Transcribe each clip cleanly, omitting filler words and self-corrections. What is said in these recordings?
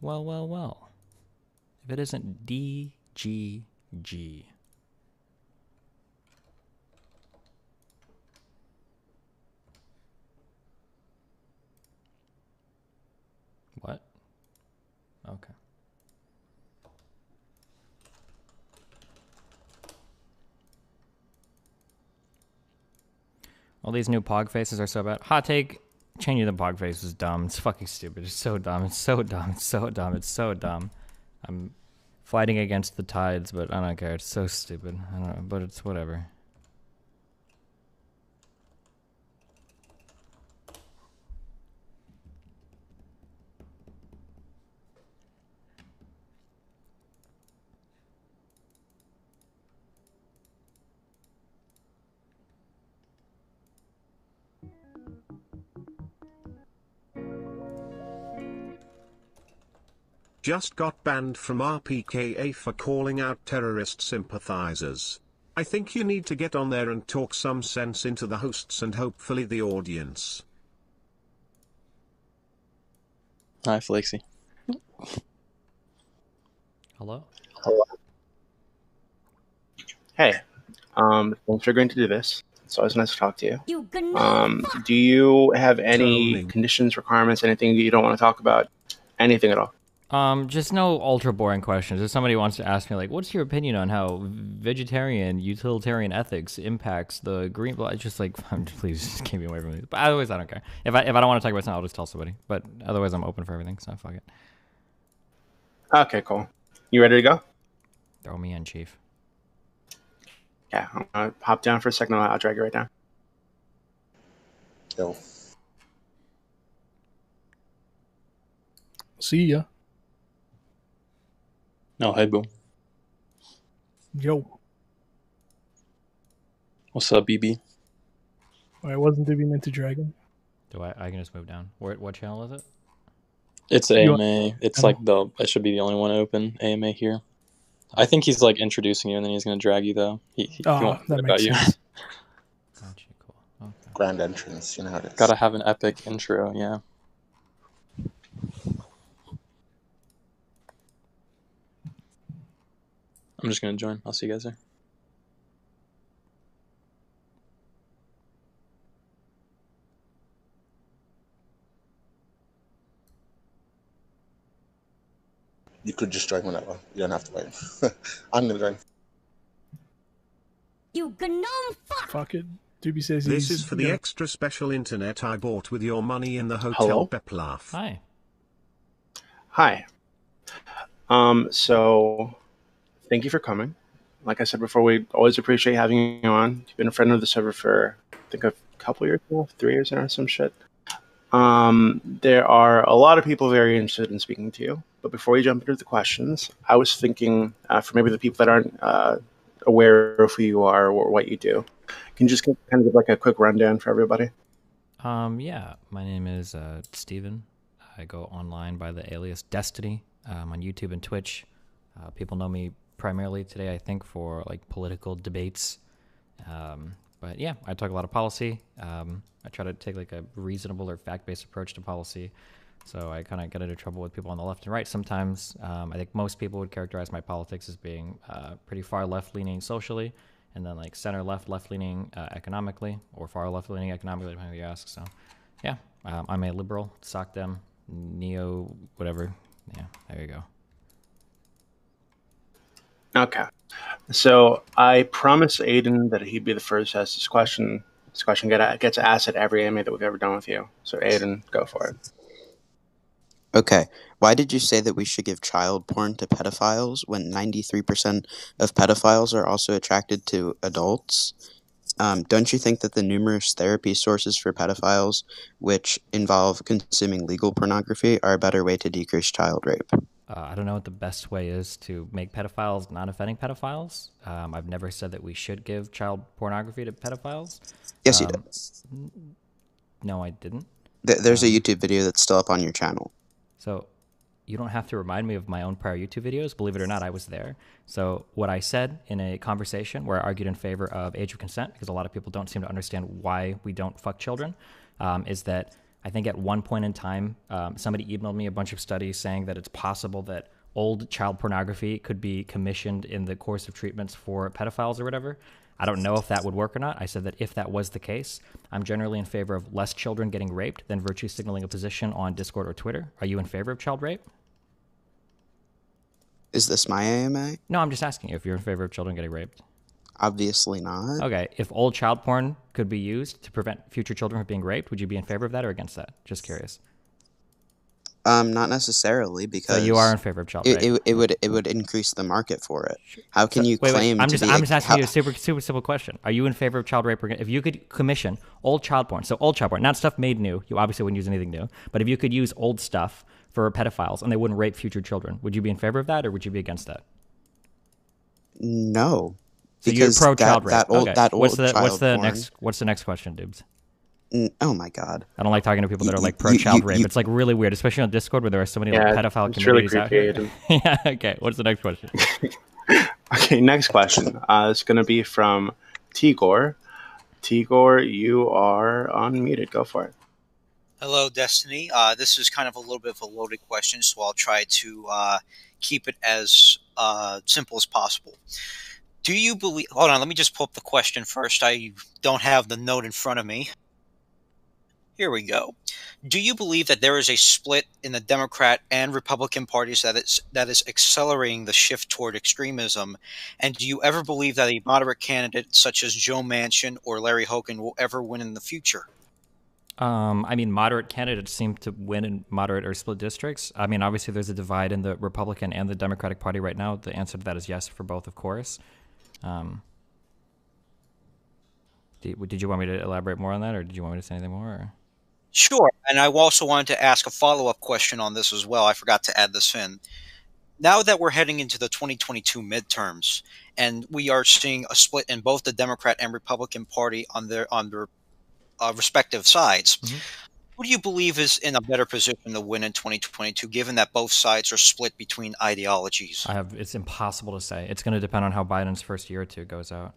Well, well, well. If it isn't DGG. What? Okay. All these new pog faces are so bad. Hot take, changing the pog face is dumb. It's fucking stupid. It's so dumb. It's so dumb. It's so dumb. It's so dumb. I'm fighting against the tides, but I don't care. It's so stupid. I don't know, but it's whatever. just got banned from RPKA for calling out terrorist sympathizers. I think you need to get on there and talk some sense into the hosts and hopefully the audience. Hi, Flexi. Hello? Hey, thanks for agreeing to do this. It's always nice to talk to you. Do you have any conditions, requirements, anything that you don't want to talk about? Anything at all? Just no ultra boring questions. If somebody wants to ask me, like, what's your opinion on how vegetarian utilitarian ethics impacts the green? Well, it's just like, please just keep me away from me. But otherwise, I don't care. If I don't want to talk about something, I'll just tell somebody. But otherwise, I'm open for everything. So fuck it. Okay, cool. You ready to go? Throw me in, chief. Yeah, I'm gonna hop down for a second. I'll drag you right down. Yo. See ya. No, hey, boom. Yo. What's up, BB? I wasn't to be meant to dragon. Do I can just move down. What channel is it? It's AMA. It's like it should be the only one open. AMA here. I think he's like introducing you, and then he's gonna drag you though. He won't that about makes you. sense. Gotcha, cool. Okay. Grand entrance, you know how it is. Gotta have an epic intro, yeah. I'm just gonna join. I'll see you guys there. You could just join whenever. You don't have to wait. I'm gonna join. You gnome fuck! Fuck it. Doobie says This is for the extra special internet I bought with your money in the hotel. Beplaff. Hi. Hi. So thank you for coming. Like I said before, we always appreciate having you on. You've been a friend of the server for, I think, a couple years now, 3 years now, or some shit. There are a lot of people very interested in speaking to you. But before we jump into the questions, I was thinking, for maybe the people that aren't aware of who you are or what you do, can you just kind of give like a quick rundown for everybody? Yeah. My name is Steven. I go online by the alias Destiny on YouTube and Twitch. People know me primarily today, I think, for like political debates. But yeah, I talk a lot of policy. I try to take like a reasonable or fact-based approach to policy. So I kind of get into trouble with people on the left and right sometimes. I think most people would characterize my politics as being pretty far left-leaning socially, and then like center-left, left-leaning economically, or far left-leaning economically, depending on who you ask. So yeah, I'm a liberal, sock them, neo, whatever. Yeah, there you go. Okay. So I promised Aiden that he'd be the first to ask this question. This question gets asked at every AMA that we've ever done with you. So Aiden, go for it. Okay. Why did you say that we should give child porn to pedophiles when 93% of pedophiles are also attracted to adults? Don't you think that the numerous therapy sources for pedophiles, which involve consuming legal pornography, are a better way to decrease child rape? I don't know what the best way is to make pedophiles non-offending pedophiles. I've never said that we should give child pornography to pedophiles. Yes, you did. No, I didn't. There's a YouTube video that's still up on your channel. So you don't have to remind me of my own prior YouTube videos. Believe it or not, I was there. So what I said in a conversation where I argued in favor of age of consent, because a lot of people don't seem to understand why we don't fuck children, is that I think at one point in time, somebody emailed me a bunch of studies saying that it's possible that old child pornography could be commissioned in the course of treatments for pedophiles or whatever. I don't know if that would work or not. I said that if that was the case, I'm generally in favor of less children getting raped than virtue signaling a position on Discord or Twitter. Are you in favor of child rape? Is this my AMA? No, I'm just asking you if you're in favor of children getting raped. Obviously not. Okay, if old child porn could be used to prevent future children from being raped, would you be in favor of that or against that? Just curious. Not necessarily, because so you are in favor of child rape. It would increase the market for it. How can you claim? I'm just asking you a super simple question. Are you in favor of child rape? Or if you could commission old child porn, so old child porn, not stuff made new. You obviously wouldn't use anything new. But if you could use old stuff for pedophiles and they wouldn't rape future children, would you be in favor of that or would you be against that? No. So you're pro child rape. What's the next question, Dibs? Oh my god. I don't like talking to people that are like You- pro-child you- rape. you- It's like really weird, especially on Discord where there are so many like Yeah, pedophile it's really communities out creepy. here. Yeah. Okay. What's the next question? Okay, next question. It's going to be from Tigor. Tigor, you are unmuted. Go for it. Hello, Destiny. This is kind of a little bit of a loaded question, so I'll try to keep it as simple as possible. Do you believe... Hold on, let me just pull up the question first. I don't have the note in front of me. Here we go. Do you believe that there is a split in the Democrat and Republican parties that is accelerating the shift toward extremism? And do you ever believe that a moderate candidate such as Joe Manchin or Larry Hogan will ever win in the future? I mean, moderate candidates seem to win in moderate or split districts. I mean, obviously there's a divide in the Republican and the Democratic Party right now. The answer to that is yes for both, of course. Did you want me to elaborate more on that, or did you want me to say anything more? Or? Sure. And I also wanted to ask a follow-up question on this as well. I forgot to add this in. Now that we're heading into the 2022 midterms, and we are seeing a split in both the Democrat and Republican Party on their respective sides, who do you believe is in a better position to win in 2022, given that both sides are split between ideologies? It's impossible to say. It's going to depend on how Biden's first year or two goes out.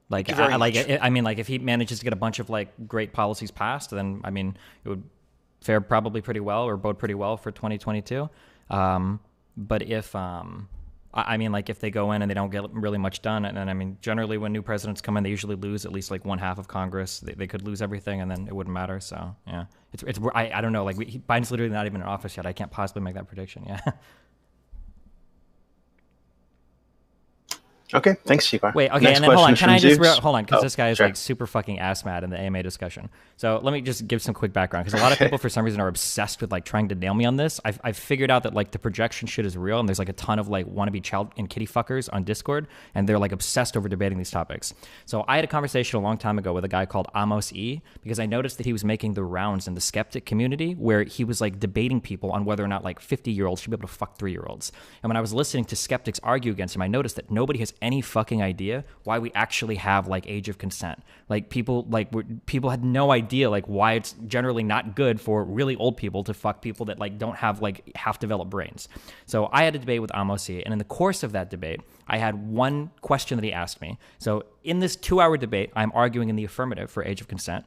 Like, I mean, like if he manages to get a bunch of like great policies passed, then I mean, it would fare probably pretty well or bode pretty well for 2022. But if I mean, like if they go in and they don't get really much done, and then I mean, generally when new presidents come in, they usually lose at least like one half of Congress. They could lose everything, and then it wouldn't matter. So yeah, I don't know. Like Biden's literally not even in office yet. I can't possibly make that prediction. Yeah. Okay, thanks, Tigor. Wait, okay, Next and then hold on. question Can I is from just Zeus. hold on? Because this guy is sure. like super fucking ass mad in the AMA discussion. So let me just give some quick background, because a lot of people for some reason are obsessed with like trying to nail me on this. I've figured out that like the projection shit is real, and there's like a ton of like wannabe child and kitty fuckers on Discord, and they're like obsessed over debating these topics. So I had a conversation a long time ago with a guy called mao1LCbqGFo, because I noticed that he was making the rounds in the skeptic community where he was like debating people on whether or not like 50-year-olds should be able to fuck 3-year-olds. And when I was listening to skeptics argue against him, I noticed that nobody has any fucking idea why we actually have like age of consent. Like people had no idea like why it's generally not good for really old people to fuck people that like don't have like half developed brains. So I had a debate with mao1LCbqGFo, and in the course of that debate, I had one question that he asked me. So in this 2-hour debate, I'm arguing in the affirmative for age of consent.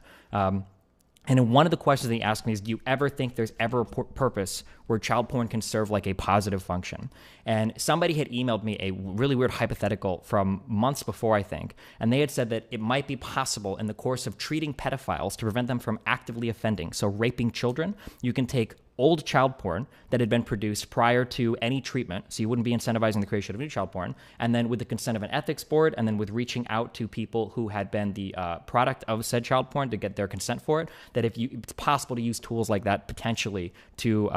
And in one of the questions that he asked me is, do you ever think there's ever a purpose where child porn can serve like a positive function? And somebody had emailed me a really weird hypothetical from months before, I think. And they had said that it might be possible in the course of treating pedophiles to prevent them from actively offending, so raping children, you can take old child porn that had been produced prior to any treatment, so you wouldn't be incentivizing the creation of new child porn, and then with the consent of an ethics board, and then with reaching out to people who had been the product of said child porn to get their consent for it, that it's possible to use tools like that potentially to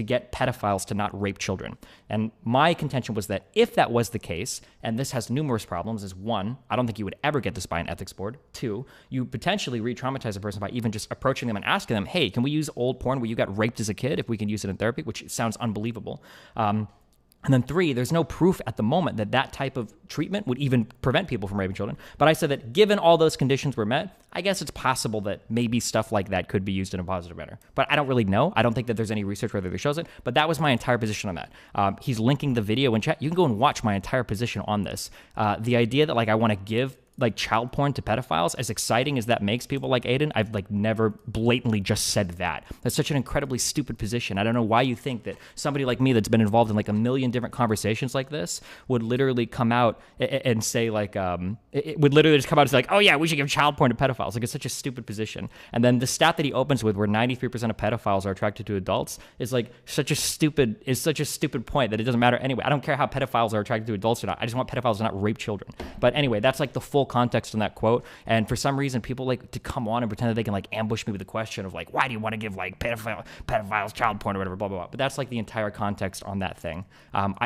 get pedophiles to not rape children. And my contention was that if that was the case, and this has numerous problems, is one, I don't think you would ever get this by an ethics board. Two, you potentially re-traumatize a person by even just approaching them and asking them, hey, can we use old porn where you got raped as a kid if we can use it in therapy, which sounds unbelievable. And then three, there's no proof at the moment that that type of treatment would even prevent people from raping children. But I said that given all those conditions were met, I guess it's possible that maybe stuff like that could be used in a positive manner. But I don't really know. I don't think that there's any research whether it shows it. But that was my entire position on that. He's linking the video in chat. You can go and watch my entire position on this. The idea that like I want to give like child porn to pedophiles, as exciting as that makes people like Aiden, I've like never blatantly just said that. That's such an incredibly stupid position. I don't know why you think that somebody like me that's been involved in like a million different conversations like this would literally come out and say like, it would literally just come out and say like, oh yeah, we should give child porn to pedophiles. Like it's such a stupid position. And then the stat that he opens with where 93% of pedophiles are attracted to adults is like such a stupid point that it doesn't matter anyway. I don't care how pedophiles are attracted to adults or not. I just want pedophiles to not rape children. But anyway, that's like the full context in that quote. And for some reason, people like to come on and pretend that they can like ambush me with the question of like, why do you want to give like pedophiles child porn or whatever, blah, blah, blah. But that's like the entire context on that thing.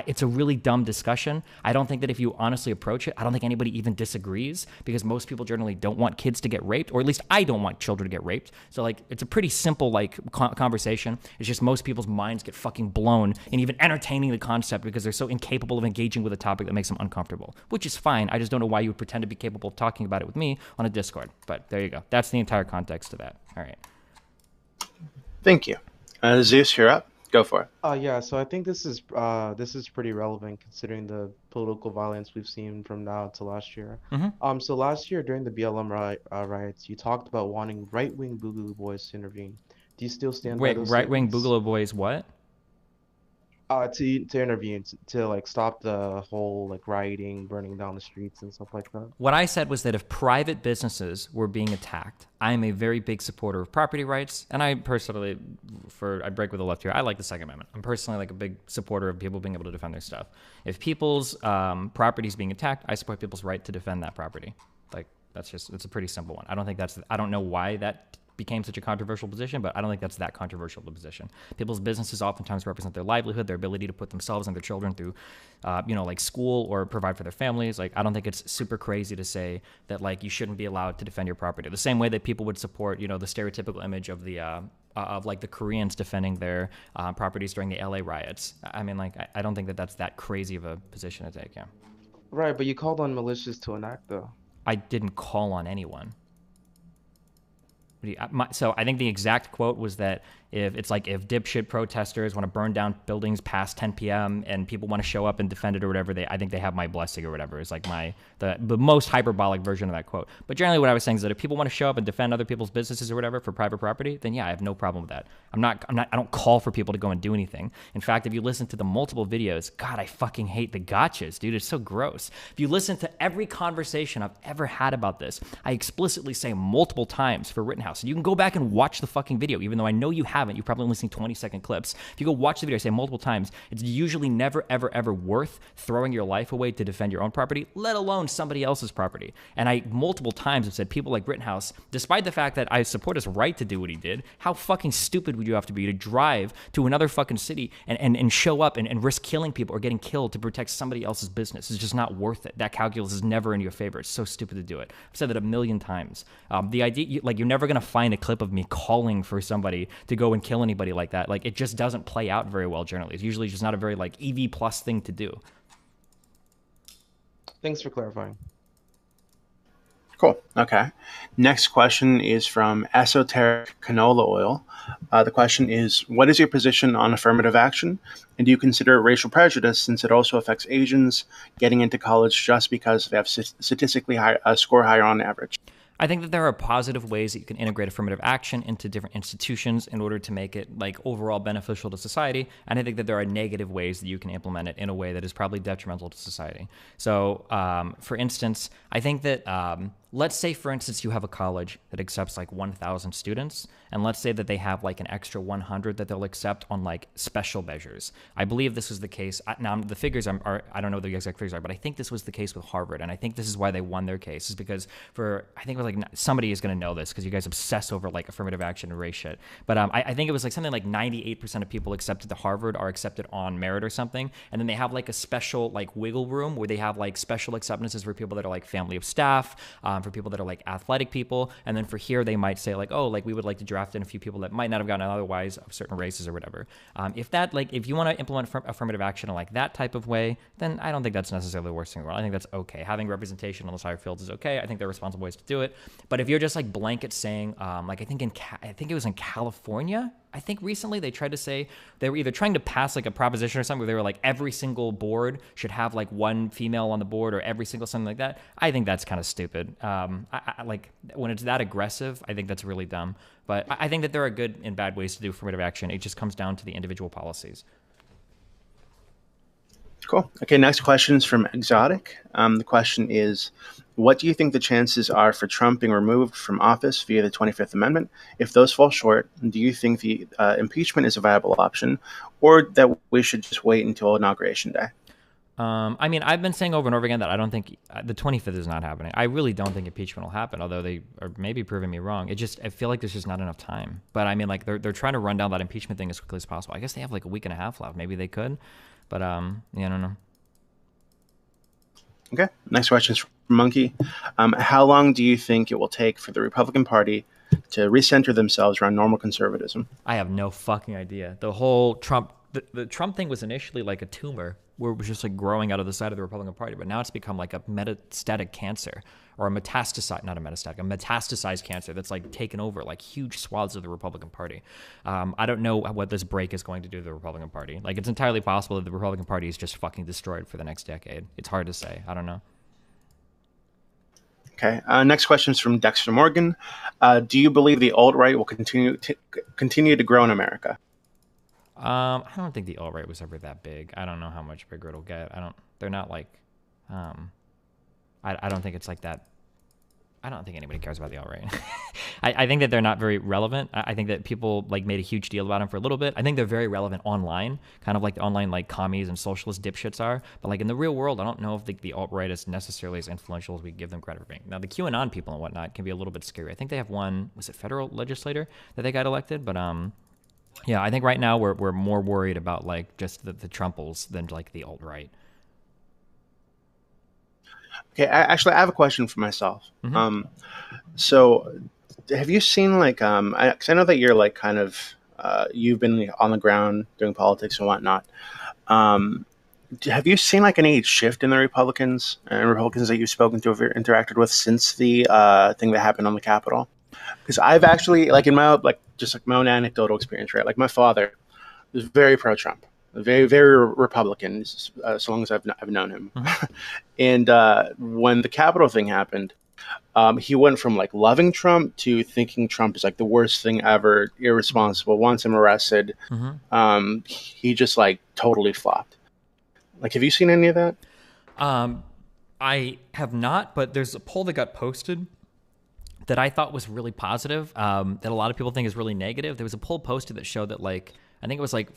It's a really dumb discussion. I don't think that if you honestly approach it, I don't think anybody even disagrees, because most people generally don't want kids to get raped, or at least I don't want children to get raped. So like, it's a pretty simple like conversation. It's just most people's minds get fucking blown in even entertaining the concept because they're so incapable of engaging with a topic that makes them uncomfortable, which is fine. I just don't know why you would pretend to be capable of talking about it with me on a Discord. But there you go. That's the entire context of that. All right. Thank you. Zeus, you're up. Go for it. Yeah, so I think this is pretty relevant considering the political violence we've seen from now to last year. So last year during the BLM riots, you talked about wanting right-wing Boogaloo Boys to intervene. Do you still stand by Wait, those right-wing statements? Boogaloo Boys what? To intervene to like stop the whole like rioting, burning down the streets and stuff like that. What I said was that if private businesses were being attacked, I'm a very big supporter of property rights, and I personally, I break with the left here, I like the Second Amendment. I'm personally like a big supporter of people being able to defend their stuff. If people's property is being attacked, I support people's right to defend that property. Like it's a pretty simple one. I don't know why that became such a controversial position, but I don't think that's that controversial of a position. People's businesses oftentimes represent their livelihood, their ability to put themselves and their children through, like school or provide for their families. Like, I don't think it's super crazy to say that like you shouldn't be allowed to defend your property. The same way that people would support, the stereotypical image of the like the Koreans defending their properties during the LA riots. I mean, like, I don't think that that's that crazy of a position to take. Yeah. Right, but you called on militias to enact though. I didn't call on anyone. So I think the exact quote was that if dipshit protesters want to burn down buildings past 10 p.m. and people want to show up and defend it or whatever, I think they have my blessing or whatever. It's like the most hyperbolic version of that quote. But generally what I was saying is that if people want to show up and defend other people's businesses or whatever for private property, then yeah, I have no problem with that. I don't call for people to go and do anything. In fact, if you listen to the multiple videos, God, I fucking hate the gotchas, dude. It's so gross. If you listen to every conversation I've ever had about this, I explicitly say multiple times for Rittenhouse. And you can go back and watch the fucking video, even though I know you haven't. You've probably only seen 20-second clips. If you go watch the video, I say multiple times, it's usually never, ever, ever worth throwing your life away to defend your own property, let alone somebody else's property. And I multiple times have said people like Rittenhouse, despite the fact that I support his right to do what he did, how fucking stupid would you have to be to drive to another fucking city and show up and risk killing people or getting killed to protect somebody else's business? It's just not worth it. That calculus is never in your favor. It's so stupid to do it. I've said that a million times. The idea, like, you're never going to find a clip of me calling for somebody to go and kill anybody like that. Like, it just doesn't play out very well generally. It's usually just not a very like EV plus thing to do. Thanks for clarifying. Cool. Okay. Next question is from Esoteric Canola Oil. The question is, what is your position on affirmative action? And do you consider racial prejudice, since it also affects Asians getting into college just because they have statistically score higher on average? I think that there are positive ways that you can integrate affirmative action into different institutions in order to make it like overall beneficial to society. And I think that there are negative ways that you can implement it in a way that is probably detrimental to society. So, for instance, I think that let's say, for instance, you have a college that accepts like 1,000 students, and let's say that they have like an extra 100 that they'll accept on like special measures. I believe this was the case. Now, the figures are I don't know what the exact figures are, but I think this was the case with Harvard, and I think this is why they won their case, is because I think it was like, somebody is going to know this because you guys obsess over like affirmative action and race shit. But I think it was like something like 98% of people accepted to Harvard are accepted on merit or something, and then they have like a special like wiggle room where they have like special acceptances for people that are like family of staff, for people that are like athletic people, and then for here they might say like, oh, like we would like to draft in a few people that might not have gotten otherwise of certain races or whatever. If you want to implement affirmative action in like that type of way, then I don't think that's necessarily the worst thing in the world. I think that's okay. Having representation on those higher fields is okay. I think there are responsible ways to do it. But if you're just like blanket saying, like I think it was in California, I think recently they tried to say they were either trying to pass like a proposition or something where they were like every single board should have like one female on the board or every single something like that. I think that's kind of stupid. I like when it's that aggressive, I think that's really dumb. But I think that there are good and bad ways to do affirmative action. It just comes down to the individual policies. Cool. Okay, next question is from Exotic. The question is, what do you think the chances are for Trump being removed from office via the 25th Amendment? If those fall short, do you think the impeachment is a viable option, or that we should just wait until Inauguration Day? I mean, I've been saying over and over again that I don't think the 25th is not happening. I really don't think impeachment will happen, although they are maybe proving me wrong. I feel like there's just not enough time. But I mean, like they're trying to run down that impeachment thing as quickly as possible. I guess they have like a week and a half left. Maybe they could, but yeah, I don't know. Okay, next question is from Monkey. How long do you think it will take for the Republican Party to recenter themselves around normal conservatism? I have no fucking idea. The whole Trump, the Trump thing was initially like a tumor, were just like growing out of the side of the Republican Party, but now it's become like a metastatic cancer, or a metastasized cancer that's like taken over like huge swaths of the Republican Party. I don't know what this break is going to do to the Republican Party. Like, it's entirely possible that the Republican Party is just fucking destroyed for the next decade. It's hard to say. I don't know. Okay. Next question is from Dexter Morgan. Do you believe the alt-right will continue to grow in America? I don't think the alt-right was ever that big. I don't know how much bigger it'll get. They're not like, I don't think it's like that. I don't think anybody cares about the alt-right. I think that they're not very relevant. I think that people like made a huge deal about them for a little bit. I think they're very relevant online, kind of like the online like commies and socialist dipshits are. But like in the real world, I don't know if the alt-right is necessarily as influential as we give them credit for being. Now the QAnon people and whatnot can be a little bit scary. I think they have one, was it federal legislator that they got elected? But yeah, I think right now we're more worried about like just the Trumples than like the alt-right. Okay, actually, I have a question for myself. Mm-hmm. So, have you seen like, because I know that you're like kind of, you've been on the ground doing politics and whatnot. Have you seen like any shift in the Republicans and Republicans that you've spoken to or interacted with since the thing that happened on the Capitol? Because I've actually, like in my just like my own anecdotal experience, right? Like my father was very pro-Trump. Very, very Republican, so long as I've known him. Mm-hmm. And when the Capitol thing happened, he went from like loving Trump to thinking Trump is like the worst thing ever, irresponsible, wants him arrested. Mm-hmm. He just like totally flopped. Like, have you seen any of that? I have not, but there's a poll that got posted that I thought was really positive, that a lot of people think is really negative. There was a poll posted that showed that like, I think it was like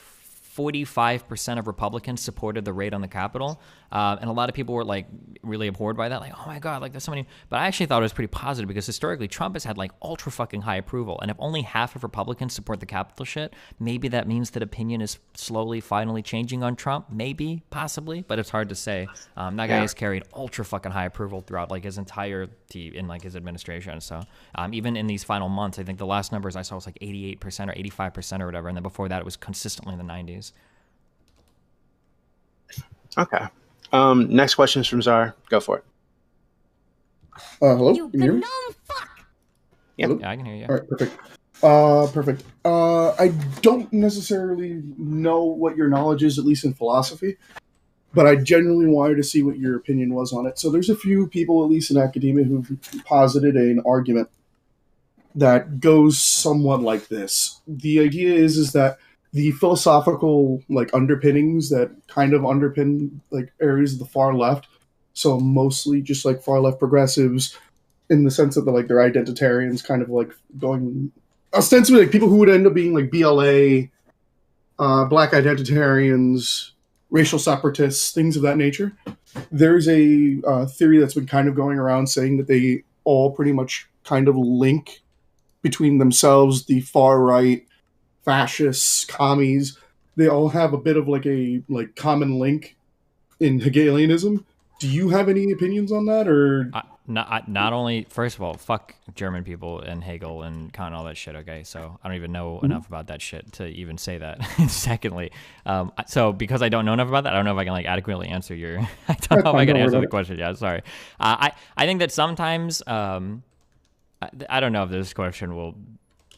45% of Republicans supported the raid on the Capitol. And a lot of people were like really abhorred by that. Like, oh my God, like there's so many. But I actually thought it was pretty positive because historically Trump has had like ultra fucking high approval. And if only half of Republicans support the Capitol shit, maybe that means that opinion is slowly, finally changing on Trump. Maybe, possibly, but it's hard to say. That guy has carried ultra fucking high approval throughout like his entirety in like his administration. So even in these final months, I think the last numbers I saw was like 88% or 85% or whatever. And then before that, it was consistently in the 90s. Okay. Next question is from Czar. Go for it. Hello? You Can you hear me? fuck. Yep. Yeah, I can hear you. All right, perfect. Perfect. I don't necessarily know what your knowledge is, at least in philosophy, but I genuinely wanted to see what your opinion was on it. So there's a few people, at least in academia, who've posited an argument that goes somewhat like this. The idea is that the philosophical like underpinnings that kind of underpin like areas of the far left, so mostly just like far left progressives, in the sense that they're identitarians, kind of like going ostensibly like people who would end up being like BLA, black identitarians, racial separatists, things of that nature. There's a theory that's been kind of going around saying that they all pretty much kind of link between themselves, the far right, fascists, commies. They all have a bit of like a common link in Hegelianism. Do you have any opinions on that, or not only, first of all, fuck German people and Hegel and Kant and all that shit, okay? So I don't even know enough about that shit to even say that. Secondly, so because I don't know enough about that, I don't know if I can like adequately answer your I don't know if I can answer the question. Yeah, sorry. I think that sometimes I don't know if this question will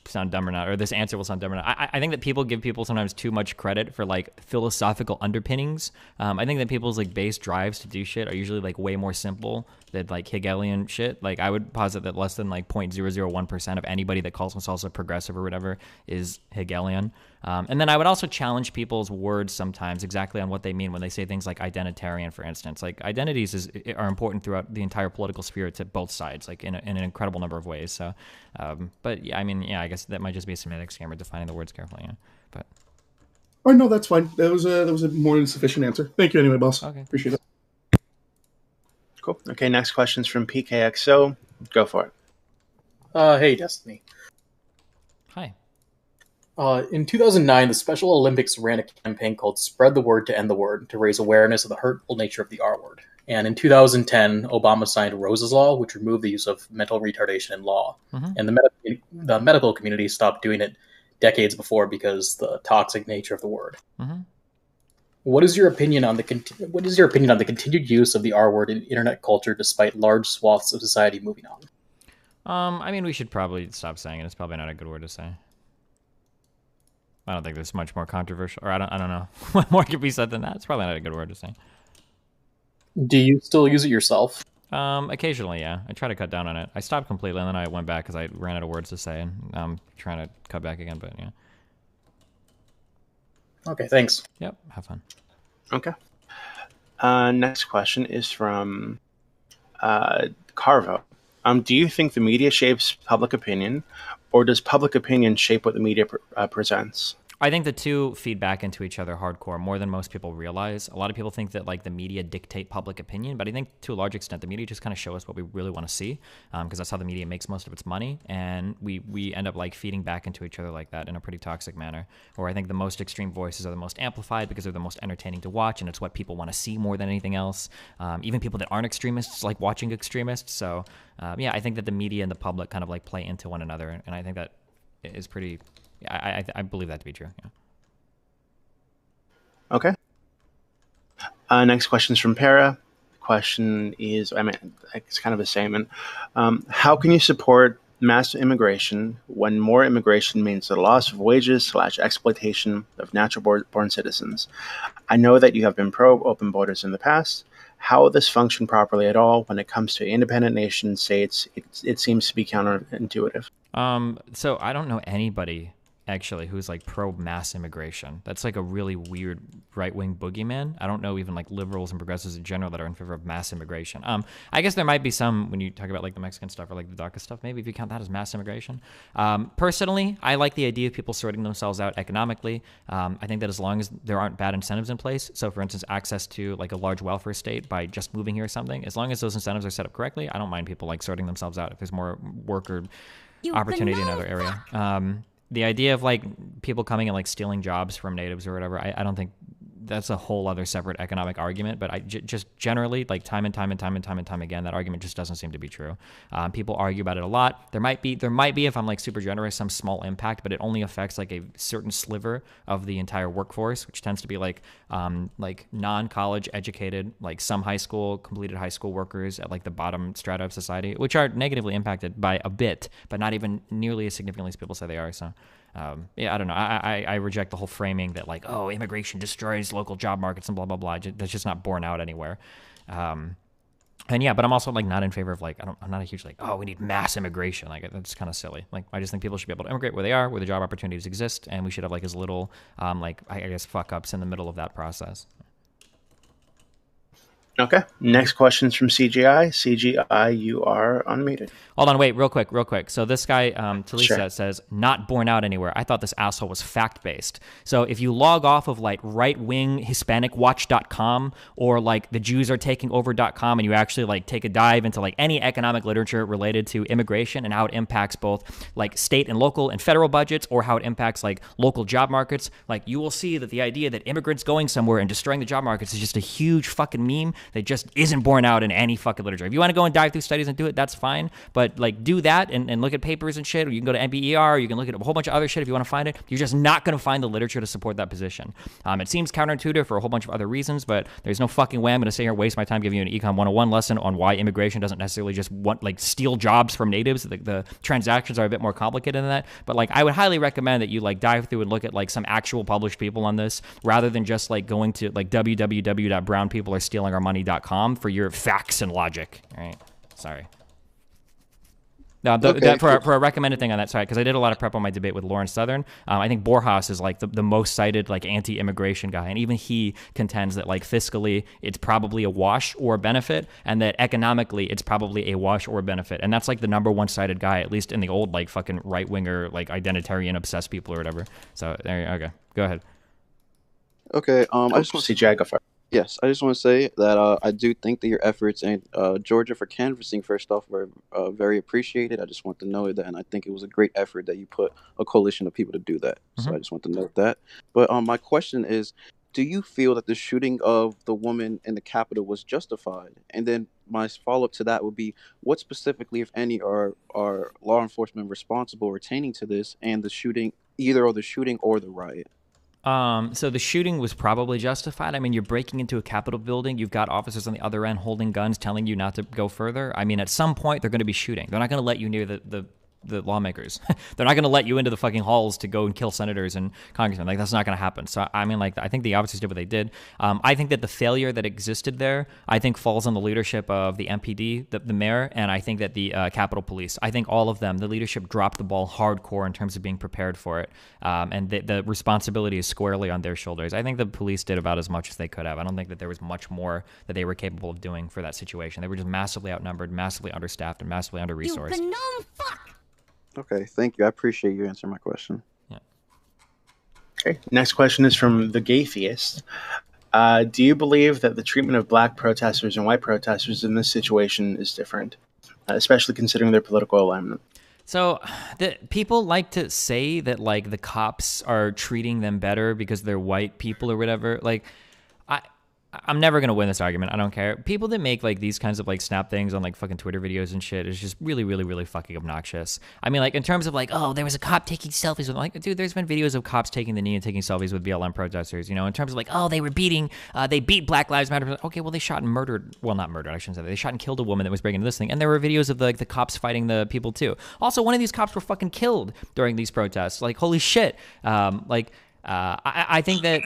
sound dumb or not, or this answer will sound dumb or not. I think that people give people sometimes too much credit for like philosophical underpinnings. I think that people's like base drives to do shit are usually like way more simple than like Hegelian shit. Like I would posit that less than like 0.001% of anybody that calls themselves a progressive or whatever is Hegelian. And then I would also challenge people's words sometimes exactly on what they mean when they say things like identitarian, for instance. Like identities are important throughout the entire political sphere to both sides, like in an incredible number of ways. So, but yeah, I mean, yeah, I guess that might just be a semantic scammer defining the words carefully. Yeah, but. Oh no, that's fine. That was a more than sufficient answer. Thank you anyway, boss. Okay, appreciate it. Cool. Okay, next question's from PKXO. Go for it. Hey, Destiny. Hi. In 2009, the Special Olympics ran a campaign called Spread the Word to End the Word to raise awareness of the hurtful nature of the R word. And in 2010, Obama signed Rose's Law, which removed the use of mental retardation in law. Mm-hmm. And the medical community stopped doing it decades before because the toxic nature of the word. Mm-hmm. What is your opinion on the continued use of the R word in internet culture, despite large swaths of society moving on? I mean, we should probably stop saying it. It's probably not a good word to say. I don't think there's much more controversial, or I don't know what more could be said than that. It's probably not a good word to say. Do you still use it yourself? Occasionally, yeah. I try to cut down on it. I stopped completely, and then I went back because I ran out of words to say, and I'm trying to cut back again, but yeah. Okay, thanks. Yep, have fun. Okay. Next question is from Carvo. Do you think the media shapes public opinion, or does public opinion shape what the media presents? I think the two feed back into each other hardcore more than most people realize. A lot of people think that like the media dictate public opinion, but I think to a large extent the media just kind of show us what we really want to see, because that's how the media makes most of its money, and we end up like feeding back into each other like that in a pretty toxic manner. Where I think the most extreme voices are the most amplified because they're the most entertaining to watch, and it's what people want to see more than anything else. Even people that aren't extremists like watching extremists. So yeah, I think that the media and the public kind of like play into one another, and I think that is pretty. I believe that to be true. Yeah. Okay. Next question is from Para. Question is, I mean, it's kind of the same. And how can you support mass immigration when more immigration means the loss of wages / exploitation of natural born citizens? I know that you have been pro open borders in the past. How will this function properly at all when it comes to independent nation states? It seems to be counterintuitive. So I don't know anybody actually who's like pro mass immigration. That's like a really weird right-wing boogeyman. I don't know even like liberals and progressives in general that are in favor of mass immigration. I guess there might be some when you talk about like the Mexican stuff or like the DACA stuff, maybe if you count that as mass immigration. Personally, I like the idea of people sorting themselves out economically. I think that as long as there aren't bad incentives in place, so for instance, access to like a large welfare state by just moving here or something, as long as those incentives are set up correctly, I don't mind people like sorting themselves out if there's more work or opportunity in another area. The idea of like people coming and like stealing jobs from natives or whatever, I don't think that's a whole other separate economic argument. But I just generally like time and time again, that argument just doesn't seem to be true. People argue about it a lot. There might be if I'm like super generous, some small impact, but it only affects like a certain sliver of the entire workforce, which tends to be like non-college educated, like some completed high school workers at like the bottom strata of society, which are negatively impacted by a bit, but not even nearly as significantly as people say they are. So yeah, I don't know. I reject the whole framing that like, oh, immigration destroys local job markets and blah, blah, blah. That's just not borne out anywhere. And yeah, but I'm also like not in favor of like, I'm not a huge like, oh, we need mass immigration. Like that's kind of silly. Like I just think people should be able to immigrate where they are, where the job opportunities exist. And we should have like as little like, I guess, fuck ups in the middle of that process. Okay. Next question is from CGI. CGI, you are unmuted. Hold on, wait, real quick. So this guy, Talisa, says, not borne out anywhere. I thought this asshole was fact-based. So if you log off of like right-wing HispanicWatch.com or like the Jews are taking over.com and you actually like take a dive into like any economic literature related to immigration and how it impacts both like state and local and federal budgets or how it impacts like local job markets, like you will see that the idea that immigrants going somewhere and destroying the job markets is just a huge fucking meme that just isn't borne out in any fucking literature. If you want to go and dive through studies and do it, that's fine. But like do that and look at papers and shit, or you can go to NBER, or you can look at a whole bunch of other shit if you want to find it. You're just not going to find the literature to support that position. It seems counterintuitive for a whole bunch of other reasons, but there's no fucking way I'm going to sit here and waste my time giving you an Econ 101 lesson on why immigration doesn't necessarily just want like steal jobs from natives. The transactions are a bit more complicated than that. But like I would highly recommend that you like dive through and look at like some actual published people on this rather than just like going to like www.brownpeoplearestealingourmoney.com for your facts and logic. All right. Sorry. No, for a recommended thing on that side, because I did a lot of prep on my debate with Lawrence Southern. I think Borjas is like the most cited like anti-immigration guy, and even he contends that like fiscally it's probably a wash or a benefit, and that economically it's probably a wash or a benefit, and that's like the number one cited guy, at least in the old like fucking right winger like identitarian obsessed people or whatever. So there, okay, go ahead. Okay, I just want to CGI go first. Yes, I just want to say that I do think that your efforts in Georgia for canvassing, first off, were very appreciated. I just want to know that, and I think it was a great effort that you put a coalition of people to do that. Mm-hmm. So I just want to note that. But my question is, do you feel that the shooting of the woman in the Capitol was justified? And then my follow-up to that would be, what specifically, if any, are law enforcement responsible retaining to this and the shooting, either of the shooting or the riot? So the shooting was probably justified. I mean, you're breaking into a Capitol building. You've got officers on the other end holding guns, telling you not to go further. I mean, at some point, they're going to be shooting. They're not going to let you near the lawmakers. They're not going to let you into the fucking halls to go and kill senators and congressmen. Like, that's not going to happen. So, I mean, like, I think the officers did what they did. I think that the failure that existed there, I think falls on the leadership of the MPD, the mayor, and I think that the Capitol Police. I think all of them, the leadership dropped the ball hardcore in terms of being prepared for it. And the responsibility is squarely on their shoulders. I think the police did about as much as they could have. I don't think that there was much more that they were capable of doing for that situation. They were just massively outnumbered, massively understaffed, and massively under-resourced. You fuck! Okay, thank you. I appreciate you answering my question. Yeah. Okay. Next question is from the Gay Theist. Do you believe that the treatment of black protesters and white protesters in this situation is different, especially considering their political alignment? So people like to say that, like, the cops are treating them better because they're white people or whatever. Like, I'm never going to win this argument. I don't care. People that make, like, these kinds of, like, snap things on, like, fucking Twitter videos and shit is just really, really, really fucking obnoxious. I mean, like, in terms of, like, oh, there was a cop taking selfies with, like, dude, there's been videos of cops taking the knee and taking selfies with BLM protesters, you know, in terms of, like, oh, they beat Black Lives Matter. Okay, well, they shot and murdered, well, not murdered, I shouldn't say that. They shot and killed a woman that was breaking into this thing. And there were videos of, the cops fighting the people, too. Also, one of these cops were fucking killed during these protests. Like, holy shit. I think that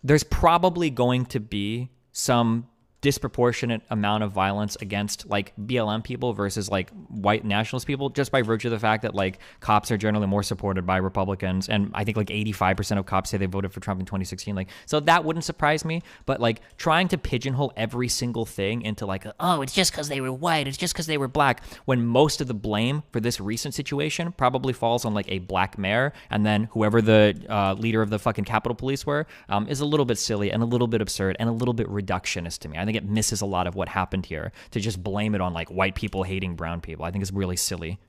there's probably going to be some disproportionate amount of violence against, like, BLM people versus, like, white nationalist people, just by virtue of the fact that, like, cops are generally more supported by Republicans, and I think like 85% of cops say they voted for Trump in 2016. Like, so that wouldn't surprise me. But, like, trying to pigeonhole every single thing into, like, oh, it's just because they were white, it's just because they were black, when most of the blame for this recent situation probably falls on, like, a black mayor, and then whoever the leader of the fucking Capitol Police were, is a little bit silly and a little bit absurd and a little bit reductionist to me. I think it misses a lot of what happened here to just blame it on, like, white people hating brown people. I think it's really silly.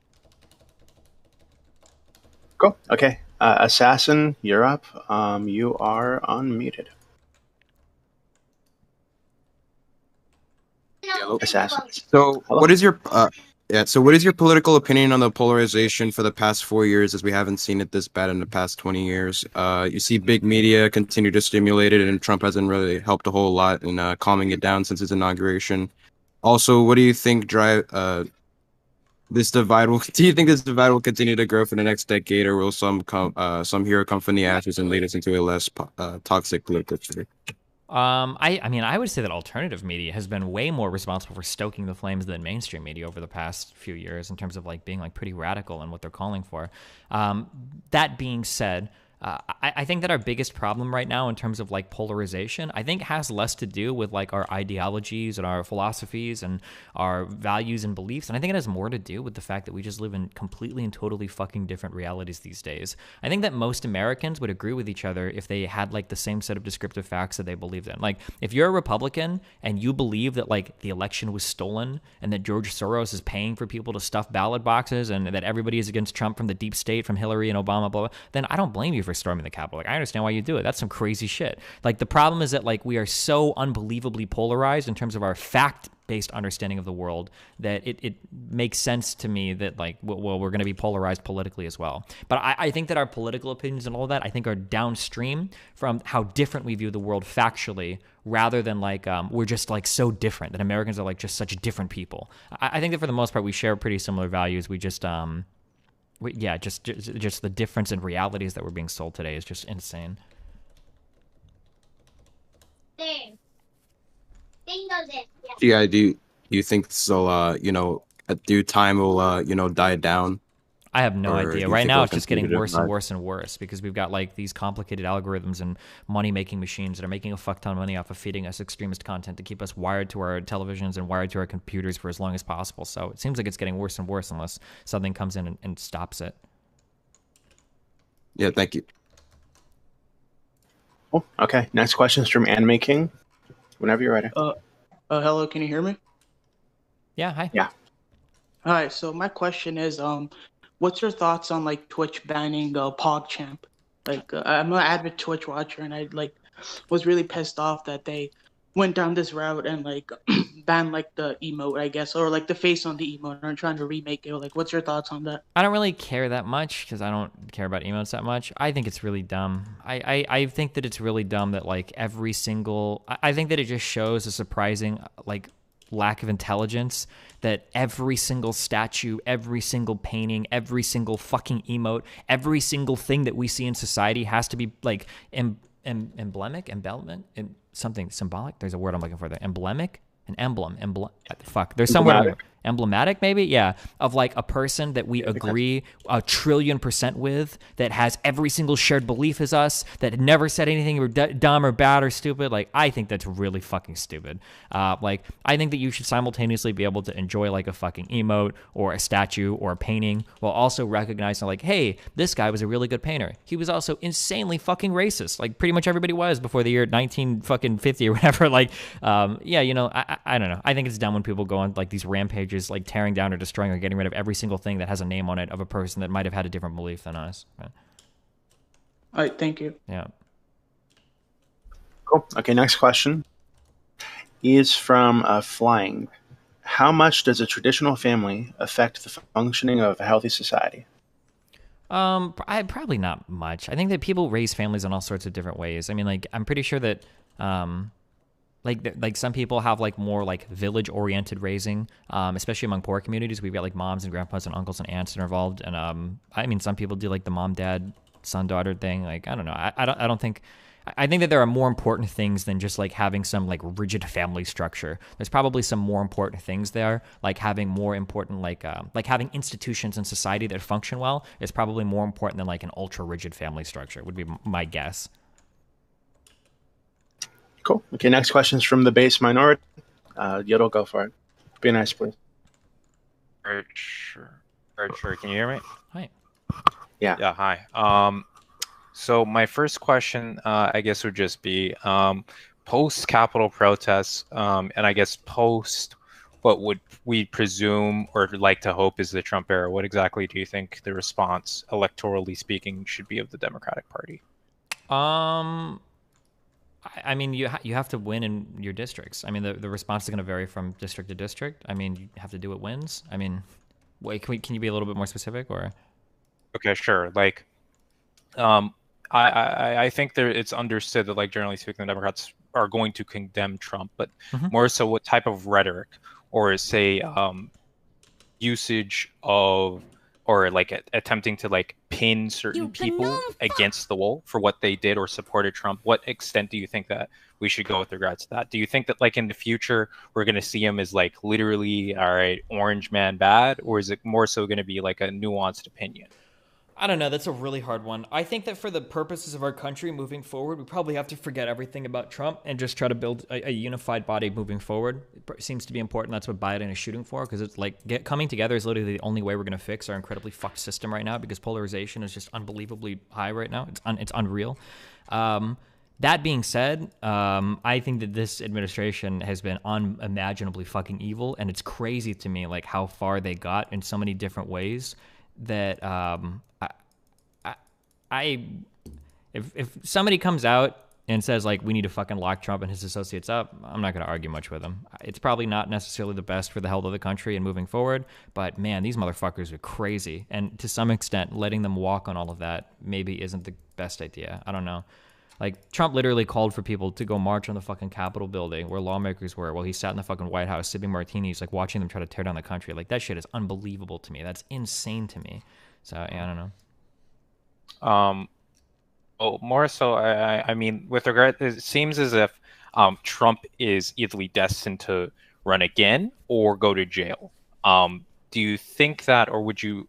Cool. Okay. Assassin, you're up. You are unmuted. Assassin. So what is your what is your political opinion on the polarization for the past 4 years, as we haven't seen it this bad in the past 20 years? You see big media continue to stimulate it, and Trump hasn't really helped a whole lot in calming it down since his inauguration. Also, what do you think this divide will continue to grow for the next decade, or will some hero come from the ashes and lead us into a less toxic political sphere? I mean, I would say that alternative media has been way more responsible for stoking the flames than mainstream media over the past few years, in terms of, like, being, like, pretty radical in what they're calling for. That being said, I think that our biggest problem right now in terms of, like, polarization, I think has less to do with, like, our ideologies and our philosophies and our values and beliefs. And I think it has more to do with the fact that we just live in completely and totally fucking different realities these days. I think that most Americans would agree with each other if they had, like, the same set of descriptive facts that they believed in. Like, if you're a Republican and you believe that, like, the election was stolen and that George Soros is paying for people to stuff ballot boxes and that everybody is against Trump from the deep state, from Hillary and Obama, blah, blah, then I don't blame you for storming the Capitol. Like, I understand why you do it. That's some crazy shit. Like, the problem is that, like, we are so unbelievably polarized in terms of our fact-based understanding of the world that it makes sense to me that, like, well, we're going to be polarized politically as well. But I think that our political opinions and all of that, I think, are downstream from how different we view the world factually, rather than, like, we're just, like, so different, that Americans are, like, just such different people. I think that for the most part we share pretty similar values. We just just the difference in realities that were being sold today is just insane. Yeah, do you think so? At due time will die down? I have no idea. Right now, it's just getting worse and worse and worse, because we've got, like, these complicated algorithms and money-making machines that are making a fuck ton of money off of feeding us extremist content to keep us wired to our televisions and wired to our computers for as long as possible. So it seems like it's getting worse and worse unless something comes in and stops it. Yeah, thank you. Oh, okay. Next question is from Anime King. Whenever you're ready. Hello, can you hear me? Yeah, hi. Yeah. Hi, so my question is, what's your thoughts on, like, Twitch banning PogChamp? Like, I'm an avid Twitch watcher, and I, like, was really pissed off that they went down this route and like banned like the emote, I guess, or like the face on the emote, and are trying to remake it. Like, what's your thoughts on that? I don't really care that much because I don't care about emotes that much. I think it's really dumb. I think that it's really dumb that like every single. I think that it just shows a surprising like lack of intelligence that every single statue, every single painting, every single fucking emote, every single thing that we see in society has to be like emblematic, something symbolic. There's a word I'm looking for there. Emblematic, an emblem. Fuck. There's somewhere emblematic, maybe. Yeah, of like a person that we agree 1,000,000,000% with, that has every single shared belief as us, that never said anything dumb or bad or stupid. Like, I think that's really fucking stupid. Like, I think that you should simultaneously be able to enjoy like a fucking emote or a statue or a painting while also recognizing like, hey, this guy was a really good painter. He was also insanely fucking racist. Like, pretty much everybody was before the year 1950 or whatever. Like, yeah, you know, I don't know. I think it's dumb when people go on like these rampages, like tearing down or destroying or getting rid of every single thing that has a name on it of a person that might have had a different belief than us. But, all right, thank you. Yeah. Cool. Okay, next question is from Flying. How much does a traditional family affect the functioning of a healthy society? Probably not much. I think that people raise families in all sorts of different ways. I mean, like, I'm pretty sure that, like some people have like more like village oriented raising, especially among poor communities. We've got like moms and grandpas and uncles and aunts that are involved. And, I mean, some people do like the mom, dad, son, daughter thing. Like, I don't know. I don't think, I think that there are more important things than just like having some like rigid family structure. There's probably some more important things there, like having more important, like having institutions in society that function well is probably more important than like an ultra rigid family structure would be my guess. Cool. Okay, next question is from the base minority. Yodel, go for it. Be nice, please. Sure. Can you hear me? Hi. Yeah. Yeah, hi. So my first question, I guess, would just be post-Capitol protests, and I guess post what would we presume or like to hope is the Trump era. What exactly do you think the response, electorally speaking, should be of the Democratic Party? I mean, you have to win in your districts. I mean, the response is going to vary from district to district. I mean, you have to do it wins. I mean, wait, can you be a little bit more specific, or? Okay, sure. Like, I think it's understood that, like, generally speaking, the Democrats are going to condemn Trump, but more so what type of rhetoric or say usage of or like attempting to like pin certain people against the wall for what they did or supported Trump. What extent do you think that we should go with regards to that? Do you think that like in the future we're going to see him as like literally, all right, orange man bad, or is it more so going to be like a nuanced opinion? I don't know. That's a really hard one. I think that for the purposes of our country moving forward, we probably have to forget everything about Trump and just try to build a unified body moving forward. It seems to be important. That's what Biden is shooting for, because it's like coming together is literally the only way we're going to fix our incredibly fucked system right now, because polarization is just unbelievably high right now. It's unreal. That being said, I think that this administration has been unimaginably fucking evil, and it's crazy to me like how far they got in so many different ways that if somebody comes out and says like we need to fucking lock Trump and his associates up, I'm not going to argue much with them. It's probably not necessarily the best for the health of the country and moving forward, but man, these motherfuckers are crazy, and to some extent letting them walk on all of that maybe isn't the best idea. I don't know. Like, Trump literally called for people to go march on the fucking Capitol building where lawmakers were while he sat in the fucking White House sipping martinis, like watching them try to tear down the country. Like, that shit is unbelievable to me. That's insane to me. So, yeah, I don't know. More so, I mean, with regard, it seems as if Trump is either destined to run again or go to jail. Do you think that, or would you?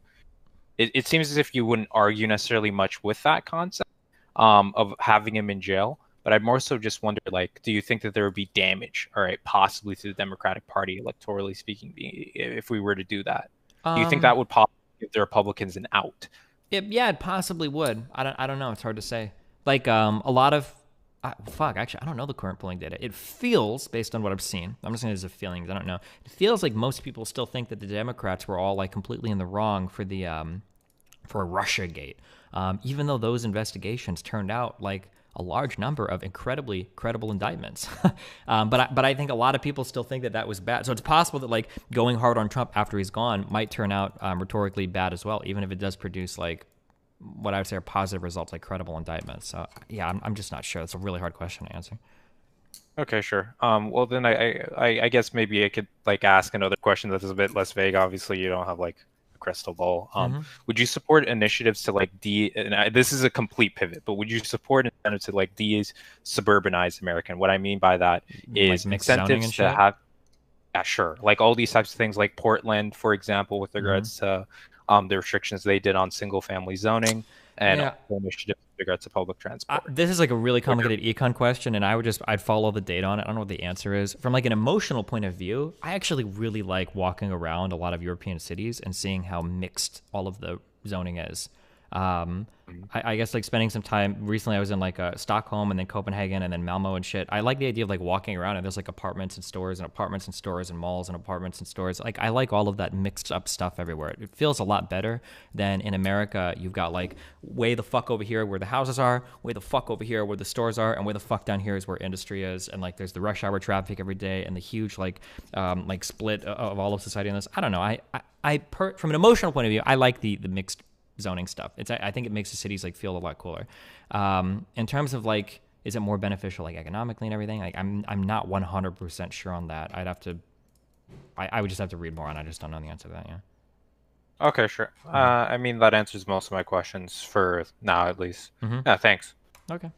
It seems as if you wouldn't argue necessarily much with that concept of having him in jail. But I more so just wonder, like, do you think that there would be damage, all right, possibly to the Democratic Party, electorally speaking, if we were to do that? Do you think that would possibly give the Republicans an out? Yeah, it possibly would. I don't know. It's hard to say. Like, a lot of... actually, I don't know the current polling data. It feels, based on what I've seen, I'm just saying as a feeling, I don't know. It feels like most people still think that the Democrats were all, like, completely in the wrong for the, for Russiagate. Even though those investigations turned out, like, a large number of incredibly credible indictments. But I think a lot of people still think that was bad. So it's possible that like going hard on Trump after he's gone might turn out rhetorically bad as well, even if it does produce like what I would say are positive results, like credible indictments. So yeah, I'm just not sure. It's a really hard question to answer. Okay, sure. Well, then I guess maybe I could like ask another question that is a bit less vague. Obviously, you don't have like a crystal ball. Would you support initiatives to like this is a complete pivot, but would you support incentives to like suburbanize America? And what I mean by that is like incentives to have, yeah, sure, like all these types of things, like Portland, for example, with regards to the restrictions they did on single-family zoning and initiatives with regards to public transport. This is like a really complicated econ question, and I'd follow the data on it. I don't know what the answer is. From like an emotional point of view, I actually really like walking around a lot of European cities and seeing how mixed all of the zoning is. I guess like spending some time recently, I was in like Stockholm and then Copenhagen and then Malmo and shit. I like the idea of like walking around and there's like apartments and stores and apartments and stores and malls and apartments and stores. Like I like all of that mixed up stuff everywhere. It feels a lot better than in America. You've got like way the fuck over here where the houses are, way the fuck over here where the stores are, and way the fuck down here is where industry is. And like there's the rush hour traffic every day and the huge like split of all of society in this. I don't know. From an emotional point of view, I like the mixed zoning stuff. I think it makes the cities like feel a lot cooler. In terms of like, is it more beneficial like economically and everything? Like I'm not 100% sure on that. I would just have to read more on it. I just don't know the answer to that. Yeah. Okay, sure. I mean that answers most of my questions for now, at least. Yeah, thanks. Okay.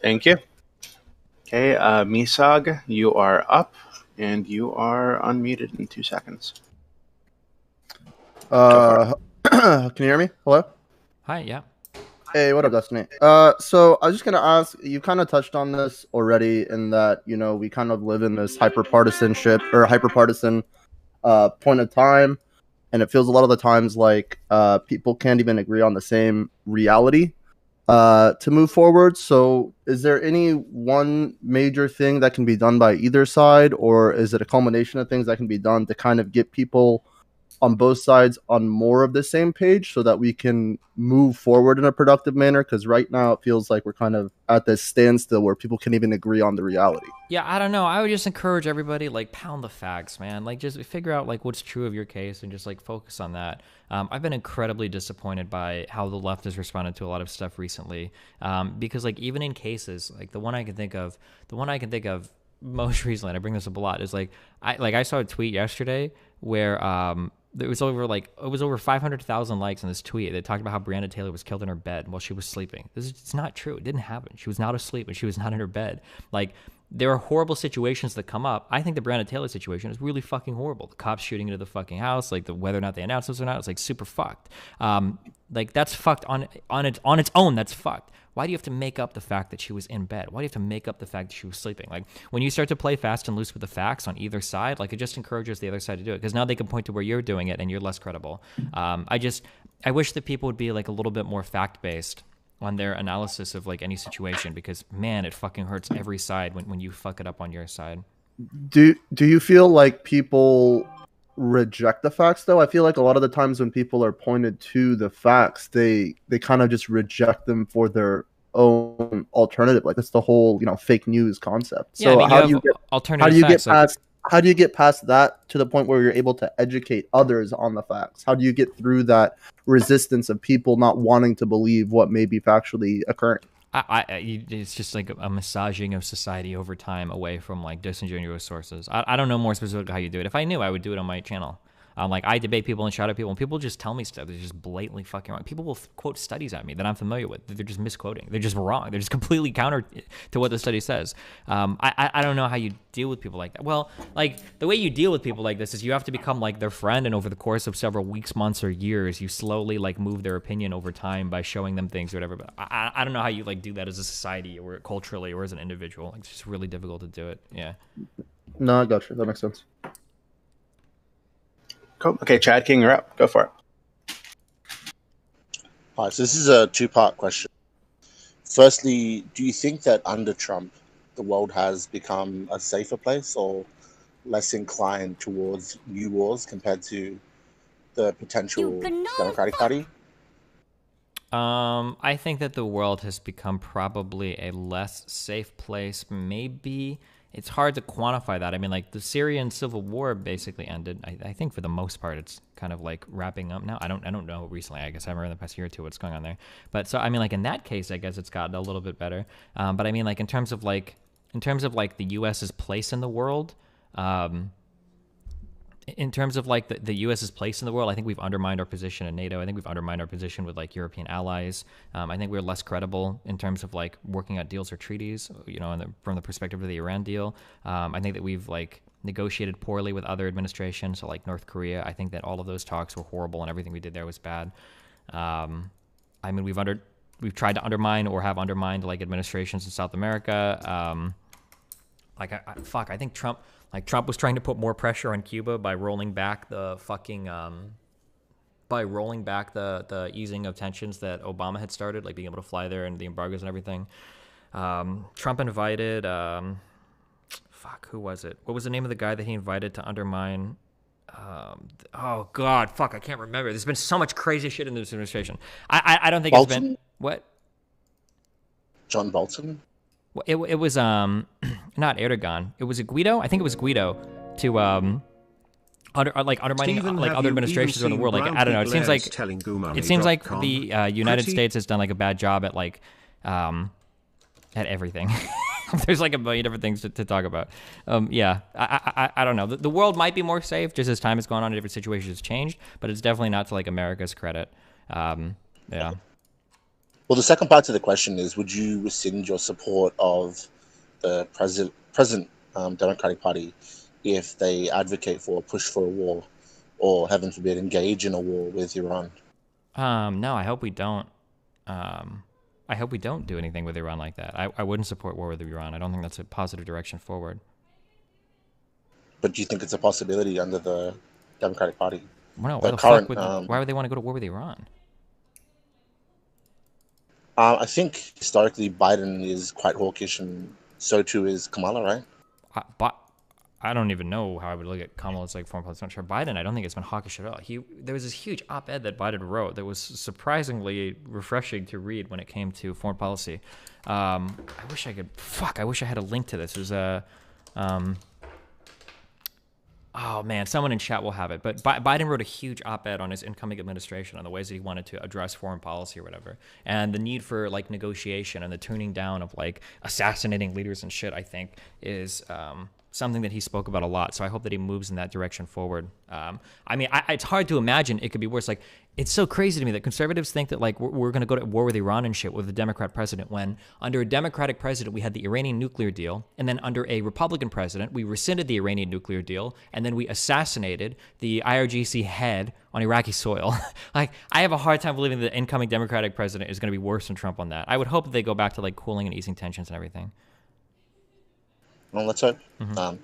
Thank you. Okay, Misag, you are up and you are unmuted in 2 seconds. Can you hear me? Hello? Hi, yeah. Hey, what up, Destiny? So I was just gonna ask, you kind of touched on this already in that, you know, we kind of live in this hyper-partisan point of time, and it feels a lot of the times like people can't even agree on the same reality to move forward. So is there any one major thing that can be done by either side, or is it a culmination of things that can be done to kind of get people on both sides on more of the same page so that we can move forward in a productive manner? Because right now it feels like we're kind of at this standstill where people can't even agree on the reality. Yeah, I don't know. I would just encourage everybody, like, pound the facts, man. Like, just figure out, like, what's true of your case and just, like, focus on that. I've been incredibly disappointed by how the left has responded to a lot of stuff recently. Because, like, even in cases, like, the one I can think of most recently, and I bring this up a lot, is, like, I saw a tweet yesterday where, it was over 500,000 likes on this tweet that talked about how Breonna Taylor was killed in her bed while she was sleeping. It's not true. It didn't happen. She was not asleep and she was not in her bed. Like, there are horrible situations that come up. I think the Breonna Taylor situation is really fucking horrible. The cops shooting into the fucking house, like whether or not they announced this or not, it's like super fucked. Like that's fucked on its own. That's fucked. Why do you have to make up the fact that she was in bed? Why do you have to make up the fact that she was sleeping? Like, when you start to play fast and loose with the facts on either side, like, it just encourages the other side to do it, because now they can point to where you're doing it and you're less credible. I wish that people would be, like, a little bit more fact-based on their analysis of, like, any situation, because, man, it fucking hurts every side when you fuck it up on your side. Do you feel like people reject the facts, though? I feel like a lot of the times when people are pointed to the facts, they kind of just reject them for their own alternative. Like, that's the whole, fake news concept. Yeah, so how do you get past that to the point where you're able to educate others on the facts? How do you get through that resistance of people not wanting to believe what may be factually occurring? It's just like a massaging of society over time away from like disingenuous sources. I don't know more specifically how you do it. If I knew, I would do it on my channel. Like, I debate people and shout at people, and people just tell me stuff that's just blatantly fucking wrong. People will quote studies at me that I'm familiar with. They're just misquoting. They're just wrong. They're just completely counter to what the study says. I don't know how you deal with people like that. Well, like, the way you deal with people like this is you have to become like their friend, and over the course of several weeks, months, or years, you slowly like move their opinion over time by showing them things or whatever. But I don't know how you like do that as a society or culturally or as an individual. It's just really difficult to do it. Yeah. No, I got you. That makes sense. Cool. Okay, Chad King, you're up. Go for it. All right, so this is a two-part question. Firstly, do you think that under Trump, the world has become a safer place or less inclined towards new wars compared to the potential Democratic Party? I think that the world has become probably a less safe place. Maybe it's hard to quantify that. I mean, like the Syrian civil war basically ended. I think for the most part, it's kind of like wrapping up now. I don't know recently. I guess I remember in the past year or two what's going on there. But so I mean, like in that case, I guess it's gotten a little bit better. But I mean, like in terms of like the U.S.'s place in the world. In terms of like the U.S.'s place in the world, I think we've undermined our position in NATO. I think we've undermined our position with like European allies. I think we're less credible in terms of like working out deals or treaties, you know, from the perspective of the Iran deal. I think that we've like negotiated poorly with other administrations, so like North Korea. I think that all of those talks were horrible and everything we did there was bad. I mean, we've tried to undermine or have undermined like administrations in South America. I think Trump was trying to put more pressure on Cuba by rolling back the easing of tensions that Obama had started, like being able to fly there and the embargoes and everything. Trump invited, who was it? What was the name of the guy that he invited to undermine? I can't remember. There's been so much crazy shit in this administration. I don't think Bolton? It's been what? John Bolton? It was not Erdogan. It was Guido. I think it was Guido to undermining Stephen, like other administrations around the world. Like I don't know. It seems like the United States has done like a bad job at like at everything. There's like a million different things to talk about. I don't know. The world might be more safe just as time has gone on and different situations has changed, but it's definitely not to like America's credit. Yeah. Well, the second part to the question is, would you rescind your support of the present Democratic Party if they advocate for a push for a war or, heaven forbid, engage in a war with Iran? No, I hope we don't. I hope we don't do anything with Iran like that. I wouldn't support war with Iran. I don't think that's a positive direction forward. But do you think it's a possibility under the Democratic Party? Well, no, why would they want to go to war with Iran? I think historically Biden is quite hawkish, and so too is Kamala, right? But I don't even know how I would look at Kamala's like foreign policy. I'm not sure. Biden, I don't think it's been hawkish at all. There was this huge op-ed that Biden wrote that was surprisingly refreshing to read when it came to foreign policy. I wish I had a link to this. It was a oh man, someone in chat will have it. But Biden wrote a huge op-ed on his incoming administration on the ways that he wanted to address foreign policy or whatever, and the need for like negotiation and the tuning down of like assassinating leaders and shit. I think is something that he spoke about a lot. So I hope that he moves in that direction forward. I mean, it's hard to imagine it could be worse. Like, it's so crazy to me that conservatives think that like we're going to go to war with Iran and shit with a Democrat president, when under a Democratic president we had the Iranian nuclear deal, and then under a Republican president we rescinded the Iranian nuclear deal, and then we assassinated the IRGC head on Iraqi soil. Like, I have a hard time believing the incoming Democratic president is going to be worse than Trump on that. I would hope that they go back to like cooling and easing tensions and everything. Well, let's hope.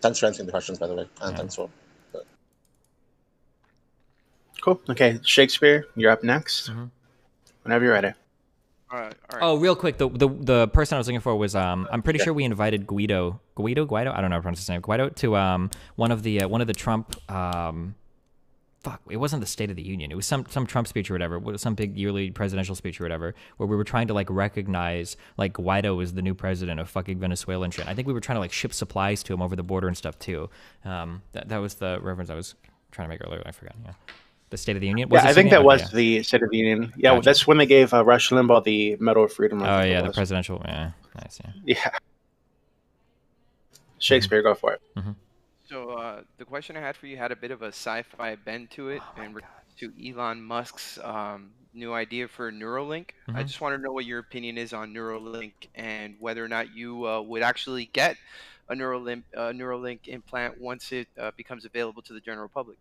Thanks for answering the questions, by the way, and thanks for. Cool. Okay, Shakespeare, you're up next. Whenever you're ready. All right. Oh, real quick, the person I was looking for was I'm pretty sure we invited Guido. I don't know how to pronounce his name. Guido to one of the Trump. It wasn't the State of the Union. It was some Trump speech or whatever. Some big yearly presidential speech or whatever, where we were trying to like recognize like Guaido as the new president of fucking Venezuela and shit. I think we were trying to like ship supplies to him over the border and stuff too. That was the reference I was trying to make earlier. I forgot. Yeah. The State of the Union? I think that was the State of the Union. Yeah, gotcha. That's when they gave Rush Limbaugh the Medal of Freedom. Oh, yeah, the presidential. Yeah, nice, Yeah. Shakespeare, go for it. So the question I had for you had a bit of a sci-fi bend to it, and to Elon Musk's new idea for Neuralink. I just want to know what your opinion is on Neuralink, and whether or not you would actually get a Neuralink implant once it becomes available to the general public.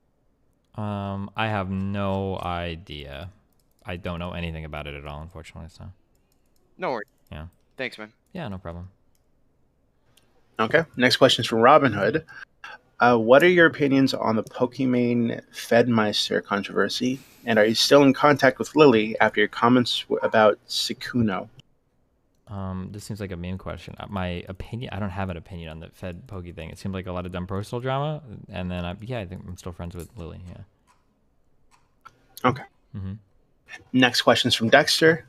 I have no idea. I don't know anything about it at all, unfortunately. So. No worries. Yeah. Thanks, man. Yeah, no problem. Okay. Next question is from Robin Hood. What are your opinions on the Pokimane Fedmeister controversy? And are you still in contact with Lily after your comments about Sikuno? This seems like a meme question. My opinion, I don't have an opinion on the Fed Pokey thing. It seems like a lot of dumb personal drama. And then, I think I'm still friends with Lily, yeah. Okay. Next question is from Dexter.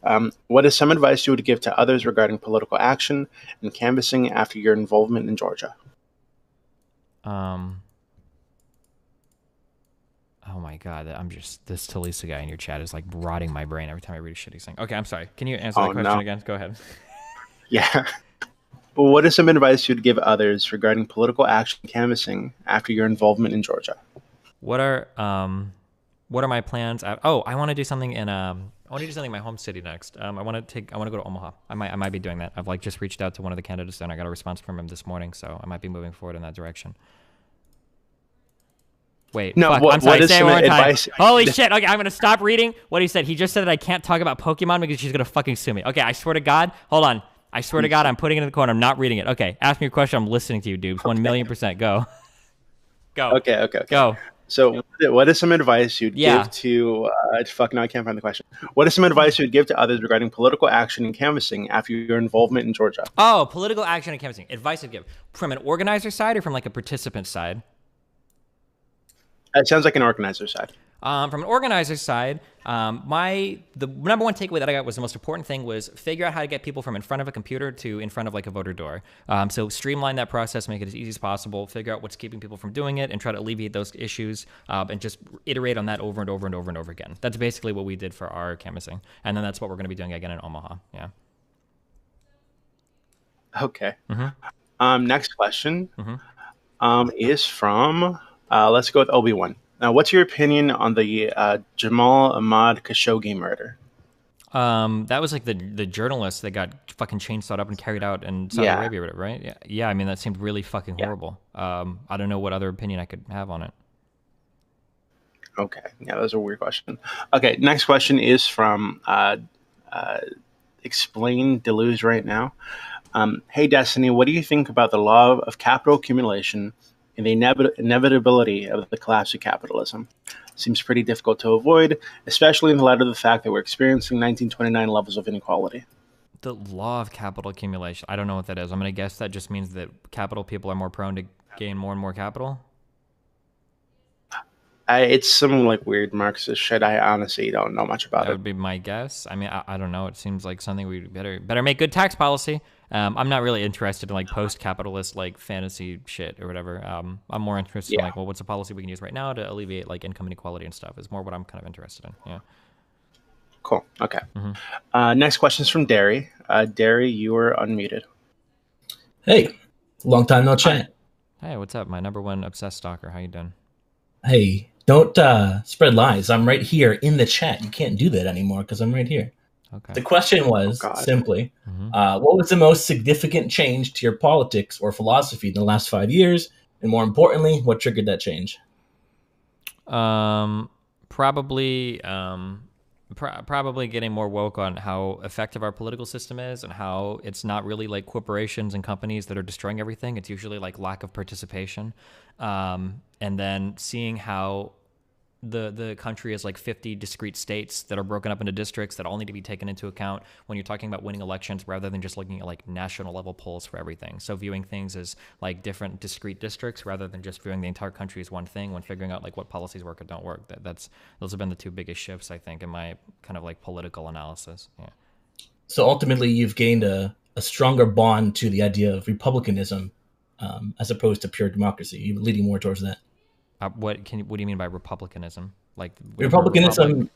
What is some advice you would give to others regarding political action and canvassing after your involvement in Georgia? Oh my god, this Talisa guy in your chat is like rotting my brain every time I read a shit he's saying. Okay, I'm sorry. Can you answer the question again? Go ahead. Yeah. But what is some advice you'd give others regarding political action and canvassing after your involvement in Georgia? What are my plans? I want to do something in my home city next. I want to go to Omaha. I might be doing that. I've like just reached out to one of the candidates and I got a response from him this morning, so I might be moving forward in that direction. Wait, no, fuck, I'm sorry, say it one more time. Holy shit, okay, I'm gonna stop reading what he said. He just said that I can't talk about Pokemon because she's gonna fucking sue me. Okay, I swear to God, hold on. I swear to God, I'm putting it in the corner. I'm not reading it. Okay, ask me your question. I'm listening to you, dudes. 1,000,000%. Go. Go. Okay. Go. So, what is some advice you'd give to? Fuck, no, I can't find the question. What is some advice you'd give to others regarding political action and canvassing after your involvement in Georgia? Oh, political action and canvassing. Advice I'd give from an organizer side or from like a participant side? It sounds like an organizer side. From an organizer side, the number one takeaway that I got was the most important thing was figure out how to get people from in front of a computer to in front of like a voter door. So streamline that process, make it as easy as possible, figure out what's keeping people from doing it, and try to alleviate those issues, and just iterate on that over and over and over and over again. That's basically what we did for our canvassing, and then that's what we're going to be doing again in Omaha. Yeah. Okay. Next question is from. Let's go with Obi-Wan. Now, what's your opinion on the Jamal Ahmad Khashoggi murder? That was like the journalist that got fucking chainsawed up and carried out in Saudi Arabia, right? Yeah. I mean, that seemed really fucking horrible. I don't know what other opinion I could have on it. Okay. Yeah, that was a weird question. Okay, next question is from Explain Deluge right now. Hey, Destiny, what do you think about the law of capital accumulation and the inevitability of the collapse of capitalism? Seems pretty difficult to avoid, especially in the light of the fact that we're experiencing 1929 levels of inequality. The law of capital accumulation. I don't know what that is. I'm going to guess that just means that capital people are more prone to gain more and more capital. It's some like weird Marxist shit. I honestly don't know much about it. That would be my guess. I mean, I don't know. It seems like something we better make good tax policy. I'm not really interested in like post-capitalist like fantasy shit or whatever. I'm more interested in like, well, what's a policy we can use right now to alleviate like income inequality and stuff? Is more what I'm kind of interested in. Yeah. Cool. Okay. Next question is from Derry. Derry, you are unmuted. Hey, long time no chat. Hey, what's up? My number one obsessed stalker. How you doing? Hey, don't spread lies. I'm right here in the chat. You can't do that anymore because I'm right here. Okay. The question was simply, what was the most significant change to your politics or philosophy in the last 5 years? And more importantly, what triggered that change? Probably getting more woke on how effective our political system is and how it's not really like corporations and companies that are destroying everything. It's usually like lack of participation. And then seeing how the country is like 50 discrete states that are broken up into districts that all need to be taken into account when you're talking about winning elections rather than just looking at like national level polls for everything. So viewing things as like different discrete districts rather than just viewing the entire country as one thing when figuring out like what policies work or don't work. Those have been the two biggest shifts, I think, in my kind of like political analysis. Yeah. So ultimately you've gained a stronger bond to the idea of republicanism as opposed to pure democracy. You're leading more towards that. What do you mean by republicanism? Like republicanism,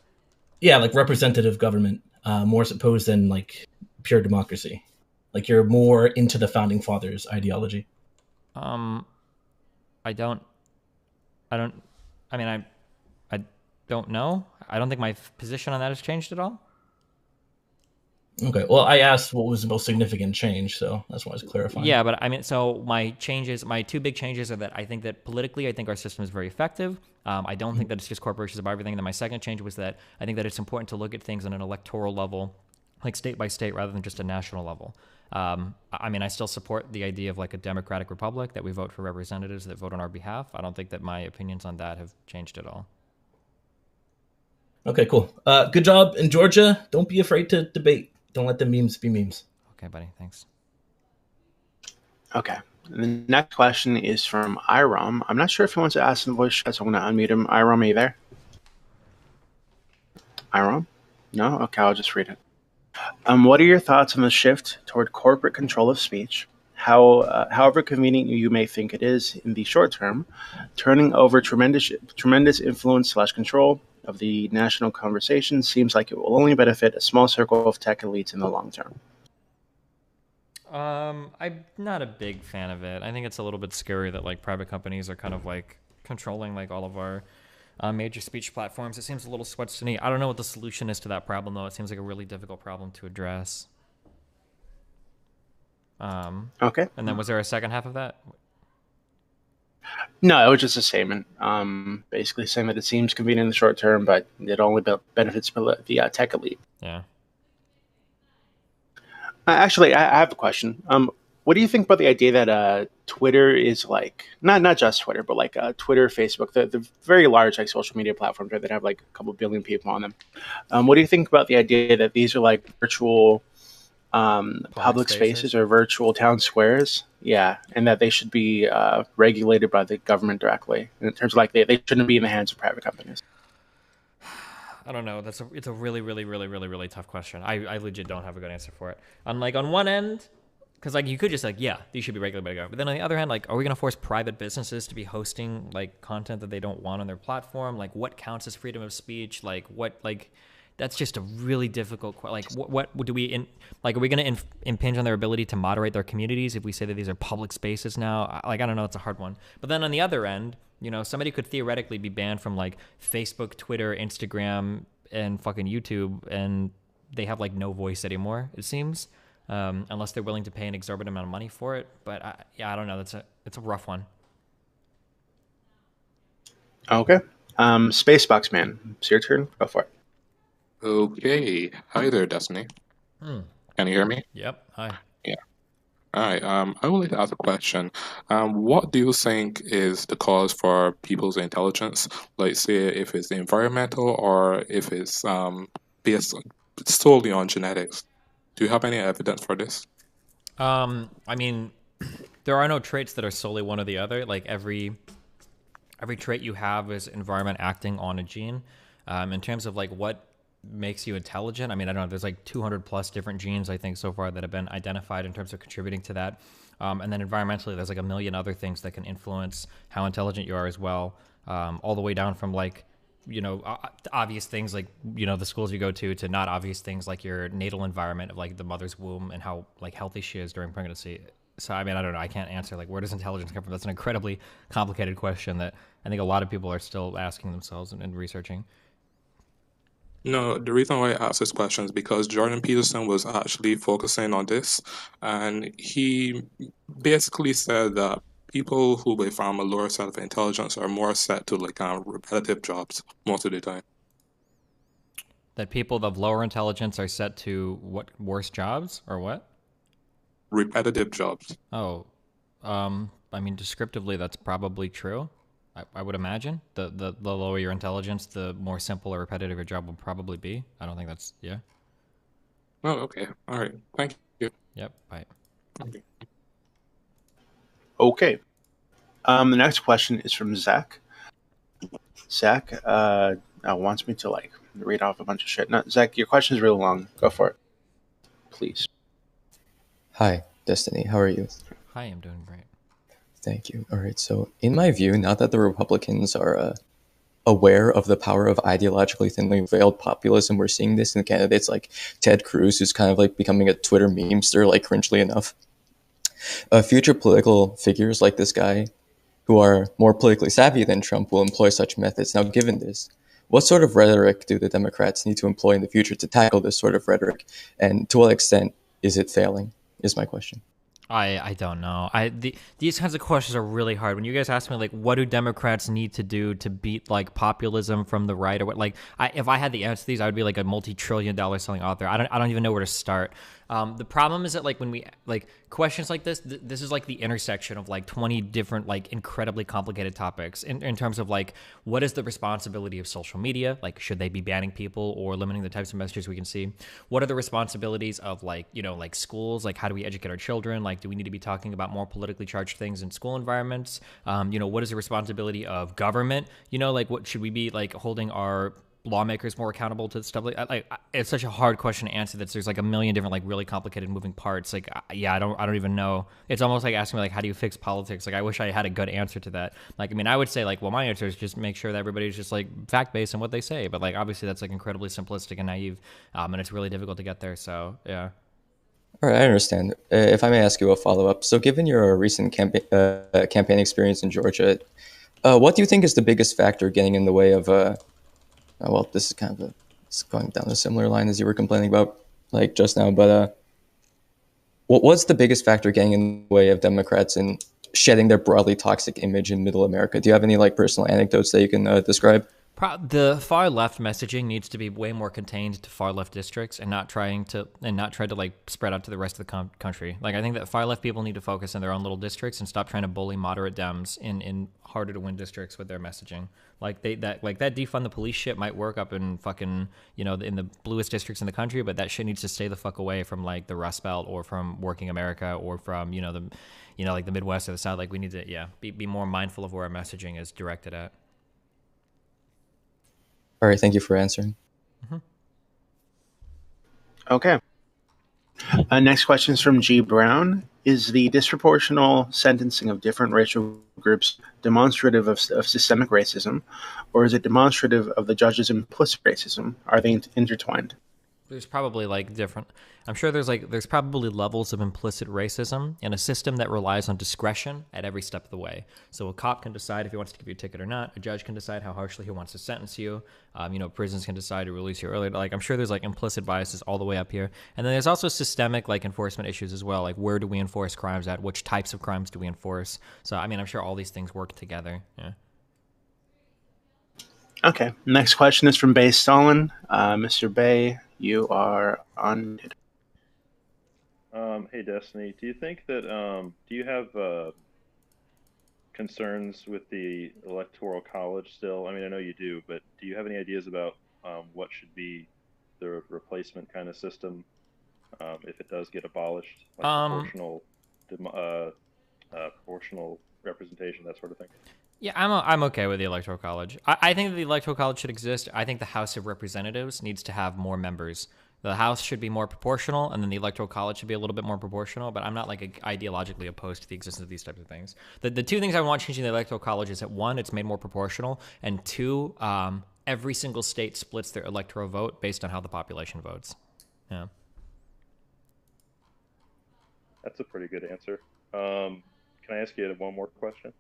like representative government, more supposed than like pure democracy. Like you're more into the founding fathers ideology. I don't know. I don't think my position on that has changed at all. Okay. Well, I asked what was the most significant change, so that's why I was clarifying. Yeah, but I mean, so my two big changes are that I think that politically, I think our system is very effective. I don't think that it's just corporations about everything. And then my second change was that I think that it's important to look at things on an electoral level, like state by state, rather than just a national level. I mean, I still support the idea of like a democratic republic, that we vote for representatives that vote on our behalf. I don't think that my opinions on that have changed at all. Okay, cool. Good job in Georgia. Don't be afraid to debate. Don't let the memes be memes. Okay, buddy. Thanks. Okay. And the next question is from Iram. I'm not sure if he wants to ask in the voice chat, so I'm going to unmute him. Iram, are you there? Iram? No? Okay, I'll just read it. What are your thoughts on the shift toward corporate control of speech? However convenient you may think it is in the short term, turning over tremendous influence / control of the national conversation seems like it will only benefit a small circle of tech elites in the long term. I'm not a big fan of it. I think it's a little bit scary that like private companies are kind of like controlling like all of our major speech platforms. It seems a little sketchy to me. I don't know what the solution is to that problem though. It seems like a really difficult problem to address. Okay. And then was there a second half of that? No, it was just a statement. Basically saying that it seems convenient in the short term, but it only benefits the tech elite. Yeah. Actually, I have a question. What do you think about the idea that Twitter is like not just Twitter, but like Twitter, Facebook, the very large like social media platforms right, that have like a couple billion people on them? What do you think about the idea that these are like virtual public spaces or virtual town squares? Yeah, and that they should be regulated by the government directly in terms of like they shouldn't be in the hands of private companies. I don't know. It's a really tough question. I legit don't have a good answer for it. On one end, because like you could just like, yeah, these should be regulated by the government. But then on the other hand, like, are we gonna force private businesses to be hosting like content that they don't want on their platform? Like, what counts as freedom of speech? Like, what like. That's just a really difficult question. Like, what do we like? Are we going to impinge on their ability to moderate their communities if we say that these are public spaces now? Like, I don't know. It's a hard one. But then on the other end, you know, somebody could theoretically be banned from like Facebook, Twitter, Instagram, and fucking YouTube, and they have like no voice anymore. It seems, unless they're willing to pay an exorbitant amount of money for it. But I don't know. It's a rough one. Okay, Spacebox Man, it's your turn. Go for it. Okay. Hi there, Destiny. Can you hear me? Yep. Hi. Yeah. All right. I would like to ask a question. What do you think is the cause for people's intelligence? Like, say, if it's environmental or if it's based solely on genetics. Do you have any evidence for this? I mean, there are no traits that are solely one or the other. Like every trait you have is environment acting on a gene. In terms of like what makes you intelligent, I mean, I don't know, there's like 200 plus different genes I think so far that have been identified in terms of contributing to that, and then environmentally there's like a million other things that can influence how intelligent you are as well, all the way down from like, you know, obvious things like, you know, the schools you go to not obvious things like your natal environment of like the mother's womb and how like healthy she is during pregnancy. So I mean, I don't know, I can't answer like where does intelligence come from. That's an incredibly complicated question that I think a lot of people are still asking themselves and researching. No, the reason why I asked this question is because Jordan Peterson was actually focusing on this, and he basically said that people who with a lower set of intelligence are more set to like repetitive jobs most of the time. That people of lower intelligence are set to what, worse jobs or what? Repetitive jobs. Oh, I mean, descriptively, that's probably true. I would imagine the lower your intelligence, the more simple or repetitive your job will probably be. I don't think that's, yeah. Oh, okay. All right. Thank you. Yep. Bye. Okay. The next question is from Zach. Zach wants me to like read off a bunch of shit. No, Zach, your question is really long. Go for it, please. Hi, Destiny. How are you? Hi, I'm doing great. Thank you. All right. So, in my view, now that the Republicans are aware of the power of ideologically thinly veiled populism, we're seeing this in candidates like Ted Cruz, who's kind of like becoming a Twitter memester, like cringely enough. Future political figures like this guy, who are more politically savvy than Trump, will employ such methods. Now, given this, what sort of rhetoric do the Democrats need to employ in the future to tackle this sort of rhetoric? And to what extent is it failing, is my question. I don't know. These kinds of questions are really hard. When you guys ask me like, what do Democrats need to do to beat like populism from the right or what? Like, if I had the answer to these, I would be like a multi-trillion-dollar selling author. I don't even know where to start. The problem is that like when we like questions like this, this is like the intersection of like 20 different like incredibly complicated topics in terms of like what is the responsibility of social media? Like should they be banning people or limiting the types of messages we can see? What are the responsibilities of like, you know, like schools? Like how do we educate our children? Like do we need to be talking about more politically charged things in school environments? You know, what is the responsibility of government? You know, like what should we be like holding our lawmakers more accountable to stuff it's such a hard question to answer that there's like a million different like really complicated moving parts. Like yeah, I don't even know. It's almost like asking me like how do you fix politics? Like I wish I had a good answer to that. Like I mean I would say like well my answer is just make sure that everybody's just like fact based in what they say, but like obviously that's like incredibly simplistic and naive, and it's really difficult to get there. So yeah. All right, I understand. If I may ask you a follow-up. So given your recent campaign experience in Georgia, what do you think is the biggest factor getting in the way of well, this is kind of it's going down a similar line as you were complaining about like just now, but what's the biggest factor getting in the way of Democrats in shedding their broadly toxic image in Middle America? Do you have any like personal anecdotes that you can describe? The far left messaging needs to be way more contained to far left districts and not try to like spread out to the rest of the country. Like I think that far left people need to focus in their own little districts and stop trying to bully moderate Dems in harder to win districts with their messaging. Like that defund the police shit might work up in fucking in the bluest districts in the country, but that shit needs to stay the fuck away from like the Rust Belt or from working America or from like the Midwest or the South. Like we need to be more mindful of where our messaging is directed at. All right, thank you for answering. Mm-hmm. Okay. Next question is from G. Brown. Is the disproportional sentencing of different racial groups demonstrative of systemic racism, or is it demonstrative of the judge's implicit racism? Are they intertwined? There's probably like different. I'm sure there's probably levels of implicit racism in a system that relies on discretion at every step of the way. So a cop can decide if he wants to give you a ticket or not. A judge can decide how harshly he wants to sentence you. Prisons can decide to release you early. Like I'm sure there's like implicit biases all the way up here. And then there's also systemic like enforcement issues as well. Like where do we enforce crimes at? Which types of crimes do we enforce? So I mean, I'm sure all these things work together. Yeah. Okay. Next question is from Bay Stalin. Mr. Bay, you are unmuted. Hey, Destiny, do you think that, do you have concerns with the Electoral College still? I mean, I know you do, but do you have any ideas about what should be the replacement kind of system if it does get abolished, like proportional representation, that sort of thing? Yeah, I'm okay with the Electoral College. I think that the Electoral College should exist. I think the House of Representatives needs to have more members. The House should be more proportional, and then the Electoral College should be a little bit more proportional, but I'm not like ideologically opposed to the existence of these types of things. The two things I want changing the Electoral College is that one, it's made more proportional, and two, every single state splits their electoral vote based on how the population votes. Yeah. That's a pretty good answer. Can I ask you one more question?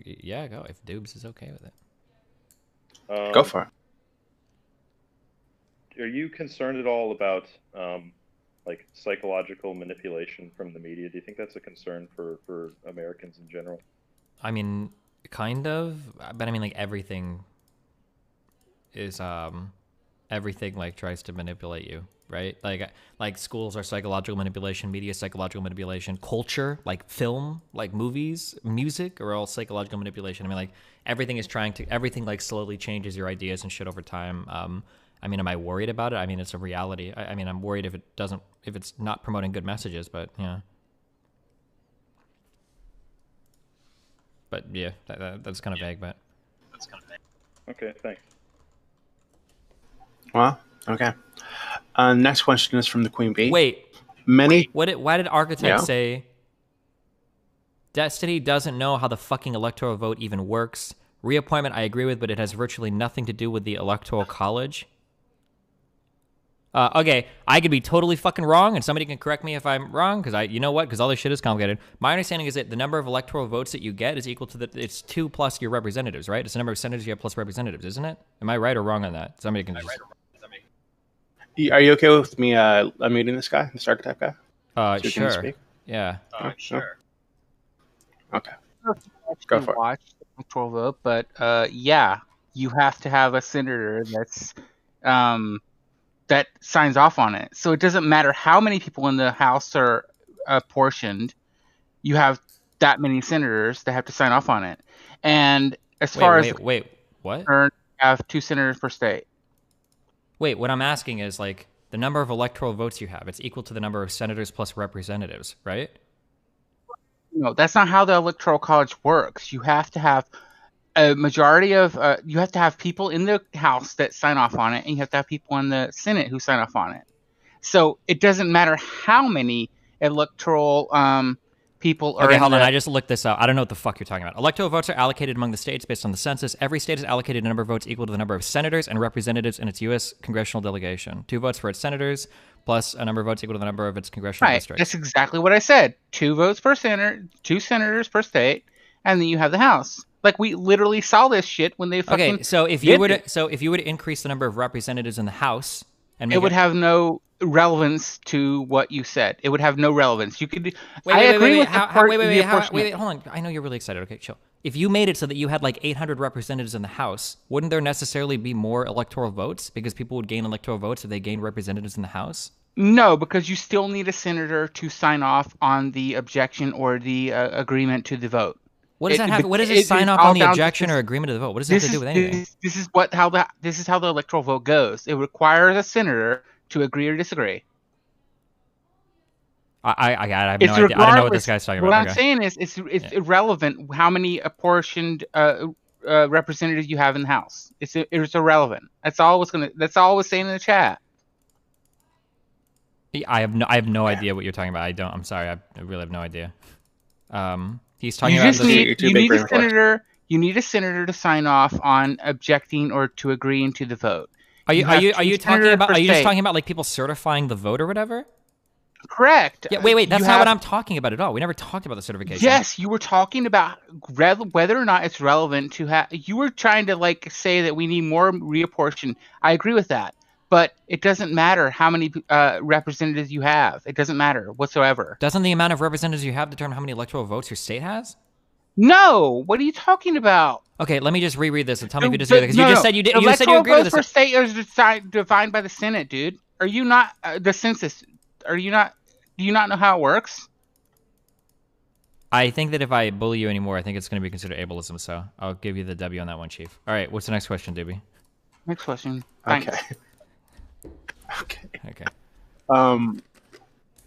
Yeah, go, if Dubes is okay with it. Go for it. Are you concerned at all about like psychological manipulation from the media? Do you think that's a concern for Americans in general? I mean, kind of, but I mean, like everything is everything like tries to manipulate you, right? Like schools are psychological manipulation, media is psychological manipulation, culture, like film, like movies, music are all psychological manipulation. I mean, like everything like slowly changes your ideas and shit over time. I mean, am I worried about it? I mean, it's a reality. I mean, I'm worried if it's not promoting good messages, but yeah. But yeah, that's kind of vague, but. Okay, thanks. Well, okay. Next question is from the Queen Bee. Wait. Why did Architect say Destiny doesn't know how the fucking electoral vote even works? Reappointment I agree with, but it has virtually nothing to do with the Electoral College. Okay, I could be totally fucking wrong, and somebody can correct me if I'm wrong, because you know what? Because all this shit is complicated. My understanding is that the number of electoral votes that you get is equal to it's 2 plus your representatives, right? It's the number of senators you have plus representatives, isn't it? Am I right or wrong on that? Somebody can just... Are you okay with me unmuting this guy, this Architect guy? So sure. Speak? Yeah. Sure. Okay. Go for it. Watch the electoral vote, but yeah, you have to have a senator that's that signs off on it. So it doesn't matter how many people in the House are apportioned. You have that many senators that have to sign off on it. And as far as what? You have 2 senators per state. Wait, what I'm asking is like the number of electoral votes you have. It's equal to the number of senators plus representatives, right? No, that's not how the Electoral College works. You have to have a majority of you have to have people in the House that sign off on it, and you have to have people in the Senate who sign off on it. So it doesn't matter how many electoral people are. Okay, in hold on. the- I just looked this up. I don't know what the fuck you're talking about. Electoral votes are allocated among the states based on the census. Every state is allocated a number of votes equal to the number of senators and representatives in its U.S. congressional delegation. 2 votes for its senators, plus a number of votes equal to the number of its congressional Right, districts. that's exactly what I said. 2 votes per senator, 2 senators per state, and then you have the House. Like we literally saw this shit when they fucking. Okay, so if you were to increase the number of representatives in the House and make it would have no relevance to what you said. It would have no relevance. You could. I agree with wait, hold on. I know you're really excited. Okay, chill. If you made it so that you had like 800 representatives in the House, wouldn't there necessarily be more electoral votes because people would gain electoral votes if they gained representatives in the House? No, because you still need a senator to sign off on the objection or the agreement to the vote. What does that have? What does it sign off on the objection or agreement to the vote? What does that have to do with anything? This is how the electoral vote goes. It requires a senator to agree or disagree. I have no idea. I don't know what this guy's talking about. What I'm saying is, it's irrelevant how many apportioned representatives you have in the House. It's irrelevant. That's all I was saying in the chat. I have no idea what you're talking about. I'm sorry. I really have no idea. He's talking about You need a senator to sign off on objecting or to agreeing to the vote. Are you talking about? Are you just talking about like people certifying the vote or whatever? Correct. Yeah. Wait. That's not what I'm talking about at all. We never talked about the certification. Yes, you were talking about whether or not it's relevant to have. You were trying to like say that we need more reapportion. I agree with that, but it doesn't matter how many representatives you have. It doesn't matter whatsoever. Doesn't the amount of representatives you have determine how many electoral votes your state has? No. What are you talking about? Okay, let me just reread this and tell me if you disagree. Because you just said you did. You just said you agreed with this. Electoral votes per state is defined by the Senate, dude. Are you not the census? Are you not? Do you not know how it works? I think that if I bully you anymore, I think it's going to be considered ableism. So I'll give you the W on that one, Chief. All right, what's the next question, Doobie? Next question. Okay.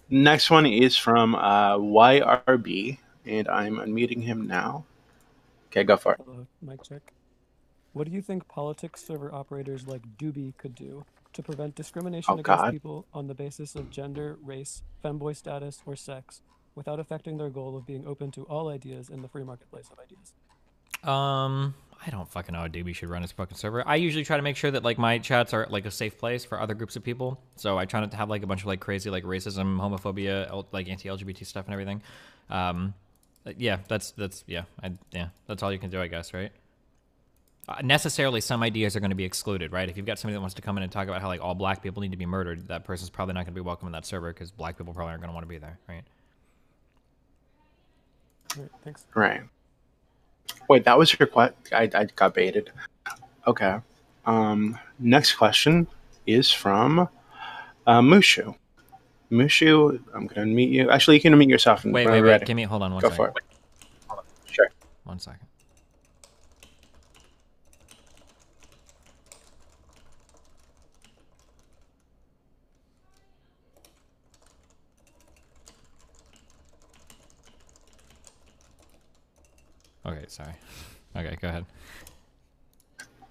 Next one is from YRB, and I'm unmuting him now. Okay, go for it. Hello, mic check. What do you think politics server operators like Doobie could do to prevent discrimination against people on the basis of gender, race, femboy status, or sex, without affecting their goal of being open to all ideas in the free marketplace of ideas? I don't fucking know how Doobie should run his fucking server. I usually try to make sure that like my chats are like a safe place for other groups of people. So I try not to have like a bunch of like crazy like racism, homophobia, like anti-LGBT stuff and everything. Yeah, that's all you can do, I guess, right? Necessarily, some ideas are going to be excluded, right? If you've got somebody that wants to come in and talk about how like all black people need to be murdered, that person's probably not going to be welcome in that server because black people probably aren't going to want to be there, right? All right, thanks. Right. Wait, that was your question? I got baited. Okay. Next question is from Mushu. Mushu, I'm going to unmute you. Actually, you can unmute yourself. And wait. Give me, hold on one second. Go for it. Sure. 1 second. Okay, sorry. Okay, go ahead.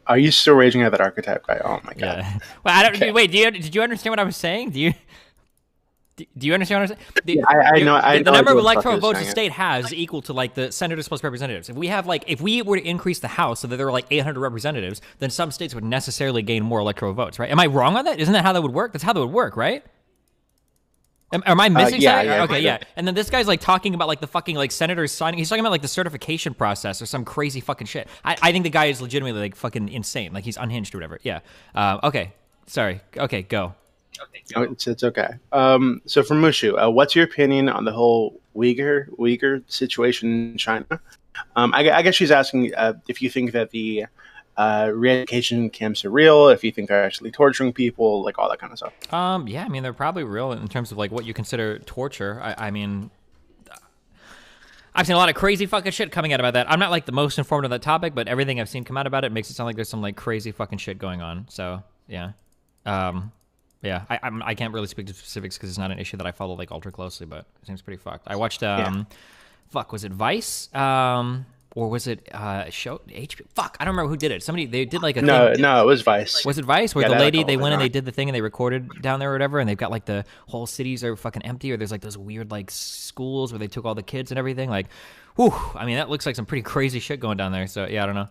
Are you still raging at that archetype guy? Oh my god. Yeah. Well, I don't. Okay. Wait. Did you understand what I was saying? Do you understand what I'm saying? I know. The number of electoral votes the state has is equal to like the senators plus representatives. If we were to increase the House so that there were like 800 representatives, then some states would necessarily gain more electoral votes, right? Am I wrong on that? Isn't that how that would work? That's how that would work, right? Am I missing something? Okay, yeah. And then this guy's like talking about like the fucking like senators signing. He's talking about like the certification process or some crazy fucking shit. I think the guy is legitimately like fucking insane. Like he's unhinged or whatever. Yeah. Okay. Sorry. Okay, go. Oh, it's okay. So from Mushu, what's your opinion on the whole Uyghur situation in China? I guess she's asking if you think that the re-education camps are real, if you think they're actually torturing people, like all that kind of stuff. Yeah, I mean, they're probably real in terms of like what you consider torture. I mean, I've seen a lot of crazy fucking shit coming out about that. I'm not like the most informed on that topic, but everything I've seen come out about it makes it sound like there's some like crazy fucking shit going on. So yeah. Yeah, I can't really speak to specifics because it's not an issue that I follow like ultra closely, but it seems pretty fucked. I watched, was it Vice? or was it show HBO? Fuck, I don't remember who did it. Somebody, they did like a No, thing. no, it was Vice. Was it Vice where Yeah, the they had, like, lady, a they whole went and thing they on. did the thing and they recorded down there or whatever, and they've got like the whole cities are fucking empty, or there's like those weird like schools where they took all the kids and everything. Like, whew, I mean that looks like some pretty crazy shit going down there. So yeah, I don't know.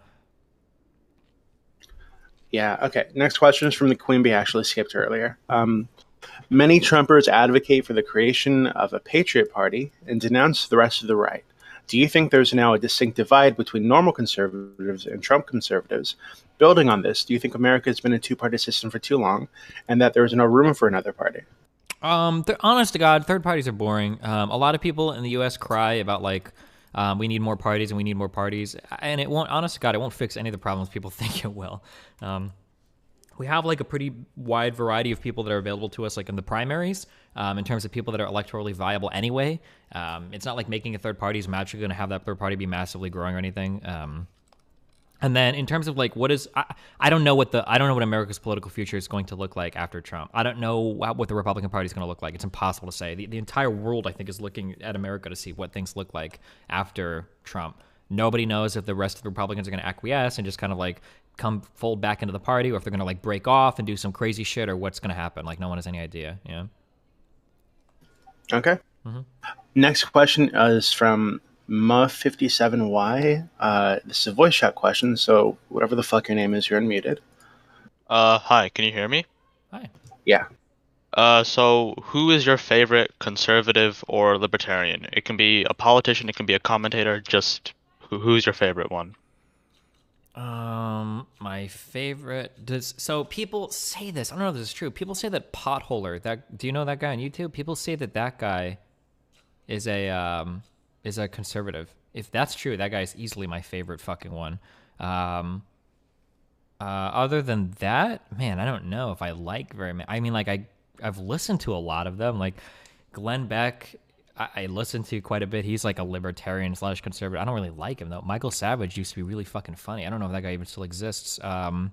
Yeah, okay. Next question is from the Queen Bee, actually skipped earlier. Many Trumpers advocate for the creation of a Patriot Party and denounce the rest of the right. Do you think there's now a distinct divide between normal conservatives and Trump conservatives? Building on this, do you think America has been a two-party system for too long and that there is no room for another party? Honest to God, third parties are boring. A lot of people in the U.S. cry about like we need more parties and we need more parties, and it won't. Honest to God, it won't fix any of the problems people think it will. We have like a pretty wide variety of people that are available to us, like in the primaries, in terms of people that are electorally viable anyway. It's not like making a third party is magically going to have that third party be massively growing or anything. And then in terms of like what is, I don't know what America's political future is going to look like after Trump. I don't know what the Republican Party is going to look like. It's impossible to say. The entire world, I think, is looking at America to see what things look like after Trump. Nobody knows if the rest of the Republicans are going to acquiesce and just kind of like fold back into the party, or if they're going to like break off and do some crazy shit, or what's going to happen. Like no one has any idea. Yeah. Okay. Next question is from Ma57Y. This is a voice chat question, so whatever the fuck your name is, you're unmuted. Hi, can you hear me? Hi. Yeah. So who is your favorite conservative or libertarian? It can be a politician, it can be a commentator, just who's your favorite one? My favorite so people say this. I don't know if this is true. People say that Potholer, do you know that guy on YouTube? People say that guy is a conservative. If that's true, that guy's easily my favorite fucking one. Other than that, man, I don't know if I like very many. I mean, like I've listened to a lot of them. Like Glenn Beck, I listen to quite a bit. He's like a libertarian / conservative. I don't really like him though. Michael Savage used to be really fucking funny. I don't know if that guy even still exists. Yeah,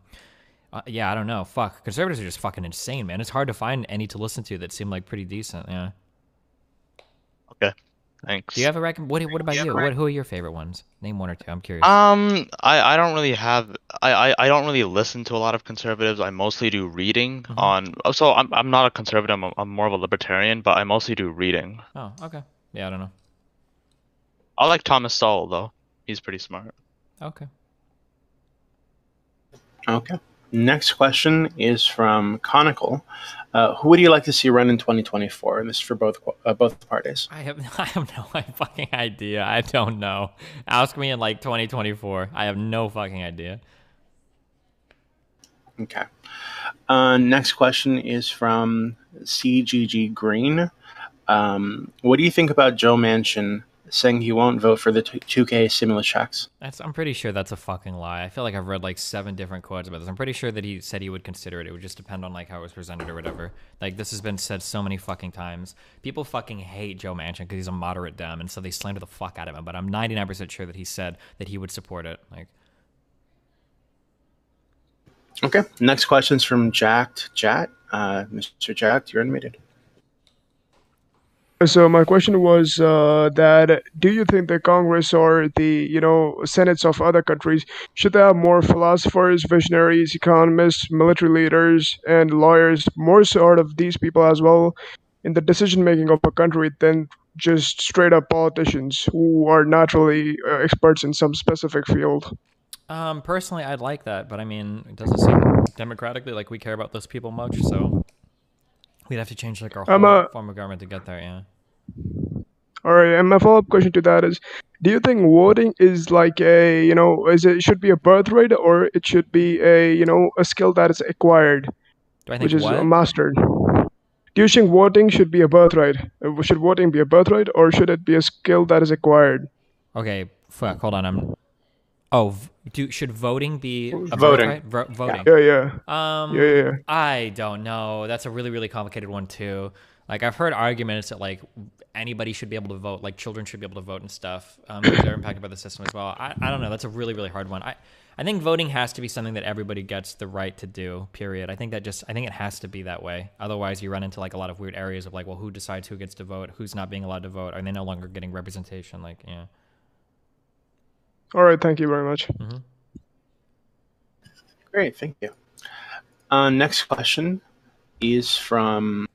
I don't know. Fuck, conservatives are just fucking insane, man. It's hard to find any to listen to that seem like pretty decent. Yeah. Okay, thanks. Do you have a what about you? Who are your favorite ones? Name one or two. I'm curious. I don't really have. I don't really listen to a lot of conservatives. I mostly do reading on. So I'm not a conservative. I'm more of a libertarian, but I mostly do reading. Oh, okay. Yeah, I don't know. I like Thomas Sowell though. He's pretty smart. Okay. Okay. Next question is from Conical. Who would you like to see run in 2024? And this is for both parties. I have no fucking idea. I don't know. Ask me in like 2024. I have no fucking idea. Okay. Next question is from CGG Green. What do you think about Joe Manchin saying he won't vote for the 2K stimulus checks? I'm pretty sure that's a fucking lie. I feel like I've read like 7 different quotes about this. I'm pretty sure that he said he would consider it. It would just depend on like how it was presented or whatever. Like this has been said so many fucking times. People fucking hate Joe Manchin because he's a moderate Dem, and so they slander the fuck out of him. But I'm 99% sure that he said that he would support it. Like. Okay. Next question is from Jacked Jat. Mr. Jacked, you're unmuted. So my question was that do you think the Congress or the senates of other countries should they have more philosophers, visionaries, economists, military leaders, and lawyers, more sort of these people as well in the decision making of a country than just straight up politicians who are naturally experts in some specific field? Personally, I'd like that, but I mean, it doesn't seem democratically like we care about those people much, so we'd have to change like our whole form of government to get there, yeah. All right, and my follow-up question to that is, do you think voting is like should be a birthright, or it should be a skill that is acquired, Do I think which is what? mastered? Do you think voting should be a birthright? Should voting be a birthright, or should it be a skill that is acquired? Okay, fuck, hold on. Should voting be a Voting. birthright? Voting. Yeah. Yeah. I don't know. That's a really, really complicated one too. Like I've heard arguments that like anybody should be able to vote, like children should be able to vote and stuff. They're impacted by the system as well. I don't know. That's a really, really hard one. I think voting has to be something that everybody gets the right to do. Period. I think it has to be that way. Otherwise, you run into like a lot of weird areas of like, well, who decides who gets to vote? Who's not being allowed to vote? Are they no longer getting representation? Like, yeah. All right, thank you very much. Mm-hmm. Great, thank you. Next question is from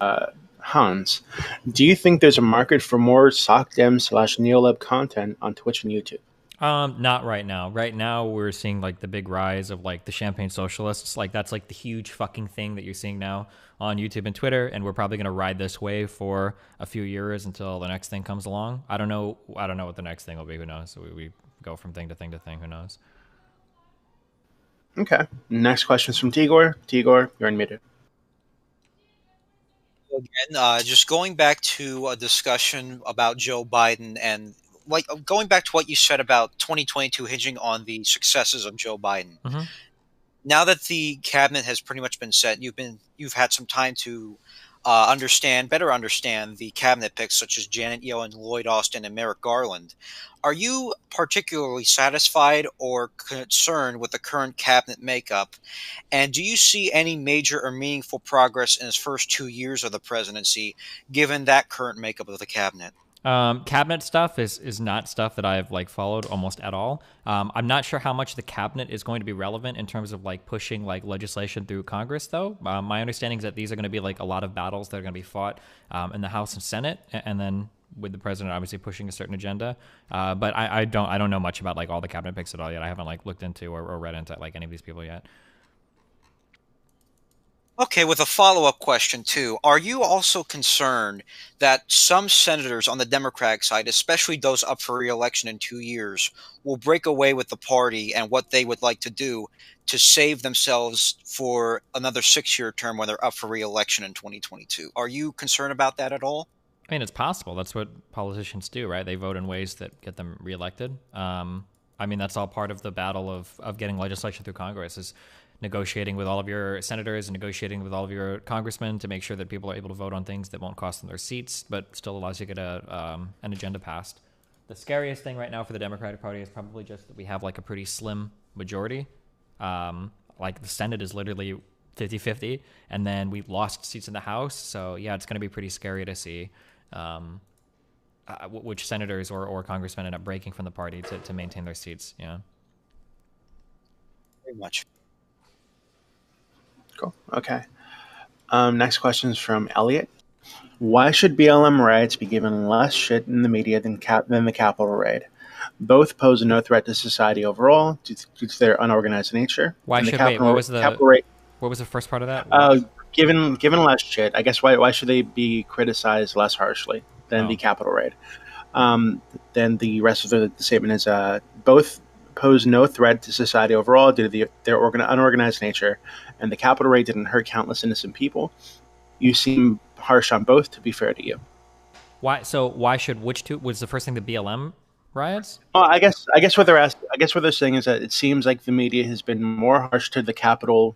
Hans. Do you think there's a market for more SocDem/NeoLib content on Twitch and YouTube? Not right now. Right now, we're seeing like the big rise of like the champagne socialists. Like that's like the huge fucking thing that you're seeing now on YouTube and Twitter, and we're probably gonna ride this wave for a few years until the next thing comes along. I don't know what the next thing will be. Who knows? So we go from thing to thing to thing. Who knows? Okay. Next question is from Tigor. Tigor, you're unmuted. Again, just going back to a discussion about Joe Biden and like going back to what you said about 2022 hinging on the successes of Joe Biden. Mm-hmm. Now that the cabinet has pretty much been set, you've had some time to better understand the cabinet picks such as Janet Yellen, Lloyd Austin, and Merrick Garland. Are you particularly satisfied or concerned with the current cabinet makeup? And do you see any major or meaningful progress in his first 2 years of the presidency, given that current makeup of the cabinet? Cabinet stuff is not stuff that I've like followed almost at all. I'm not sure how much the cabinet is going to be relevant in terms of like pushing like legislation through Congress, though. My understanding is that these are going to be like a lot of battles that are going to be fought in the House and Senate, and then with the president obviously pushing a certain agenda. But I don't know much about like all the cabinet picks at all yet. I haven't like looked into or read into like any of these people yet. Okay, with a follow-up question too, are you also concerned that some senators on the Democratic side, especially those up for re-election in 2 years, will break away with the party and what they would like to do to save themselves for another 6-year term when they're up for re-election in 2022? Are you concerned about that at all? I mean, it's possible. That's what politicians do, right? They vote in ways that get them reelected. I mean, that's all part of the battle of getting legislation through Congress is negotiating with all of your senators and negotiating with all of your congressmen to make sure that people are able to vote on things that won't cost them their seats, but still allows you to get an agenda passed. The scariest thing right now for the Democratic Party is probably just that we have like a pretty slim majority. Like the Senate is literally 50-50, and then we lost seats in the House. So yeah, it's going to be pretty scary to see which senators or congressmen end up breaking from the party to maintain their seats. Yeah. Very much. Cool. Okay. Next question is from Elliot. Why should BLM riots be given less shit in the media than the Capitol raid? Both pose no threat to society overall due to their unorganized nature. Why and should wait? What was the first part of that? Given less shit, I guess why should they be criticized less harshly than the Capitol raid? Then the rest of the statement is both pose no threat to society overall due to their unorganized nature, and the Capitol raid didn't hurt countless innocent people. You seem harsh on both, to be fair to you. Why? So why should which two? Was the first thing the BLM riots? I guess what they're asking. I guess what they're saying is that it seems like the media has been more harsh to the Capitol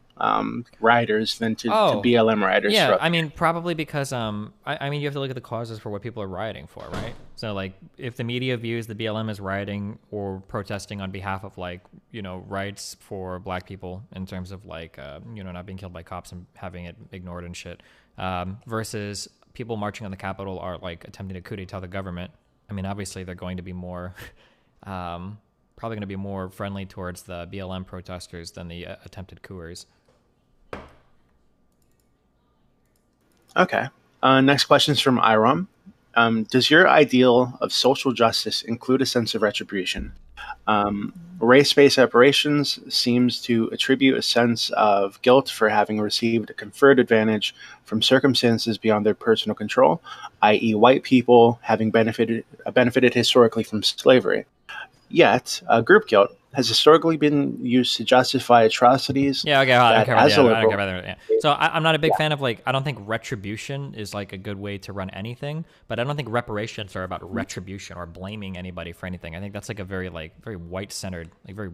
rioters than to BLM rioters. Yeah, I mean probably because I mean you have to look at the causes for what people are rioting for, right? So like if the media views the BLM as rioting or protesting on behalf of like rights for Black people in terms of like not being killed by cops and having it ignored and shit, versus people marching on the Capitol are like attempting to coup d'etat the government. I mean, obviously, they're going to be more, probably going to be more friendly towards the BLM protesters than the attempted coups. Okay. Next question is from Iram. Does your ideal of social justice include a sense of retribution? Race-based reparations seems to attribute a sense of guilt for having received a conferred advantage from circumstances beyond their personal control, i.e. white people having benefited historically from slavery. Yet, group guilt has historically been used to justify atrocities. Yeah, okay, I don't care about that. Yeah. So I'm not a big fan of I don't think retribution is like a good way to run anything, but I don't think reparations are about retribution or blaming anybody for anything. I think that's like a very white-centered, very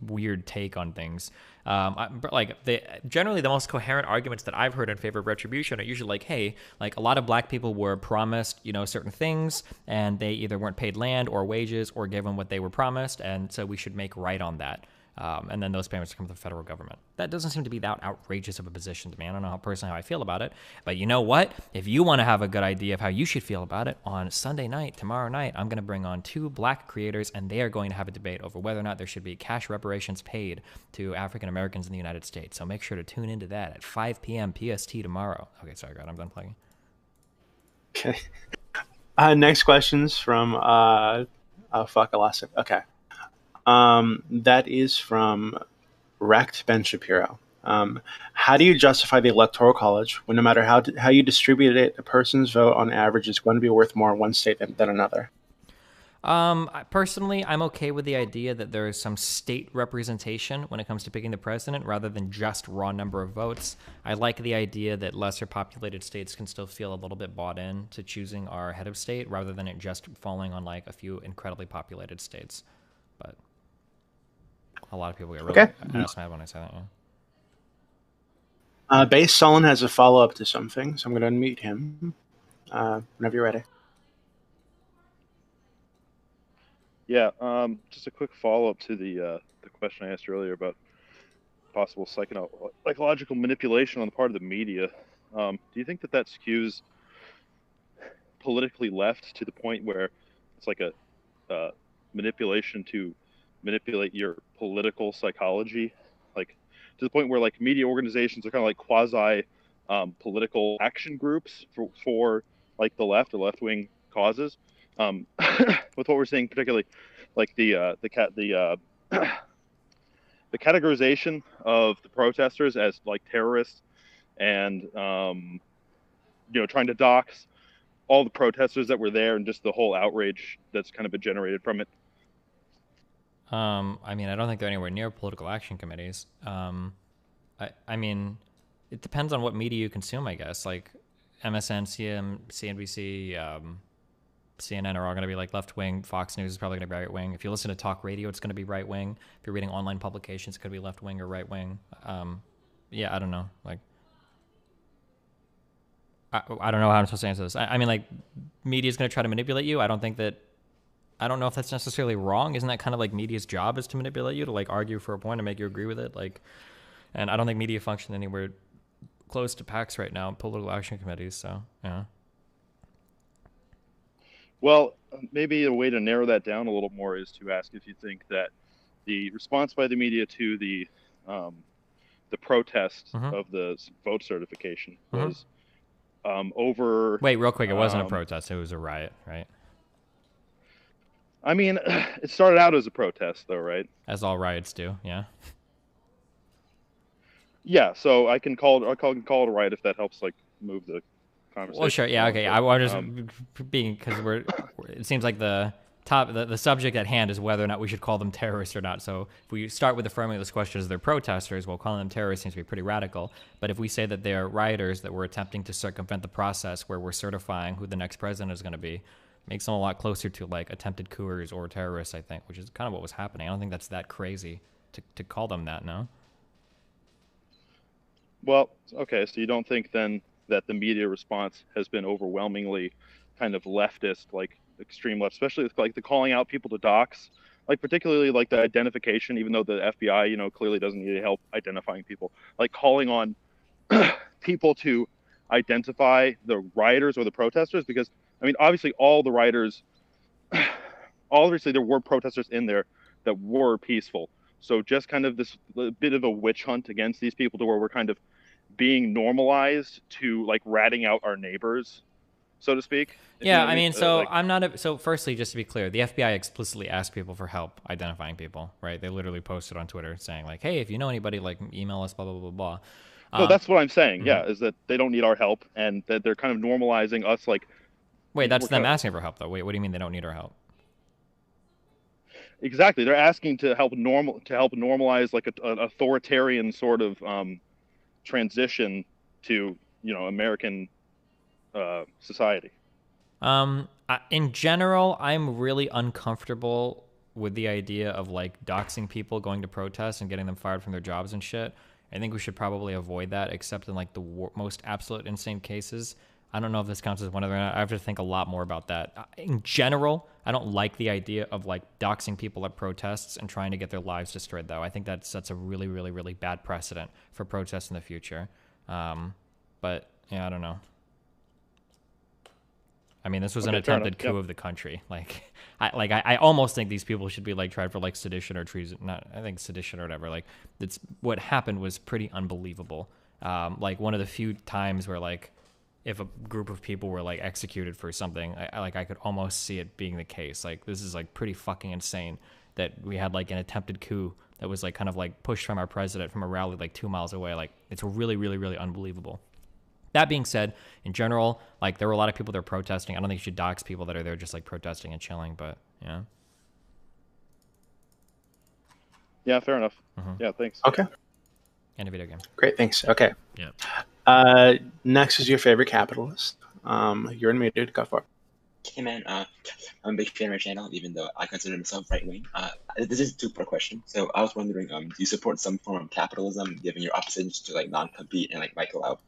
weird take on things. Generally the most coherent arguments that I've heard in favor of retribution are usually like, hey, like a lot of Black people were promised, certain things, and they either weren't paid land or wages or given what they were promised, and so we should make right on that. And then those payments come from the federal government. That doesn't seem to be that outrageous of a position to me. I don't know how I feel about it. But you know what? If you want to have a good idea of how you should feel about it, on Sunday night, tomorrow night, I'm going to bring on 2 black creators, and they are going to have a debate over whether or not there should be cash reparations paid to African Americans in the United States. So make sure to tune into that at 5 p.m. PST tomorrow. Okay, sorry, God, I'm done plugging. Okay. Next question's from I lost it. Okay. That is from Wrecked Ben Shapiro. How do you justify the Electoral College when no matter how you distribute it, a person's vote on average is going to be worth more in one state than another? Personally, I'm okay with the idea that there is some state representation when it comes to picking the president rather than just raw number of votes. I like the idea that lesser populated states can still feel a little bit bought in to choosing our head of state rather than it just falling on like a few incredibly populated states. But a lot of people get really ass mad when I say that. Yeah. Base Solon has a follow-up to something, so I'm going to unmute him whenever you're ready. Yeah, just a quick follow-up to the question I asked earlier about possible psychological manipulation on the part of the media. Do you think that skews politically left to the point where it's like a manipulation to manipulate your political psychology, like to the point where like media organizations are kind of like quasi political action groups for like the left or left-wing causes? With what we're seeing, particularly like the categorization of the protesters as like terrorists, and trying to dox all the protesters that were there, and just the whole outrage that's kind of been generated from it. I mean, I don't think they're anywhere near political action committees. I mean, it depends on what media you consume, I guess. Like MSN, CNBC, CNN are all going to be like left wing. Fox News is probably going to be right wing. If you listen to talk radio, it's going to be right wing. If you're reading online publications, it could be left wing or right wing. Yeah, I don't know. Like, I don't know how I'm supposed to answer this. I mean, like, media is going to try to manipulate you. I don't know if that's necessarily wrong. Isn't that kind of like media's job, is to manipulate you, to like argue for a point and make you agree with it? Like, and I don't think media function anywhere close to PACs right now, political action committees. So yeah. Well, maybe a way to narrow that down a little more is to ask if you think that the response by the media to the protest of the vote certification was over. Wait, real quick, it wasn't a protest; it was a riot, right? I mean, it started out as a protest, though, right? As all riots do, yeah. Yeah, so I can call it a riot if that helps, like, move the conversation. Well, sure, yeah, okay. I was just being, because it seems like the subject at hand is whether or not we should call them terrorists or not. So if we start with affirming this question as they're protesters, well, calling them terrorists seems to be pretty radical. But if we say that they're rioters that were attempting to circumvent the process where we're certifying who the next president is going to be, makes them a lot closer to like attempted coups or terrorists, I think, which is kind of what was happening. I don't think that's that crazy to call them that, no? Well, okay, so you don't think then that the media response has been overwhelmingly kind of leftist, like extreme left, especially with like the calling out people to dox, like particularly like the identification, even though the FBI, clearly doesn't need help identifying people, like calling on people to identify the rioters or the protesters, because I mean, obviously all the rioters, obviously there were protesters in there that were peaceful. So just kind of this bit of a witch hunt against these people to where we're kind of being normalized to like ratting out our neighbors, so to speak. Yeah, I mean, so I'm not so firstly, just to be clear, the FBI explicitly asked people for help identifying people, right? They literally posted on Twitter saying like, hey, if you know anybody, like email us, blah, blah, blah, blah. No, that's what I'm saying. Yeah, is that they don't need our help, and that they're kind of normalizing us. Like, wait, that's them asking for help, though. Wait, what do you mean they don't need our help? Exactly, they're asking to help normalize like an authoritarian sort of transition to American society. In general, I'm really uncomfortable with the idea of like doxing people going to protest and getting them fired from their jobs and shit. I think we should probably avoid that, except in like the most absolute insane cases. I don't know if this counts as one of them. I have to think a lot more about that. In general, I don't like the idea of like doxing people at protests and trying to get their lives destroyed, though. I think that's a really, really, really bad precedent for protests in the future. But yeah, I don't know. I mean, this was an attempted coup of the country. Like, I almost think these people should be like tried for like sedition or treason. Not, I think sedition or whatever. Like, it's what happened was pretty unbelievable. Like one of the few times where like, if a group of people were like executed for something, I could almost see it being the case. Like, this is like pretty fucking insane that we had like an attempted coup that was like kind of like pushed from our president from a rally like 2 miles away. Like, it's really, really, really unbelievable. That being said, in general, like there were a lot of people that are protesting. I don't think you should dox people that are there just like protesting and chilling, but yeah. Yeah, fair enough. Yeah, thanks. Okay. And a video game. Great, thanks. Okay. Yeah. Next is your favorite capitalist. You're unmuted. Go for it. Hey man, I'm a big fan of your channel, even though I consider myself right wing. This is a two-part question. So I was wondering, do you support some form of capitalism, given your opposition to like non-compete and like Michael Albert?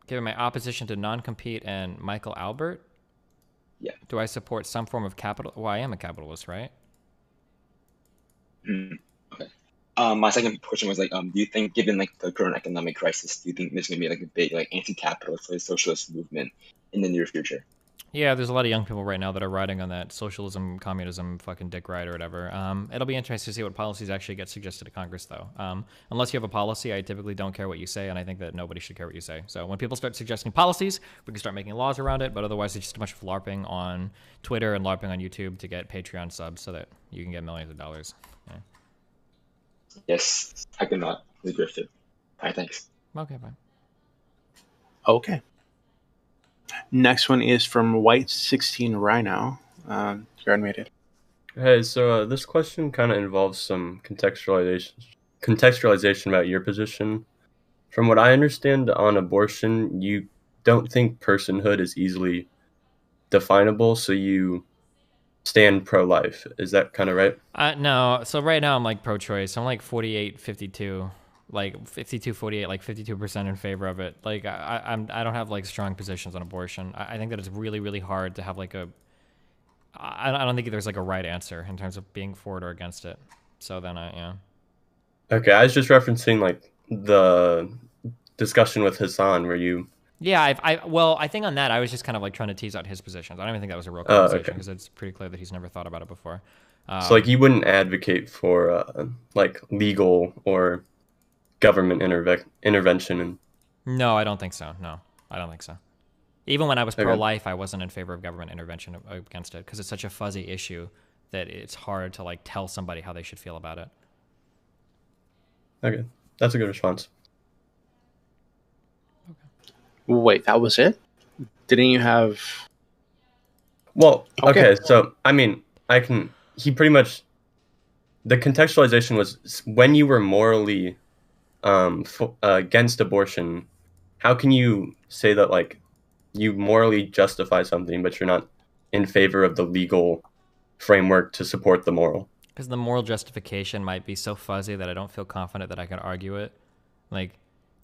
Given my opposition to non-compete and Michael Albert? Yeah. Do I support some form of capital? Well, I am a capitalist, right? Okay. My second question was like, do you think, given like the current economic crisis, do you think there's gonna be like a big like anti-capitalist or socialist movement in the near future? Yeah, there's a lot of young people right now that are riding on that socialism, communism, fucking dick ride or whatever. It'll be interesting to see what policies actually get suggested to Congress, though. Unless you have a policy, I typically don't care what you say, and I think that nobody should care what you say. So when people start suggesting policies, we can start making laws around it, but otherwise it's just a bunch of LARPing on Twitter and LARPing on YouTube to get Patreon subs so that you can get millions of dollars. Yeah. Yes, I cannot agree with it. All right, thanks. Okay, bye. Okay. Next one is from White16 Rhino. You're unmuted. Hey, so this question kind of involves some contextualization about your position. From what I understand on abortion, you don't think personhood is easily definable, so you stand pro-life. Is that kind of right? No. So right now I'm like pro-choice. I'm like 48-52. Like 52-48, like 52% in favor of it. Like I don't have like strong positions on abortion. I think that it's really, really hard to have like a. I don't think there's like a right answer in terms of being for it or against it. So then yeah. Okay, I was just referencing like the discussion with Hassan where you. Yeah, I think on that I was just kind of like trying to tease out his positions. I don't even think that was a real conversation because it's pretty clear that he's never thought about it before. So like you wouldn't advocate for like legal or government intervention? No, I don't think so. No, I don't think so. Even when I was pro-life, I wasn't in favor of government intervention against it because it's such a fuzzy issue that it's hard to like tell somebody how they should feel about it. Okay, that's a good response. Wait, that was it? Didn't you have... Well, okay, so, I mean, he pretty much... The contextualization was when you were morally against abortion, how can you say that, like, you morally justify something, but you're not in favor of the legal framework to support the moral? Because the moral justification might be so fuzzy that I don't feel confident that I can argue it. Like,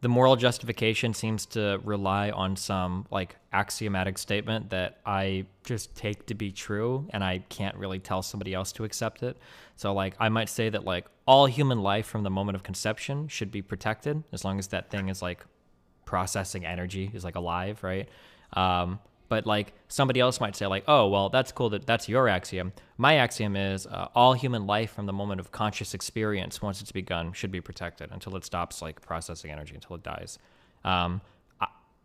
the moral justification seems to rely on some like axiomatic statement that I just take to be true and I can't really tell somebody else to accept it. So like I might say that like all human life from the moment of conception should be protected as long as that thing is like processing energy, is like alive, right? But like somebody else might say like, oh, well, that's cool that that's your axiom. My axiom is all human life from the moment of conscious experience, once it's begun, should be protected until it stops like processing energy, until it dies.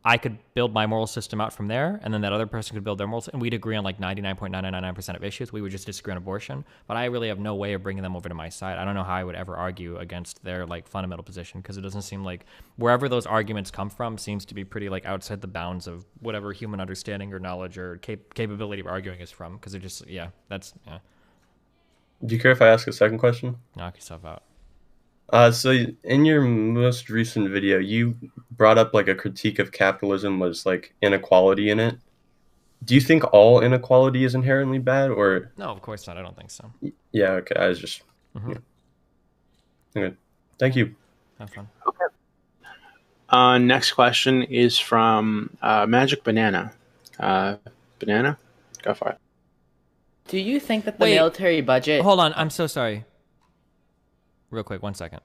I could build my moral system out from there, and then that other person could build their moral system, and we'd agree on like 99.999% of issues. We would just disagree on abortion, but I really have no way of bringing them over to my side. I don't know how I would ever argue against their like fundamental position, because it doesn't seem like wherever those arguments come from seems to be pretty like outside the bounds of whatever human understanding or knowledge or capability of arguing is from, because it just, yeah, that's, yeah. Do you care if I ask a second question? Knock yourself out. So in your most recent video, you brought up like a critique of capitalism was like inequality in it. Do you think all inequality is inherently bad, or? No, of course not. I don't think so. Yeah, okay. I was just... Yeah. Okay. Thank you. Have fun. Okay. Next question is from Magic Banana. Banana, go for it. Do you think that the Wait, military budget... Hold on, I'm so sorry. Real quick, 1 second.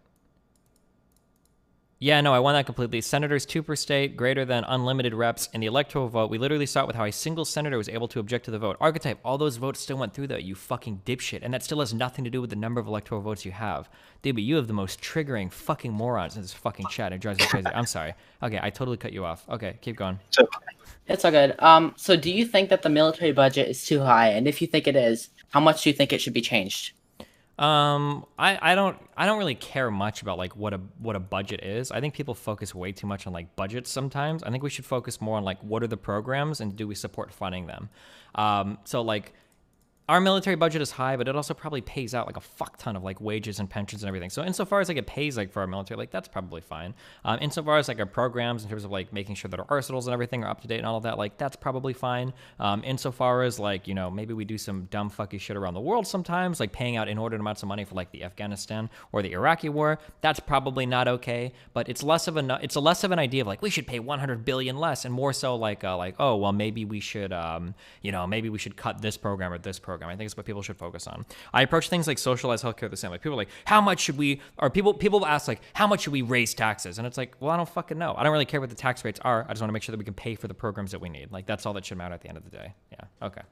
Yeah, no, I won that completely. Senators 2 per state, greater than unlimited reps in the electoral vote. We literally saw it with how a single senator was able to object to the vote. Archetype, all those votes still went through though, you fucking dipshit. And that still has nothing to do with the number of electoral votes you have. Dude, but you have the most triggering fucking morons in this fucking chat. It drives me crazy. I'm sorry. Okay, I totally cut you off. Okay, keep going. It's all good. So do you think that the military budget is too high? And if you think it is, how much do you think it should be changed? I don't really care much about like what a budget is. I think people focus way too much on like budgets sometimes. I think we should focus more on like what are the programs and do we support funding them. So like our military budget is high, but it also probably pays out like a fuck ton of like wages and pensions and everything. So insofar as like it pays like for our military, like that's probably fine. Insofar as like our programs in terms of like making sure that our arsenals and everything are up to date and all of that, like that's probably fine. Insofar as like, you know, maybe we do some dumb fucky shit around the world sometimes, like paying out inordinate amounts of money for like the Afghanistan or the Iraqi war, that's probably not okay. But it's less of an idea of like we should pay 100 billion less and more so like oh well maybe we should maybe we should cut this program or this program. I think it's what people should focus on. I approach things like socialized healthcare the same. Like people are like, how much should we, or people ask like, how much should we raise taxes? And it's like, well, I don't fucking know. I don't really care what the tax rates are. I just want to make sure that we can pay for the programs that we need. Like that's all that should matter at the end of the day. Yeah. Okay.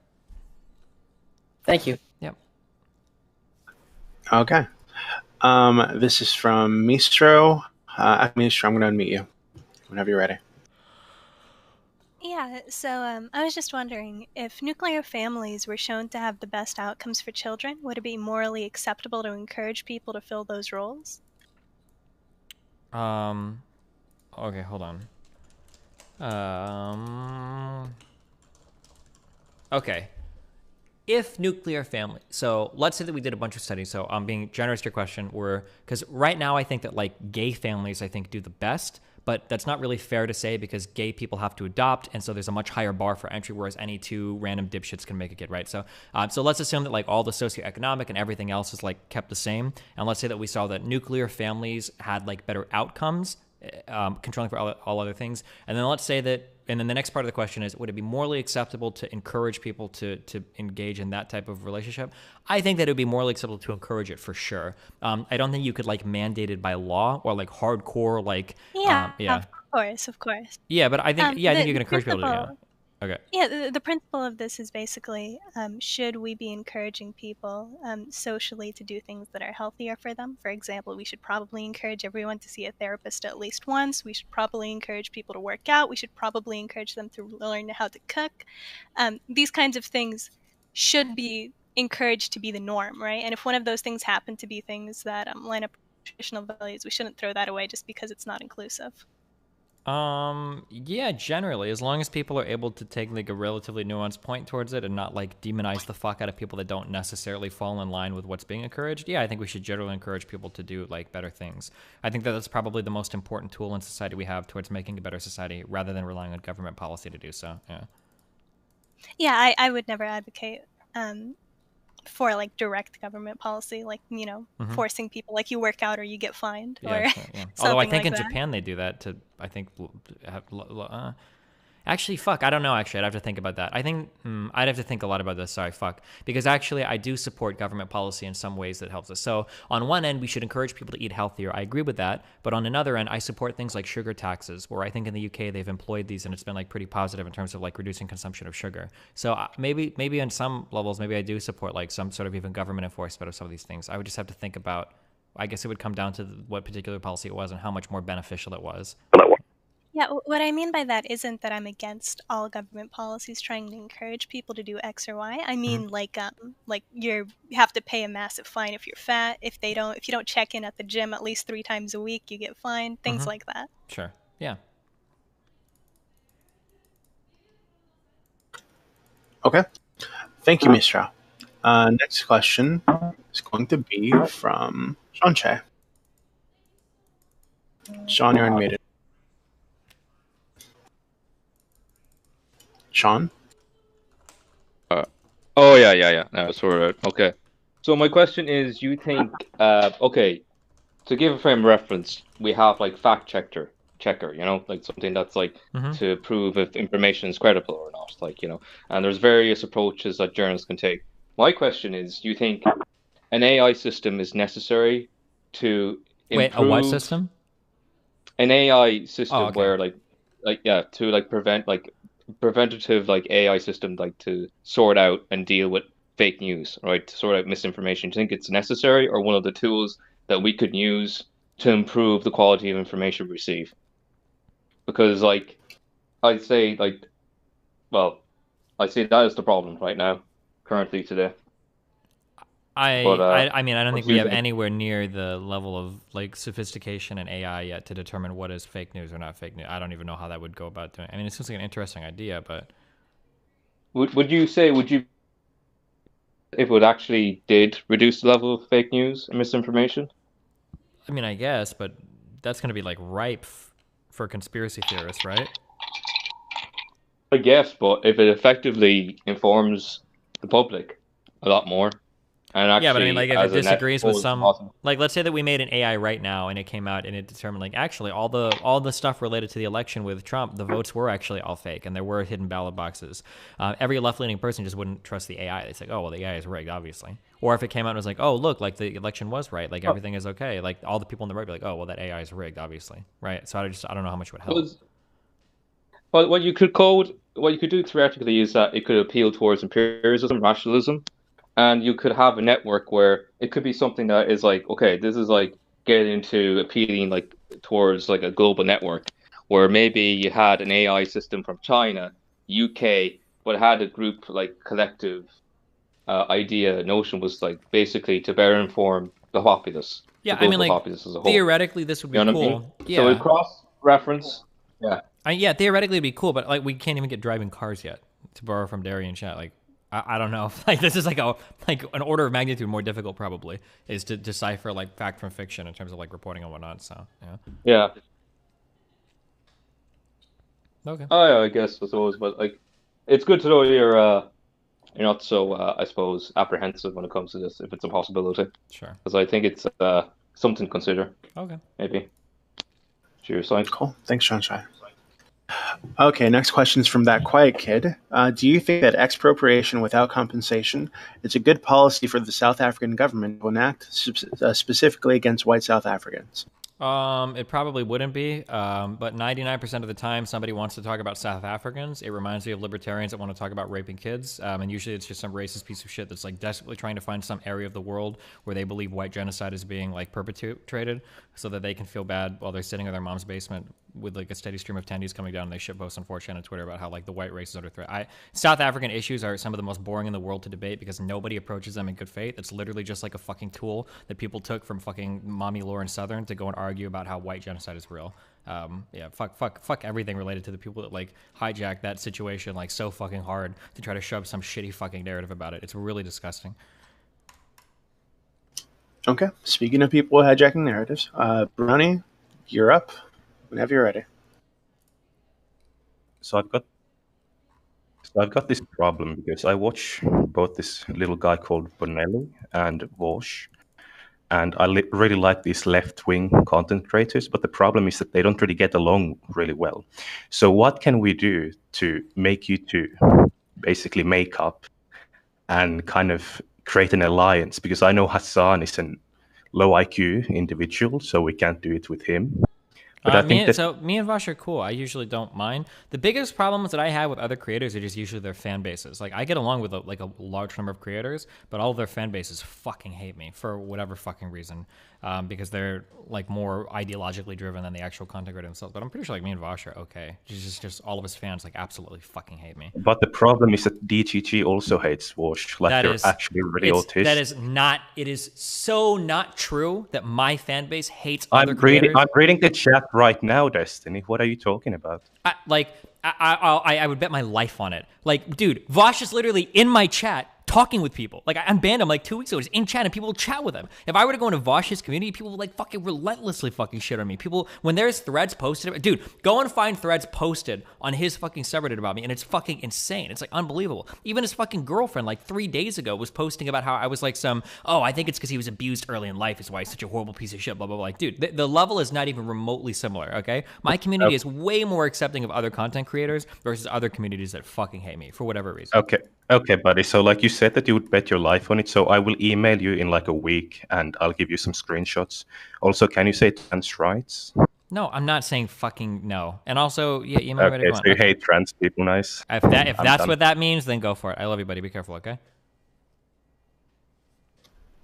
Thank you. Yep. Okay. This is from Mistro. Mistro, I'm going to unmute you whenever you're ready. Yeah, so I was just wondering, if nuclear families were shown to have the best outcomes for children, would it be morally acceptable to encourage people to fill those roles? Okay, hold on. Okay. If nuclear family, so let's say that we did a bunch of studies. So I'm being generous to your question, because right now I think that like gay families, I think do the best. But that's not really fair to say because gay people have to adopt, and so there's a much higher bar for entry, whereas any two random dipshits can make a kid, right? So let's assume that like all the socioeconomic and everything else is like kept the same, and let's say that we saw that nuclear families had like better outcomes, controlling for all other things, and then let's say that, and then the next part of the question is, would it be morally acceptable to encourage people to engage in that type of relationship? I think that it would be morally acceptable to encourage it for sure. I don't think you could like mandate it by law or like hardcore like Yeah, of course. Yeah, but I think I think you can encourage people to do it. Okay. Yeah, the principle of this is basically, should we be encouraging people socially to do things that are healthier for them? For example, we should probably encourage everyone to see a therapist at least once. We should probably encourage people to work out. We should probably encourage them to learn how to cook. These kinds of things should be encouraged to be the norm, right? And if one of those things happen to be things that line up with traditional values, we shouldn't throw that away just because it's not inclusive. Yeah, generally, as long as people are able to take like a relatively nuanced point towards it and not like demonize the fuck out of people that don't necessarily fall in line with what's being encouraged. Yeah, I think we should generally encourage people to do like better things. I think that that's probably the most important tool in society we have towards making a better society rather than relying on government policy to do so. Yeah. Yeah, I would never advocate for like direct government policy, like forcing people, like you work out or you get fined, or Although I think like in that. Japan they do that to, I think, actually, fuck, I don't know, actually, I'd have to think about that. I think, I'd have to think a lot about this, sorry, fuck. Because actually, I do support government policy in some ways that helps us. So, on one end, we should encourage people to eat healthier, I agree with that. But on another end, I support things like sugar taxes, where I think in the UK they've employed these and it's been like pretty positive in terms of like reducing consumption of sugar. So maybe on some levels, maybe I do support like some sort of even government enforcement of some of these things. I would just have to think about, I guess it would come down to what particular policy it was and how much more beneficial it was. Yeah, what I mean by that isn't that I'm against all government policies trying to encourage people to do X or Y. I mean, like you have to pay a massive fine if you're fat. If you don't check in at the gym at least 3 times a week, you get fined. Things like that. Sure. Yeah. Okay. Thank you, Mistral. Next question is going to be from Sean Che. Sean, you're unmuted. Sean? Oh, yeah. No, sorry. Okay. So my question is, you think, okay, to give a frame of reference, we have like fact checker, checker, you know, like something that's like Mhm. to prove if information is credible or not, like, you know, and there's various approaches that journalists can take. My question is, do you think an AI system is necessary to Wait, a what improve system? an AI system okay. where like yeah, to like prevent like preventative like AI system like to sort out and deal with fake news, right? To sort out misinformation. Do you think it's necessary or one of the tools that we could use to improve the quality of information we receive? Because like I'd say like well, I'd say that is the problem right now, currently today. But I mean, I don't think what's we your have take? anywhere near the level of like sophistication in AI yet to determine what is fake news or not fake news. I don't even know how that would go about doing. I mean, it seems like an interesting idea, but Would you say would you if it would actually did reduce the level of fake news and misinformation? I mean, I guess, but that's going to be like ripe for conspiracy theorists, right? I guess, but if it effectively informs the public a lot more, and Yeah, but I mean, actually like, if it as a net disagrees with full some, possible. like, let's say that we made an AI right now and it came out and it determined, like, actually, all the stuff related to the election with Trump, the votes were actually all fake and there were hidden ballot boxes. Every left-leaning person just wouldn't trust the AI. They say, oh, well, the AI is rigged, obviously. Or if it came out and was like, oh, look, like the election was right, like everything is okay, like all the people in the room be like, oh, well, that AI is rigged, obviously, right? So I don't know how much it would help. Well, what you could do theoretically is that it could appeal towards empiricism, rationalism, and you could have a network where it could be something that is like, okay, this is like getting into appealing like towards like a global network, where maybe you had an AI system from China, UK, but it had a group like collective idea, notion was like basically to better inform the populace, Yeah, the I mean, global like, populace as a whole. theoretically, this would be You know what I cool. mean? Yeah. So it cross-reference, yeah. Yeah, theoretically it'd be cool, but like we can't even get driving cars yet. To borrow from Darian chat, like I don't know if like this is like an order of magnitude more difficult probably is to decipher like fact from fiction in terms of like reporting and whatnot. So yeah. Yeah. Okay. Oh yeah, I guess I suppose, but like, it's good to know you're not so I suppose apprehensive when it comes to this if it's a possibility. Sure. Because I think it's something to consider. Okay. Maybe. Cheers, Sign. Cool. Thanks, John Shai. Okay, next question is from That Quiet Kid. Do you think that expropriation without compensation is a good policy for the South African government to enact, specifically against white South Africans? It probably wouldn't be, but 99% of the time somebody wants to talk about South Africans, it reminds me of libertarians that want to talk about raping kids, and usually it's just some racist piece of shit that's like desperately trying to find some area of the world where they believe white genocide is being like perpetrated so that they can feel bad while they're sitting in their mom's basement with like a steady stream of tendies coming down and they shitpost on 4chan and Twitter about how like the white race is under threat. South African issues are some of the most boring in the world to debate because nobody approaches them in good faith. It's literally just like a fucking tool that people took from fucking mommy Lauren Southern to go and argue about how white genocide is real. Yeah, fuck everything related to the people that like hijack that situation like so fucking hard to try to shove some shitty fucking narrative about it. It's really disgusting. Okay, speaking of people hijacking narratives, Brownie, you're up whenever you're ready. So I've got this problem because I watch both this little guy called Bonelli and Walsh, and I really like these left-wing content creators, but the problem is that they don't really get along really well. So what can we do to make you two basically make up and kind of create an alliance? Because I know Hassan is an low IQ individual, so we can't do it with him. But I think me and Vosh are cool. I usually don't mind. The biggest problems that I have with other creators are just usually their fan bases. Like I get along with a large number of creators, but all of their fan bases fucking hate me for whatever fucking reason, because they're like more ideologically driven than the actual content creator themselves. But I'm pretty sure like me and Vosh are okay. Just all of his fans like absolutely fucking hate me. But the problem is that DGG also hates Walsh. Like they're actually really autists. That is not. It is so not true that my fan base hates other creators. I'm reading the chat right now, Destiny. What are you talking about? I would bet my life on it. Like, dude, Vosh is literally in my chat talking with people. Like, I unbanned him like 2 weeks ago. He's in chat and people will chat with him. If I were to go into Vosh's community, people will like fucking relentlessly fucking shit on me. People, when there's threads posted, dude, go and find threads posted on his fucking subreddit about me, and it's fucking insane. It's like unbelievable. Even his fucking girlfriend, like 3 days ago, was posting about how I was like I think it's because he was abused early in life is why he's such a horrible piece of shit, blah, blah, blah. Like, dude, the level is not even remotely similar, okay? My community is way more accepting of other content creators versus other communities that fucking hate me for whatever reason. Okay, buddy. So, like you said that you would bet your life on it. So, I will email you in like a week, and I'll give you some screenshots. Also, can you say trans rights? No, I'm not saying fucking no. And also, yeah, email me what you want. So you hate trans people, nice. If that's what that means, then go for it. I love you, buddy. Be careful, okay?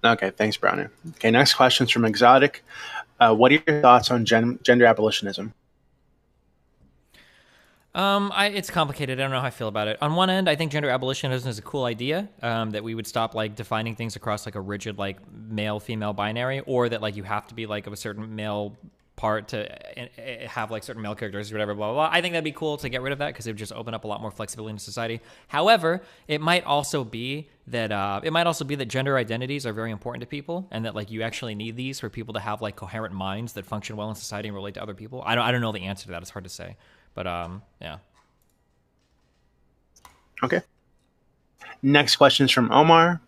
Okay, thanks, Brownie. Okay, next question's from Exotic. What are your thoughts on gender abolitionism? It's complicated. I don't know how I feel about it. On one end, I think gender abolitionism is a cool idea, that we would stop like defining things across like a rigid like male-female binary, or that like you have to be like of a certain male part to have like certain male characteristics or whatever, blah, blah, blah. I think that'd be cool to get rid of that because it would just open up a lot more flexibility in society. However, it might also be that gender identities are very important to people, and that like you actually need these for people to have like coherent minds that function well in society and relate to other people. I don't know the answer to that. It's hard to say. But yeah. Okay. Next question is from Omar.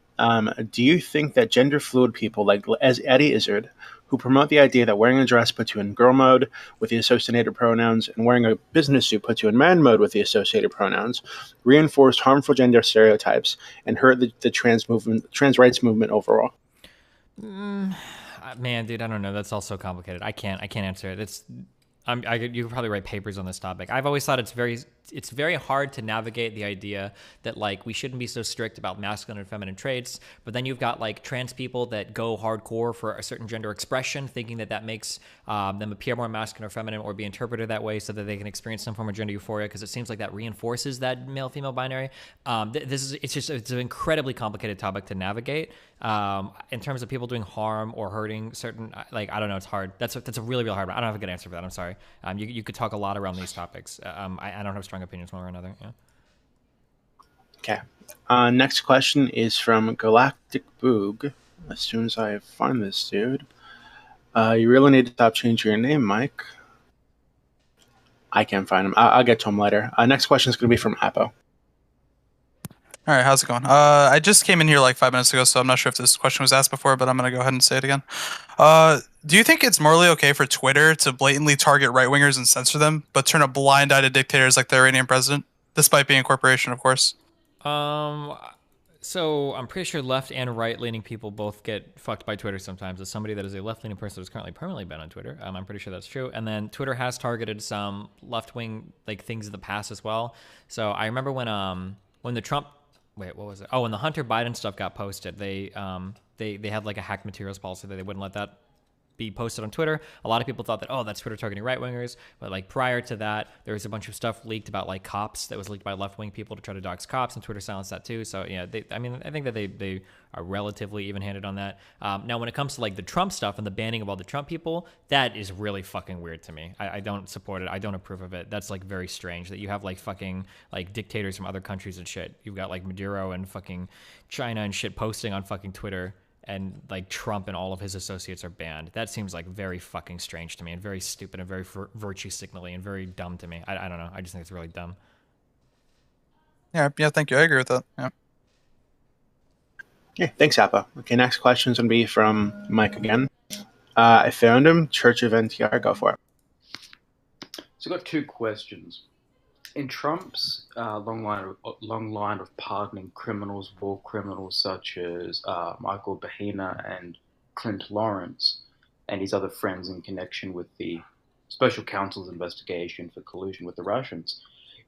Do you think that gender fluid people like as Eddie Izzard, who promote the idea that wearing a dress puts you in girl mode with the associated pronouns and wearing a business suit puts you in man mode with the associated pronouns, reinforce harmful gender stereotypes and hurt the trans rights movement overall? Man, dude, I don't know. That's all so complicated. I can't answer it. You could probably write papers on this topic. I've always thought it's very hard to navigate the idea that like we shouldn't be so strict about masculine and feminine traits, but then you've got like trans people that go hardcore for a certain gender expression, thinking that makes them appear more masculine or feminine or be interpreted that way so that they can experience some form of gender euphoria, because it seems like that reinforces that male-female binary. It's an incredibly complicated topic to navigate. In terms of people doing harm or hurting certain, like, I don't know, it's hard. That's a really, really hard one. I don't have a good answer for that. I'm sorry. You could talk a lot around these topics. I don't have strong opinions one way or another. Yeah. Okay. Next question is from Galactic Boog. As soon as I find this dude. You really need to stop changing your name, Mike. I can't find him. I'll get to him later. Next question is going to be from Apo. All right, how's it going? I just came in here like 5 minutes ago, so I'm not sure if this question was asked before, but I'm going to go ahead and say it again. Do you think it's morally okay for Twitter to blatantly target right-wingers and censor them, but turn a blind eye to dictators like the Iranian president, despite being a corporation, of course? So I'm pretty sure left and right-leaning people both get fucked by Twitter sometimes. As somebody that is a left-leaning person who's currently permanently banned on Twitter, I'm pretty sure that's true. And then Twitter has targeted some left-wing like things in the past as well. So I remember when the Trump... Wait, what was it? Oh, when the Hunter Biden stuff got posted, they had like a hacked materials policy that they wouldn't let that be posted on Twitter. A lot of people thought that, oh, that's Twitter targeting right-wingers. But like prior to that, there was a bunch of stuff leaked about like cops that was leaked by left-wing people to try to dox cops, and Twitter silenced that too. So yeah, I think that they are relatively even-handed on that. Now, when it comes to like the Trump stuff and the banning of all the Trump people, that is really fucking weird to me. I don't support it. I don't approve of it. That's like very strange that you have like fucking like dictators from other countries and shit. You've got like Maduro and fucking China and shit posting on fucking Twitter, and like Trump and all of his associates are banned. That seems like very fucking strange to me, and very stupid and very virtue signaling and very dumb to me. I don't know. I just think it's really dumb. Yeah, thank you. I agree with that. Yeah. Yeah, thanks, Appa. Okay, next question is going to be from Mike again. I found him, Church of NTR. Go for it. So I've got two questions. In Trump's long line of pardoning criminals, war criminals such as Michael Bahena and Clint Lawrence, and his other friends in connection with the special counsel's investigation for collusion with the Russians,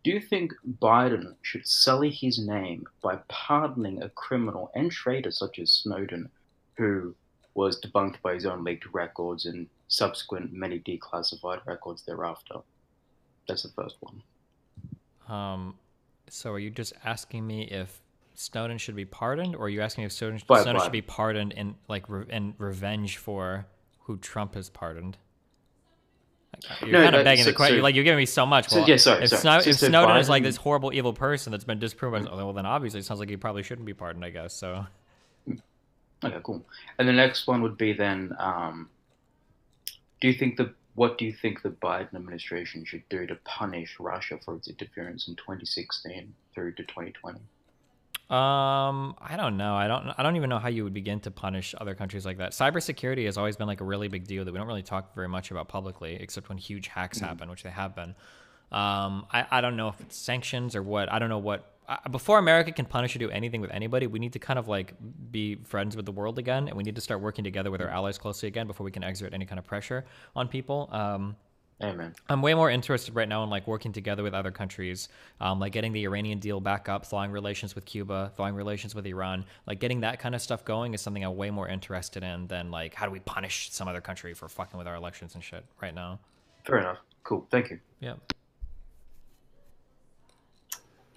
do you think Biden should sully his name by pardoning a criminal and traitor such as Snowden, who was debunked by his own leaked records and subsequent many declassified records thereafter? That's the first one. So are you just asking me if Snowden should be pardoned, or are you asking if Snowden should be pardoned in like in revenge for who Trump has pardoned? You're kind of begging the question. You're giving me so much. Well, if Snowden is like this horrible, evil person that's been disproven, well, then obviously it sounds like he probably shouldn't be pardoned, I guess. So. Okay, cool. And the next one would be then, what do you think the Biden administration should do to punish Russia for its interference in 2016 through to 2020? I don't know. I don't even know how you would begin to punish other countries like that. Cybersecurity has always been like a really big deal that we don't really talk very much about publicly, except when huge hacks happen, which they have been. I don't know if it's sanctions or what. I don't know what. Before America can punish or do anything with anybody, we need to kind of like be friends with the world again, and we need to start working together with our allies closely again before we can exert any kind of pressure on people. Amen. I'm way more interested right now in like working together with other countries, like getting the Iranian deal back up, thawing relations with Cuba, thawing relations with Iran. Like getting that kind of stuff going is something I'm way more interested in than like how do we punish some other country for fucking with our elections and shit right now. Fair enough. Cool. Thank you. Yeah.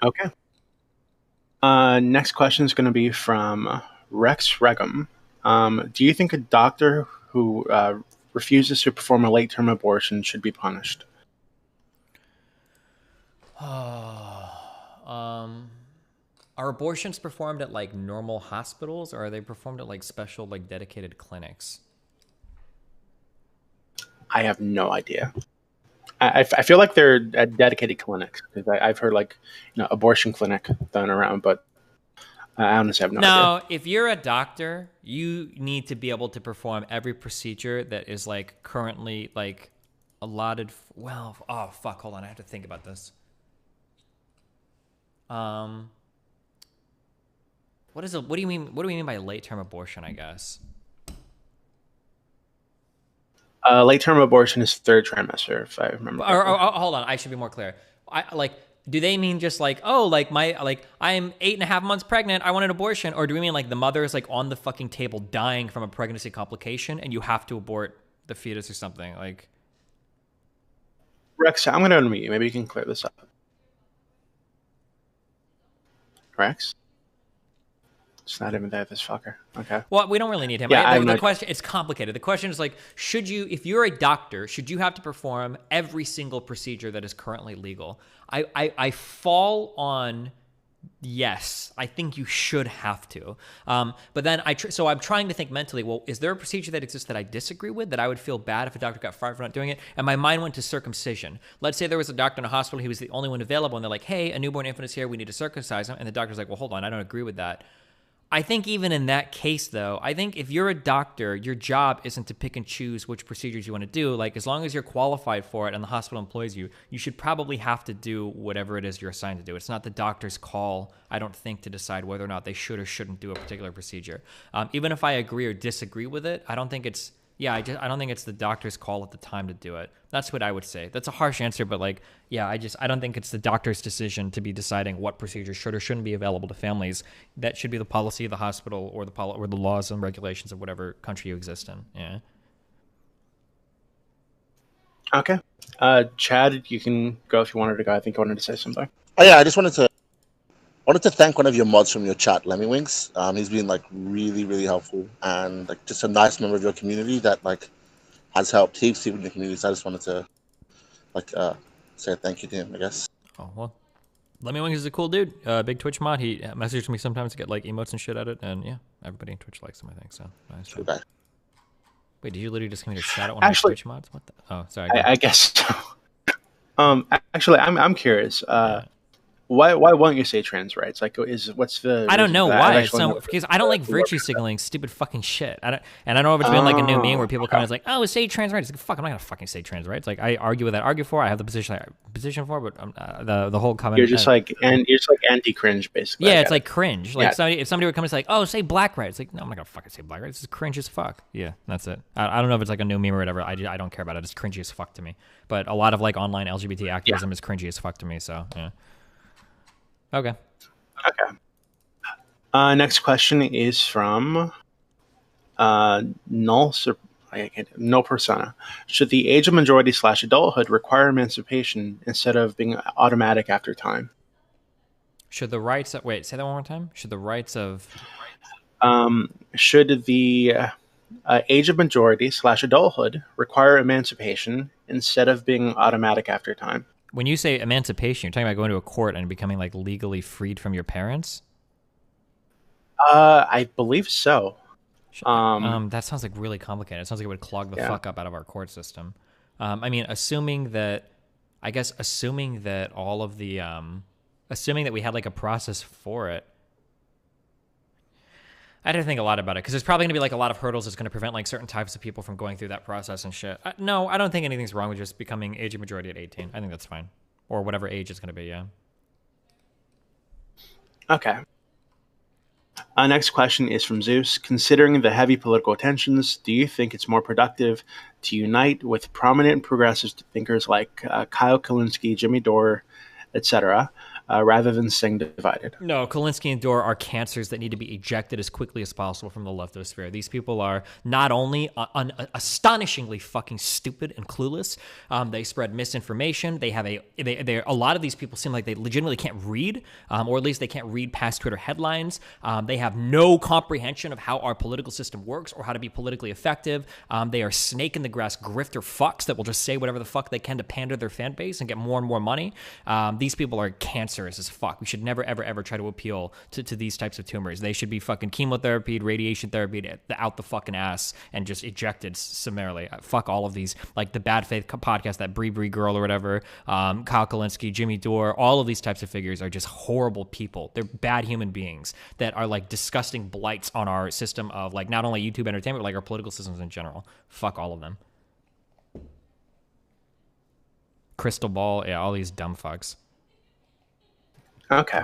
Okay. Next question is going to be from Rex Regum. Do you think a doctor who refuses to perform a late-term abortion should be punished? Are abortions performed at like normal hospitals, or are they performed at like special, like dedicated clinics? I have no idea. I feel like they're at dedicated clinics because I've heard like abortion clinic done around, but I honestly have no idea. No, if you're a doctor, you need to be able to perform every procedure that is like currently like allotted. Well, oh fuck, hold on, I have to think about this. What do you mean? What do we mean by late-term abortion? I guess. Late-term abortion is third trimester, if I remember. Or hold on, I should be more clear. Do they mean just like, oh, like I'm 8.5 months pregnant, I want an abortion? Or do we mean like the mother is like on the fucking table dying from a pregnancy complication and you have to abort the fetus or something? Like, Rex, I'm going to unmute you. Maybe you can clear this up. Rex? It's not even there, this fucker. Okay. Well, we don't really need him. Yeah, the question, it's complicated. The question is like, if you're a doctor, should you have to perform every single procedure that is currently legal? I fall on yes. I think you should have to. But then so I'm trying to think mentally, well, is there a procedure that exists that I disagree with, that I would feel bad if a doctor got fired for not doing it? And my mind went to circumcision. Let's say there was a doctor in a hospital, he was the only one available, and they're like, hey, a newborn infant is here, we need to circumcise him. And the doctor's like, well, hold on, I don't agree with that. I think even in that case, though, I think if you're a doctor, your job isn't to pick and choose which procedures you want to do. Like, as long as you're qualified for it and the hospital employs you, you should probably have to do whatever it is you're assigned to do. It's not the doctor's call, I don't think, to decide whether or not they should or shouldn't do a particular procedure. Even if I agree or disagree with it, I don't think it's I don't think it's the doctor's call at the time to do it. That's what I would say. That's a harsh answer, but like, yeah, I don't think it's the doctor's decision to be deciding what procedures should or shouldn't be available to families. That should be the policy of the hospital or the laws and regulations of whatever country you exist in. Yeah. Okay. Chad, you can go if you wanted to go. I think I wanted to say something. Oh yeah, I just wanted to thank one of your mods from your chat, Lemmywings. He's been like really, really helpful and like just a nice member of your community that like has helped heaps people in the community. So I just wanted to like say thank you to him, I guess. Oh well, Lemmywings is a cool dude. Big Twitch mod. He messages me sometimes to get like emotes and shit at it, and yeah, everybody in Twitch likes him. I think so. Nice. Okay. Wait, did you literally just come here to shout out one of my Twitch mods? What the? Oh, sorry. I guess so. Actually, I'm curious. Why won't you say trans rights? Like, what's the? I don't know why. So because I don't like virtue signaling stupid fucking shit. I don't know if it's been like a new meme where people come and it's like, oh, say trans rights. Like, fuck, I'm not gonna fucking say trans rights. Like, I argue with that. Argue for. I have the position for, but the whole comment. You're just like anti-cringe, basically. Yeah, it's like cringe. Like if somebody would come and say like, oh, say black rights. Like, no, I'm not gonna fucking say black rights. This is cringe as fuck. Yeah, that's it. I don't know if it's like a new meme or whatever. I don't care about it. It's cringy as fuck to me. But a lot of like online LGBT activism is cringy as fuck to me. So yeah. Okay. Next question is from No Persona. Should the age of majority / adulthood require emancipation instead of being automatic after time? Should the rights of, wait, say that one more time? Should the rights of should the age of majority / adulthood require emancipation instead of being automatic after time? When you say emancipation, you're talking about going to a court and becoming like legally freed from your parents? I believe so. That sounds like really complicated. It sounds like it would clog the fuck up out of our court system. I mean, assuming that all of the, assuming that we had like a process for it, I didn't think a lot about it because there's probably gonna be like a lot of hurdles that's gonna prevent like certain types of people from going through that process and shit. No, I don't think anything's wrong with just becoming age of majority at 18. I think that's fine, or whatever age it's gonna be. Yeah. Okay. Next question is from Zeus. Considering the heavy political tensions, do you think it's more productive to unite with prominent progressive thinkers like Kyle Kulinski, Jimmy Dore, etc., rather than staying divided? No, Kulinski and Dore are cancers that need to be ejected as quickly as possible from the leftosphere. These people are not only astonishingly fucking stupid and clueless, they spread misinformation. They have a lot of these people seem like they legitimately can't read, or at least they can't read past Twitter headlines. They have no comprehension of how our political system works or how to be politically effective. They are snake in the grass grifter fucks that will just say whatever the fuck they can to pander their fan base and get more and more money. These people are cancerous as fuck. We should never, ever, ever try to appeal to these types of tumors. They should be fucking chemotherapy, radiation therapy out the fucking ass and just ejected summarily. Fuck all of these, like the Bad Faith podcast, that Bree girl or whatever, Kyle Kulinski, Jimmy Dore, all of these types of figures are just horrible people. They're bad human beings that are like disgusting blights on our system of like not only YouTube entertainment, but like our political systems in general. Fuck all of them. Crystal Ball, yeah, all these dumb fucks. Okay.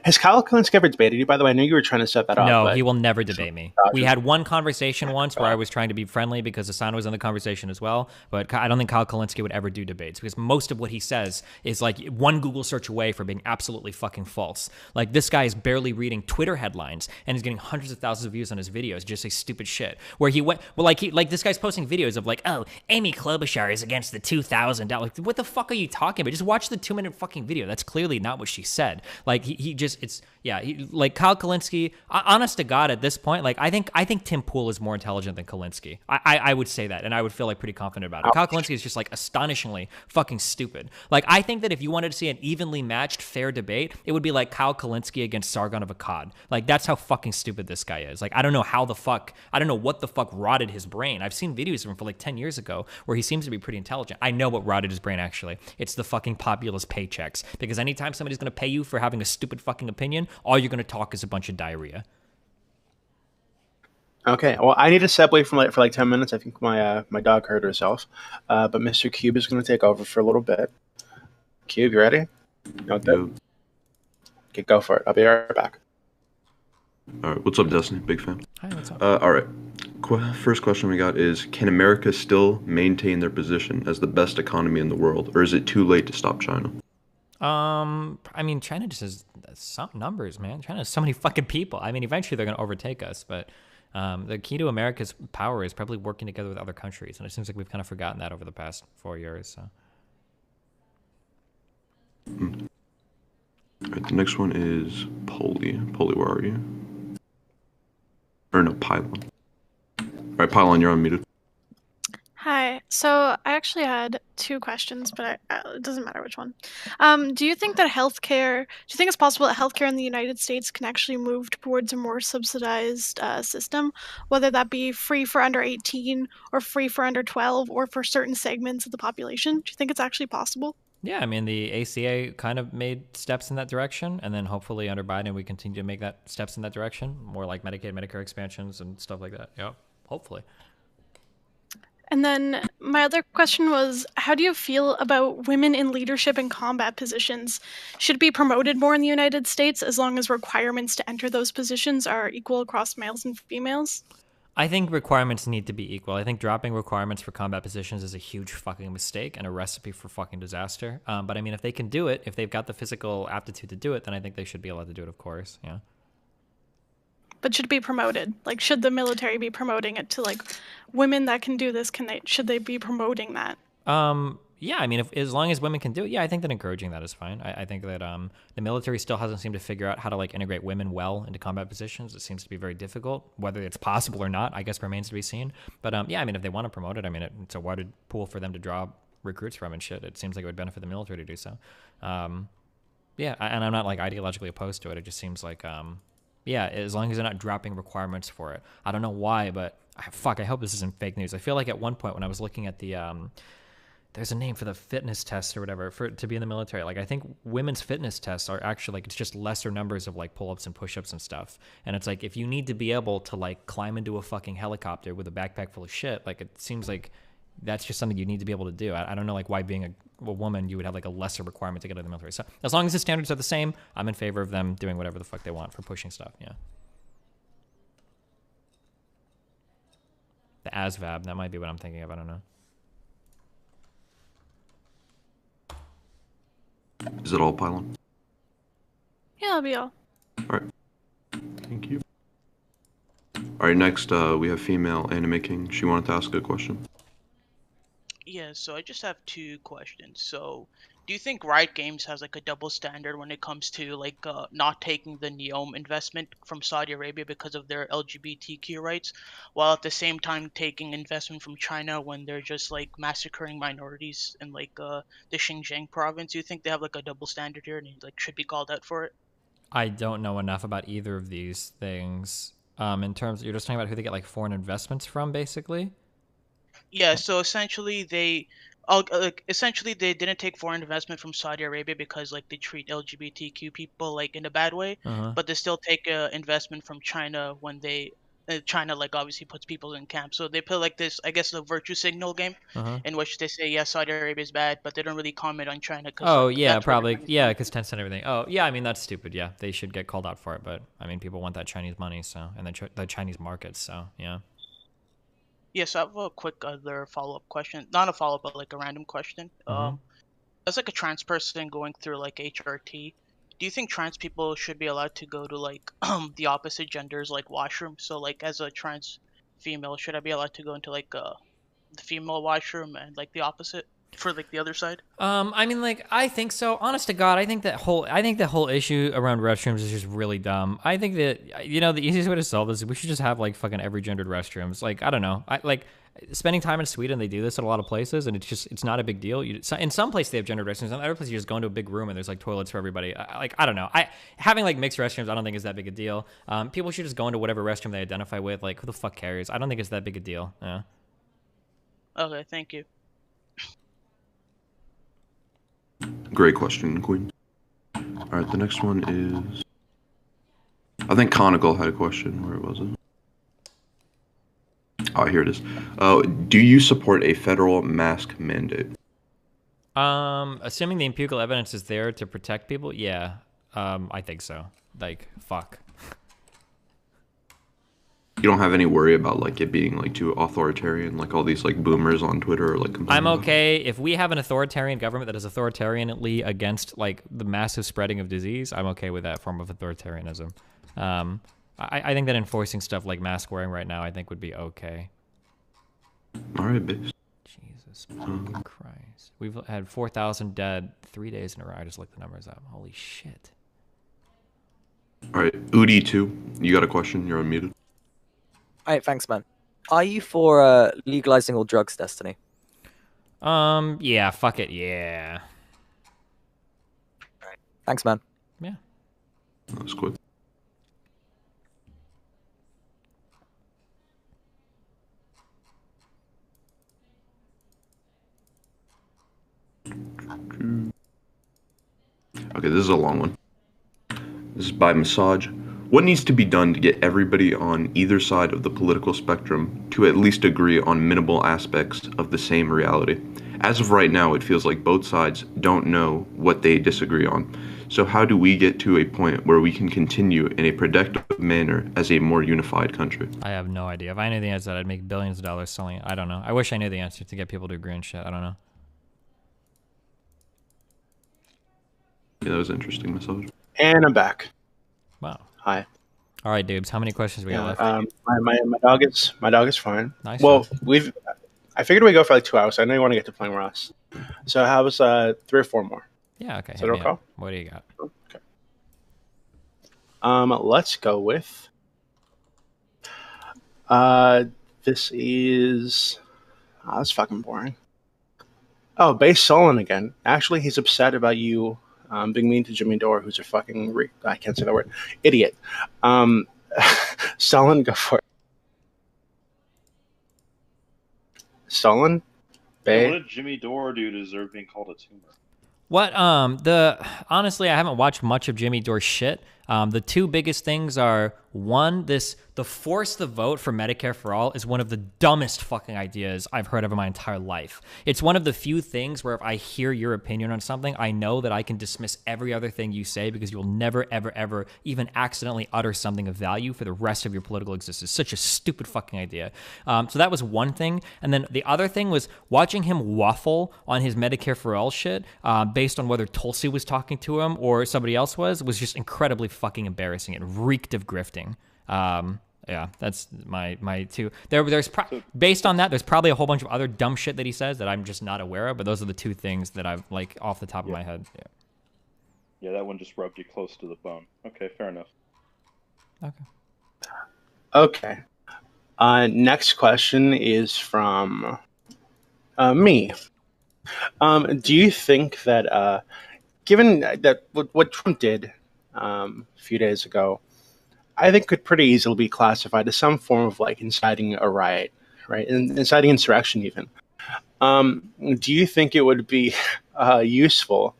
Has Kyle Kulinski ever debated you, by the way? I knew you were trying to set that up. No, he will never debate me. We had one conversation once where I was trying to be friendly because Asana was in the conversation as well, but I don't think Kyle Kulinski would ever do debates because most of what he says is like one Google search away from being absolutely fucking false. Like this guy is barely reading Twitter headlines and is getting hundreds of thousands of views on his videos, just say stupid shit. Where he went, well, like this guy's posting videos of like, oh, Amy Klobuchar is against the $2,000. Like, what the fuck are you talking about? Just watch the 2-minute fucking video. That's clearly not what she said. Like he just, it's, yeah, like Kyle Kulinski, honest to God, at this point, like I think Tim Pool is more intelligent than Kulinski. I would say that, and I would feel like pretty confident about it. Kyle Kulinski is just like astonishingly fucking stupid. Like I think that if you wanted to see an evenly matched, fair debate, it would be like Kyle Kulinski against Sargon of Akkad. Like that's how fucking stupid this guy is. Like I don't know what the fuck rotted his brain. I've seen videos of him for like 10 years ago where he seems to be pretty intelligent. I know what rotted his brain actually. It's the fucking populist paychecks. Because anytime somebody's gonna pay you for having a stupid fucking opinion, all you're going to talk is a bunch of diarrhea. Okay, well, I need to step away for like 10 minutes. I think my dog hurt herself. But Mr. Cube is going to take over for a little bit. Cube, you ready? Okay, go for it. I'll be right back. All right, what's up, Destiny? Big fan. Hi, what's up? All right. First question we got is, can America still maintain their position as the best economy in the world, or is it too late to stop China? I mean, China just has some numbers, man. China has so many fucking people. I mean, eventually they're going to overtake us, but the key to America's power is probably working together with other countries, and it seems like we've kind of forgotten that over the past 4 years. So. All right, the next one is Polly. Polly, where are you? Or no, Pylon. All right, Pylon, you're unmuted. Hi. So I actually had 2 questions, but it doesn't matter which one. Do you think it's possible that healthcare in the United States can actually move towards a more subsidized system, whether that be free for under 18 or free for under 12 or for certain segments of the population? Do you think it's actually possible? Yeah, I mean, the ACA kind of made steps in that direction, and then hopefully under Biden we continue to make steps in that direction, more like Medicaid, Medicare expansions and stuff like that. Yeah, hopefully. And then my other question was, how do you feel about women in leadership and combat positions? Should it be promoted more in the United States as long as requirements to enter those positions are equal across males and females? I think requirements need to be equal. I think dropping requirements for combat positions is a huge fucking mistake and a recipe for fucking disaster. But I mean, if they can do it, if they've got the physical aptitude to do it, then I think they should be allowed to do it, of course. Yeah. But should it be promoted? Like, should the military be promoting it to like women that can do this? Should they be promoting that? Yeah, I mean, as long as women can do it, yeah, I think that encouraging that is fine. I think that the military still hasn't seemed to figure out how to like integrate women well into combat positions. It seems to be very difficult. Whether it's possible or not, I guess remains to be seen. But yeah, I mean, if they want to promote it, I mean, it's a wider pool for them to draw recruits from and shit. It seems like it would benefit the military to do so. Yeah, and I'm not like ideologically opposed to it. It just seems like, yeah, as long as they're not dropping requirements for it. I don't know why, but I hope this isn't fake news. I feel like at one point when I was looking at the there's a name for the fitness test or whatever for to be in the military. Like I think women's fitness tests are actually like it's just lesser numbers of like pull-ups and push-ups and stuff. And it's like if you need to be able to like climb into a fucking helicopter with a backpack full of shit, like it seems like that's just something you need to be able to do. I don't know like why being a woman you would have like a lesser requirement to get into the military. So as long as the standards are the same, I'm in favor of them doing whatever the fuck they want for pushing stuff. Yeah. The ASVAB, that might be what I'm thinking of. I don't know. Is it all pylon? Yeah, that'll be all. All right. Thank you. All right, next we have female anime king. She wanted to ask a question. Yeah, so I just have two questions. So, do you think Riot Games has like a double standard when it comes to like not taking the Neom investment from Saudi Arabia because of their LGBTQ rights, while at the same time taking investment from China when they're just like massacring minorities in like the Xinjiang province? Do you think they have like a double standard here and like should be called out for it? I don't know enough about either of these things. In terms, you're just talking about who they get like foreign investments from, basically. Yeah, so essentially they they didn't take foreign investment from Saudi Arabia because like they treat LGBTQ people like in a bad way, but they still take investment from China when they China like obviously puts people in camp. So they put like this, I guess, a virtue signal game in which they say yeah, Saudi Arabia is bad, but they don't really comment on China. Cause, Oh like, yeah, that's where probably yeah, because Tencent and everything. Oh yeah, I mean that's stupid. Yeah, they should get called out for it. But I mean people want that Chinese money, so and the Chinese markets. So yeah. Yes, I have a quick other follow-up question. Not a follow-up, but like a random question. As like a trans person going through like HRT, do you think trans people should be allowed to go to like the opposite genders like washroom? So like as a trans female, should I be allowed to go into like the female washroom and like the opposite for like the other side? I mean, like, I think so. Honest to God, I think the whole issue around restrooms is just really dumb. I think that, you know, the easiest way to solve this is we should just have, like, fucking every gendered restrooms. Like, I don't know. Spending time in Sweden, they do this at a lot of places, and it's not a big deal. In some places, they have gendered restrooms. In other places, you just go into a big room, and there's, like, toilets for everybody. I don't know. Having, like, mixed restrooms, I don't think is that big a deal. People should just go into whatever restroom they identify with. Like, who the fuck cares? I don't think it's that big a deal. Yeah. Okay, thank you. Great question, Queen. All right, the next one is... I think Conical had a question. Where was it? Oh, here it is. Do you support a federal mask mandate? Assuming the empirical evidence is there to protect people, yeah. I think so. Like, fuck. You don't have any worry about like it being like too authoritarian, like all these like boomers on Twitter are like complaining I'm about okay if we have an authoritarian government that is authoritarianly against like the massive spreading of disease. I'm okay with that form of authoritarianism. I think that enforcing stuff like mask wearing right now, I think would be okay. All right, base. Jesus fucking Christ. We've had 4,000 dead 3 days in a row. I just looked the numbers up. Holy shit. All right, Udi2, you got a question? You're unmuted. All right, thanks, man. Are you for legalizing all drugs, Destiny? Yeah, fuck it, yeah. All right. Thanks, man. Yeah. That's quick. Okay, this is a long one. This is by Massage. What needs to be done to get everybody on either side of the political spectrum to at least agree on minimal aspects of the same reality? As of right now, it feels like both sides don't know what they disagree on. So how do we get to a point where we can continue in a productive manner as a more unified country? I have no idea. If I knew the answer, I'd make billions of dollars selling it. I don't know. I wish I knew the answer to get people to agree on shit. I don't know. Yeah, that was interesting, Massage. And I'm back. Wow. Hi. All right, Dubes. How many questions we got left? My dog is fine. Nice. Well, I figured we'd go for like 2 hours. I know you want to get to playing Rust. So how was 3 or 4 more? Yeah, okay. Is that okay? What do you got? Okay. Let's go with. This is. Oh, that's fucking boring. Oh, Base Solon again. Actually, he's upset about you being mean to Jimmy Dore, who's a fucking I can't say that word. Idiot. Solon, go for it. Solon? Yeah, what did Jimmy Dore do to deserve being called a tumor? What honestly, I haven't watched much of Jimmy Dore's shit. The two biggest things are one, the force the vote for Medicare for all is one of the dumbest fucking ideas I've heard of in my entire life. It's one of the few things where if I hear your opinion on something, I know that I can dismiss every other thing you say because you'll never, ever, ever even accidentally utter something of value for the rest of your political existence. Such a stupid fucking idea. So that was one thing. And then the other thing was watching him waffle on his Medicare for all shit based on whether Tulsi was talking to him or somebody else was just incredibly fucking embarrassing. It reeked of grifting. Yeah, that's my two. Based on that, there's probably a whole bunch of other dumb shit that he says that I'm just not aware of, but those are the two things that I've like off the top of my head. Yeah. Yeah, that one just rubbed you close to the bone. Okay, fair enough. Okay. Next question is from me. Do you think that, given that what Trump did a few days ago, I think could pretty easily be classified as some form of like inciting a riot, right? Inciting insurrection, even. Do you think it would be useful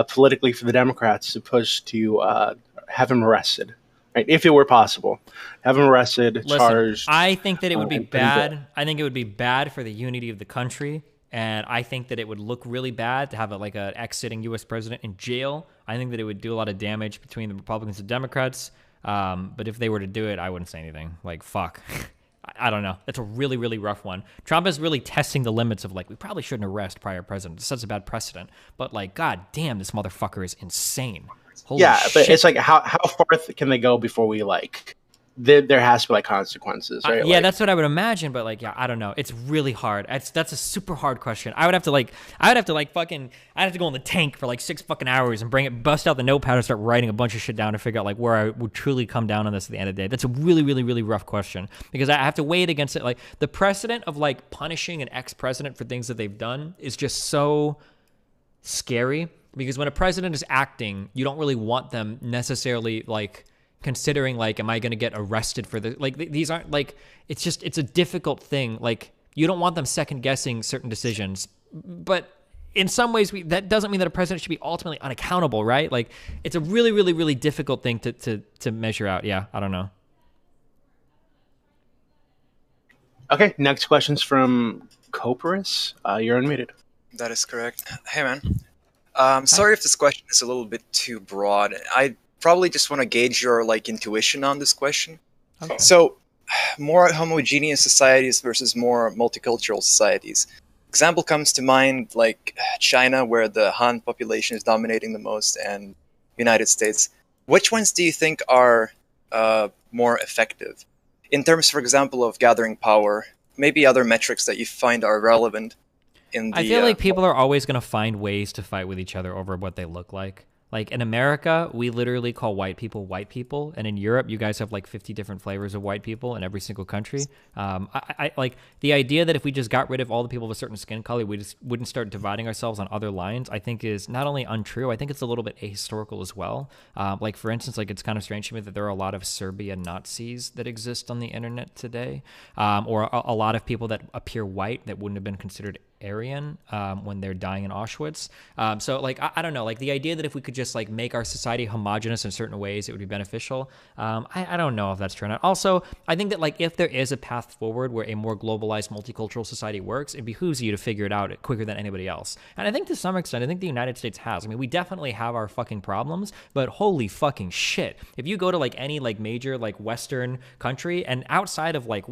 politically for the Democrats to push to have him arrested, right? If it were possible, have him arrested, charged. I think that it would be bad. I think it would be bad for the unity of the country. And I think that it would look really bad to have like an ex-sitting U.S. president in jail. I think that it would do a lot of damage between the Republicans and Democrats. But if they were to do it, I wouldn't say anything. Like, fuck. I don't know. It's a really, really rough one. Trump is really testing the limits of, like, we probably shouldn't arrest prior presidents. It sets a bad precedent. But, like, god damn, this motherfucker is insane. Holy shit. But it's like, how far can they go before we, like... There has to be like consequences, right? Yeah, that's what I would imagine, but like, yeah, I don't know. It's really hard. That's a super hard question. I'd have to go in the tank for like 6 fucking hours and bust out the notepad and start writing a bunch of shit down to figure out like where I would truly come down on this at the end of the day. That's a really, really, really rough question because I have to weigh it against it. Like the precedent of like punishing an ex-president for things that they've done is just so scary because when a president is acting, you don't really want them necessarily like considering like, am I going to get arrested for this? Like these aren't like, it's a difficult thing. Like you don't want them second guessing certain decisions, but in some ways that doesn't mean that a president should be ultimately unaccountable, right? Like it's a really, really, really difficult thing to measure out. Yeah. I don't know. Okay. Next question's from Coperus. You're unmuted. That is correct. Hey man. Sorry if this question is a little bit too broad. I probably just want to gauge your like intuition on this question. Okay. So, more homogeneous societies versus more multicultural societies. Example comes to mind like China, where the Han population is dominating the most, and United States. Which ones do you think are more effective in terms, for example, of gathering power? Maybe other metrics that you find are relevant. I feel like people are always going to find ways to fight with each other over what they look like. Like in America, we literally call white people, and in Europe, you guys have like 50 different flavors of white people in every single country. I like the idea that if we just got rid of all the people of a certain skin color, we just wouldn't start dividing ourselves on other lines. I think is not only untrue, I think it's a little bit ahistorical as well. Like for instance, like it's kind of strange to me that there are a lot of Serbian Nazis that exist on the internet today, or a lot of people that appear white that wouldn't have been considered Aryan when they're dying in Auschwitz. So like I don't know, like the idea that if we could just like make our society homogenous in certain ways, it would be beneficial. I don't know if that's true or not. Also, I think that like if there is a path forward where a more globalized multicultural society works, it behooves you to figure it out quicker than anybody else. And I think to some extent, I think the United States has. I mean, we definitely have our fucking problems, but holy fucking shit. If you go to like any like major like Western country and outside of like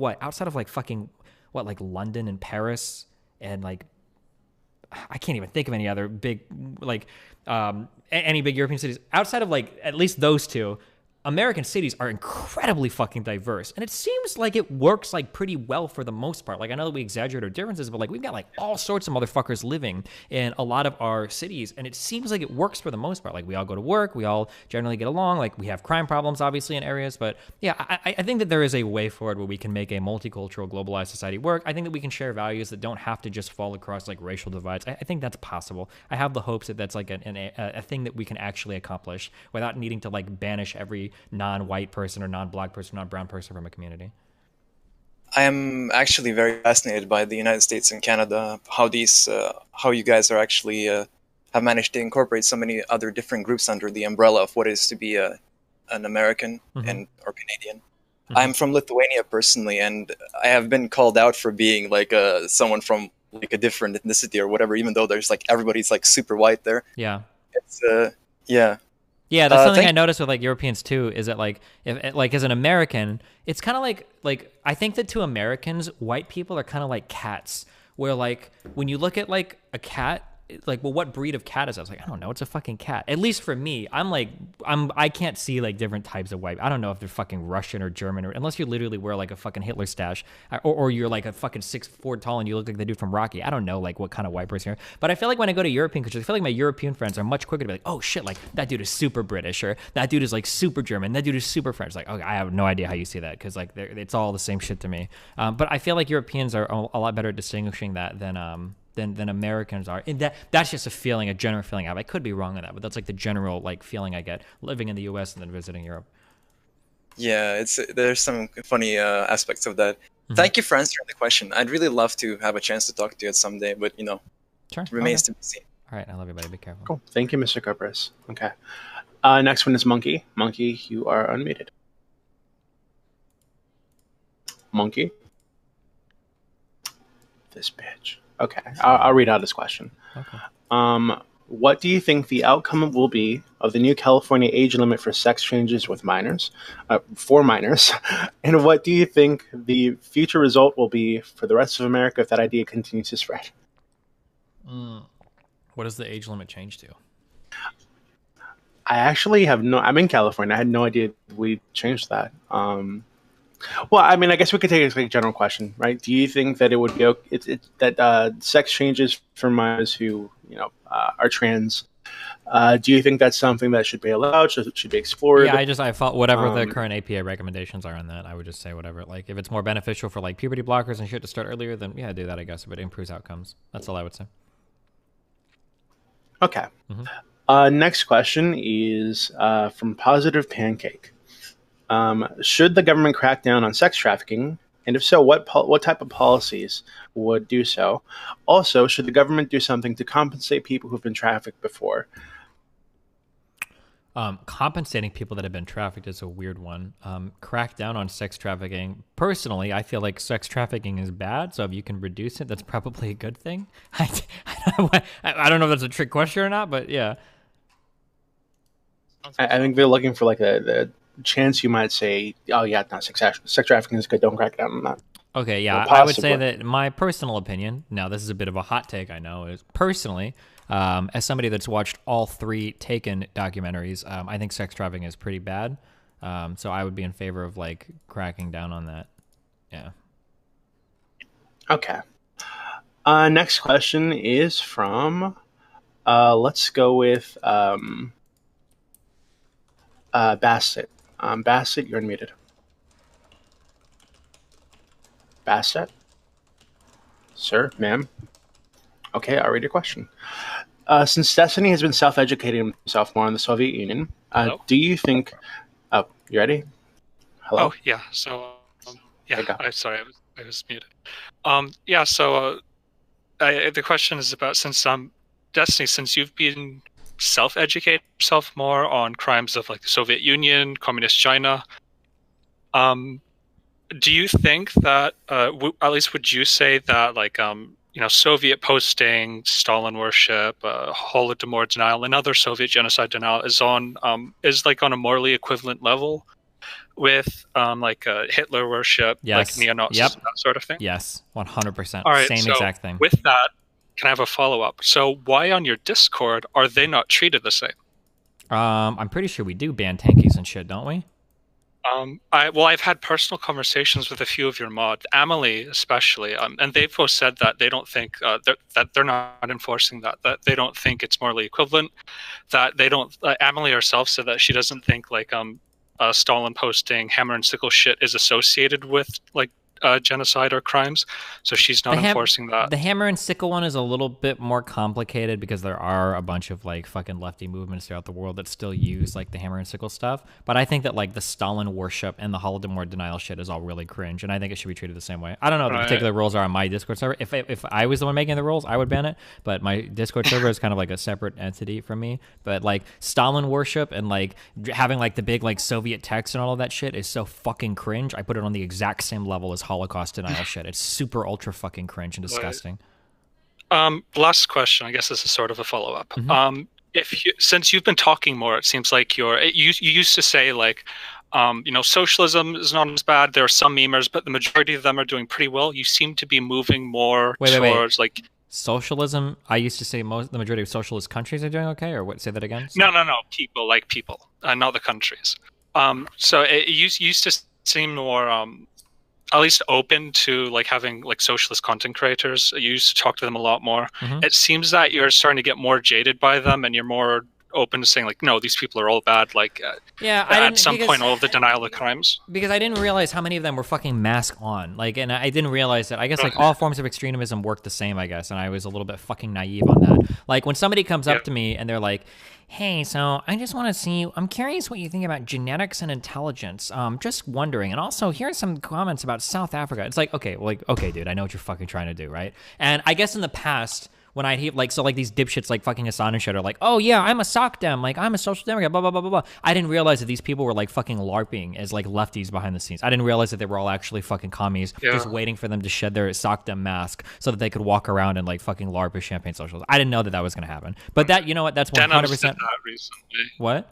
fucking like London and Paris and like I can't even think of any other big like any big European cities outside of like at least those two. American cities are incredibly fucking diverse, and it seems like it works like pretty well for the most part. Like I know that we exaggerate our differences, but like we've got like all sorts of motherfuckers living in a lot of our cities, and it seems like it works for the most part. Like we all go to work, we all generally get along. Like we have crime problems obviously in areas, but yeah, I think that there is a way forward where we can make a multicultural, globalized society work. I think that we can share values that don't have to just fall across like racial divides. I think that's possible. I have the hopes that that's like a thing that we can actually accomplish without needing to like banish every non-white person or non-black person, non-brown person from a community. I am actually very fascinated by the United States and Canada, how you guys are actually have managed to incorporate so many other different groups under the umbrella of what it is to be an American or Canadian. I'm from Lithuania personally, and I have been called out for being like someone from like a different ethnicity or whatever, even though there's like everybody's like super white there. Yeah. It's yeah. Yeah, that's something I noticed with like Europeans too. Is that like, if like as an American, it's kind of like I think that to Americans, white people are kind of like cats. Where like when you look at like a cat, like, well, what breed of cat is that? I was like, I don't know, it's a fucking cat. At least for me, I can't see like different types of white. I don't know if they're fucking Russian or German, or unless you literally wear like a fucking Hitler stash, or you're like a fucking 6'4" tall and you look like the dude from Rocky. I don't know like what kind of white person you're. But I feel like when I go to European countries, I feel like my European friends are much quicker to be like, oh shit, like that dude is super British, or that dude is like super German, that dude is super French. Like, okay, I have no idea how you see that, because like it's all the same shit to me. But I feel like Europeans are a lot better at distinguishing that than Americans are. And that's just a feeling, a general feeling I have. I could be wrong on that, but that's like the general like feeling I get living in the US and then visiting Europe. Yeah, there's some funny aspects of that. Thank you for answering the question. I'd really love to have a chance to talk to you someday, but sure, remains to be seen. All right, I love you, buddy. Be careful. Cool. Thank you, Mr. Copras. Okay. Next one is Monkey. Monkey, you are unmuted. Monkey? This bitch. Okay, I'll read out this question. Okay. What do you think the outcome will be of the new California age limit for sex changes with minors, for minors? And what do you think the future result will be for the rest of America if that idea continues to spread? What does the age limit change to? I actually have I'm in California. I had no idea we changed that. Well, I mean, I guess we could take it as a general question, right? Do you think that it would be okay, that sex changes for minors who are trans? Do you think that's something that should be allowed? Should be explored? Yeah, I thought whatever the current APA recommendations are on that, I would just say whatever. Like, if it's more beneficial for like puberty blockers and shit to start earlier, then yeah, do that. I guess if it improves outcomes, that's all I would say. Okay. Next question is from Positive Pancake. Should the government crack down on sex trafficking? And if so, what type of policies would do so? Also, should the government do something to compensate people who've been trafficked before? Compensating people that have been trafficked is a weird one. Crack down on sex trafficking. Personally, I feel like sex trafficking is bad, so if you can reduce it, that's probably a good thing. I don't know if that's a trick question or not, but yeah. I think they're looking for like the chance you might say, oh yeah, no, sex trafficking is good, don't crack down on that. Okay, yeah, I would say that my personal opinion, now this is a bit of a hot take, I know, is personally, as somebody that's watched all 3 Taken documentaries, I think sex trafficking is pretty bad. So I would be in favor of like cracking down on that. Yeah. Okay. Next question is from, let's go with Bassett. Bassett, you're unmuted. Bassett? Sir, ma'am? Okay, I'll read your question. Since Destiny has been self-educating himself more in the Soviet Union, do you think... Oh, you ready? Hello? Oh, yeah. So, yeah, sorry, I was muted. Yeah, so the question is about, since Destiny, since you've been self-educate yourself more on crimes of like the Soviet Union, communist China, do you think that at least would you say that like Soviet posting, Stalin worship, Holodomor denial, and other Soviet genocide denial is like on a morally equivalent level with Hitler worship, like neo-Nazis, that sort of thing? Yes, 100%. All right, Same exact thing. With that, can I have a follow-up? So why on your Discord are they not treated the same? I'm pretty sure we do ban tankies and shit, don't we? I've had personal conversations with a few of your mods, Amelie especially, and they've both said that they don't think that they're not enforcing that they don't think it's morally equivalent. That they don't. Amelie herself said that she doesn't think like Stalin posting hammer and sickle shit is associated with like genocide or crimes, so she's not enforcing that. The hammer and sickle one is a little bit more complicated because there are a bunch of like fucking lefty movements throughout the world that still use like the hammer and sickle stuff. But I think that like the Stalin worship and the Holodomor denial shit is all really cringe, and I think it should be treated the same way. I don't know what the particular rules are on my Discord server. If I was the one making the rules, I would ban it. But my Discord server is kind of like a separate entity from me. But like Stalin worship and like having like the big like Soviet text and all of that shit is so fucking cringe. I put it on the exact same level as Holocaust denial shit. It's super ultra fucking cringe and disgusting. Last question. I guess this is sort of a follow up. Mm-hmm. Since you've been talking more, it seems like you used to say like, socialism is not as bad. There are some memers, but the majority of them are doing pretty well. You seem to be moving more towards like socialism. I used to say the majority of socialist countries are doing okay, or what? Say that again. No. People, not the countries. So it used to seem more at least open to like having like socialist content creators. You used to talk to them a lot more. Mm-hmm. It seems that you're starting to get more jaded by them, and you're more open to saying like, no, these people are all bad. Like, at some point, all of the denial of crimes. Because I didn't realize how many of them were fucking mask on. Like, and I didn't realize that. I guess like all forms of extremism work the same. I guess, and I was a little bit fucking naive on that. Like when somebody comes up to me and they're like, hey, so I just want to see, I'm curious what you think about genetics and intelligence. Just wondering. And also, here's some comments about South Africa. It's like, okay, dude, I know what you're fucking trying to do, right? And I guess in the past, when I'd hear, like, so, like, these dipshits, like, fucking Hassan and shit are like, oh, yeah, I'm a sock dem, like, I'm a social democrat, blah, blah, blah, blah, blah. I didn't realize that these people were, like, fucking LARPing as, like, lefties behind the scenes. I didn't realize that they were all actually fucking commies, just waiting for them to shed their sock dem mask so that they could walk around and, like, fucking LARP as champagne socials. I didn't know that was going to happen. But that, you know what, that's 100%. Denims did that recently. What?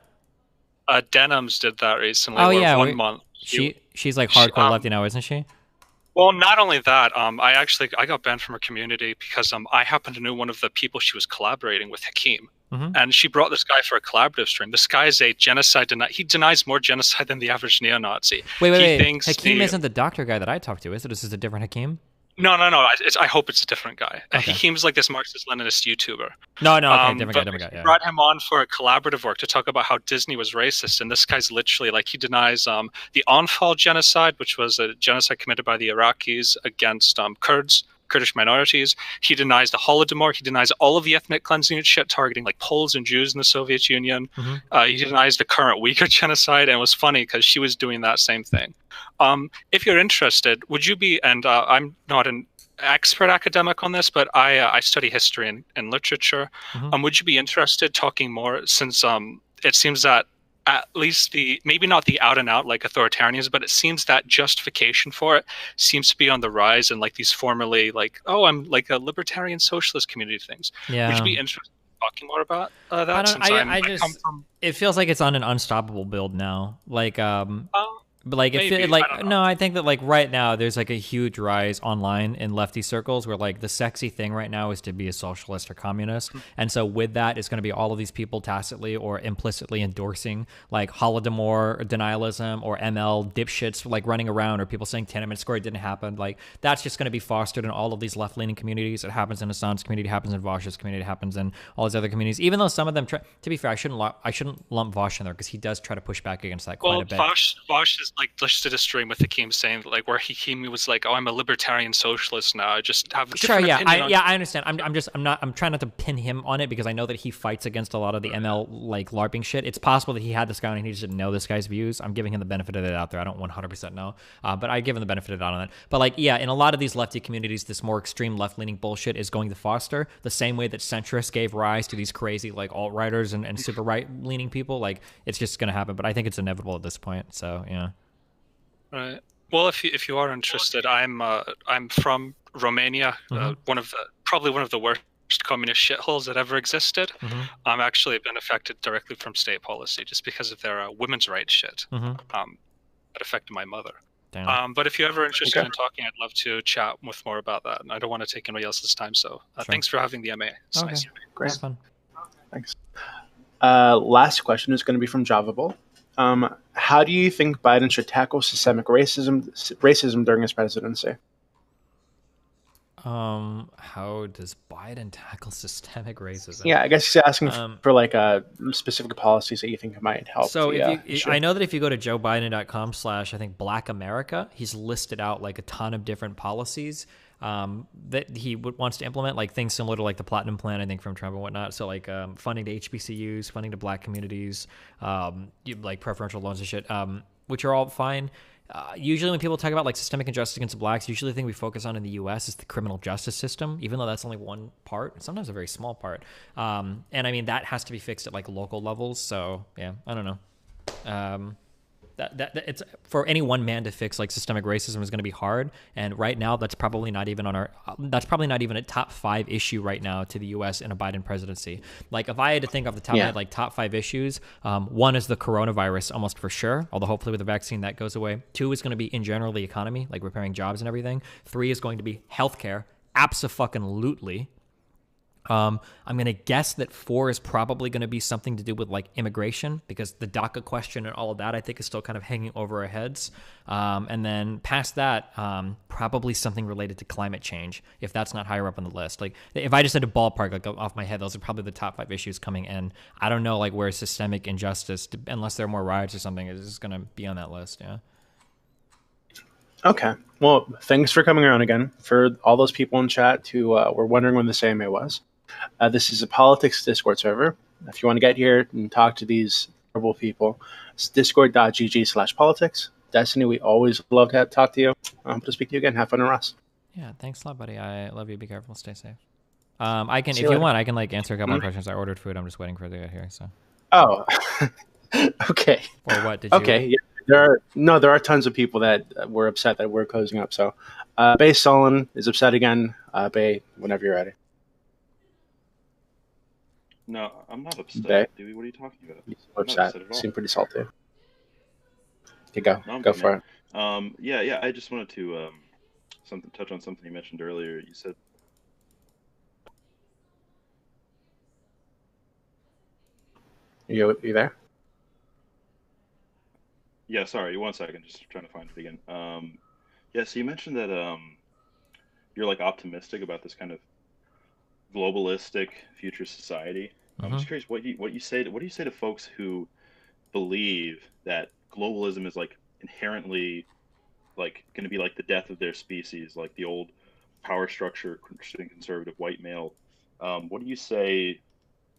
Denims did that recently. Oh, yeah. 1 month. She's, like, hardcore lefty now, isn't she? Well, not only that, I got banned from her community because I happened to know one of the people she was collaborating with, Hakeem. Mm-hmm. And she brought this guy for a collaborative stream. This guy is a genocide he denies more genocide than the average neo-Nazi. Wait. Hakeem isn't the doctor guy that I talked to, is it? Is this a different Hakeem? No. I hope it's a different guy. Okay. Hakeem's like this Marxist-Leninist YouTuber. No, okay, different guy. Yeah. Brought him on for a collaborative work to talk about how Disney was racist, and this guy's literally like, he denies the Anfal genocide, which was a genocide committed by the Iraqis against Kurdish minorities. He denies the Holodomor. He denies all of the ethnic cleansing and shit targeting like Poles and Jews in the Soviet Union. Mm-hmm. He denies the current Uyghur genocide, and it was funny because she was doing that same thing. If you're interested, would you be, and I'm not an expert academic on this, but I study history and literature. Mm-hmm. Would you be interested talking more, since it seems that at least maybe not the out and out like authoritarianism, but it seems that justification for it seems to be on the rise, and like these formerly like, oh, I'm like a libertarian socialist community things. Yeah. Would you be interested in talking more about that? It feels like it's on an unstoppable build now. Like, but like, I think that like right now there's like a huge rise online in lefty circles where like the sexy thing right now is to be a socialist or communist. And so with that, it's going to be all of these people tacitly or implicitly endorsing like Holodomor denialism or ML dipshits like running around, or people saying Tiananmen Square didn't happen. Like that's just going to be fostered in all of these left-leaning communities. It happens in Hassan's community, it happens in Vosh's community, it happens in all these other communities. Even though some of them to be fair, I shouldn't lump Vosh in there because he does try to push back against that quite a bit. Vosh is like just did a stream with Hakeem saying like where Hakeem was like, oh, I'm a libertarian socialist now. I just have a different opinion. I understand. I'm trying not to pin him on it because I know that he fights against a lot of the ML like LARPing shit. It's possible that he had this guy and he just didn't know this guy's views. I'm giving him the benefit of it out there. I don't 100% know, but I give him the benefit of the doubt on that. But like, yeah, in a lot of these lefty communities, this more extreme left-leaning bullshit is going to foster the same way that centrists gave rise to these crazy like alt-righters and super right-leaning people. Like it's just going to happen, but I think it's inevitable at this point. So yeah. Right. Well, if you are interested, I'm from Romania, probably one of the worst communist shitholes that ever existed. Mm-hmm. I'm actually been affected directly from state policy just because of their women's rights shit. Mm-hmm. That affected my mother. Damn. But if you're ever interested in talking, I'd love to chat with more about that. And I don't want to take anybody else's time. So thanks for having the MA. It's nice. Great. Have fun. Thanks. Last question is going to be from JavaBull. How do you think Biden should tackle systemic racism during his presidency? How does Biden tackle systemic racism? Yeah, I guess he's asking for like specific policies that you think might help. So the, if you, I know that if you go to joebiden.com/ I think Black America, he's listed out like a ton of different policies that he wants to implement, like things similar to like the Platinum Plan, I think, from Trump and whatnot. So like funding to HBCUs, funding to Black communities, like preferential loans and shit, which are all fine. Usually when people talk about like systemic injustice against blacks, usually the thing we focus on in the U.S. is the criminal justice system, even though that's only one part, sometimes a very small part. And I mean, that has to be fixed at like local levels. So yeah, I don't know. That it's for any one man to fix like systemic racism is going to be hard, and right now that's probably not even a top 5 issue right now to the U.S. in a Biden presidency. Like if I had to think off the top of my head, like top 5 issues, 1 is the coronavirus, almost for sure, although hopefully with the vaccine that goes away. 2 is going to be in general the economy, like repairing jobs and everything. 3 is going to be healthcare, abso-fucking-lutely. I'm going to guess that 4 is probably going to be something to do with like immigration, because the DACA question and all of that I think is still kind of hanging over our heads. And then past that, probably something related to climate change, if that's not higher up on the list. Like if I just had a ballpark like off my head, those are probably the top 5 issues coming in. I don't know like where systemic injustice, unless there are more riots or something, is just going to be on that list. Yeah. Okay. Well, thanks for coming around again. For all those people in chat who were wondering when the CMA was. This is a politics Discord server. If you want to get here and talk to these terrible people, it's discord.gg/politics. Destiny, we always love to talk to you. Hope to speak to you again. Have fun in Rust. Yeah, thanks a lot, buddy. I love you. Be careful. Stay safe. I can, See if you you later. want, I can like answer a couple of questions. I ordered food. I'm just waiting for it to get here. So. Oh, okay. Or what did you? Okay. Yeah, there are tons of people that were upset that we're closing up. So, Bay Solon is upset again. Bay, whenever you're ready. No, I'm not upset, Bay? Dewey. What are you talking about? He's I'm not upset. upset at all. Seem pretty salty. Okay, go. No, I'm Go good, for man. it. Yeah. I just wanted to touch on something you mentioned earlier. You said. You there? Yeah, sorry. 1 second. Just trying to find it again. Yeah. So you mentioned that you're like optimistic about this kind of globalistic future society. I'm just curious what do you say to folks who believe that globalism is like inherently like going to be like the death of their species, like the old power structure, Christian conservative white male. What do you say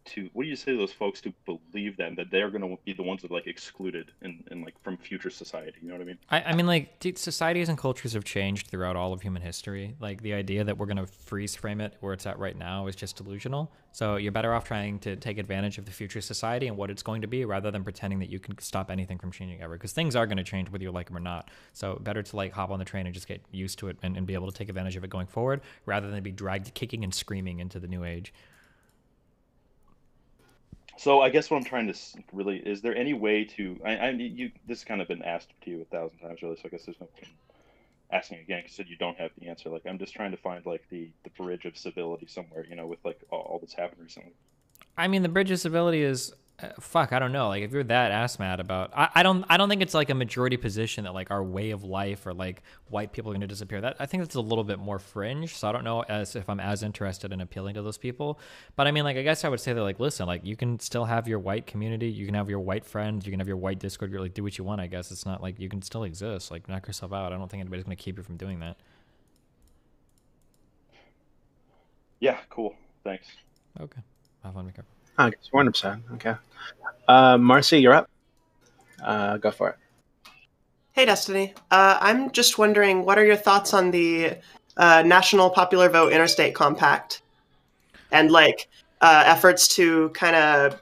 to those folks who believe that they're going to be the ones that like excluded and like from future society? You know what I mean? I mean, like, dude, societies and cultures have changed throughout all of human history. Like, the idea that we're going to freeze frame it where it's at right now is just delusional. So you're better off trying to take advantage of the future society and what it's going to be, rather than pretending that you can stop anything from changing ever. Because things are going to change whether you like them or not. So better to, like, hop on the train and just get used to it and be able to take advantage of it going forward, rather than be dragged kicking and screaming into the new age. So I guess what I'm trying to really, is there any way to, this has kind of been asked to you 1,000 times really, so I guess there's no point asking again, because you don't have the answer. Like, I'm just trying to find like the bridge of civility somewhere, you know, with like all that's happened recently. I mean, the bridge of civility is, fuck, I don't know. Like, if you're that ass mad about, I don't think it's like a majority position that like our way of life or like white people are going to disappear. That I think that's a little bit more fringe. So I don't know if I'm as interested in appealing to those people. But I mean, like, I guess I would say that, like, listen, like, you can still have your white community, you can have your white friends, you can have your white Discord. You're like, do what you want. I guess it's not like you can still exist. Like, knock yourself out. I don't think anybody's going to keep you from doing that. Yeah, cool. Thanks. Okay. Have fun, Mika. I guess 100%. Okay. Marcy, you're up. Go for it. Hey, Destiny. I'm just wondering, what are your thoughts on the National Popular Vote Interstate Compact and like efforts to kind of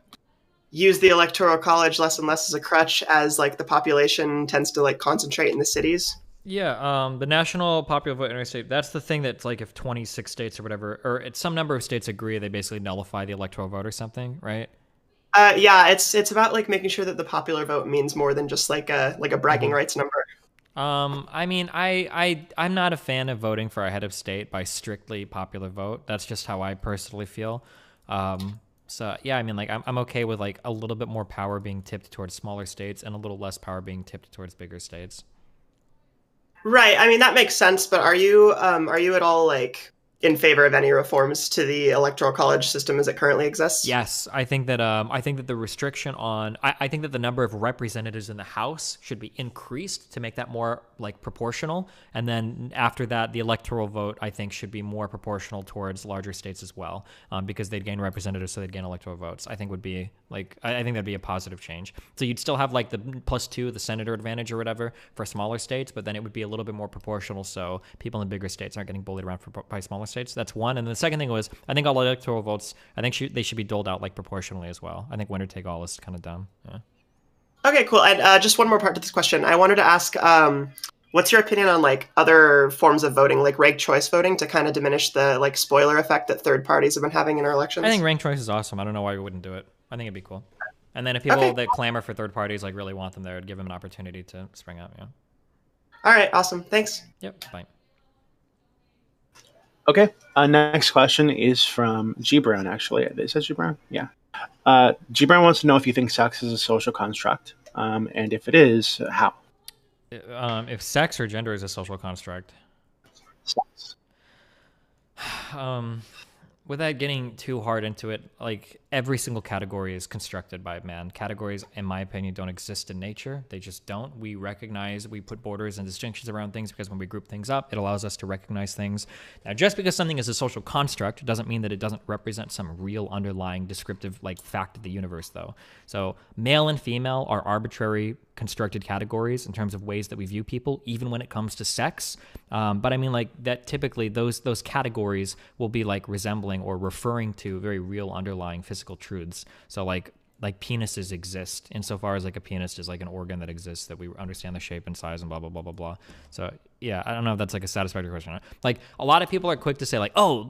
use the Electoral College less and less as a crutch as like the population tends to like concentrate in the cities? Yeah, the National Popular Vote Interstate, that's the thing that's like if 26 states or whatever, or it's some number of states agree, they basically nullify the electoral vote or something, right? Yeah, it's about like making sure that the popular vote means more than just like a bragging rights number. I mean, I'm not a fan of voting for a head of state by strictly popular vote. That's just how I personally feel. So yeah, I mean, like I'm okay with like a little bit more power being tipped towards smaller states and a little less power being tipped towards bigger states. Right. I mean, that makes sense. But are you at all like in favor of any reforms to the electoral college system as it currently exists? Yes, I think that the restriction on I think that the number of representatives in the House should be increased to make that more like proportional, and then after that, the electoral vote I think should be more proportional towards larger states as well, because they'd gain representatives, so they'd gain electoral votes. I think would be like I think that'd be a positive change. So you'd still have like the +2, the senator advantage or whatever for smaller states, but then it would be a little bit more proportional, so people in bigger states aren't getting bullied around by smaller states. That's one. And the second thing was, I think all electoral votes, I think they should be doled out like proportionally as well. I think winner take all is kind of dumb. Yeah. Okay, cool. And just one more part to this question. I wanted to ask, what's your opinion on like other forms of voting, like ranked choice voting, to kind of diminish the like spoiler effect that third parties have been having in our elections? I think ranked choice is awesome. I don't know why we wouldn't do it. I think it'd be cool. And then if people that clamor for third parties like really want them there, it'd give them an opportunity to spring up. Yeah. All right. Awesome. Thanks. Yep. Bye. Okay. Next question is from G Brown. Actually, it says G Brown. Yeah. G Brown wants to know if you think sex is a social construct, and if it is, how. If sex or gender is a social construct. Sex. Without getting too hard into it, like every single category is constructed by man. Categories, in my opinion, don't exist in nature. They just don't. We put borders and distinctions around things because when we group things up, it allows us to recognize things. Now, just because something is a social construct doesn't mean that it doesn't represent some real underlying descriptive like fact of the universe, though. So male and female are arbitrary constructed categories in terms of ways that we view people, even when it comes to sex. But I mean, like that typically those categories will be like resembling or referring to very real underlying physical truths. So like penises exist insofar as like a penis is like an organ that exists, that we understand the shape and size and blah blah blah blah blah. So yeah, I don't know if that's like a satisfactory question. Like a lot of people are quick to say like, oh,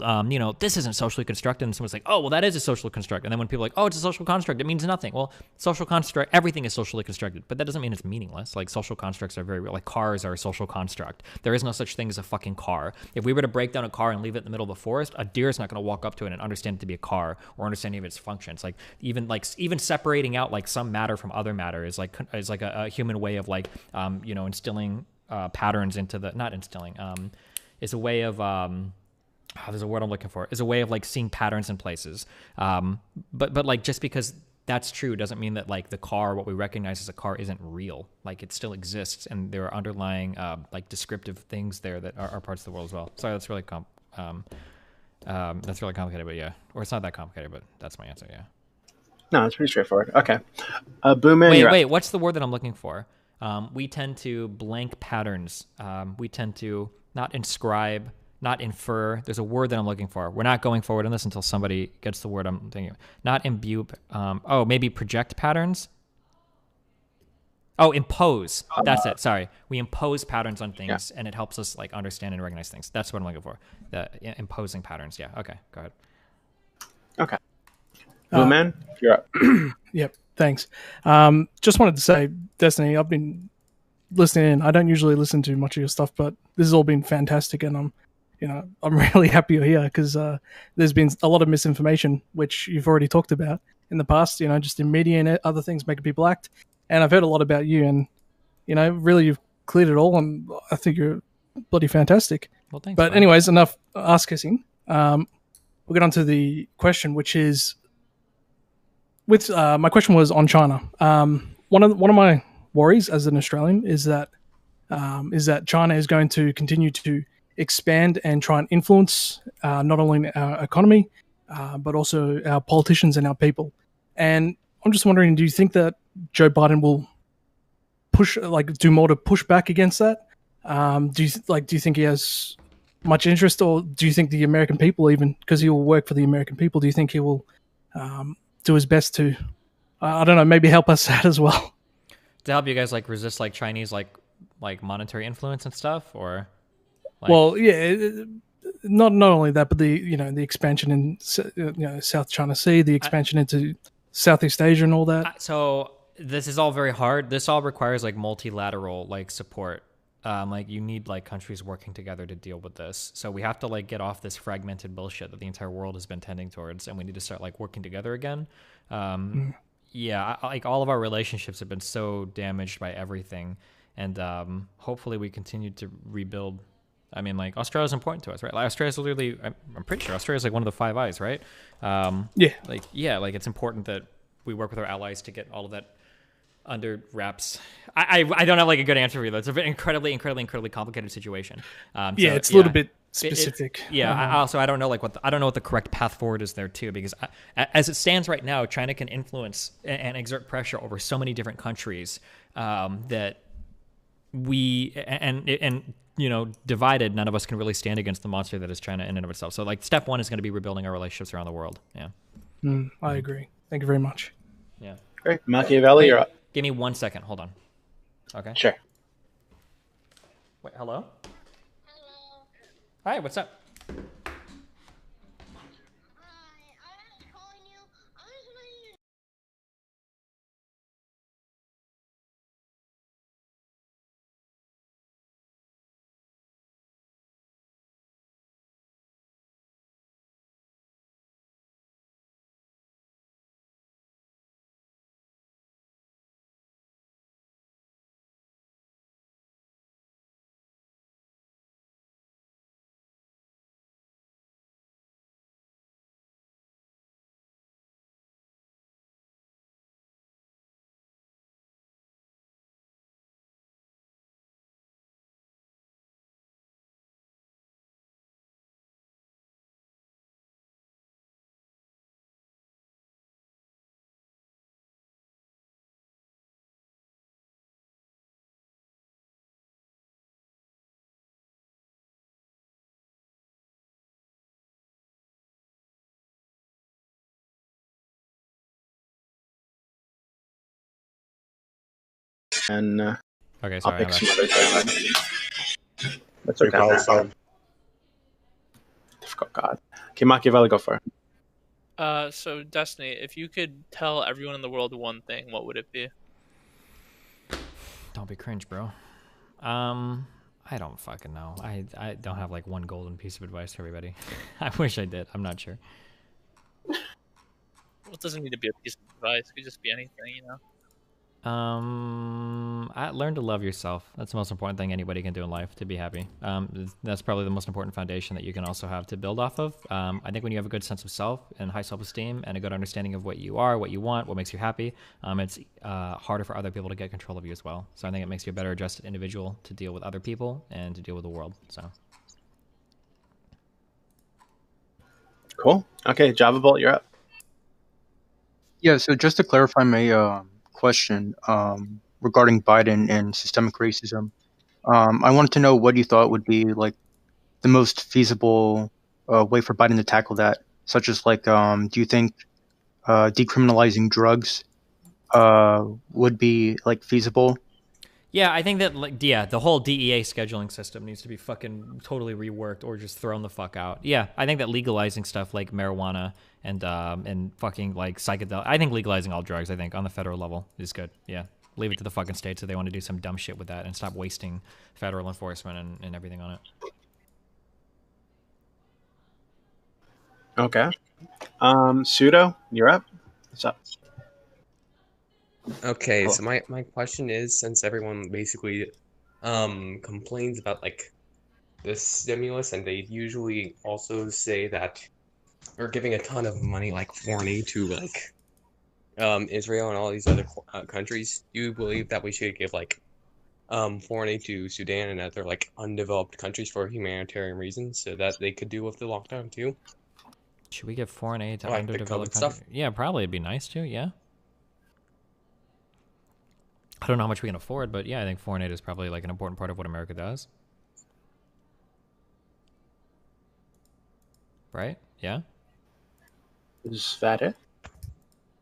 this isn't socially constructed, and someone's like, oh, well, that is a social construct. And then when people are like, oh, it's a social construct, it means nothing. Well, social construct, everything is socially constructed, but that doesn't mean it's meaningless. Like social constructs are very real. Like cars are a social construct. There is no such thing as a fucking car. If we were to break down a car and leave it in the middle of the forest, a deer is not going to walk up to it and understand it to be a car or understand any of its functions. Like even separating out like some matter from other matter is like a human way of like instilling patterns into the not instilling is a way of there's a word I'm looking for, is a way of like seeing patterns in places, but like just because that's true doesn't mean that like the car, what we recognize as a car, isn't real. Like it still exists, and there are underlying like descriptive things there that are parts of the world as well. Sorry, that's really that's really complicated, but yeah, or it's not that complicated, but that's my answer. Yeah. No, it's pretty straightforward. Okay. Booman. Wait, what's the word that I'm looking for? We tend to blank patterns. We tend to not inscribe, not infer. There's a word that I'm looking for. We're not going forward on this until somebody gets the word I'm thinking of. Not imbue. Maybe project patterns. Oh, impose. That's it. Sorry. We impose patterns on things, and it helps us like understand and recognize things. That's what I'm looking for. The imposing patterns. Yeah. Okay. Go ahead. Okay. Booman, you're up. Yep. Thanks. Just wanted to say, Destiny, I've been listening in. I don't usually listen to much of your stuff, but this has all been fantastic, and I'm really happy you're here because there's been a lot of misinformation, which you've already talked about in the past. Just in media and other things making people act. And I've heard a lot about you, and really you've cleared it all, and I think you're bloody fantastic. Well, thanks. But anyways, enough ass kissing. We'll get on to the question, which is. My question was on China. One of my worries as an Australian is that China is going to continue to expand and try and influence not only our economy but also our politicians and our people. And I'm just wondering, do you think that Joe Biden will do more to push back against that? Do you think he has much interest, or do you think the American people, even because he will work for the American people, do you think he will do his best to, I don't know, maybe help us out as well? To help you guys like resist like Chinese like monetary influence and stuff, or? Well, yeah, not only that, but the expansion in South China Sea, the expansion into Southeast Asia and all that. So this is all very hard. This all requires like multilateral like support. Like you need like countries working together to deal with this. So we have to like get off this fragmented bullshit that the entire world has been tending towards, and we need to start like working together again. Yeah, like all of our relationships have been so damaged by everything, and hopefully we continue to rebuild. I mean, like Australia's important to us, right? Like Australia's literally, I'm pretty sure Australia's like one of the Five Eyes, right? Yeah. Like it's important that we work with our allies to get all of that under wraps. I don't have like a good answer for you though. It's an incredibly complicated situation. Yeah, it's a little bit specific. I don't know like I don't know what the correct path forward is there too, because as it stands right now, China can influence and exert pressure over so many different countries that we and you know, divided, none of us can really stand against the monster that is China in and of itself. So like step one is going to be rebuilding our relationships around the world. Yeah. I agree. Thank you very much. Yeah. Great. Machiavelli, you're up. Give me 1 second. Hold on. Okay. Sure. Wait, hello? Hi, what's up? And okay, sorry. I'll pick some other time. That's Pretty okay. powerful. Difficult God. Okay, Machiavelli, go for it. So Destiny, if you could tell everyone in the world one thing, what would it be? Don't be cringe, bro. I don't fucking know. I don't have like one golden piece of advice for everybody. I wish I did. I'm not sure. Well, it doesn't need to be a piece of advice. It could just be anything, you know? Learn to love yourself. That's the most important thing anybody can do in life to be happy. That's probably the most important foundation that you can also have to build off of. I think when you have a good sense of self and high self-esteem and a good understanding of what you are, what you want, what makes you happy, it's harder for other people to get control of you as well. So I think it makes you a better adjusted individual to deal with other people and to deal with the world. So. Cool. Okay, Java Bolt, you're up. Yeah, so just to clarify my question regarding Biden and systemic racism, I wanted to know what you thought would be like the most feasible way for Biden to tackle that, such as like, do you think decriminalizing drugs would be like feasible? Yeah, I think that the whole DEA scheduling system needs to be fucking totally reworked or just thrown the fuck out. Yeah, I think that legalizing stuff like marijuana and fucking like psychedelic. I think legalizing all drugs, I think, on the federal level is good. Yeah, leave it to the fucking states if they want to do some dumb shit with that and stop wasting federal enforcement and everything on it. Okay. Pseudo, you're up. What's up? Okay, Hello. so my question is, since everyone basically complains about like this stimulus, and they usually also say that we're giving a ton of money, like foreign aid, to like Israel and all these other countries, do you believe that we should give like foreign aid to Sudan and other like undeveloped countries for humanitarian reasons so that they could deal with the lockdown too? Should we give foreign aid to Like the underdeveloped COVID countries? stuff? Yeah, probably it'd be nice to. Yeah. I don't know how much we can afford, but yeah, I think foreign aid is probably like an important part of what America does. Right? Yeah. Is that it?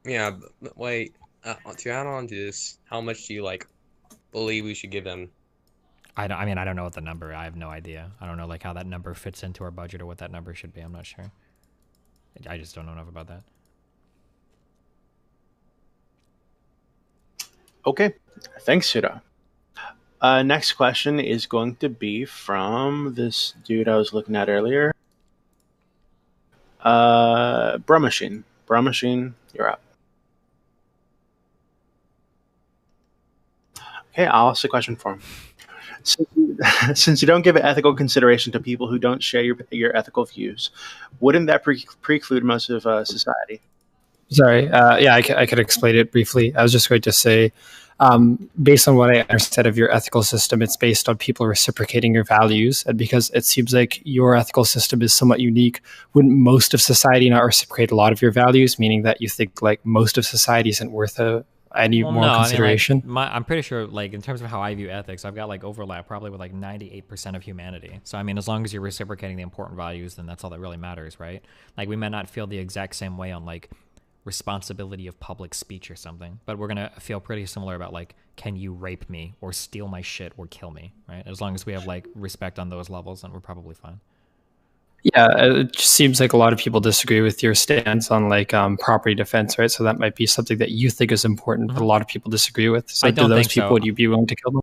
Yeah, but wait, to add on to this, how much do you like believe we should give them? I don't know what the number. I have no idea. I don't know like how that number fits into our budget or what that number should be. I'm not sure. I just don't know enough about that. Okay. Thanks, Pseudo. Next question is going to be from this dude I was looking at earlier. Brumachine. Brumachine, you're up. Okay, I'll ask the question for him. Since you don't give ethical consideration to people who don't share your ethical views, wouldn't that preclude most of society? Sorry. Yeah, I could explain it briefly. I was just going to say, based on what I understand of your ethical system, it's based on people reciprocating your values. And because it seems like your ethical system is somewhat unique, wouldn't most of society not reciprocate a lot of your values, meaning that you think like most of society isn't worth any more consideration? I mean, like, I'm pretty sure, like, in terms of how I view ethics, I've got like overlap probably with like 98% of humanity. So I mean, as long as you're reciprocating the important values, then that's all that really matters, right? Like, we may not feel the exact same way on like responsibility of public speech or something, but we're gonna feel pretty similar about like, can you rape me or steal my shit or kill me, right? As long as we have like respect on those levels, then we're probably fine. Yeah, it just seems like a lot of people disagree with your stance on like property defense, right? So that might be something that you think is important, but a lot of people disagree with. So I don't do those think so. people, would you be willing to kill them?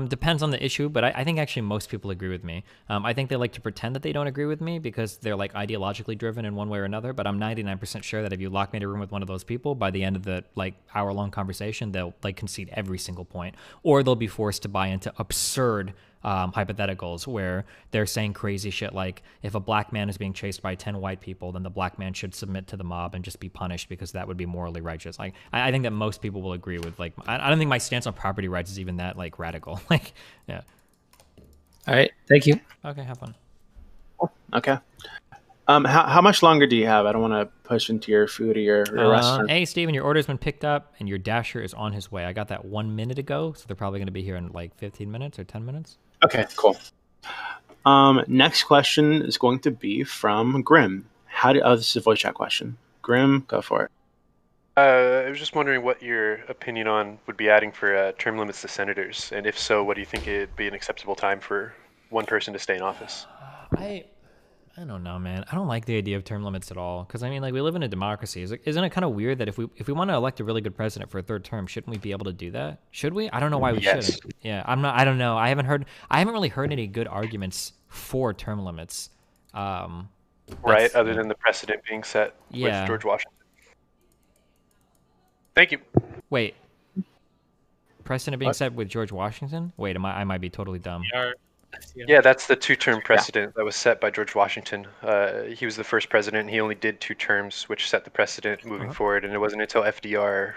Depends on the issue, but I think actually most people agree with me. I think they like to pretend that they don't agree with me because they're like ideologically driven in one way or another, but I'm 99% sure that if you lock me in a room with one of those people, by the end of the like hour-long conversation, they'll like concede every single point, or they'll be forced to buy into absurd hypotheticals where they're saying crazy shit like, if a black man is being chased by 10 white people, then the black man should submit to the mob and just be punished because that would be morally righteous. Like, I think that most people will agree with, like, I don't think my stance on property rights is even that like radical. Like, yeah. All right, thank you. Okay, have fun. Okay. How much longer do you have? I don't want to push into your food or your restaurant. Hey, Steven, your order's been picked up and your dasher is on his way. I got that 1 minute ago, so they're probably going to be here in like 15 minutes or 10 minutes. Okay, cool. Next question is going to be from Grim. This is a voice chat question. Grim, go for it. I was just wondering what your opinion on would be adding for term limits to senators, and if so, what do you think it'd be an acceptable time for one person to stay in office? I don't know, man. I don't like the idea of term limits at all. Because I mean, like, we live in a democracy. Isn't it kind of weird that if we want to elect a really good president for a third term, shouldn't we be able to do that? Should we? I don't know why we shouldn't. Yeah, I don't know. I haven't really heard any good arguments for term limits. Right, other than the precedent being set with George Washington. Thank you. Wait. Precedent being set with George Washington? Wait, I might be totally dumb. Yeah, that's the two-term precedent that was set by George Washington. He was the first president, and he only did 2 terms, which set the precedent moving forward. And it wasn't until FDR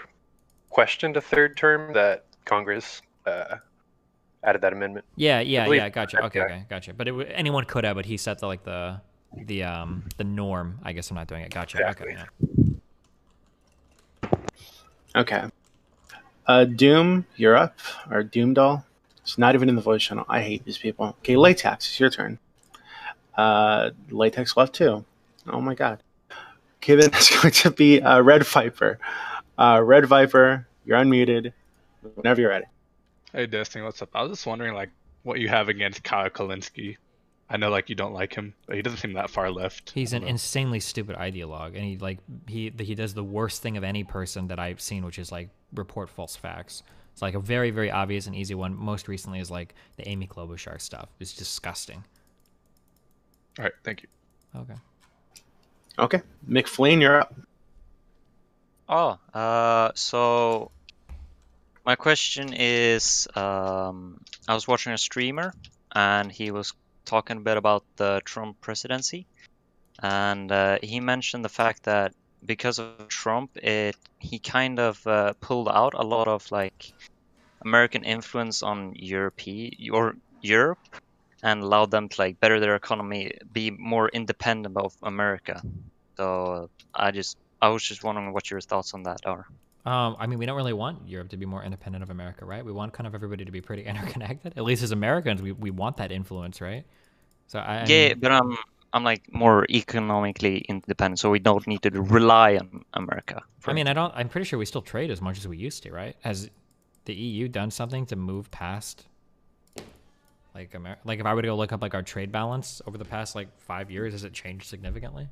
questioned a third term that Congress added that amendment. Yeah, gotcha. Okay, gotcha. But anyone could have, but he set the norm. I guess I'm not doing it. Gotcha. Exactly. Okay. Doom, you're up. Or Doom Doll. It's not even in the voice channel. I hate these people. Okay, Latex, it's your turn. Latex left too. Oh my god. Okay, then it's going to be Red Viper. Red Viper, you're unmuted. Whenever you're ready. Hey Destiny, what's up? I was just wondering like what you have against Kyle Kalinske. I know like you don't like him, but he doesn't seem that far left. He's an insanely stupid ideologue, and he does the worst thing of any person that I've seen, which is like report false facts. It's like a very, very obvious and easy one. Most recently is like the Amy Klobuchar stuff. It's disgusting. All right, thank you. Okay. Okay, McFlane, you're up. So my question is, I was watching a streamer, and he was talking a bit about the Trump presidency, and he mentioned the fact that because of Trump, he kind of pulled out a lot of like American influence on Europe and allowed them to like better their economy, be more independent of America. So I was just wondering what your thoughts on that are. I mean, we don't really want Europe to be more independent of America, right? We want kind of everybody to be pretty interconnected. At least as Americans, we want that influence, right? So I mean, but I'm like more economically independent, so we don't need to rely on America. I mean, I'm pretty sure we still trade as much as we used to, right? Has the EU done something to move past like America? Like if I were to go look up like our trade balance over the past like 5 years, has it changed significantly?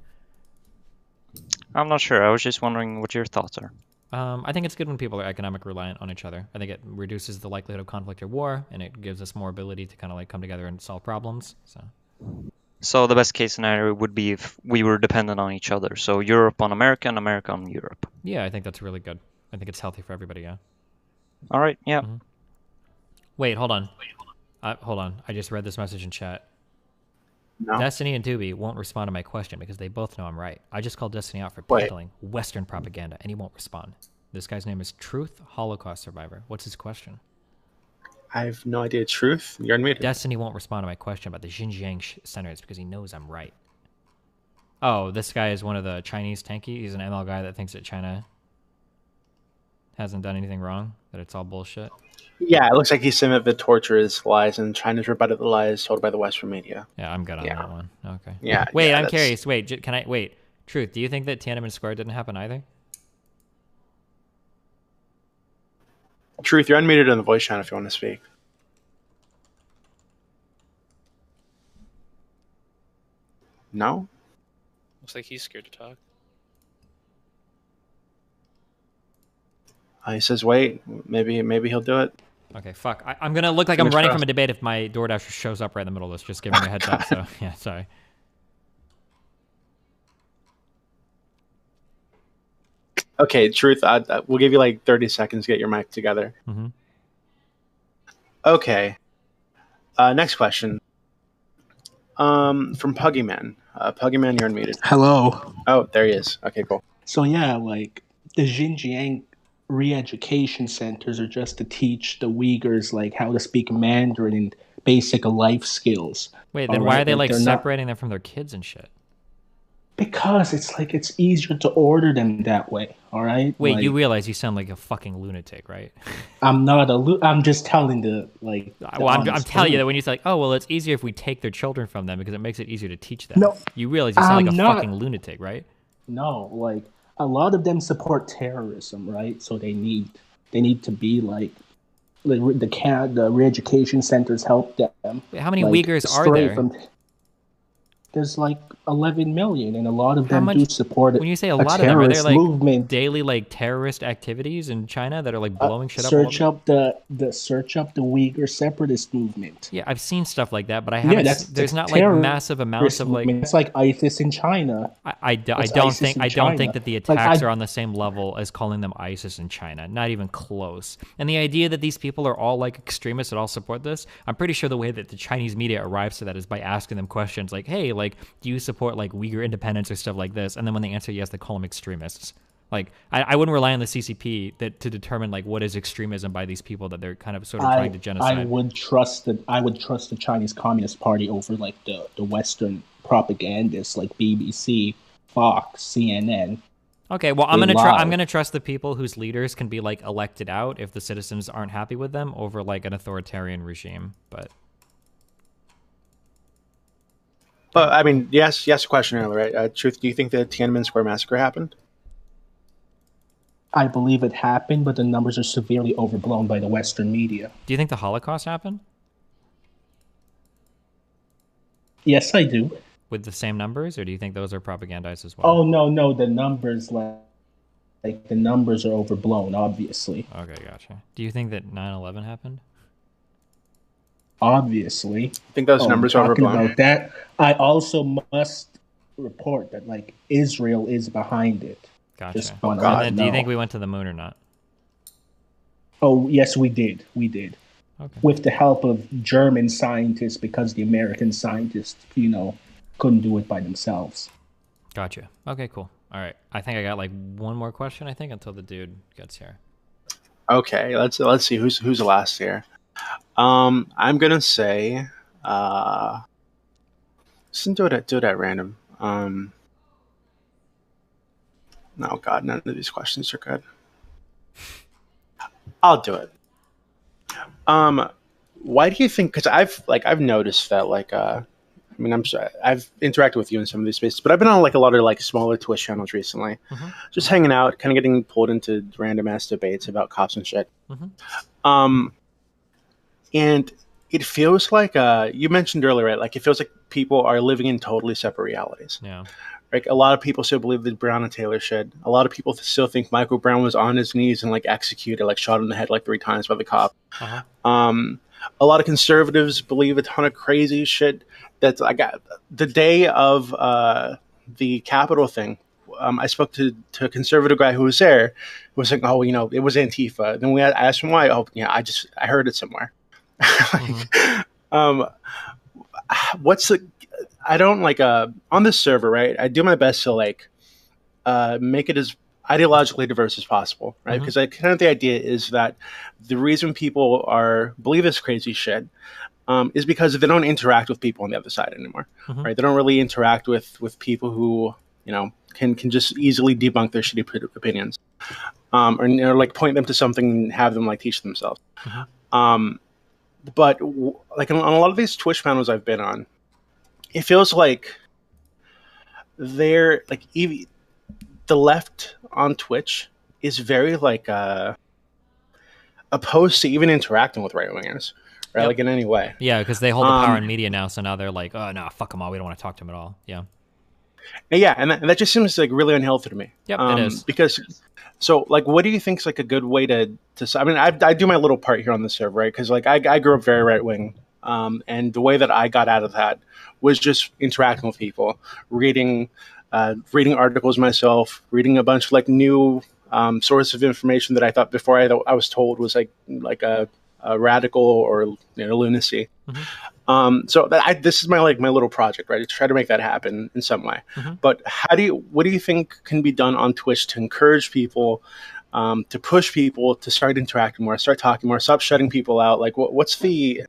I'm not sure. I was just wondering what your thoughts are. I think it's good when people are economic reliant on each other. I think it reduces the likelihood of conflict or war, and it gives us more ability to kind of like come together and solve problems. So the best case scenario would be if we were dependent on each other. So Europe on America and America on Europe. Yeah, I think that's really good. I think it's healthy for everybody, yeah. All right, yeah. Wait, hold on. Hold on. I just read this message in chat. No. Destiny and Doobie won't respond to my question because they both know I'm right. I just called Destiny out for Wait. peddling Western propaganda, and he won't respond. This guy's name is Truth Holocaust Survivor. What's his question? I have no idea. Truth? You're unmuted. Destiny won't respond to my question about the Xinjiang centers because he knows I'm right. Oh, this guy is one of the Chinese tanky. He's an ML guy that thinks that China hasn't done anything wrong, that it's all bullshit. Yeah, it looks like he's saying that the torture is lies and China's rebutted the lies told by the Western media. Yeah, I'm good on that one. Okay. Yeah. Wait, yeah, I'm that's- curious. Wait, can I wait? Truth, do you think that Tiananmen Square didn't happen either? Truth, you're unmuted on the voice channel if you want to speak. No? Looks like he's scared to talk. He says, wait, maybe he'll do it. Okay, fuck. I'm gonna look like I'm running from a debate if my DoorDash shows up right in the middle of this. Just giving you a heads up. So yeah, sorry. Okay, Truth, we'll give you like 30 seconds to get your mic together. Mm-hmm. Okay. Next question. From Puggyman. Puggyman, you're unmuted. Hello. Oh, there he is. Okay, cool. So yeah, like the Xinjiang re-education centers are just to teach the Uyghurs like how to speak Mandarin and basic life skills. Wait, then why are they like separating them from their kids and shit? Because it's easier to order them that way. All right. Wait, like, you realize you sound like a fucking lunatic, right? I'm not I'm just telling the like. Well, I'm telling you that when you say like, oh well, it's easier if we take their children from them because it makes it easier to teach them. No, you realize you sound like a not, fucking lunatic, right? No, like a lot of them support terrorism, right? So they need to be like the re-education centers help them. Wait, how many like, Uyghurs are there? There's like 11 million, and a lot of them do support it. When you say a lot of them, are there like movement. daily like terrorist activities in China that are like blowing shit up? Search up the Uyghur separatist movement. Yeah, I've seen stuff like that, but I haven't. There's not like massive amounts of like. It's like ISIS in China. I don't think that the attacks are on the same level as calling them ISIS in China. Not even close. And the idea that these people are all like extremists that all support this, I'm pretty sure the way that the Chinese media arrives to that is by asking them questions like, "Hey, like, do you support like Uyghur independence or stuff like this?" And then when they answer yes, they call them extremists. Like, I wouldn't rely on the CCP to determine like what is extremism by these people that they're kind of sort of trying to genocide. I would trust the Chinese Communist Party over like the Western propagandists like BBC, Fox, CNN. Okay, well, I'm gonna trust the people whose leaders can be like elected out if the citizens aren't happy with them over like an authoritarian regime. But I mean, yes, a question earlier, right? Truth, do you think the Tiananmen Square massacre happened? I believe it happened, but the numbers are severely overblown by the Western media. Do you think the Holocaust happened? Yes, I do. With the same numbers, or do you think those are propagandized as well? Oh no, the numbers like the numbers are overblown, obviously. Okay, gotcha. Do you think that 9/11 happened? Obviously. I think those numbers are overblown. About that, I also must report that like Israel is behind it. Gotcha. And then, do you think we went to the moon or not? Oh yes, we did. We did. Okay. With the help of German scientists, because the American scientists, couldn't do it by themselves. Gotcha. Okay, cool. All right. I think I got like one more question. I think until the dude gets here. Okay, let's see who's last here. I'm gonna say, let's do it at random. No, God, none of these questions are good. I'll do it. Why do you think? Because I've noticed that I'm sorry, I've interacted with you in some of these spaces, but I've been on like a lot of like smaller Twitch channels recently, just hanging out, kind of getting pulled into random ass debates about cops and shit. And it feels like you mentioned earlier, right? Like it feels like people are living in totally separate realities. Yeah. Like a lot of people still believe that Breonna Taylor shit. A lot of people still think Michael Brown was on his knees and like executed, like shot in the head like 3 times by the cop. A lot of conservatives believe a ton of crazy shit. That's I got the day of the Capitol thing. I spoke to a conservative guy who was there, who was like, "Oh, you know, it was Antifa." Then I asked him why. Oh, yeah, I heard it somewhere. What's the? I don't like on this server, right? I do my best to like make it as ideologically diverse as possible, right? Because kind of the idea is that the reason people believe this crazy shit is because they don't interact with people on the other side anymore, right? They don't really interact with people who, you know, can just easily debunk their shitty opinions, or, you know, like point them to something and have them like teach themselves. But like on a lot of these Twitch panels I've been on, it feels like they're like the left on Twitch is very like opposed to even interacting with right wingers, right? Like in any way. Yeah, because they hold the power in media now, so now they're like, oh no, fuck them all. We don't want to talk to them at all. Yeah. Yeah, and that just seems like really unhealthy to me. Yep, it is. Because so like, what do you think is like a good way to? I mean, I do my little part here on the server, right? Because like I grew up very right wing, and the way that I got out of that was just interacting with people, reading articles myself, reading a bunch of like new source of information that I thought before I was told was like a radical or, you know, lunacy. So this is my little project, right? To try to make that happen in some way. But what do you think can be done on Twitch to encourage people, to push people to start interacting more, start talking more, stop shutting people out? Like, what's the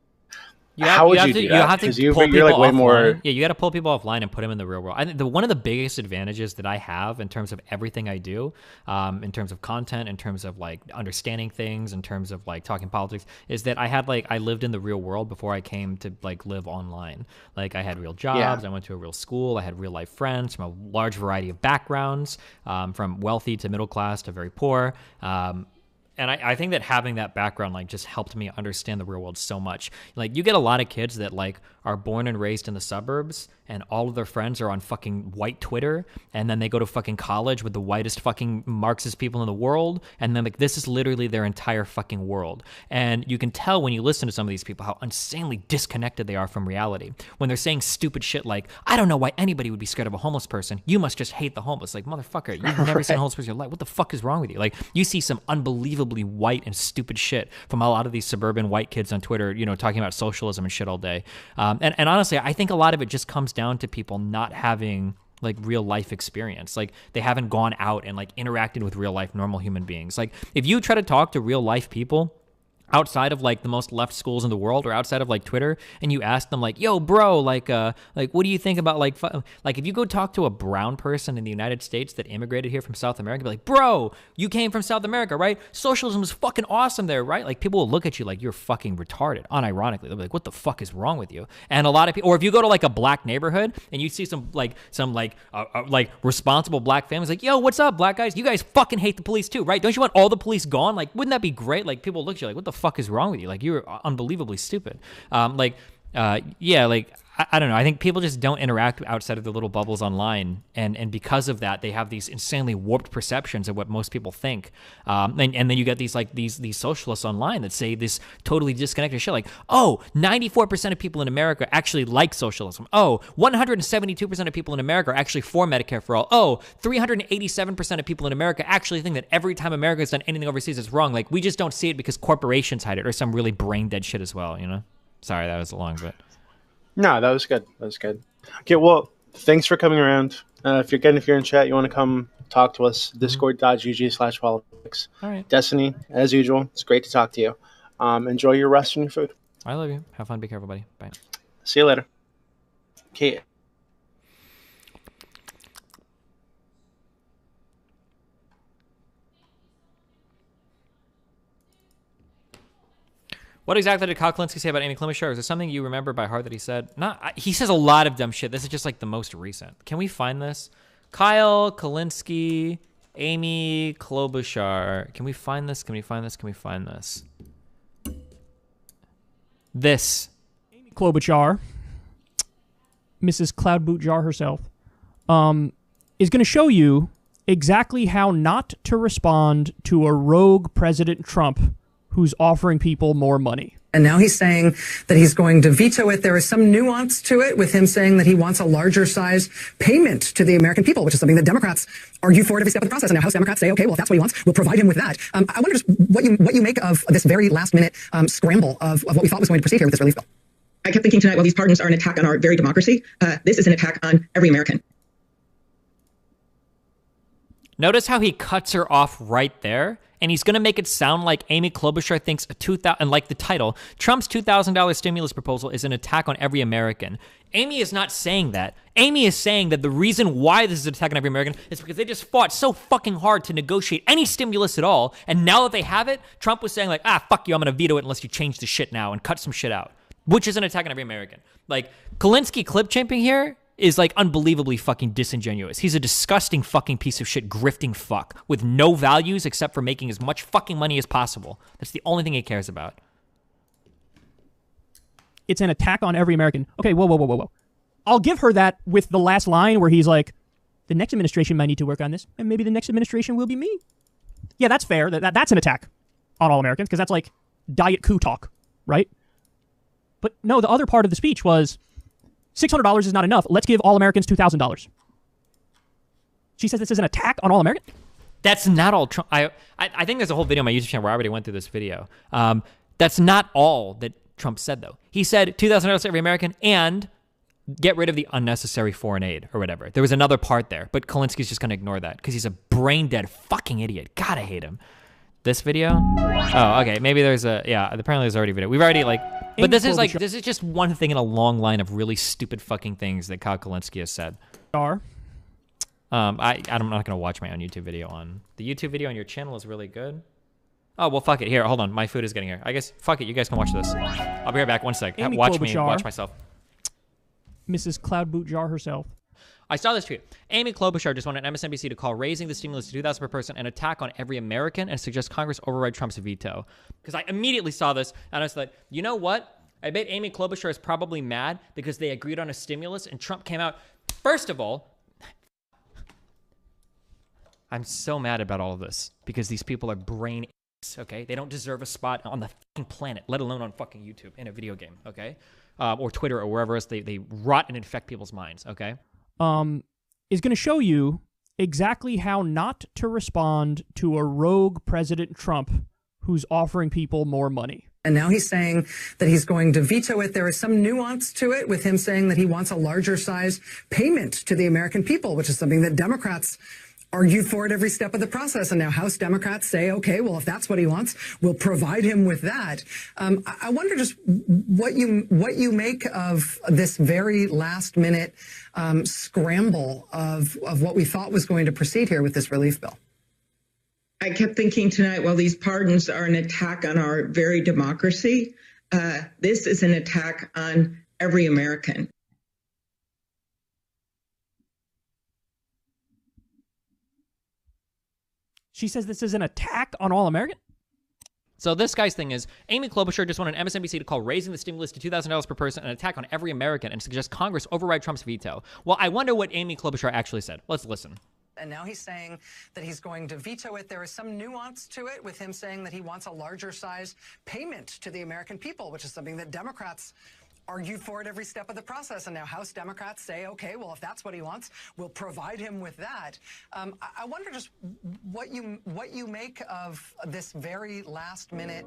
how would you do that? You have to pull people you're like way offline. more. Yeah, you got to pull people offline and put them in the real world. I think one of the biggest advantages that I have in terms of everything I do, in terms of content, in terms of like understanding things, in terms of like talking politics, is that I lived in the real world before I came to like live online. Like I had real jobs, I went to a real school, I had real life friends from a large variety of backgrounds, from wealthy to middle class to very poor. And I think that having that background like just helped me understand the real world so much. Like you get a lot of kids that like are born and raised in the suburbs and all of their friends are on fucking white Twitter, and then they go to fucking college with the whitest fucking Marxist people in the world, and then like this is literally their entire fucking world. And you can tell when you listen to some of these people how insanely disconnected they are from reality. When they're saying stupid shit like, I don't know why anybody would be scared of a homeless person. You must just hate the homeless. Like, motherfucker, you've never seen a homeless person in your life. What the fuck is wrong with you? Like, you see some unbelievably white and stupid shit from a lot of these suburban white kids on Twitter, you know, talking about socialism and shit all day. And honestly, I think a lot of it just comes down to people not having like real life experience. Like they haven't gone out and like interacted with real life normal human beings. Like if you try to talk to real life people outside of like the most left schools in the world or outside of like Twitter, and you ask them like, yo bro, like what do you think about like if you go talk to a brown person in the United States that immigrated here from South America, be like, bro, you came from South America, right? Socialism is fucking awesome there, right? Like people will look at you like you're fucking retarded, unironically. They'll be like, what the fuck is wrong with you? And a lot of people, or if you go to like a black neighborhood and you see some responsible black families like, yo, what's up black guys? You guys fucking hate the police too, right? Don't you want all the police gone? Like, wouldn't that be great? Like people look at you like, what the fuck is wrong with you? Like you're unbelievably stupid. I don't know. I think people just don't interact outside of the little bubbles online, and because of that, they have these insanely warped perceptions of what most people think. And then you get these socialists online that say this totally disconnected shit, like, oh, 94% of people in America actually like socialism. Oh, 172% of people in America are actually for Medicare for all. Oh, 387% of people in America actually think that every time America has done anything overseas, it's wrong. Like we just don't see it because corporations hide it, or some really brain dead shit as well. You know. Sorry, that was long, but. No, that was good. That was good. Okay, well, thanks for coming around. If you're in chat, you want to come talk to us, discord.gg/politics. All right. Destiny, as usual, it's great to talk to you. Enjoy your rest and your food. I love you. Have fun. Be careful, buddy. Bye. See you later. Okay. What exactly did Kyle Kalinske say about Amy Klobuchar? Is there something you remember by heart that he said? He says a lot of dumb shit. This is just like the most recent. Can we find this? Kyle Kalinske, Amy Klobuchar. Can we find this? Can we find this? Can we find this? This. Amy Klobuchar, Mrs. Cloud Boot Jar herself, is going to show you exactly how not to respond to a rogue President Trump who's offering people more money. And now he's saying that he's going to veto it. There is some nuance to it with him saying that he wants a larger size payment to the American people, which is something that Democrats argue for at every step of the process. And now House Democrats say, okay, well, if that's what he wants, we'll provide him with that. I wonder just what you make of this very last minute scramble of what we thought was going to proceed here with this relief bill. I kept thinking tonight, well, these pardons are an attack on our very democracy. This is an attack on every American. Notice how he cuts her off right there, and he's going to make it sound like Amy Klobuchar thinks and like the title, Trump's $2,000 stimulus proposal is an attack on every American. Amy is not saying that. Amy is saying that the reason why this is an attack on every American is because they just fought so fucking hard to negotiate any stimulus at all, and now that they have it, Trump was saying like, fuck you, I'm going to veto it unless you change the shit now and cut some shit out, which is an attack on every American. Like, Kulinski clip champing here is like unbelievably fucking disingenuous. He's a disgusting fucking piece of shit grifting fuck with no values except for making as much fucking money as possible. That's the only thing he cares about. It's an attack on every American. Okay, whoa. I'll give her that with the last line where he's like, the next administration might need to work on this, and maybe the next administration will be me. Yeah, that's fair. That's an attack on all Americans, because that's like diet coup talk, right? But no, the other part of the speech was, $600 is not enough. Let's give all Americans $2,000. She says this is an attack on all Americans? That's not all Trump. I think there's a whole video on my YouTube channel where I already went through this video. That's not all that Trump said, though. He said $2,000 to every American and get rid of the unnecessary foreign aid or whatever. There was another part there, but Kulinski's just going to ignore that because he's a brain-dead fucking idiot. God, I hate him. This video? Oh, okay. Maybe there's apparently there's already a video. We've already but this is just one thing in a long line of really stupid fucking things that Kyle Kulinski has said. I'm not going to watch my own YouTube video on. The YouTube video on your channel is really good. Oh, well, fuck it. Here, hold on. My food is getting here. I guess, fuck it. You guys can watch this. I'll be right back. 1 sec. Watch me watch myself. Mrs. Cloudbootjar herself. I saw this tweet. Amy Klobuchar just wanted MSNBC to call raising the stimulus to $2,000 per person an attack on every American and suggest Congress override Trump's veto. Because I immediately saw this and I was like, you know what? I bet Amy Klobuchar is probably mad because they agreed on a stimulus and Trump came out. First of all, I'm so mad about all of this because these people are brain idiots, okay? They don't deserve a spot on the fucking planet, let alone on fucking YouTube in a video game, okay? Or Twitter or wherever else they rot and infect people's minds, okay? Is going to show you exactly how not to respond to a rogue President Trump who's offering people more money. And now he's saying that he's going to veto it. There is some nuance to it with him saying that he wants a larger size payment to the American people, which is something that Democrats argued for at every step of the process. And now House Democrats say, okay, well, if that's what he wants, we'll provide him with that. I wonder just what you make of this very last minute scramble of what we thought was going to proceed here with this relief bill. I kept thinking tonight, well, these pardons are an attack on our very democracy. This is an attack on every American. She says this is an attack on all Americans? So this guy's thing is, Amy Klobuchar just wanted MSNBC to call raising the stimulus to $2,000 per person an attack on every American and suggest Congress override Trump's veto. Well, I wonder what Amy Klobuchar actually said. Let's listen. And now he's saying that he's going to veto it. There is some nuance to it with him saying that he wants a larger size payment to the American people, which is something that Democrats argued for at every step of the process. And now House Democrats say, okay, well, if that's what he wants, we'll provide him with that. I wonder just what you make of this very last minute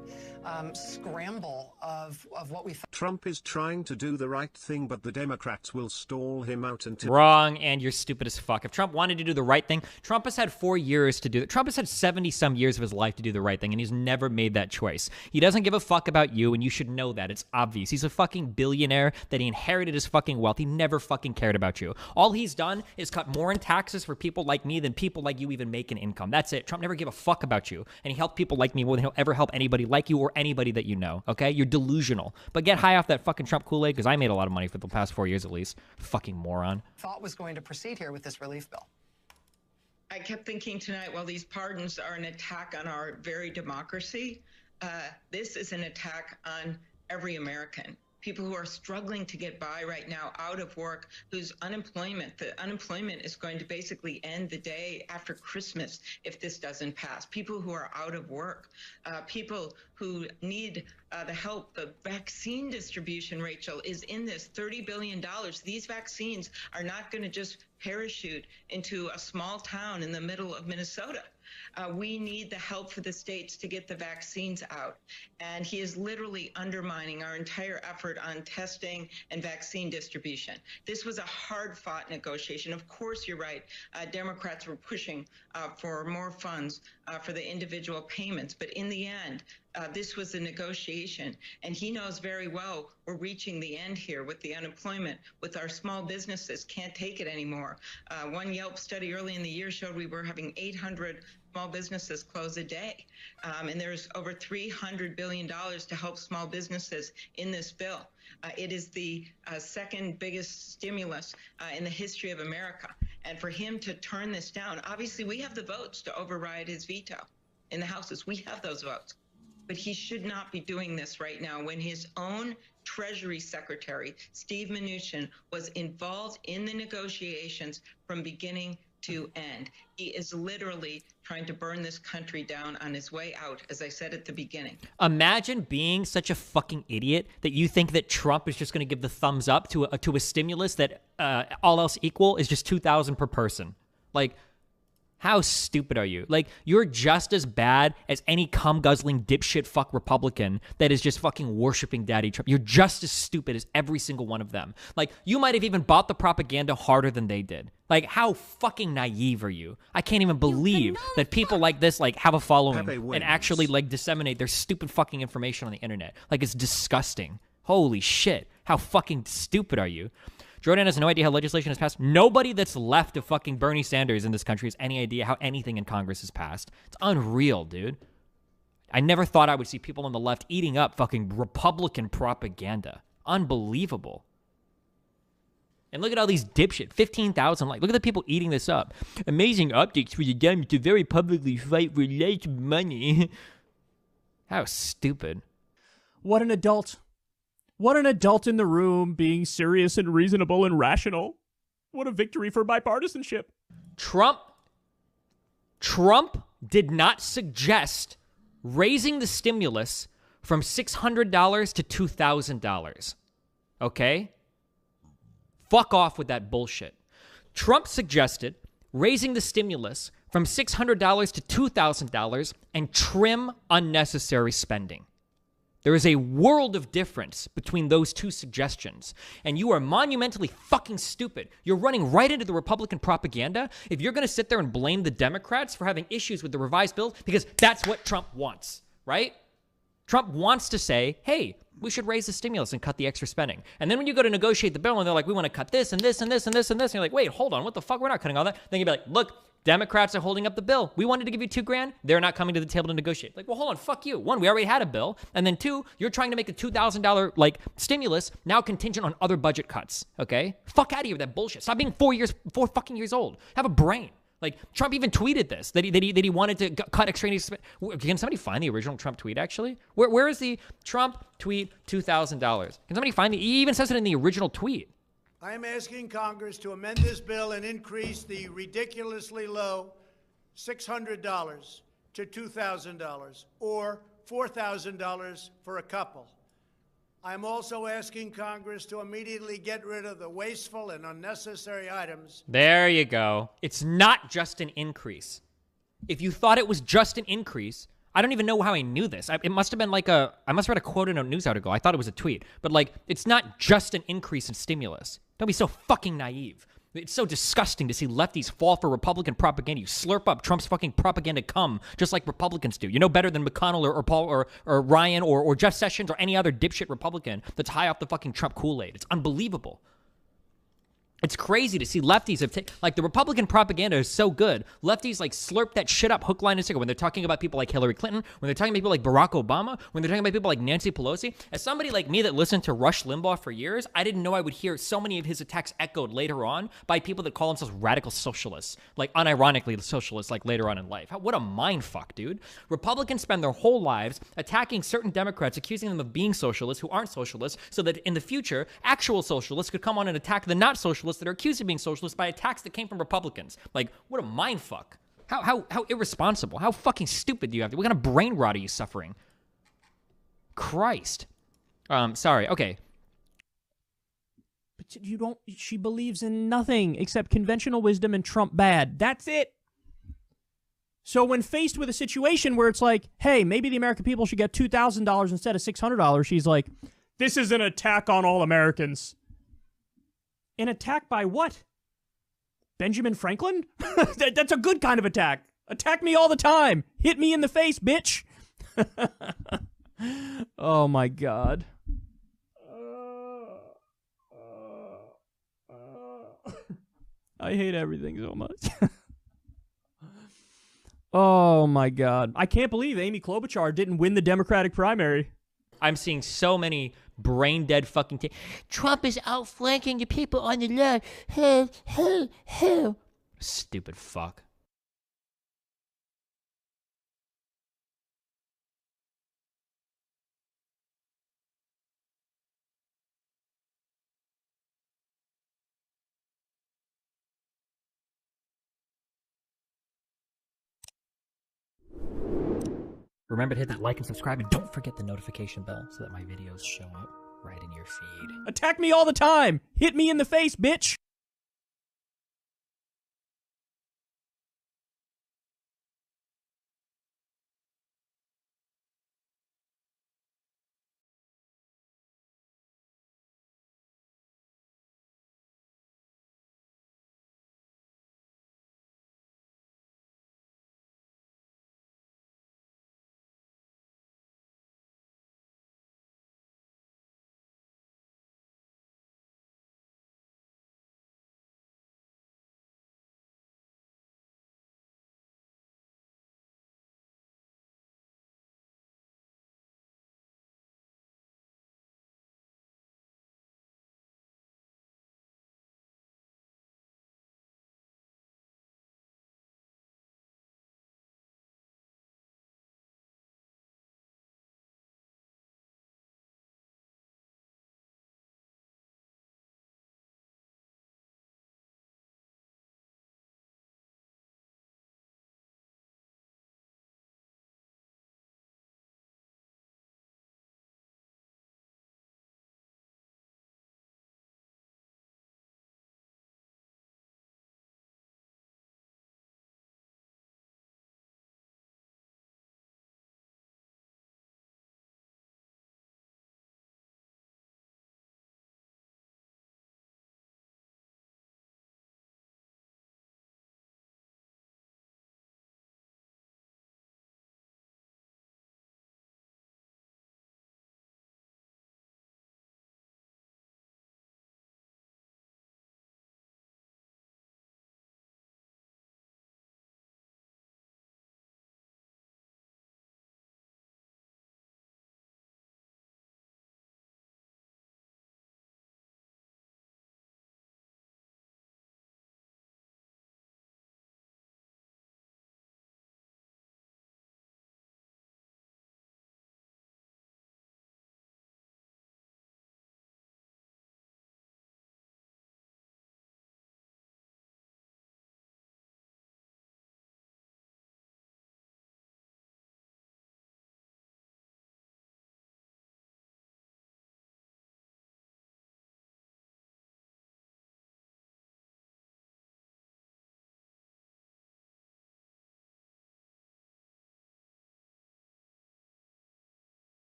scramble of what we thought. Trump is trying to do the right thing, but the Democrats will stall him out until... Wrong, and you're stupid as fuck. If Trump wanted to do the right thing, Trump has had 4 years to do it. Trump has had 70-some years of his life to do the right thing, and he's never made that choice. He doesn't give a fuck about you, and you should know that. It's obvious. He's a fucking billionaire that he inherited his fucking wealth. He never fucking cared about you. All he's done is cut more in taxes for people like me than people like you even make an income. That's it. Trump never gave a fuck about you, and he helped people like me more than he'll ever help anybody like you or anybody that you know, okay? You're delusional. But get high off that fucking Trump Kool-Aid, because I made a lot of money for the past 4 years at least. Fucking moron. Thought was going to proceed here with this relief bill. I kept thinking tonight, well, these pardons are an attack on our very democracy. This is an attack on every American. people who are struggling to get by right now, out of work, the unemployment is going to basically end the day after Christmas if this doesn't pass. People who are out of work, people who need the help. The vaccine distribution, Rachel, is in this $30 billion. These vaccines are not going to just parachute into a small town in the middle of Minnesota. We need the help for the states to get the vaccines out. And he is literally undermining our entire effort on testing and vaccine distribution. This was a hard-fought negotiation. Of course, you're right. Democrats were pushing for more funds for the individual payments. But in the end, this was a negotiation. And he knows very well we're reaching the end here with the unemployment, with our small businesses can't take it anymore. One Yelp study early in the year showed we were having 800 small businesses close a day. And there's over $300 billion to help small businesses in this bill. It is the second biggest stimulus in the history of America. And for him to turn this down, obviously we have the votes to override his veto in the houses. We have those votes. But he should not be doing this right now when his own Treasury Secretary, Steve Mnuchin, was involved in the negotiations from beginning to end. He is literally trying to burn this country down on his way out, as I said at the beginning. Imagine being such a fucking idiot that you think that Trump is just going to give the thumbs up to a stimulus that all else equal is just $2,000 per person. Like, how stupid are you? Like, you're just as bad as any cum-guzzling dipshit fuck Republican that is just fucking worshiping Daddy Trump. You're just as stupid as every single one of them. Like, you might have even bought the propaganda harder than they did. Like, how fucking naive are you? I can't even believe that people like this, like, have a following and actually, like, disseminate their stupid fucking information on the internet. Like, it's disgusting. Holy shit. How fucking stupid are you? Jordan has no idea how legislation is passed. Nobody that's left of fucking Bernie Sanders in this country has any idea how anything in Congress is passed. It's unreal, dude. I never thought I would see people on the left eating up fucking Republican propaganda. Unbelievable. And look at all these dipshit, 15,000 likes. Look at the people eating this up. Amazing optics for the Dems to very publicly fight for less money. How stupid. What an adult. What an adult in the room, being serious and reasonable and rational. What a victory for bipartisanship. Trump did not suggest raising the stimulus from $600 to $2,000. Okay? Fuck off with that bullshit. Trump suggested raising the stimulus from $600 to $2,000 and trim unnecessary spending. There is a world of difference between those two suggestions, and you are monumentally fucking stupid. You're running right into the Republican propaganda if you're going to sit there and blame the Democrats for having issues with the revised bill, because that's what Trump wants, right? Trump wants to say, hey, we should raise the stimulus and cut the extra spending. And then when you go to negotiate the bill and they're like, we want to cut this and this and this and this and this, and you're like, wait, hold on, what the fuck? We're not cutting all that. Then you'd be like, look, Democrats are holding up the bill. We wanted to give you $2,000. They're not coming to the table to negotiate. Like, well, hold on, fuck you. One, we already had a bill. And then two, you're trying to make a $2,000 like stimulus now contingent on other budget cuts. Okay? Fuck out of here with that bullshit. Stop being 4 fucking years old. Have a brain. Like, Trump even tweeted this, that he wanted to cut extraneous. Can somebody find the original Trump tweet, actually? Where is the Trump tweet $2,000? Can somebody find he even says it in the original tweet. I am asking Congress to amend this bill and increase the ridiculously low $600 to $2,000 or $4,000 for a couple. I'm also asking Congress to immediately get rid of the wasteful and unnecessary items. There you go. It's not just an increase. If you thought it was just an increase, I don't even know how I knew this. It must have been like I must have read a quote in a news article. I thought it was a tweet. But like, it's not just an increase in stimulus. Don't be so fucking naive. It's so disgusting to see lefties fall for Republican propaganda. You slurp up Trump's fucking propaganda cum, just like Republicans do. You're no better than McConnell or Paul or Ryan or Jeff Sessions or any other dipshit Republican that's high off the fucking Trump Kool-Aid. It's unbelievable. It's crazy to see lefties have like the Republican propaganda is so good. Lefties like slurp that shit up hook, line, and sinker when they're talking about people like Hillary Clinton, when they're talking about people like Barack Obama, when they're talking about people like Nancy Pelosi. As somebody like me that listened to Rush Limbaugh for years, I didn't know I would hear so many of his attacks echoed later on by people that call themselves radical socialists, like unironically socialists, like later on in life. What a mind fuck, dude. Republicans spend their whole lives attacking certain Democrats, accusing them of being socialists who aren't socialists, so that in the future, actual socialists could come on and attack the not socialists that are accused of being socialists by attacks that came from Republicans. Like, what a mind fuck. How irresponsible. How fucking stupid do you have to? What kind of brain rot are you suffering? Christ. Sorry. Okay. But you don't. She believes in nothing except conventional wisdom and Trump bad. That's it. So when faced with a situation where it's like, hey, maybe the American people should get $2,000 instead of $600, she's like, this is an attack on all Americans. An attack by what? Benjamin Franklin? That's a good kind of attack. Attack me all the time. Hit me in the face, bitch. Oh, my God. I hate everything so much. Oh, my God. I can't believe Amy Klobuchar didn't win the Democratic primary. I'm seeing so many brain-dead fucking Trump is outflanking the people on the left. Stupid fuck. Remember to hit that like and subscribe, and don't forget the notification bell so that my videos show up right in your feed. Attack me all the time! Hit me in the face, bitch!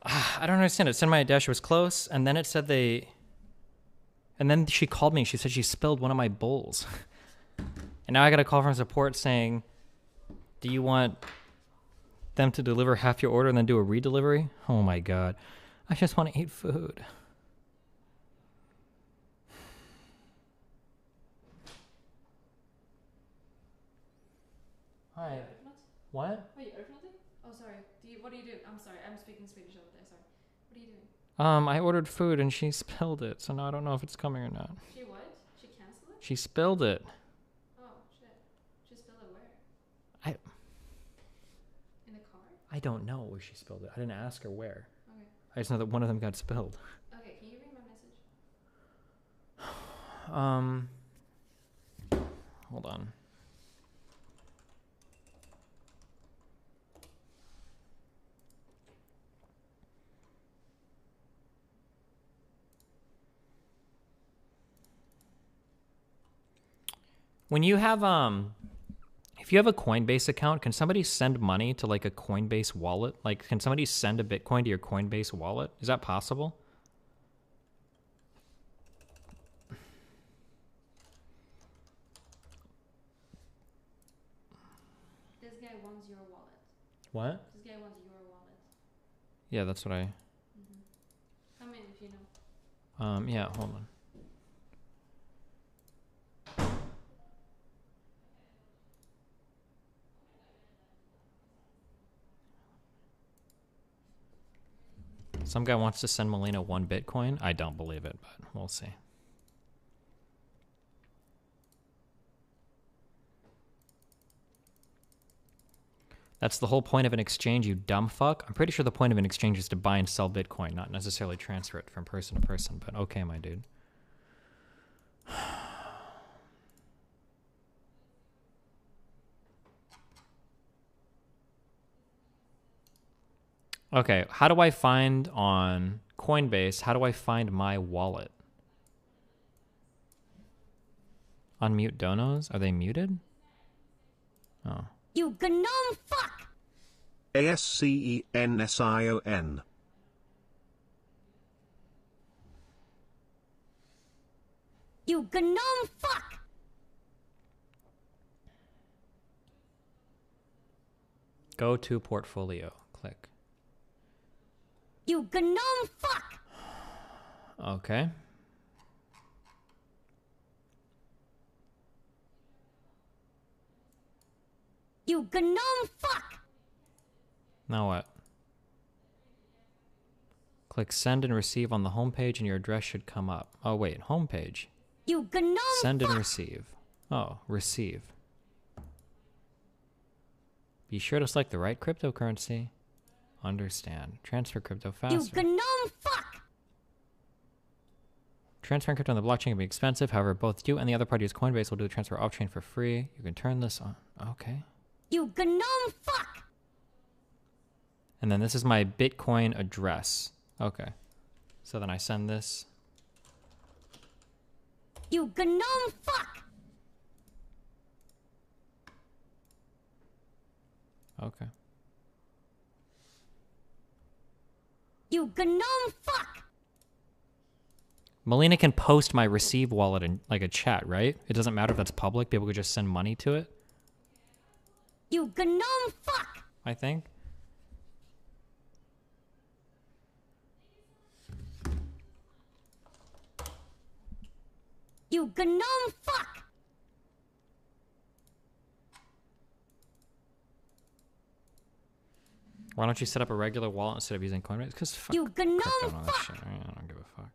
I don't understand. It said my dash was close, and then it said they... And then she called me and she said she spilled one of my bowls. And now I got a call from support saying, do you want them to deliver half your order and then do a redelivery? Oh my god. I just want to eat food. Hi. What? Wait, you opened it? Oh, sorry. What do you do? I'm sorry. I'm speaking Swedish over there. Sorry. What are you doing? I ordered food and she spilled it, so now I don't know if it's coming or not. She what? She canceled it? She spilled it. Oh, shit. She spilled it where? I In the car? I don't know where she spilled it. I didn't ask her where. Okay. I just know that one of them got spilled. Okay, can you read my message? Hold on. When you have if you have a Coinbase account, can somebody send money to like a Coinbase wallet? Like, can somebody send a Bitcoin to your Coinbase wallet? Is that possible? This guy wants your wallet. What? This guy wants your wallet. Yeah, that's what I... Come in if you know. Yeah, hold on. Some guy wants to send Melina 1 Bitcoin. I don't believe it, but we'll see. That's the whole point of an exchange, you dumb fuck. I'm pretty sure the point of an exchange is to buy and sell Bitcoin, not necessarily transfer it from person to person, but okay, my dude. Okay, how do I find on Coinbase, how do I find my wallet? Unmute donos? Are they muted? Oh. You gnome fuck! ASCENSION. You gnome fuck! Go to portfolio. Click. You gnome fuck! Okay. You gnome fuck! Now what? Click send and receive on the home page and your address should come up. Oh wait, home page. You gnome Send and fuck! receive. Oh, receive. Be sure to select the right cryptocurrency. Understand. Transfer crypto You faster. gnome fuck! Transferring crypto on the blockchain can be expensive. However, both you and the other party's Coinbase will do the transfer off-chain for free. You can turn this on. Okay. You gnome fuck! And then this is my Bitcoin address. Okay. So then I send this. You gnome fuck! Okay. You gnome fuck! Melina can post my receive wallet in like a chat, right? It doesn't matter if that's public. People could just send money to it, You gnome fuck! I think. You gnome fuck! Why don't you set up a regular wallet instead of using Coinbase? Because fuck You gnome crypto and all that shit. I don't give a fuck.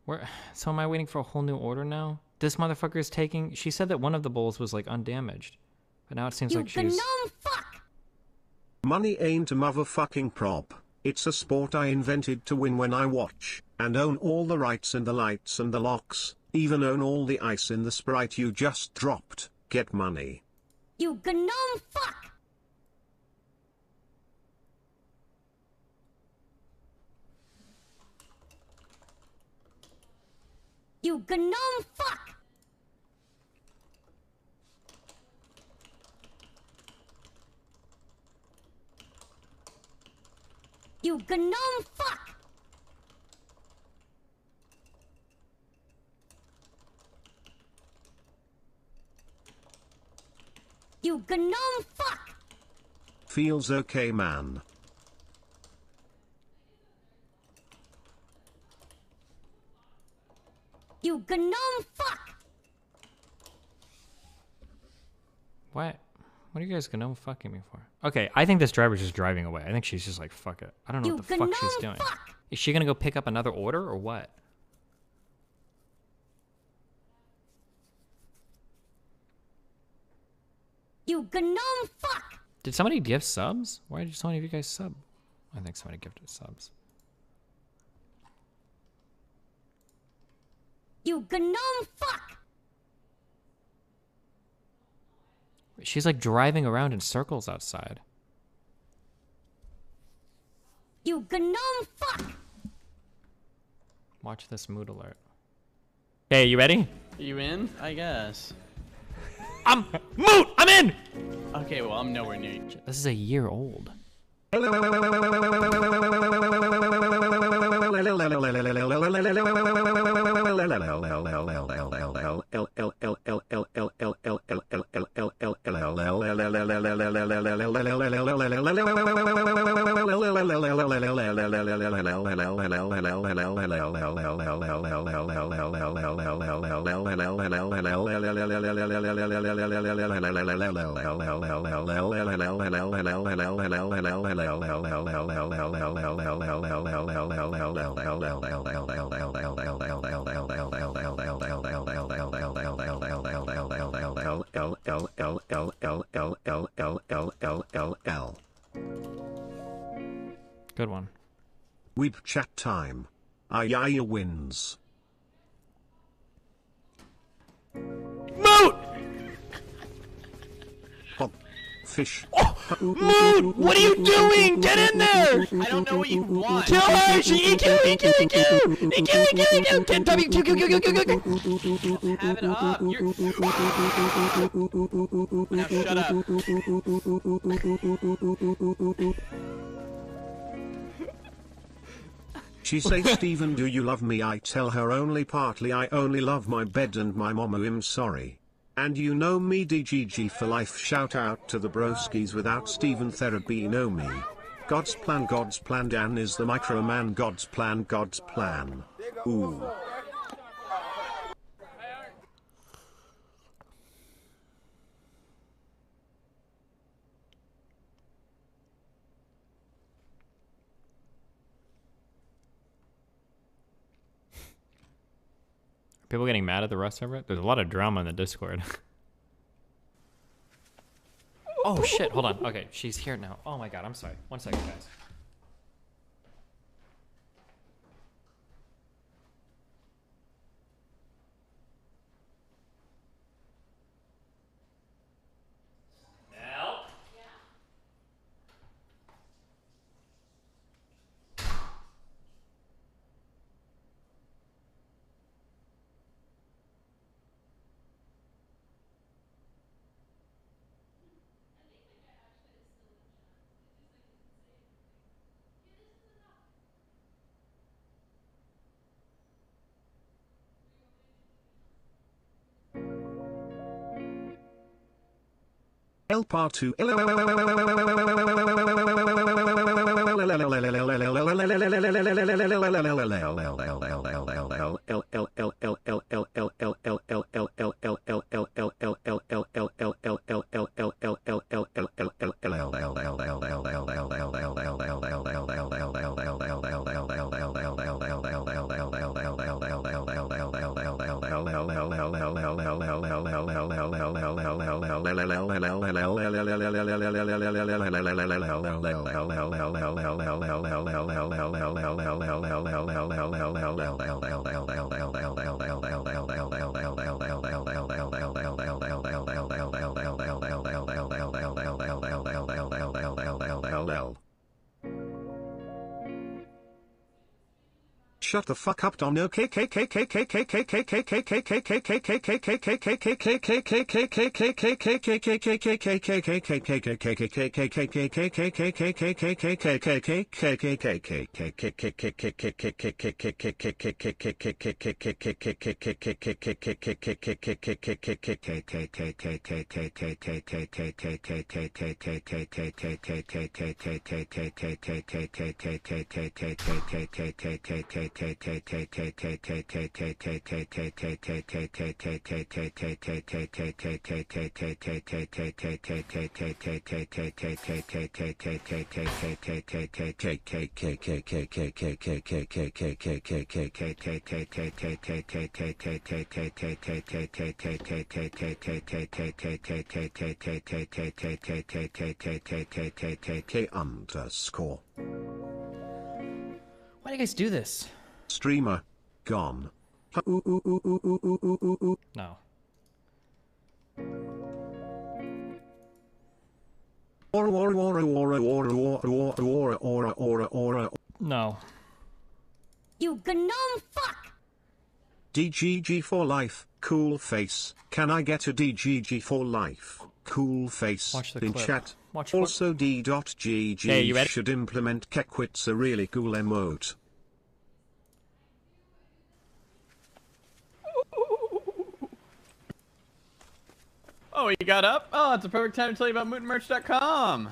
Where? So am I waiting for a whole new order now? This motherfucker is taking... She said that one of the bowls was like undamaged. But now it seems like she's... Money ain't a motherfucking prop. It's a sport I invented to win when I watch, and own all the rights and the lights and the locks, even own all the ice in the Sprite you just dropped. Get money. You gnome fuck! You gnome fuck! You gnome fuck! You gnome fuck! Feels okay, man. You gnome fuck! What? What are you guys gonna fucking me for? Okay, I think this driver's just driving away. I think she's just like, fuck it. I don't know what the fuck she's doing. Is she gonna go pick up another order or what? You gnome fuck! Did somebody give subs? Why did so many of you guys sub? I think somebody gifted subs. You gnome fuck! She's like driving around in circles outside. You gnome fuck! Watch this mood alert. Hey, you ready? You in? I guess. Moot! I'm in! Okay, well, I'm nowhere near you. This is a year old. Good one. Weep chat time. Ayaya wins. Moot! Fish. Moot! What are you doing? Get in there! I don't know what you want. Kill her! She EQ! EQ! EQ! EQ! EQ! EQ! W! Q! Q! Q! Q! Q! Q! Have it up. Now shut up. She says, Stephen, do you love me? I tell her only partly. I only love my bed and my mama. I'm sorry. And you know me, DGG for life. Shout out to the broskies. Without Stephen therapy, know me. God's plan, Dan is the micro man. God's plan. Ooh. People getting mad at the Rust server? There's a lot of drama in the Discord. Oh shit, hold on. Okay, she's here now. Oh my god, I'm sorry. 1 second, guys. L part 2. shut the fuck up, Don. K_. Why do you guys do this? Streamer. Gone. No. No. You gnome fuck! DGG for life, cool face. Can I get a DGG for life, cool face Watch the in clip. chat? Watch Also D.GG Hey, you ready? should implement Kekwit's a really cool emote. Oh, you got up? Oh, it's a perfect time to tell you about MootinMerch.com.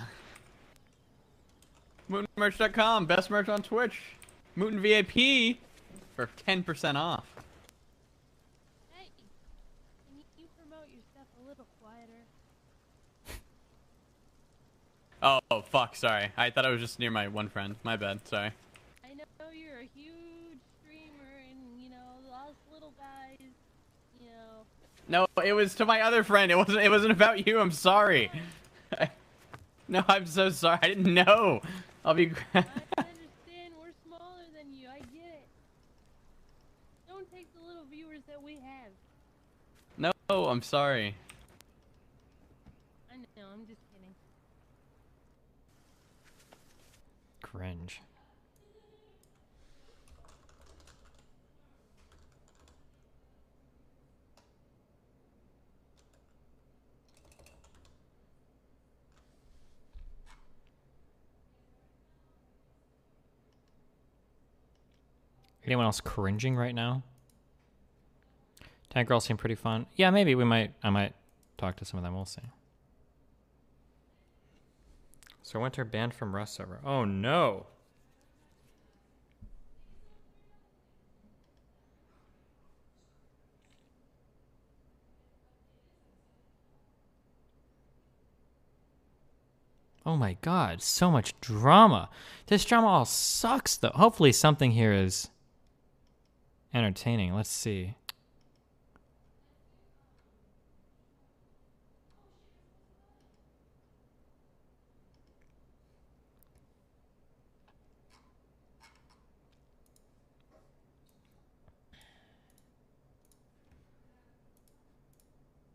MootinMerch.com, best merch on Twitch. Mootin VIP for 10% off. Hey, can you promote your stuff a little quieter? Oh, fuck, sorry. I thought I was just near my one friend. My bad, sorry. I know you're a huge streamer and, you know, us little guys, you know. No, it was to my other friend. It wasn't about you. I'm sorry. No, I'm so sorry. I didn't know. I'll be I understand we're smaller than you. I get it. Don't take the little viewers that we have. No, I'm sorry. I know, I'm just kidding. Cringe. Anyone else cringing right now? Tank girls seem pretty fun. Yeah, maybe I might talk to some of them. We'll see. So Winter banned from Rust server. Oh no. Oh my god, so much drama. This drama all sucks though. Hopefully something here is entertaining. Let's see.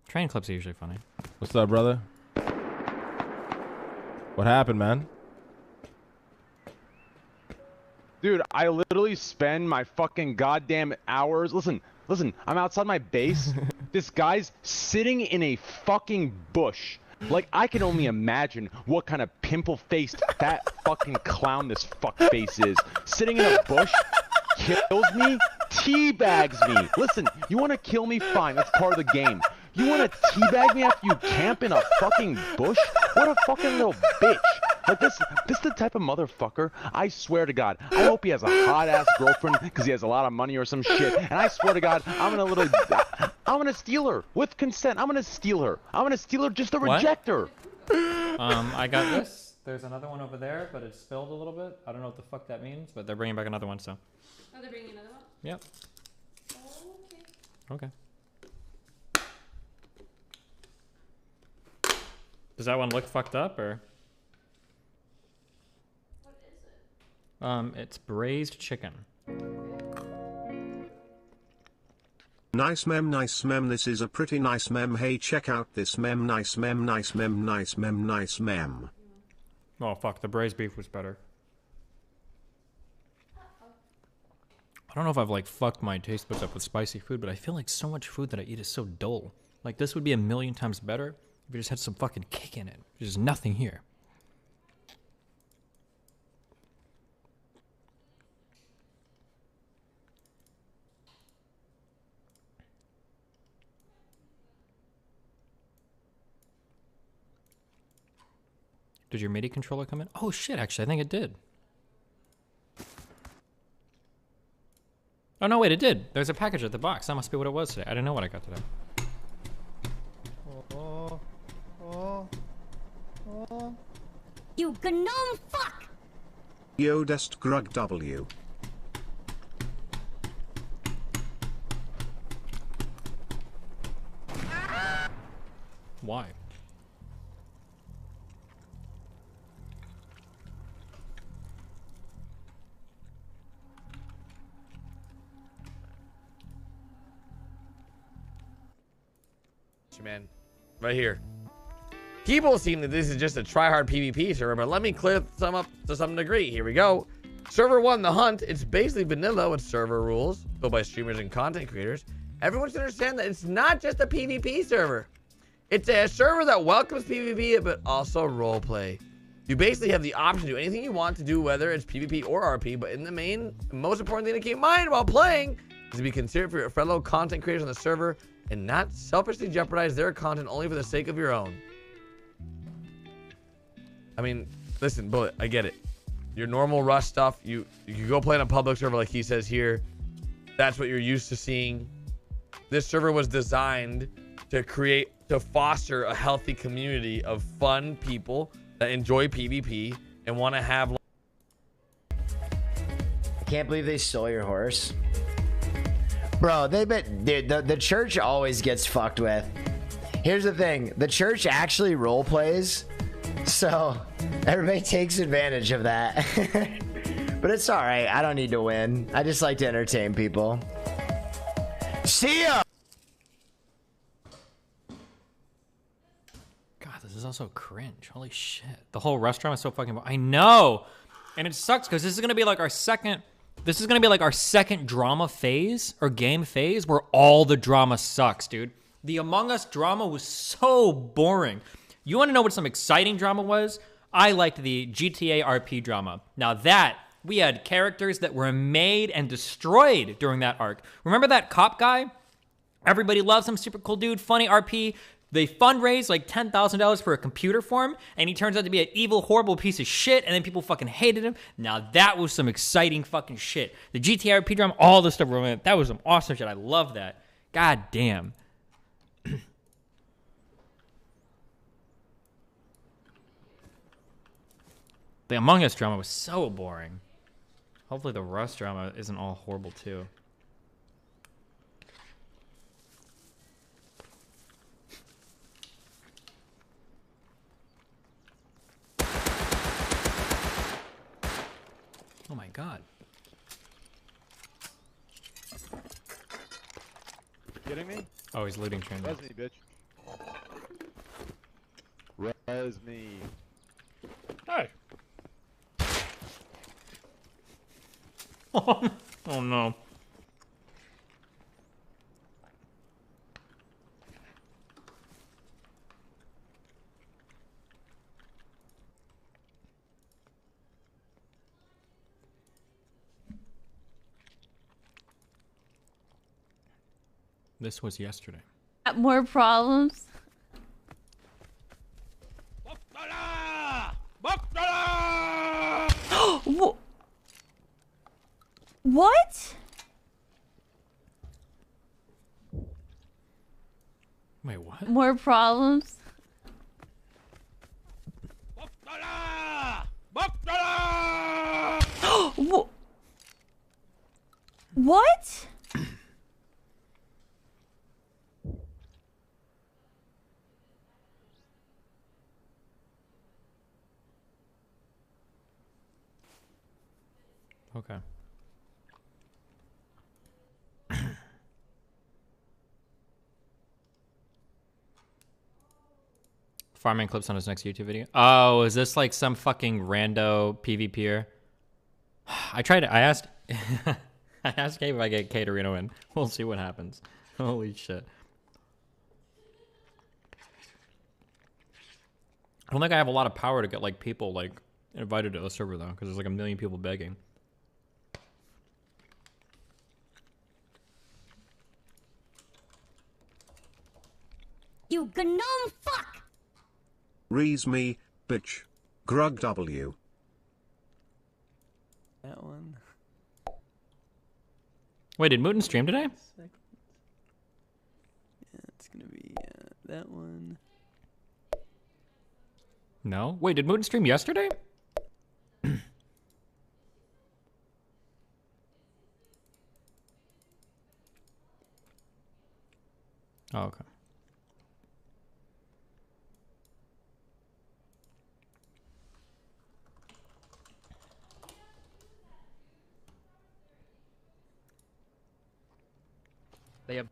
Train clips are usually funny. What's up, brother? What happened, man? Dude, I literally spend my fucking goddamn hours. Listen, I'm outside my base. This guy's sitting in a fucking bush. Like, I can only imagine what kind of pimple-faced fat fucking clown this fuckface is. Sitting in a bush, kills me, teabags me. Listen, you want to kill me? Fine, that's part of the game. You want to teabag me after you camp in a fucking bush? What a fucking little bitch. Like, this the type of motherfucker, I swear to God, I hope he has a hot-ass girlfriend because he has a lot of money or some shit, and I swear to God, I'm gonna steal her with consent. I'm gonna steal her. I'm gonna steal her just to reject her. I got this. There's another one over there, but it's spilled a little bit. I don't know what the fuck that means, but they're bringing back another one, so. Oh, they're bringing another one? Yep. Okay. Does that one look fucked up, or? What is it? It's braised chicken. Nice mem, nice mem. This is a pretty nice mem. Hey, check out this mem. Nice mem, nice mem, nice mem, nice mem. Oh fuck, the braised beef was better. I don't know if I've like fucked my taste buds up with spicy food, but I feel like so much food that I eat is so dull. Like this would be a million times better if it just had some fucking kick in it. There's nothing here. Did your MIDI controller come in? Oh shit, actually, I think it did. Oh no, wait, it did. There's a package at the box. That must be what it was today. I didn't know what I got today. You gnome fuck! Yo dest grug W. Why? Man, right here. People seem that this is just a try-hard PvP server, but let me clear some up to some degree. Here we go. Server 1, The Hunt. It's basically vanilla with server rules built by streamers and content creators. Everyone should understand that it's not just a PvP server. It's a server that welcomes PvP, but also roleplay. You basically have the option to do anything you want to do, whether it's PvP or RP, but in the main, most important thing to keep in mind while playing is to be considerate for your fellow content creators on the server and not selfishly jeopardize their content only for the sake of your own. I mean, listen, Bullet, I get it. Your normal Rust stuff, you go play on a public server like he says here. That's what you're used to seeing. This server was designed to foster a healthy community of fun people that enjoy PvP and want to have. I can't believe they stole your horse. Bro, dude, the church always gets fucked with. Here's the thing, the church actually role plays, so everybody takes advantage of that. But it's all right, I don't need to win. I just like to entertain people. See ya! God, this is also cringe. Holy shit. The whole restaurant is so fucking... I know! And it sucks because this is going to be like our second... This is going to be like our second drama phase or game phase where all the drama sucks, dude. The Among Us drama was so boring. You want to know what some exciting drama was? I liked the GTA RP drama. Now that, we had characters that were made and destroyed during that arc. Remember that cop guy? Everybody loves him, super cool dude, funny RP. They fundraised like $10,000 for a computer for him, and he turns out to be an evil, horrible piece of shit, and then people fucking hated him. Now that was some exciting fucking shit. The GTA RP drama, all this stuff, that was some awesome shit. I love that. God damn. The Among Us drama was so boring. Hopefully the Rust drama isn't all horrible too. Oh my god. Kidding me? Oh, he's looting train. Res me, bitch. Res me. Hey. Oh no. This was yesterday. More problems. What? Wait, what? More problems. What? Okay. Farming clips on his next YouTube video. Oh, is this like some fucking rando PvPer? I asked I asked Gabe if I get Caterino in. We'll see what happens. Holy shit. I don't think I have a lot of power to get like people like invited to the server though, because there's like a million people begging. You gnome fuck! Rees me, bitch. Grug W. That one. Wait, did Mooten stream today? Yeah, it's gonna be that one. No. Wait, did Mooten stream yesterday? Oh, okay. They have.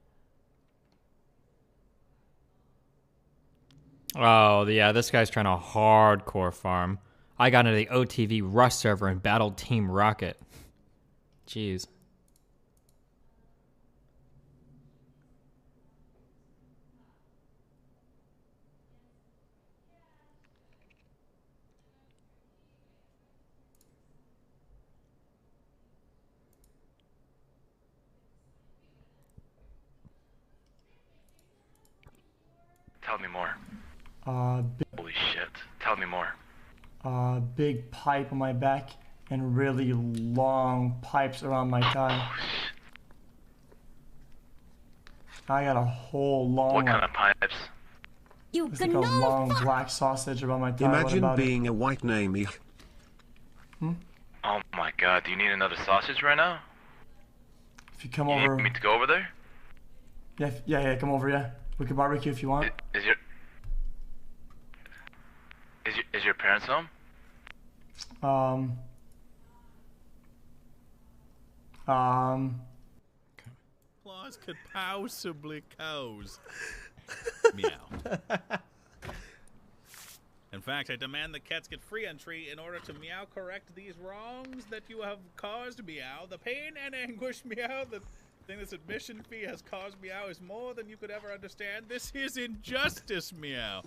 Oh, yeah, this guy's trying to hardcore farm. I got into the OTV Rust server and battled Team Rocket. Jeez. Tell me more. Holy shit. Tell me more. Big pipe on my back and really long pipes around my thigh. I got a whole long. What kind of pipes? You It's like a long black sausage around my thigh. What Imagine about being a white namey. Oh my god, do you need another sausage right now? If you come You over, need me to go over there? yeah, come over, yeah. We can barbecue if you want. Is your parents home? Claws could possibly cause. Meow. In fact, I demand the cats get free entry in order to meow correct these wrongs that you have caused meow. The pain and anguish meow, the thing this admission fee has caused meow is more than you could ever understand. This is injustice meow.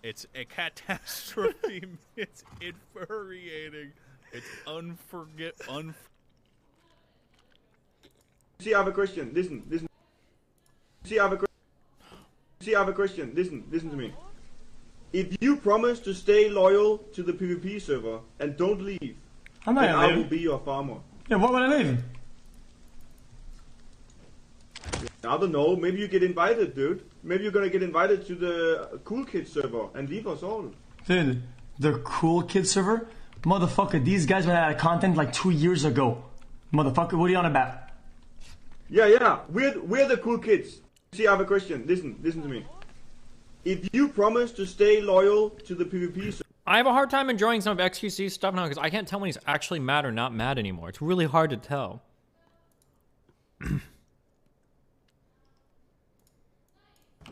It's a catastrophe. It's infuriating. It's See, I have a question. Listen. See, I have a question. Listen to me. If you promise to stay loyal to the PvP server and don't leave, I'm not then gonna I will leave. be your farmer. Yeah, what would I leave? I don't know. Maybe you get invited, dude. Maybe you're gonna get invited to the Cool Kids server and leave us all. Dude, the cool kid server? Motherfucker, these guys went out of content like 2 years ago. Motherfucker, what are you on about? Yeah. We're the cool kids. See, I have a question. Listen to me. If you promise to stay loyal to the PvP server, I have a hard time enjoying some of XQC stuff now because I can't tell when he's actually mad or not mad anymore. It's really hard to tell.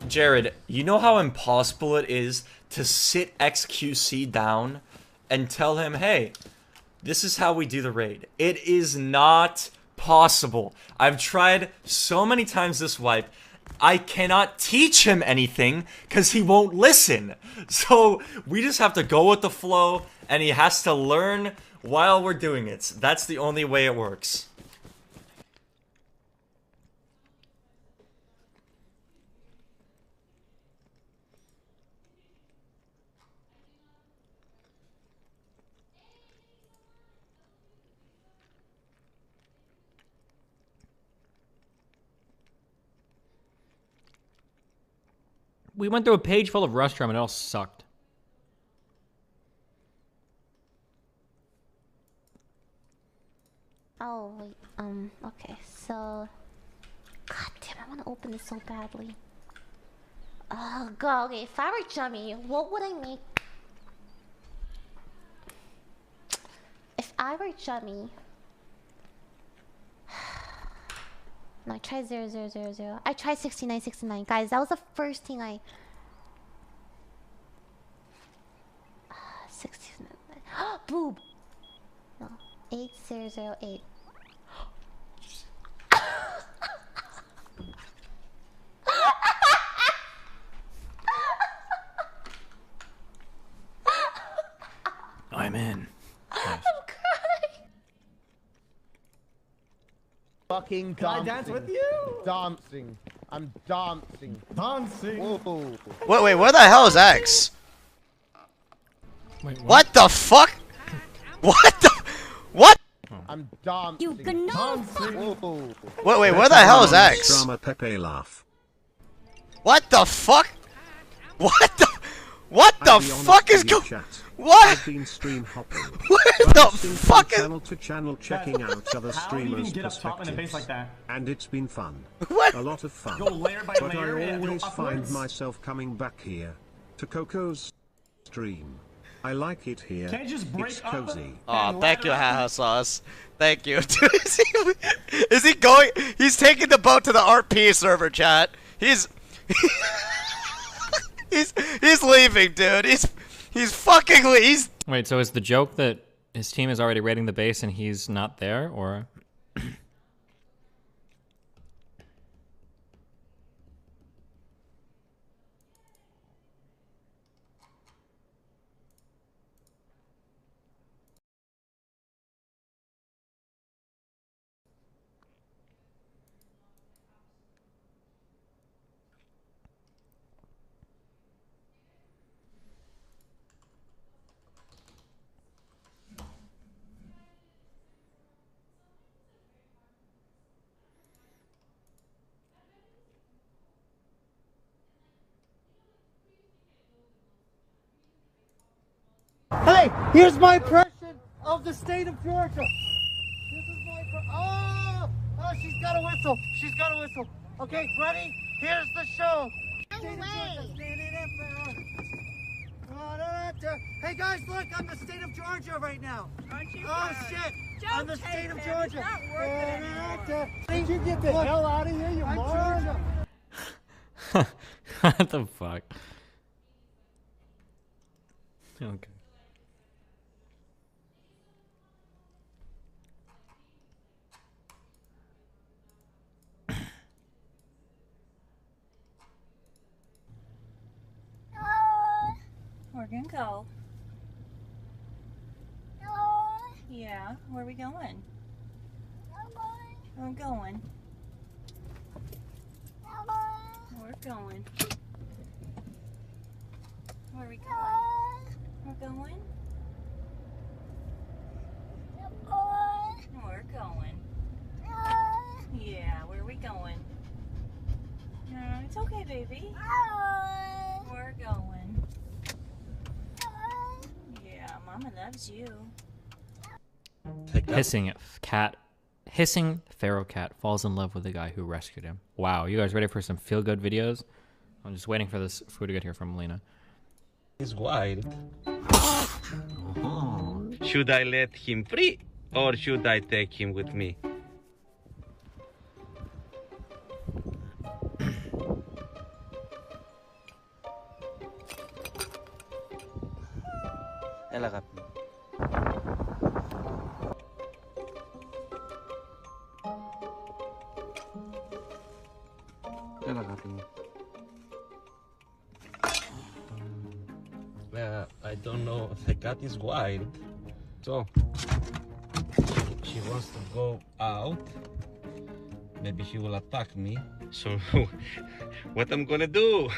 Jared, you know how impossible it is to sit XQC down and tell him, hey, this is how we do the raid. It is not possible. I've tried so many times this wipe. I cannot teach him anything because he won't listen. So we just have to go with the flow and he has to learn while we're doing it. That's the only way it works. We went through a page full of Rust and it all sucked. Oh, wait, okay, so... God damn, I want to open this so badly. Oh, God, okay, if I were Jummy, what would I make? If I were Jummy... No, I tried 0000. I tried 6969. Guys, that was the first thing I... 69. Boob! No. 8008. I'm in. Fucking Can I dance with you? Dancing. I'm dancing. Dancing. Whoa. Wait, where the hell is X? Wait, what the fuck? What the? What? I'm dancing. You gnome fuck! Wait, where the hell is X? Drama Pepe laugh. What the fuck? What the fuck is going? What? I've been stream hopping. Where the fuck is? Channel to channel, checking out other How do you even streamers' get up top in a base like perspectives, that? and it's been fun. What? A lot of fun. Go layer by but layer I and go always find upwards? myself coming back here to Coco's stream. I like it here. Can't you just break it's up? cozy. Oh, thank you, haha sauce. Thank you. is he going? He's taking the boat to the RP server, chat. He's leaving, dude. He's fucking leaving. Wait, so is the joke that his team is already raiding the base and he's not there, or? Hey, here's my impression of the state of Georgia. This is my oh, she's got a whistle. She's got a whistle. Okay, ready? Here's the show. Hey guys, look, I'm the state of Georgia right now. Aren't you? Oh shit! I'm the state of Georgia. It's not working anymore. Did you get the hell out of here, you moron? What the fuck? Okay. We're gonna go. Yeah, where are we going? We're going. We're going. Where are we going? We're going. We're going. Yeah, where are we going? It's okay, baby. We're going. Yeah, Mama loves you. Hissing feral cat falls in love with the guy who rescued him. Wow, you guys ready for some feel-good videos? I'm just waiting for this food to get here from Melina. He's wild. Should I let him free, or should I take him with me? I don't know. The cat is wild, so she wants to go out. Maybe she will attack me. So, what I'm gonna do?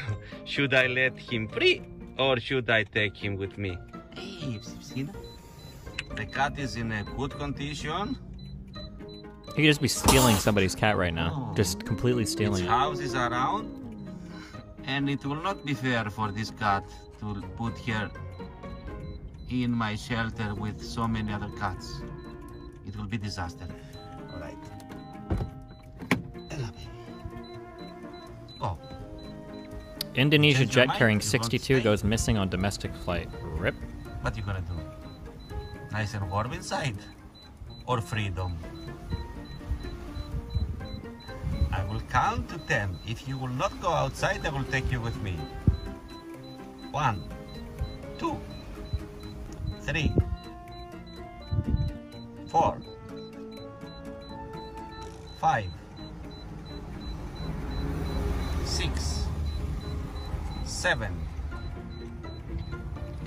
Should I let him free, or should I take him with me? Hey, you've seen it? The cat is in a good condition. He could just be stealing somebody's cat right now. Just completely stealing Its it. house is around, and it will not be fair for this cat to put here in my shelter with so many other cats. It will be disaster. All right. Oh. Indonesia Change your jet mind? carrying You want to 62 stay? goes missing on domestic flight. Rip. What you gonna do? Nice and warm inside, or freedom? I will count to 10. If you will not go outside, I will take you with me. 1, 2, 3, 4, 5, 6, 7,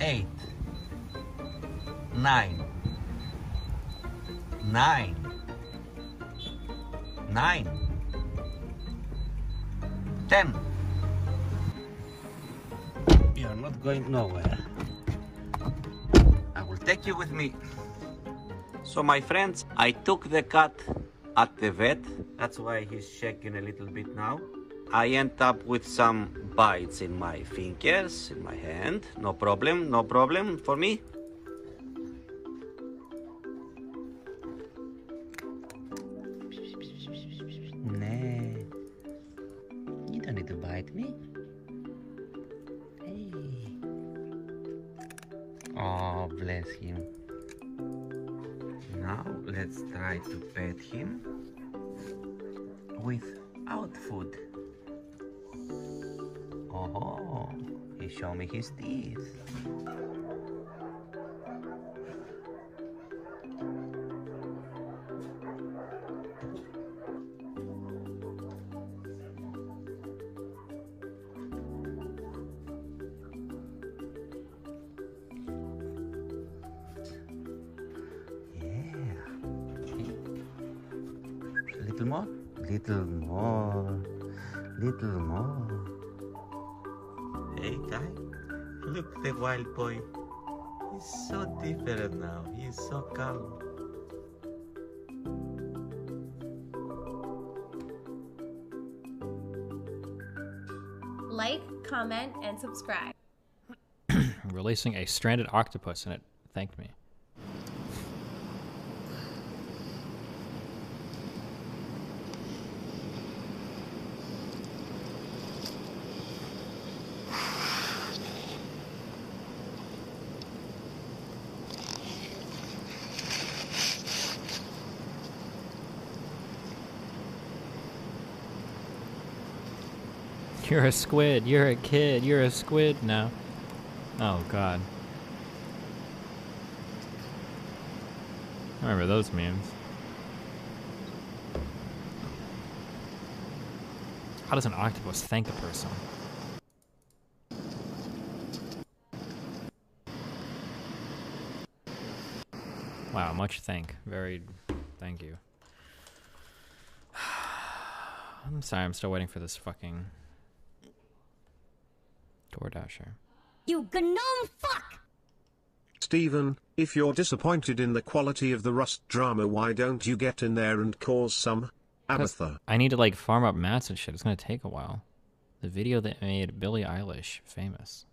8, 9, 9, 10. You're not going nowhere. I will take you with me. So my friends, I took the cat at the vet. That's why he's shaking a little bit now. I end up with some bites in my fingers, in my hand. No problem for me. Nah, you don't need to bite me. Hey. Oh, bless him. Now let's try to pet him without food. Oh, he showed me his teeth. Little more, little more, little more. Hey guy, look the wild boy. He's so different now. He's so calm. Like, comment, and subscribe. Releasing a stranded octopus, and it thanked me. You're a squid, you're a kid, you're a squid now. Oh god. I remember those memes. How does an octopus thank a person? Wow, much thank. Very thank you. I'm sorry, I'm still waiting for this fucking DoorDasher. You gnome fuck! Steven, if you're disappointed in the quality of the Rust drama, why don't you get in there and cause some Abatha? I need to like farm up mats and shit. It's gonna take a while. The video that made Billie Eilish famous.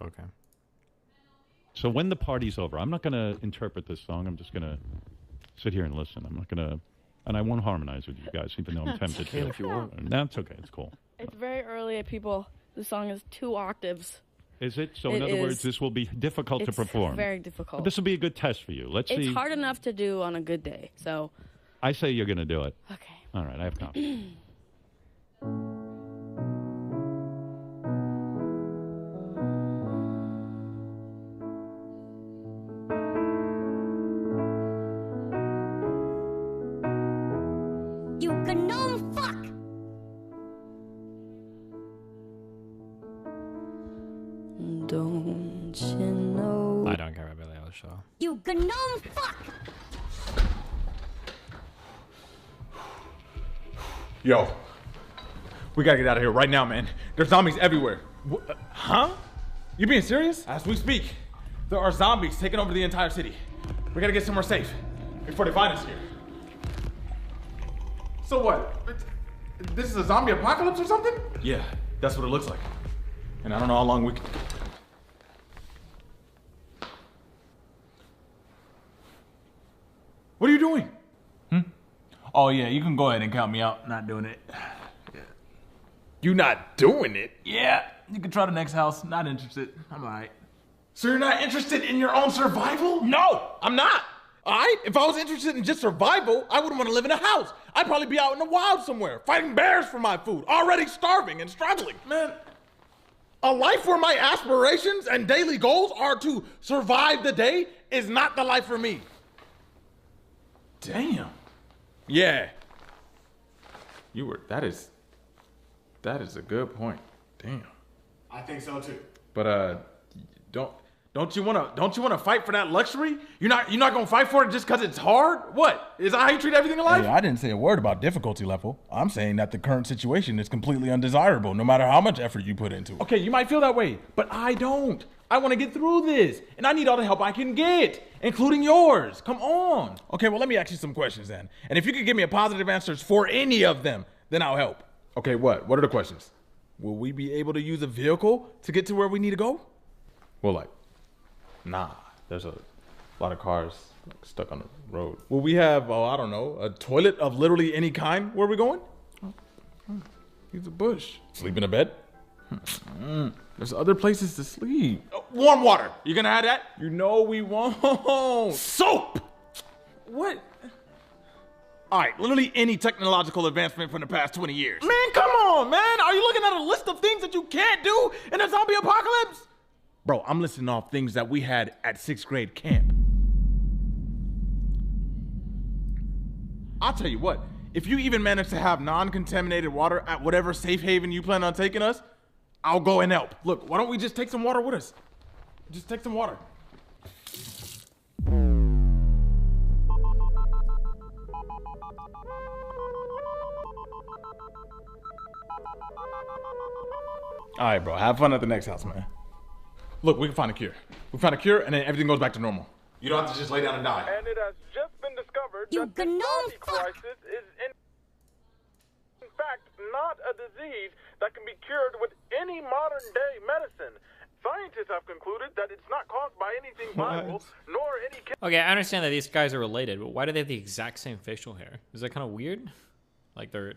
Okay. So when the party's over, I'm not going to interpret this song. I'm just going to sit here and listen. I'm not going to, and I won't harmonize with you guys, even though I'm tempted to. If you want. That's okay. It's cool. It's very early, people. The song is 2 octaves. Is it? So in other words, this will be difficult to perform. Very difficult. But this will be a good test for you. Let's see. It's hard enough to do on a good day, so. I say you're going to do it. Okay. All right. I have confidence. You gnome fuck! Don't you know? I don't care about Billie Eilish though. You gnome fuck! Yo, we gotta get out of here right now, man. There's zombies everywhere. Huh? You being serious? As we speak, there are zombies taking over the entire city. We gotta get somewhere safe. before they find us here. So what? This is a zombie apocalypse or something? Yeah, that's what it looks like. And I don't know how long we can... What are you doing? Oh yeah, you can go ahead and count me out. Not doing it. You not doing it? Yeah, you can try the next house. Not interested. I'm alright. So you're not interested in your own survival? No, I'm not. Alright? If I was interested in just survival, I wouldn't want to live in a house. I'd probably be out in the wild somewhere, fighting bears for my food, already starving and struggling. Man, a life where my aspirations and daily goals are to survive the day is not the life for me. Damn. Yeah. That is a good point. Damn. I think so too. But don't you wanna fight for that luxury? You're not gonna fight for it just cause it's hard? What? Is that how you treat everything in life? Hey, I didn't say a word about difficulty level. I'm saying that the current situation is completely undesirable, no matter how much effort you put into it. Okay, you might feel that way, but I don't. I want to get through this, and I need all the help I can get, including yours. Come on. Okay, well, let me ask you some questions then. And if you could give me a positive answers for any of them, then I'll help. Okay, what? What are the questions? Will we be able to use a vehicle to get to where we need to go? Well, nah, there's a lot of cars stuck on the road. Will we have, I don't know, a toilet of literally any kind where we're going? Use a bush. Sleep in a bed? There's other places to sleep. Warm water. You gonna have that? You know we won't. Soap! What? All right, literally any technological advancement from the past 20 years. Man, come on, man. Are you looking at a list of things that you can't do in a zombie apocalypse? Bro, I'm listing off things that we had at 6th grade camp. I'll tell you what, if you even manage to have non-contaminated water at whatever safe haven you plan on taking us, I'll go and help. Look, why don't we just take some water with us? Just take some water. All right, bro, have fun at the next house, man. Look, we can find a cure. We find a cure, and then everything goes back to normal. You don't have to just lay down and die. And it has just been discovered that the zombie crisis is in fact not a disease that can be cured with any modern day medicine. Scientists have concluded that it's not caused by anything viral, nor any Okay, I understand that these guys are related, but why do they have the exact same facial hair? Is that kind of weird? Like they're...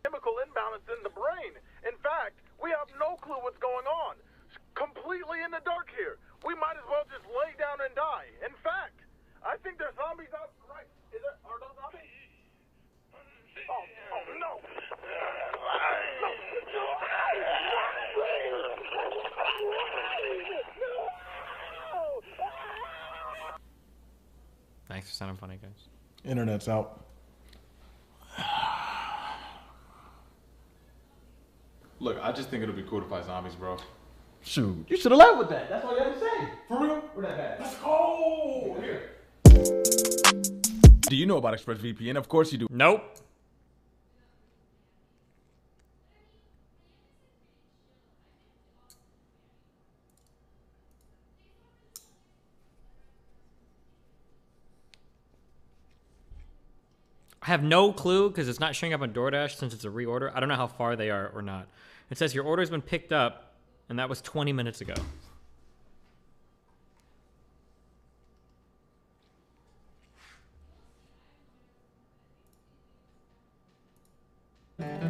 chemical imbalance in the brain. In fact, we have no clue what's going on. It's completely in the dark here. We might as well just lay down and die. In fact, I think there's zombies out right. Are those zombies? Oh no! Thanks for sounding funny, guys. Internet's out. Look, I just think it'll be cool to fight zombies, bro. Shoot, you should have led with that. That's all you had to say. For real? We're that bad. Let's go! Here. Do you know about ExpressVPN? Of course you do. Nope. I have no clue because it's not showing up on DoorDash since it's a reorder. I don't know how far they are or not. It says your order has been picked up, and that was 20 minutes ago. That's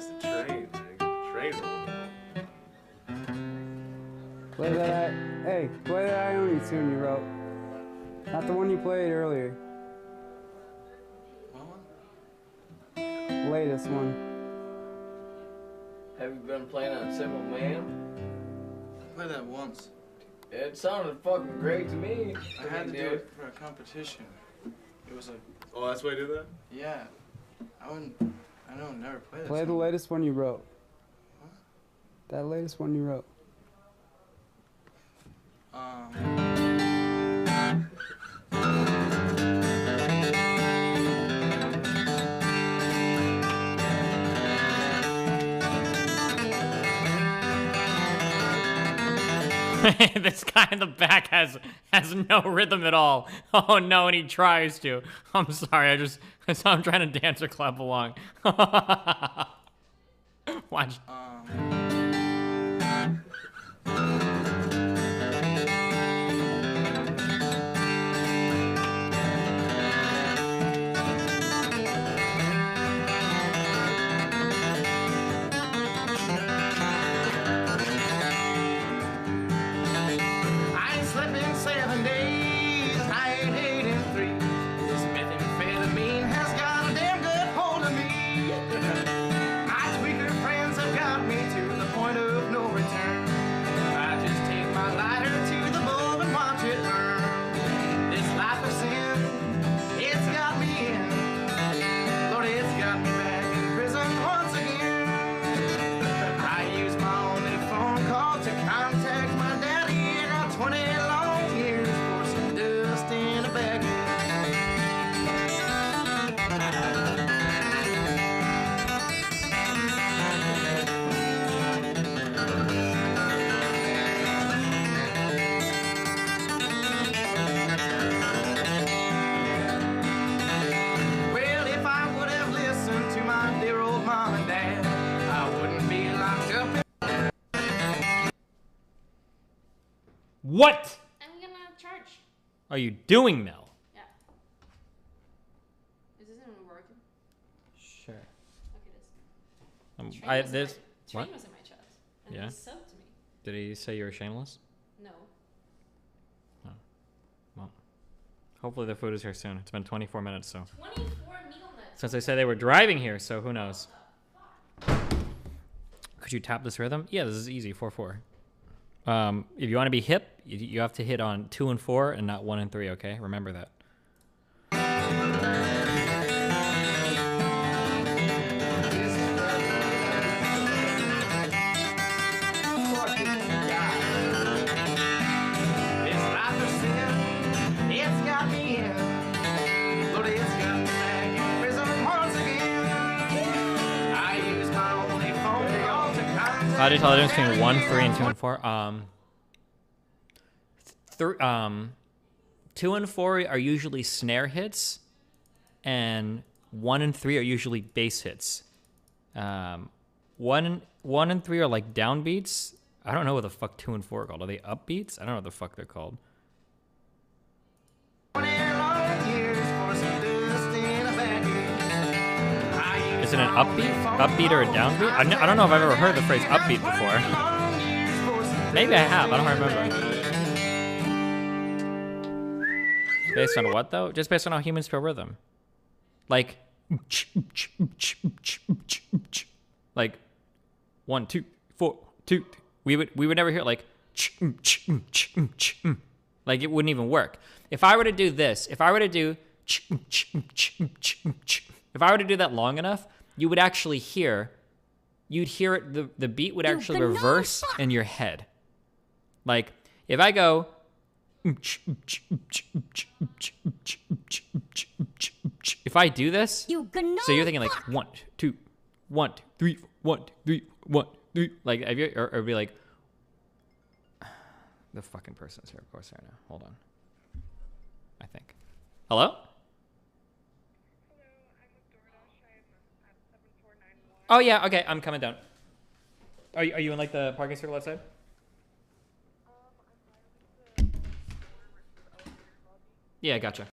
the train, man. Train Play that. Hey, play that Ione tune you wrote. Not the one you played earlier. What one? Latest one. Have you been playing on Simple Man? I played that once. It sounded fucking great to me. I had to do it for a competition. It was like... Oh, that's why you did that? Yeah. I don't never play that Play song. the latest one you wrote. What? That latest one you wrote. This guy in the back has no rhythm at all. Oh no, and he tries to. I'm sorry, I'm trying to dance or clap along. Watch. I ain't slept in 7 days, I ain't ate in 3. This methamphetamine has got a damn good hold of me. My tweaker friends have got me to the point of no return. I just take my lighter to the bulb and watch it burn. This life of sin, it's got me in. Lord, it's got me back in prison once again. I use my only phone call to contact my daddy. I got 20 long years for some dust in a bag. Well, if I would have listened to my dear old mom and dad, I wouldn't be locked up. What I'm gonna charge. are you doing, Mel? Yeah. Is this even working? Sure. Okay, it is. This. Train What? was in my chat. And Yeah. he subbed to me. Did he say you were shameless? No. Well, hopefully the food is here soon. It's been 24 minutes, so. 24 meal nets. Since they said they were driving here, so who knows? Could you tap this rhythm? Yeah, this is easy. 4/4. If you want to be hip, you have to hit on 2 and 4 and not 1 and 3. Okay, remember that. This life of sin, it's got me in. Lord, it's got me back in prison once again. I use my only phone call to contact. How do you tell the difference between 1, 3, and 2 and 4? 2 and 4 are usually snare hits, and 1 and 3 are usually bass hits. 1 and 3 are like downbeats. I don't know what the fuck 2 and 4 are called. Are they upbeats? I don't know what the fuck they're called. Is it an upbeat or a downbeat? I don't know if I've ever heard the phrase upbeat before. Maybe I have. I don't remember. Based on what though? Just based on how humans feel rhythm. Like 1, 2, 4, 2. We would never hear like it wouldn't even work. If I were to do this, if I were to do that long enough, you would actually hear, you'd hear it, the beat would actually reverse in your head. Like if I go if I do this, so you're thinking like 1, 2, 1, 2, 3, 1, 2, 3, 1, 3, like have you, or be like, the fucking person's here, of course, right now. Hold on. I think. Hello? Oh yeah, okay, I'm coming down. Are you in like the parking circle outside? Yeah, gotcha.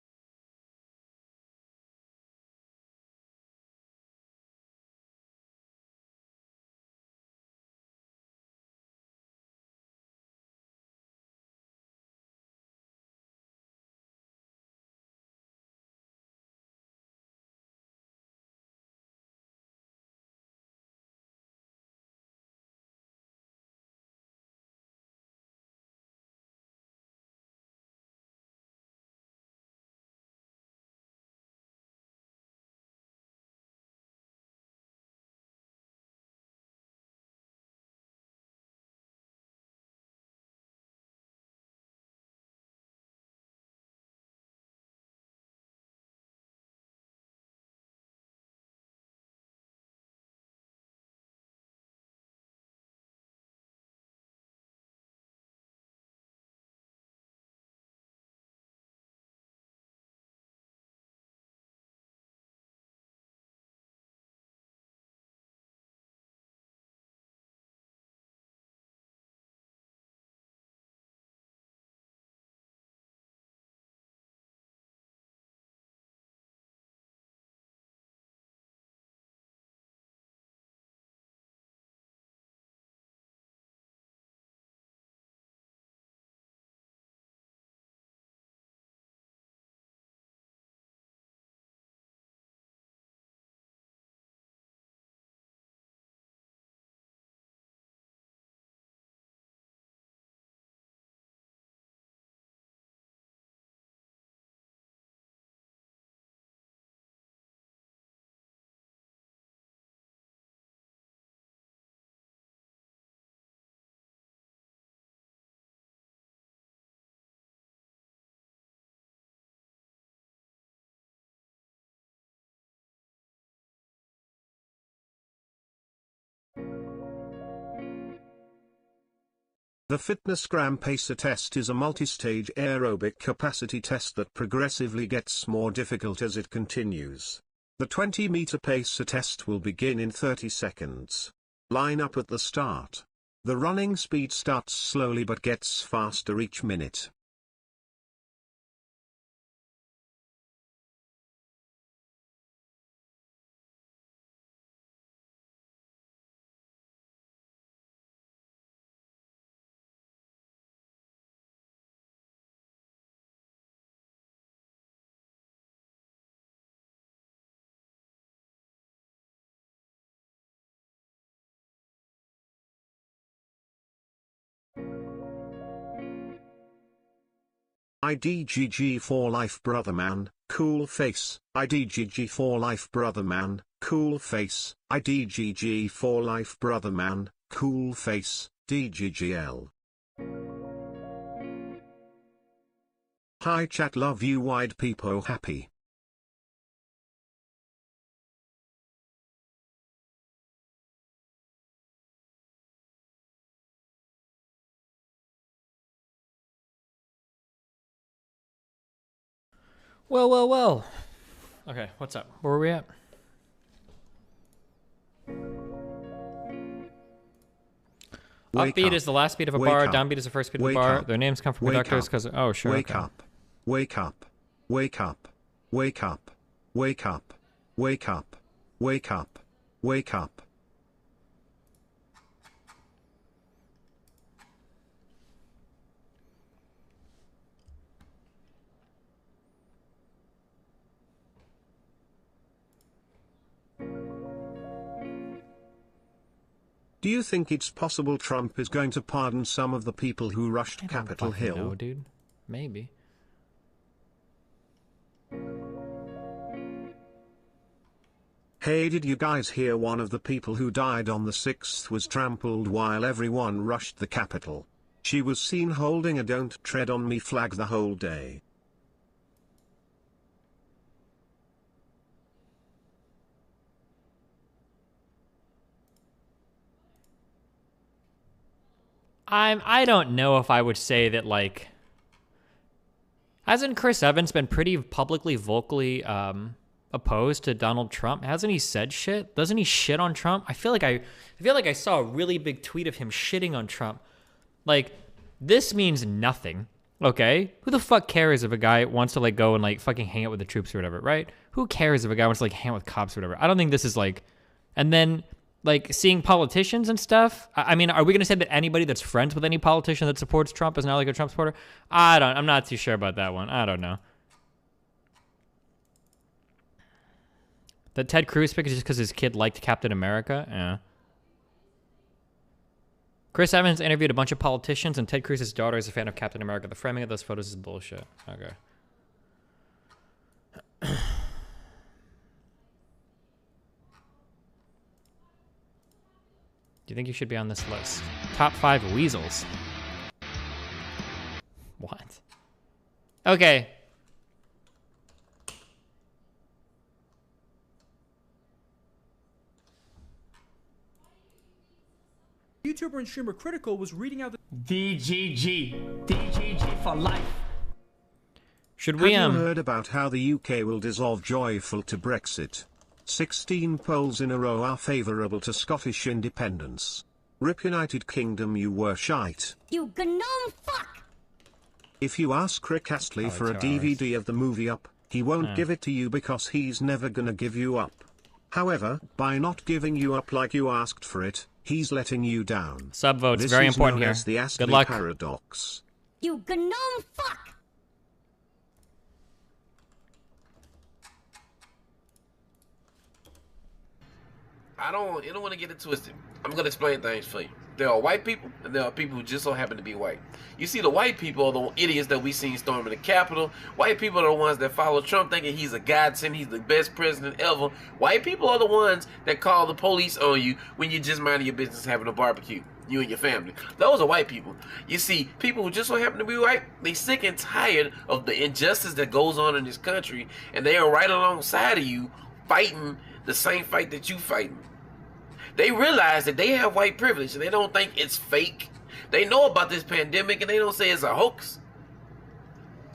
The FitnessGram Pacer test is a multi-stage aerobic capacity test that progressively gets more difficult as it continues. The 20-meter pacer test will begin in 30 seconds. Line up at the start. The running speed starts slowly but gets faster each minute. IDGG for life brother man, cool face. IDGG for life brother man, cool face. IDGG for life brother man, cool face. DGGL. Hi chat, love you wide peepo happy. Well, well, well. Okay, what's up? Where are we at? Upbeat is the last beat of a bar. Downbeat is the first beat of a bar. Their names come from conductors because... Oh, sure. Wake up. Wake up. Wake up. Wake up. Wake up. Wake up. Wake up. Wake up. Do you think it's possible Trump is going to pardon some of the people who rushed Capitol Hill? No, dude. Maybe. Hey, did you guys hear one of the people who died on the 6th was trampled while everyone rushed the Capitol? She was seen holding a "Don't Tread on Me" flag the whole day. I don't know if I would say that, like... Hasn't Chris Evans been pretty publicly, vocally opposed to Donald Trump? Hasn't he said shit? Doesn't he shit on Trump? I feel like I saw a really big tweet of him shitting on Trump. Like, this means nothing, okay? Who the fuck cares if a guy wants to, like, go and, like, fucking hang out with the troops or whatever, right? Who cares if a guy wants to, like, hang out with cops or whatever? I don't think this is, like... And then... like, seeing politicians and stuff. I mean, are we going to say that anybody that's friends with any politician that supports Trump is now like a Trump supporter? I'm not too sure about that one. I don't know. That Ted Cruz pick is just because his kid liked Captain America? Yeah. Chris Evans interviewed a bunch of politicians, and Ted Cruz's daughter is a fan of Captain America. The framing of those photos is bullshit. Okay. Do you think you should be on this list? Top 5 weasels. What? Okay. YouTuber and streamer Critical was reading out the DGG for life. Should we Have you heard about how the UK will dissolve joyful to Brexit? 16 polls in a row are favourable to Scottish independence. Rip United Kingdom, you were shite. You gnome fuck! If you ask Rick Astley for a DVD of the movie Up, he won't give it to you because he's never gonna give you up. However, by not giving you up like you asked for it, he's letting you down. Subvotes, this very is important known here. as the Astley Good luck. paradox. You gnome fuck! I don't want to get it twisted. I'm going to explain things for you. There are white people, and there are people who just so happen to be white. You see, the white people are the idiots that we seen storming the Capitol. White people are the ones that follow Trump thinking he's a godsend, he's the best president ever. White people are the ones that call the police on you when you're just minding your business having a barbecue, you and your family. Those are white people. You see, people who just so happen to be white, they sick and tired of the injustice that goes on in this country, and they are right alongside of you fighting the same fight that you fighting. They realize that they have white privilege and they don't think it's fake, They know about this pandemic and they don't say it's a hoax.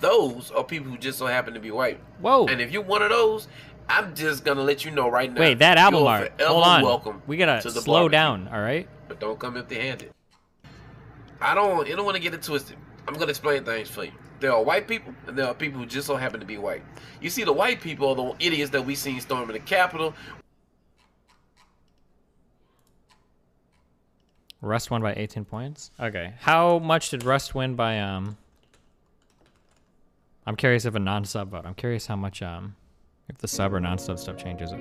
Those are people who just so happen to be white. Whoa. And if you're one of those, I'm just gonna let you know right now. Wait, that album you're art. forever Hold on. welcome We gotta to the slow barbecue. down, all right? But don't come empty-handed. You don't want to get it twisted. I'm gonna explain things for you. There are white people, and there are people who just so happen to be white. You see, the white people are the idiots that we seen storming the Capitol. Rust won by 18 points. Okay, how much did Rust win by? I'm curious if a non-sub vote. I'm curious how much if the sub or non-sub stuff changes it.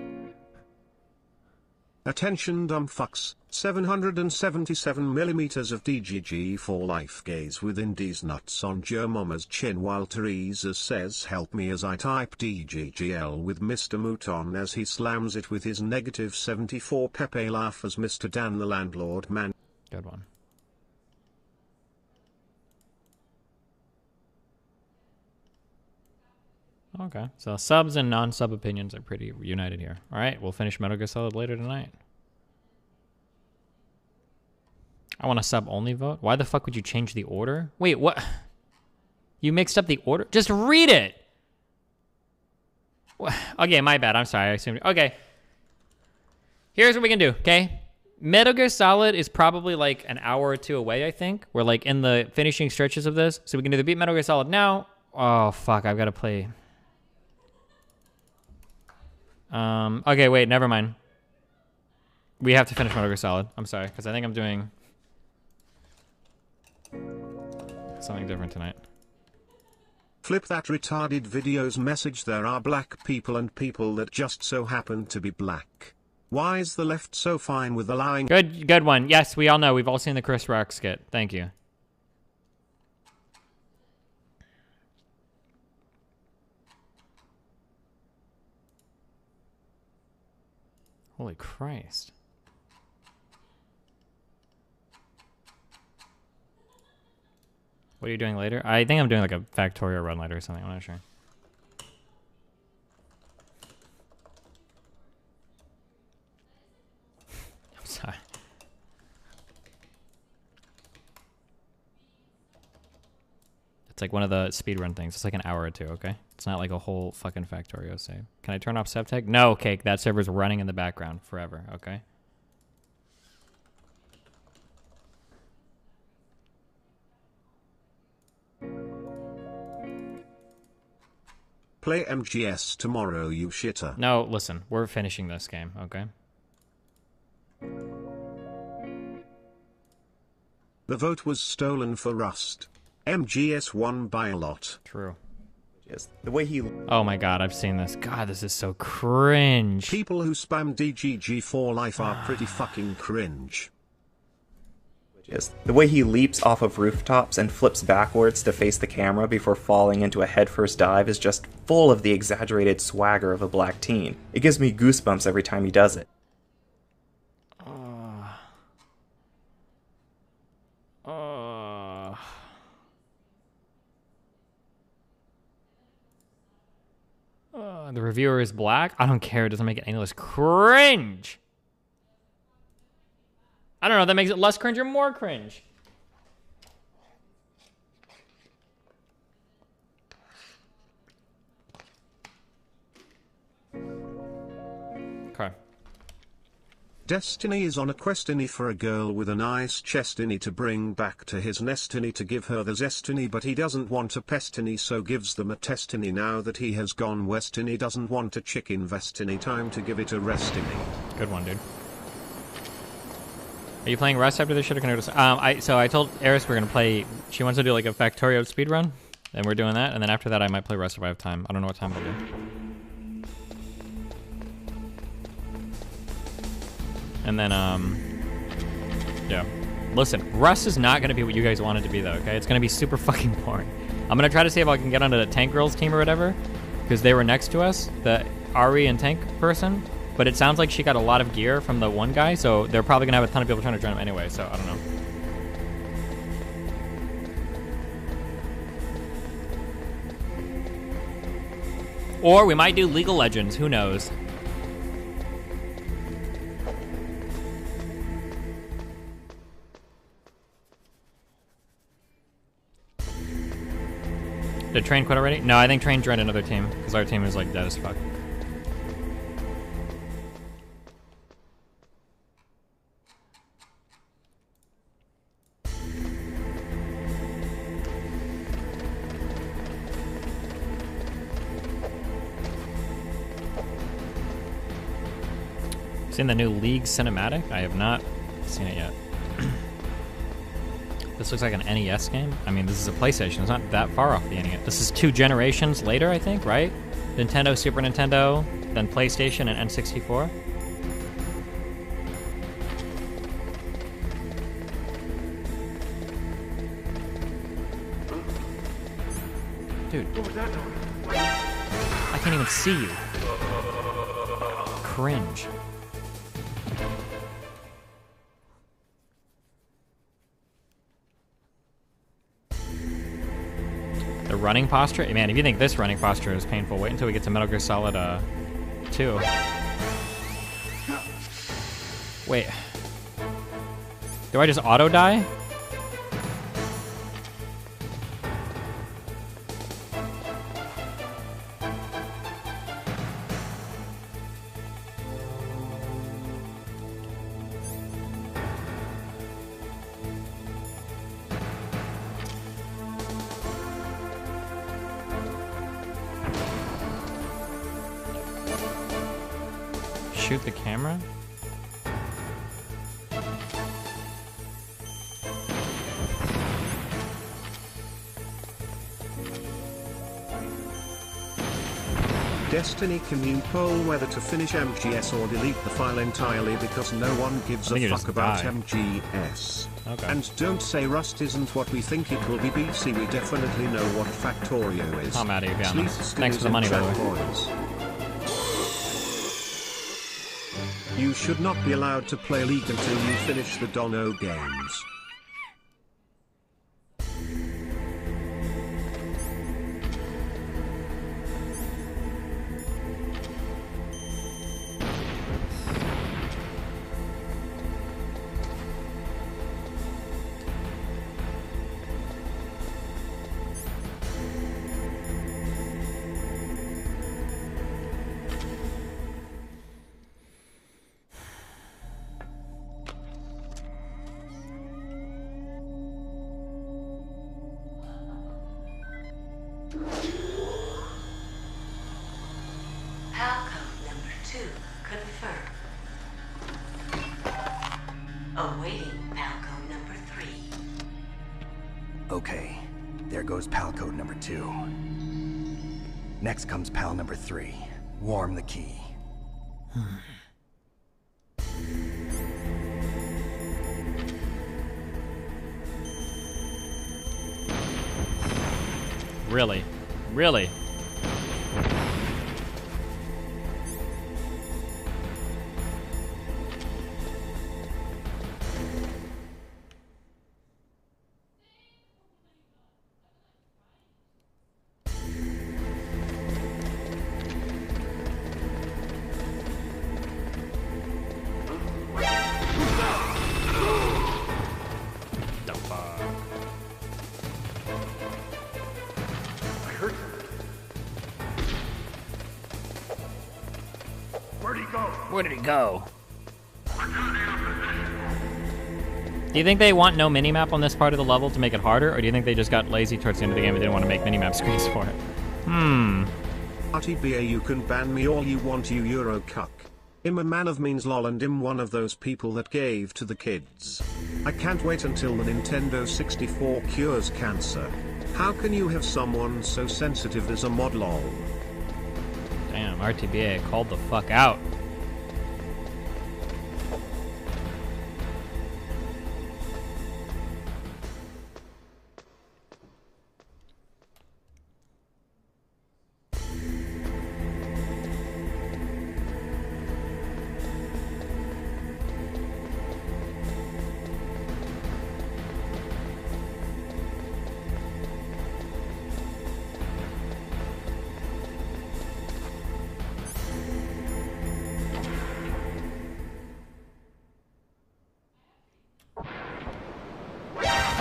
Attention dumb fucks, 777 millimeters of DGG for life gaze with Indy's nuts on Joe Mama's chin while Teresa says help me as I type DGGL with Mr. Mouton as he slams it with his negative 74 Pepe laugh as Mr. Dan the landlord man. Good one. Okay, so subs and non-sub opinions are pretty united here. All right, we'll finish Metal Gear Solid later tonight. I want a sub-only vote. Why the fuck would you change the order? Wait, what? You mixed up the order? Just read it! Okay, my bad. I'm sorry. I assumed. Okay. Here's what we can do, okay? Metal Gear Solid is probably like an hour or two away, I think. We're like in the finishing stretches of this. So we can either beat Metal Gear Solid now. Oh, fuck. I've got to play... okay, wait, never mind. We have to finish Metal Gear Solid. I'm sorry, because I think I'm doing something different tonight. Flip that retarded video's message. There are black people and people that just so happen to be black. Why is the left so fine with allowing... Good one. Yes, we all know. We've all seen the Chris Rock skit. Thank you. Holy Christ. What are you doing later? I think I'm doing like a Factorio run later or something. I'm not sure. I'm sorry. It's like one of the speedrun things. It's like an hour or two, okay? It's not like a whole fucking Factorio save. Can I turn off Septec? No, Cake. That server's running in the background forever, okay? Play MGS tomorrow, you shitter. No, listen. We're finishing this game, okay? The vote was stolen for Rust. MGS won by a lot. True. Yes, the way he... Oh my god, I've seen this. God, this is so cringe. People who spam DGG for life are pretty fucking cringe. Yes, the way he leaps off of rooftops and flips backwards to face the camera before falling into a headfirst dive is just full of the exaggerated swagger of a black teen. It gives me goosebumps every time he does it. The reviewer is black? I don't care. It doesn't make it any less cringe. I don't know. That makes it less cringe or more cringe. Okay. Destiny is on a questiny for a girl with a nice chestiny to bring back to his nestiny to give her the zestiny, but he doesn't want a pestiny, so gives them a testiny. Now that he has gone westiny, doesn't want a chick investiny, time to give it a restiny. Good one, dude. Are you playing Rust after this shit or can I just... So I told Eris we're gonna play... She wants to do like a Factorio speedrun, and we're doing that, and then after that I might play Rust if I have time. I don't know what time we'll do. And then, yeah. Listen, Rust is not gonna be what you guys want it to be though, okay? It's gonna be super fucking boring. I'm gonna try to see if I can get onto the Tank Girls team or whatever, because they were next to us, the Ari and Tank person, but it sounds like she got a lot of gear from the one guy, so they're probably gonna have a ton of people trying to join them anyway, so I don't know. Or we might do League of Legends, who knows? Did Train quit already? No, I think Train joined another team because our team is like dead as fuck. Seen the new League cinematic? I have not seen it yet. This looks like an NES game. I mean, this is a PlayStation. It's not that far off the NES. This is 2 generations later, I think, right? Nintendo, Super Nintendo, then PlayStation and N64. Dude. What was that noise? I can't even see you. Cringe. The running posture? Man, if you think this running posture is painful, wait until we get to Metal Gear Solid 2. Wait. Do I just auto die? Shoot the camera? Destiny, can you poll whether to finish MGS or delete the file entirely because no one gives I think a you fuck just about die. MGS? Okay. And don't say Rust isn't what we think it will be. BC, we definitely know what Factorio is. I'm out of here, Sleep Thanks still for is the in money, by the chat, way. boys. You should not be allowed to play League until you finish the Dono games. Palcode number 2 confirmed. Awaiting Palcode number 3. Okay, there goes pal code number 2. Next comes pal number 3. Warm the key. Really? Really? The fuck? I heard Where'd he go? Where did he go? Do you think they want no minimap on this part of the level to make it harder, or do you think they just got lazy towards the end of the game and didn't want to make minimap screens for it? RTBA, you can ban me all you want, you Euro cuck. I'm a man of means lol, and I'm one of those people that gave to the kids. I can't wait until the Nintendo 64 cures cancer. How can you have someone so sensitive as a mod lol? Damn, RTBA called the fuck out.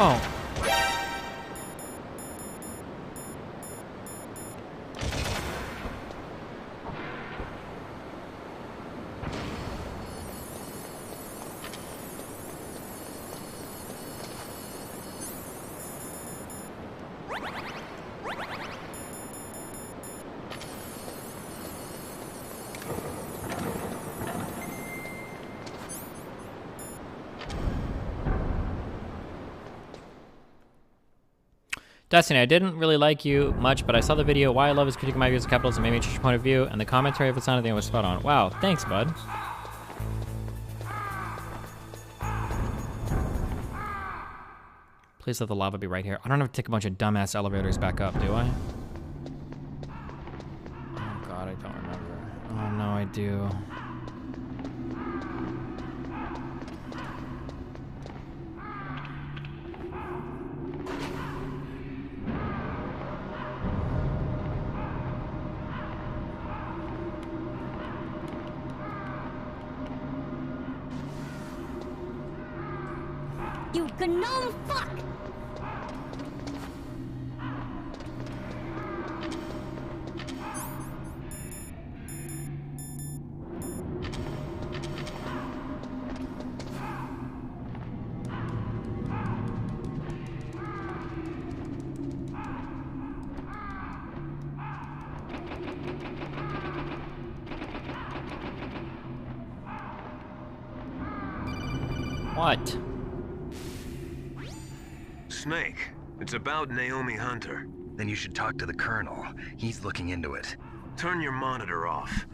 Oh. Destiny, I didn't really like you much, but I saw the video Why I Love is Critiquing My Views of Capitals and made me change your point of view, and the commentary of its on thing was spot on. Wow, thanks, bud. Please let the lava be right here. I don't have to take a bunch of dumbass elevators back up, do I? Oh god, I don't remember. Oh no, I do. You gnome fuck! What? Snake, it's about Naomi Hunter. Then you should talk to the Colonel. He's looking into it. Turn your monitor off.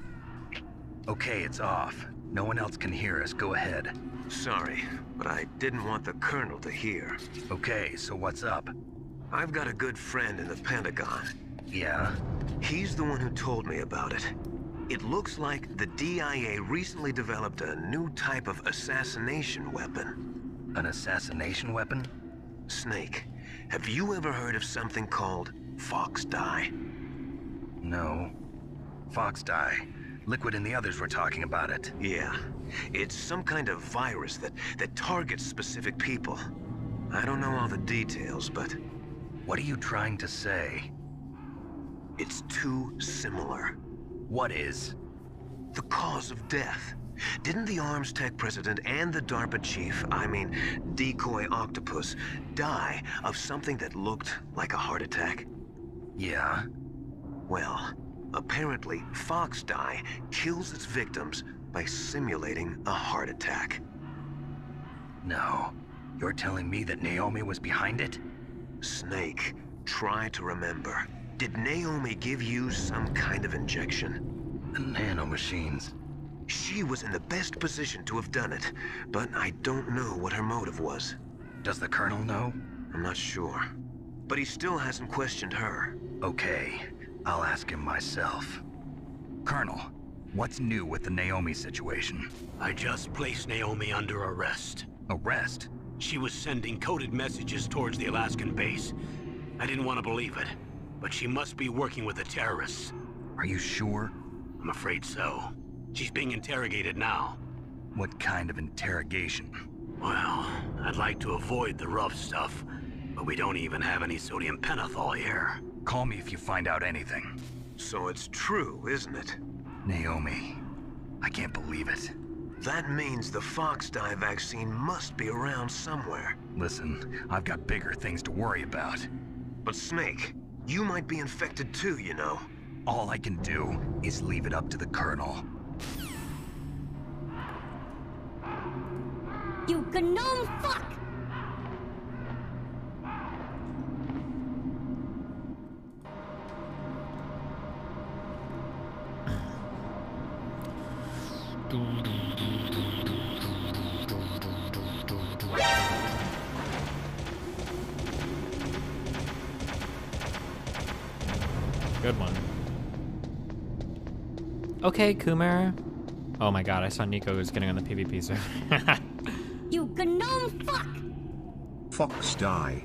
Okay, it's off. No one else can hear us. Go ahead. Sorry, but I didn't want the Colonel to hear. Okay, so what's up? I've got a good friend in the Pentagon. Yeah? He's the one who told me about it. It looks like the DIA recently developed a new type of assassination weapon. An assassination weapon? Snake, have you ever heard of something called Fox Dye? No. Fox Dye. Liquid and the others were talking about it. Yeah. It's some kind of virus that targets specific people. I don't know all the details, but... What are you trying to say? It's too similar. What is? The cause of death. Didn't the Arms Tech president and the DARPA chief, I mean, Decoy Octopus, die of something that looked like a heart attack? Yeah? Well, apparently, Fox Dye kills its victims by simulating a heart attack. No. You're telling me that Naomi was behind it? Snake, try to remember. Did Naomi give you some kind of injection? The nanomachines. She was in the best position to have done it, but I don't know what her motive was. Does the Colonel know? I'm not sure. But he still hasn't questioned her. Okay, I'll ask him myself. Colonel, what's new with the Naomi situation? I just placed Naomi under arrest. Arrest? She was sending coded messages towards the Alaskan base. I didn't want to believe it, but she must be working with the terrorists. Are you sure? I'm afraid so. She's being interrogated now. What kind of interrogation? Well, I'd like to avoid the rough stuff, but we don't even have any sodium pentothal here. Call me if you find out anything. So it's true, isn't it? Naomi, I can't believe it. That means the Fox Dye vaccine must be around somewhere. Listen, I've got bigger things to worry about. But Snake, you might be infected too, you know. All I can do is leave it up to the Colonel. You gnome fuck! Good one. Okay, Kumar. Oh my god, I saw Nico was getting on the PvP server. You gnome fuck! Fox Dye.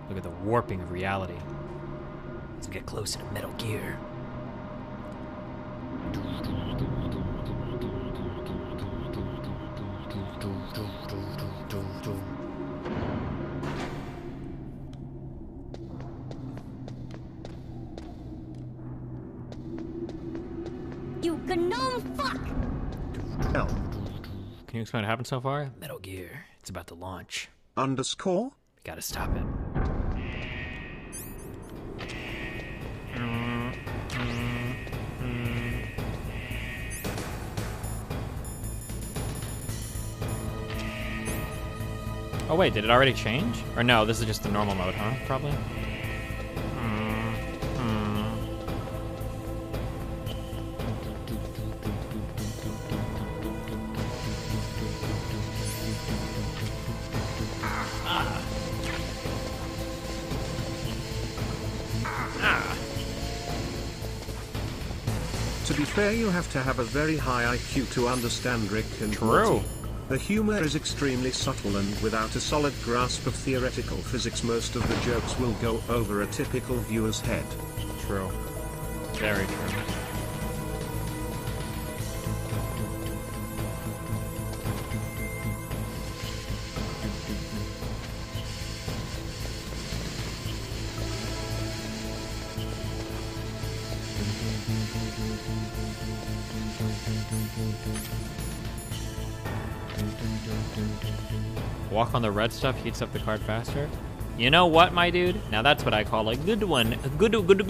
Look at the warping of reality. Let's get closer to Metal Gear. You gnome fuck! Can you explain what happened so far? Metal Gear. It's It's about to launch. Underscore? Gotta stop it. Oh wait, did it already change? Or no, this is just the normal mode, huh? Probably. To be fair, you have to have a very high IQ to understand Rick and True. Morty. The humor is extremely subtle, and without a solid grasp of theoretical physics, most of the jokes will go over a typical viewer's head. True. Very true. Walk on the red stuff heats up the card faster. You know what, my dude? Now that's what I call a good one. A good one. Do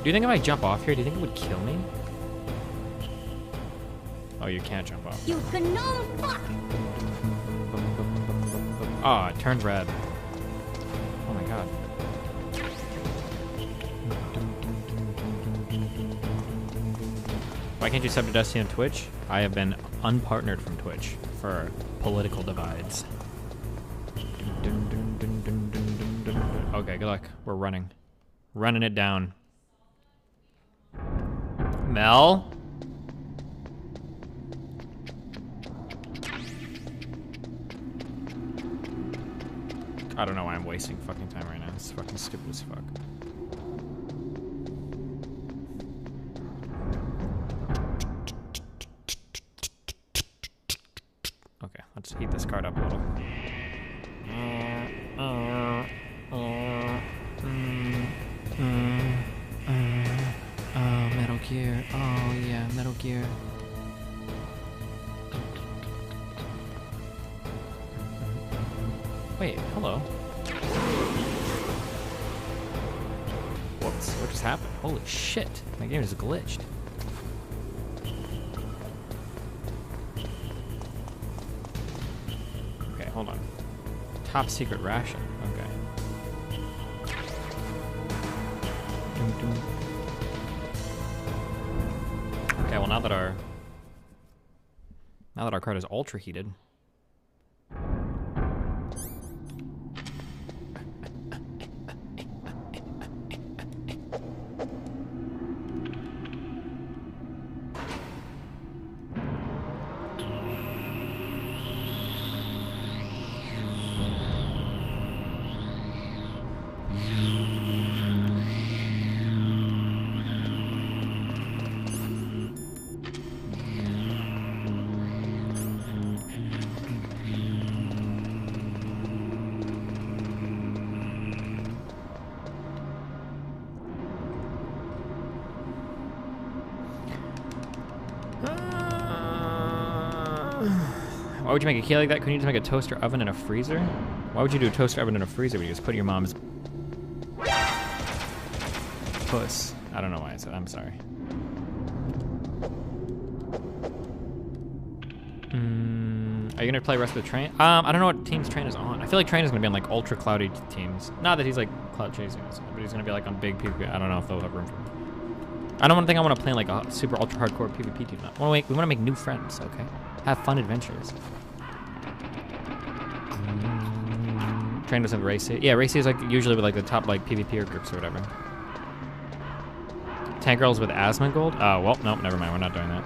you think if I jump off here, do you think it would kill me? Oh, you can't jump off. You gnome fuck! Oh, it turned red. Oh my god. Why can't you sub to Dusty on Twitch? I have been unpartnered from Twitch for political divides. Okay, good luck. We're running. Running it down. Mel? I don't know why I'm wasting fucking time right now. It's fucking stupid as fuck. Okay, let's heat this card up a little. Metal Gear. Oh yeah, Metal Gear. Wait, hello. Whoops, what just happened? Holy shit, my game is glitched. Okay, hold on. Top secret ration, okay. Okay, well now that our card is ultra heated. Why would you make a key like that? Couldn't you just make a toaster oven and a freezer? Why would you do a toaster oven and a freezer when you just put your mom's puss? I don't know why I said. I'm sorry. Are you gonna play rest of the train? I don't know what teams Train is on. I feel like Train is gonna be on like ultra cloudy teams. Not that he's like cloud chasing us, but he's gonna be like on big PvP. I don't know if they'll have room for him. I don't think I want to play like a super ultra hardcore PvP team. We want to make new friends, okay? Have fun adventures. Train doesn't have Racy. Yeah, Racy is like usually with like the top like PvPer groups or whatever. Tank girls with asthma gold? Oh, well, nope, never mind. We're not doing that.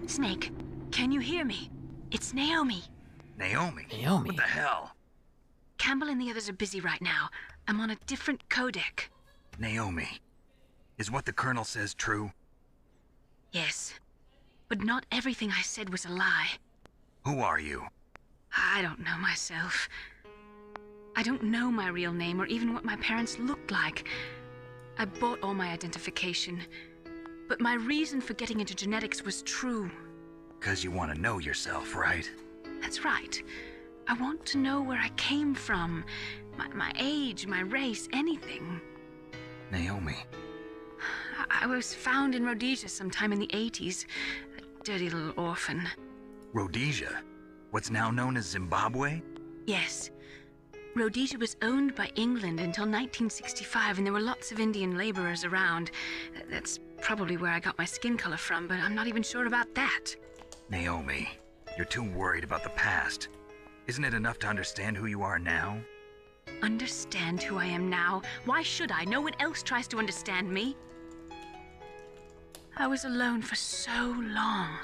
Snake, can you hear me? It's Naomi. Naomi. Naomi. What the hell? Campbell and the others are busy right now. I'm on a different codec. Naomi. Is what the Colonel says true? Yes. But not everything I said was a lie. Who are you? I don't know myself. I don't know my real name or even what my parents looked like. I bought all my identification. But my reason for getting into genetics was true. 'Cause you want to know yourself, right? That's right. I want to know where I came from. My age, my race, anything. Naomi. I was found in Rhodesia sometime in the 80s. A dirty little orphan. Rhodesia? What's now known as Zimbabwe? Yes. Rhodesia was owned by England until 1965, and there were lots of Indian laborers around. That's probably where I got my skin color from, but I'm not even sure about that. Naomi, you're too worried about the past. Isn't it enough to understand who you are now? Understand who I am now? Why should I? No one else tries to understand me. I was alone for so long,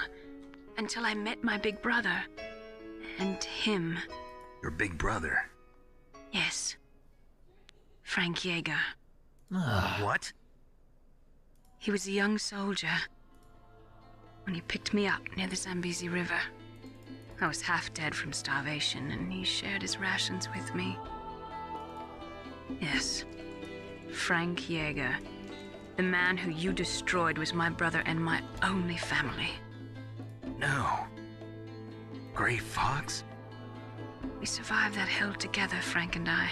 until I met my big brother. And him. Your big brother? Yes. Frank Yeager. What? He was a young soldier when he picked me up near the Zambezi River. I was half dead from starvation, and he shared his rations with me. Yes, Frank Yeager. The man who you destroyed was my brother and my only family. No. Gray Fox? We survived that hell together, Frank and I.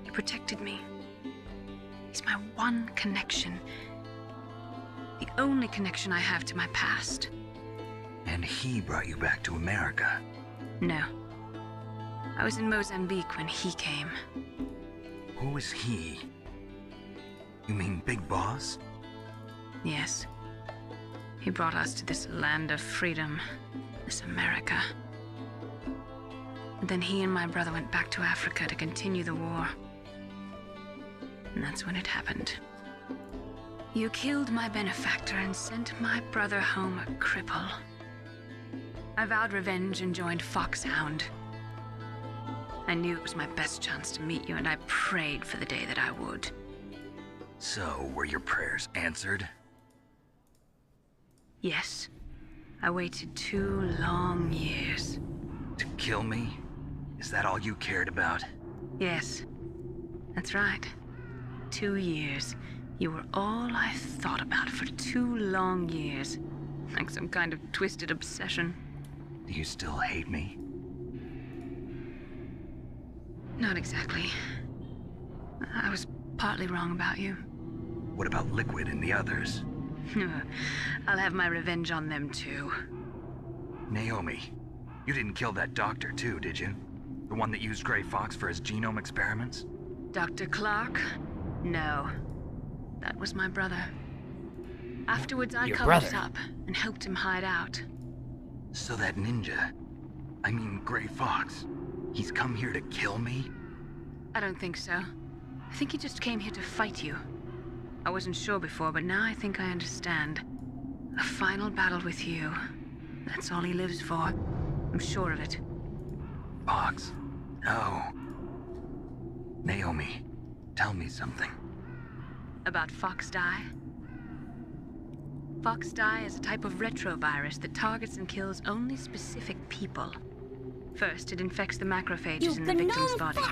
He protected me. He's my one connection. The only connection I have to my past. And he brought you back to America? No. I was in Mozambique when he came. Who is he? You mean Big Boss? Yes. He brought us to this land of freedom, this America. And then he and my brother went back to Africa to continue the war. And that's when it happened. You killed my benefactor and sent my brother home a cripple. I vowed revenge and joined Foxhound. I knew it was my best chance to meet you, and I prayed for the day that I would. So, were your prayers answered? Yes. I waited 2 long years. To kill me? Is that all you cared about? Yes. That's right. 2 years. You were all I thought about for 2 long years. Like some kind of twisted obsession. Do you still hate me? Not exactly. I was partly wrong about you. What about Liquid and the others? I'll have my revenge on them too. Naomi, you didn't kill that doctor too, did you? The one that used Gray Fox for his genome experiments? Dr. Clark? No. That was my brother. Afterwards, I covered it up and helped him hide out. So that ninja, I mean Gray Fox, he's come here to kill me? I don't think so. I think he just came here to fight you. I wasn't sure before, but now I think I understand. A final battle with you. That's all he lives for. I'm sure of it. Fox? No. Naomi, tell me something. About Fox Die? Fox Die is a type of retrovirus that targets and kills only specific people. First, it infects the macrophages in the victim's body.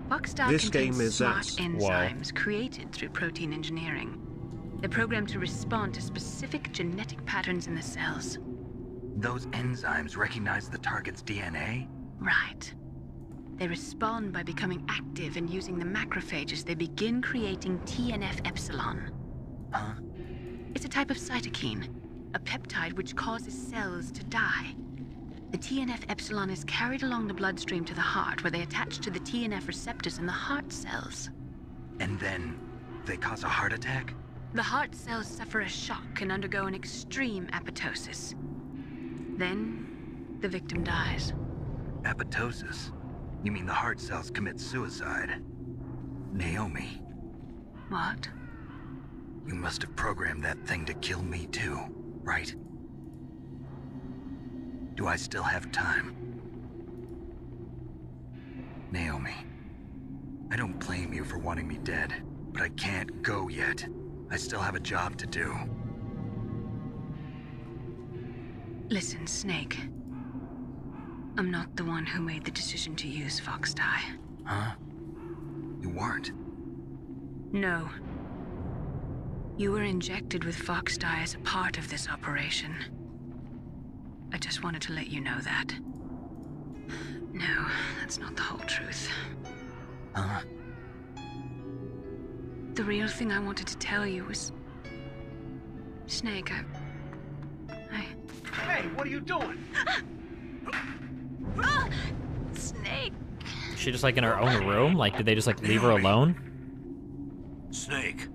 Fox Die contains smart enzymes created through protein engineering. They're programmed to respond to specific genetic patterns in the cells. Those enzymes recognize the target's DNA? Right. They respond by becoming active and using the macrophages. They begin creating TNF-epsilon. Huh? It's a type of cytokine, a peptide which causes cells to die. The TNF-epsilon is carried along the bloodstream to the heart, where they attach to the TNF receptors in the heart cells. And then they cause a heart attack? The heart cells suffer a shock and undergo an extreme apoptosis. Then, the victim dies. Apoptosis? You mean the heart cells commit suicide? Naomi. What? You must have programmed that thing to kill me too, right? Do I still have time? Naomi, I don't blame you for wanting me dead, but I can't go yet. I still have a job to do. Listen, Snake. I'm not the one who made the decision to use Fox Dye. Huh? You weren't? No. You were injected with Fox Dye as a part of this operation. I just wanted to let you know that. No, that's not the whole truth. Huh? The real thing I wanted to tell you was... Snake, Hey, what are you doing? Snake! Is she just like in her own room? Like, did they just like leave her alone? Snake,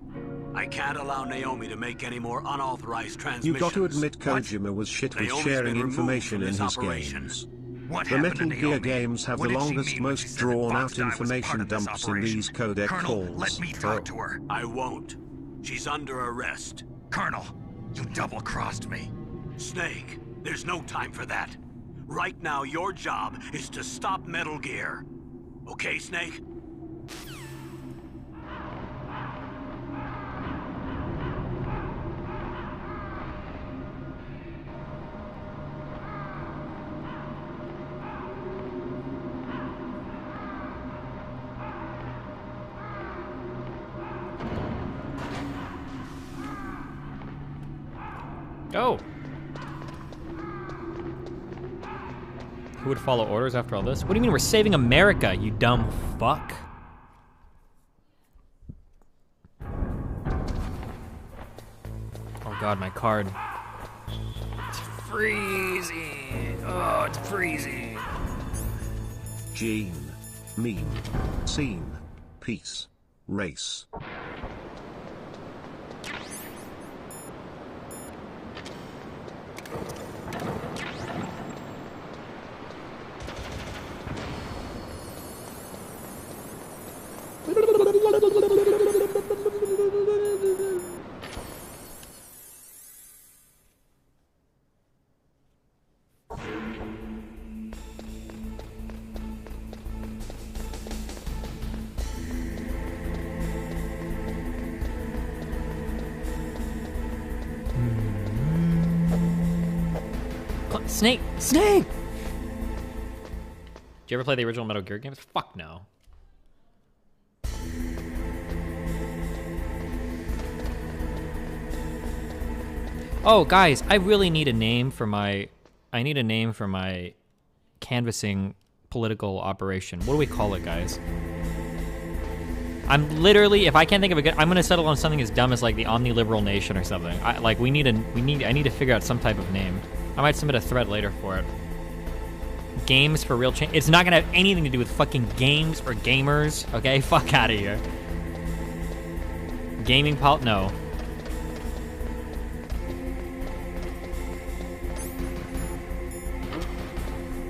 I can't allow Naomi to make any more unauthorized transmissions. You got to admit Kojima was shit with Naomi's sharing been removed information from in this his operation. games. What The happened to Metal Gear Naomi? games have What the did she longest, mean when most she said that drawn Fox out Dye was part information of this dumps in operation? these codec Colonel, calls. let me talk to her. I won't. She's under arrest. Colonel, you double-crossed me. Snake, there's no time for that. Right now, your job is to stop Metal Gear. Okay, Snake? Go! Who would follow orders after all this? What do you mean we're saving America, you dumb fuck? Oh god, my card. It's freezing. Oh, it's freezing. Gene. Meme. Scene. Peace. Race. Snake! Snake! Did you ever play the original Metal Gear games? Fuck no. Oh, guys, I really need a name for my... I need a name for my canvassing political operation. What do we call it, guys? I'm literally, if I can't think of a good... I'm gonna settle on something as dumb as like the Omniliberal Nation or something. I need to figure out some type of name. I might submit a thread later for it. Games for real change. It's not gonna have anything to do with fucking games or gamers, okay? Fuck out of here. Gaming no.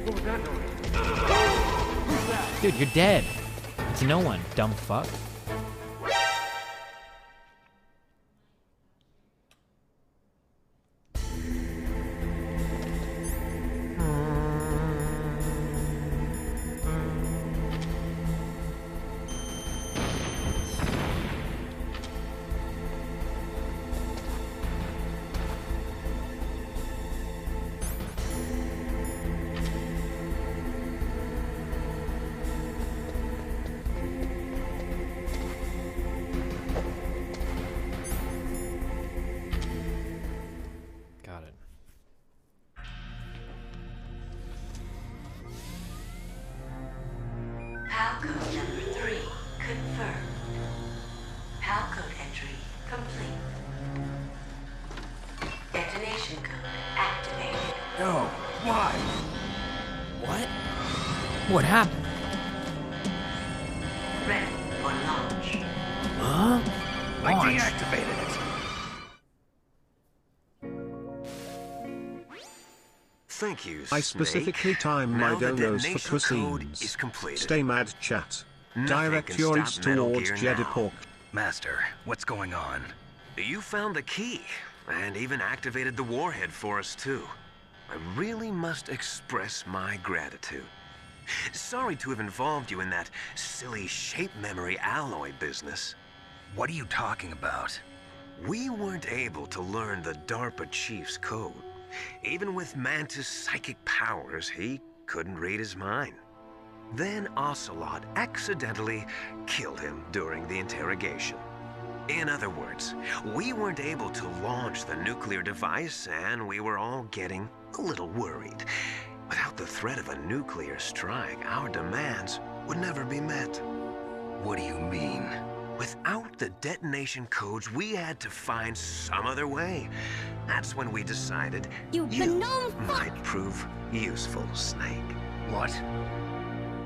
What was that noise? Who's that? Dude, you're dead. It's no one, dumb fuck. PAL code number 3 confirmed. PAL code entry complete. Detonation code activated. No, why? What? What happened? Ready for launch. Huh? I Launch? deactivated it. Thank you, I Snake. specifically time Now my the donos for detonation code cuisines. is completed. Stay mad, chat. Nothing Direct can your stop eats Metal towards Gear now. Jedipok. Master, what's going on? You found the key, and even activated the warhead for us, too. I really must express my gratitude. Sorry to have involved you in that silly shape memory alloy business. What are you talking about? We weren't able to learn the DARPA chief's code. Even with Mantis' psychic powers, he couldn't read his mind. Then Ocelot accidentally killed him during the interrogation. In other words, we weren't able to launch the nuclear device, and we were all getting a little worried. Without the threat of a nuclear strike, our demands would never be met. What do you mean? Without the detonation codes, we had to find some other way. That's when we decided you might prove useful, Snake. What?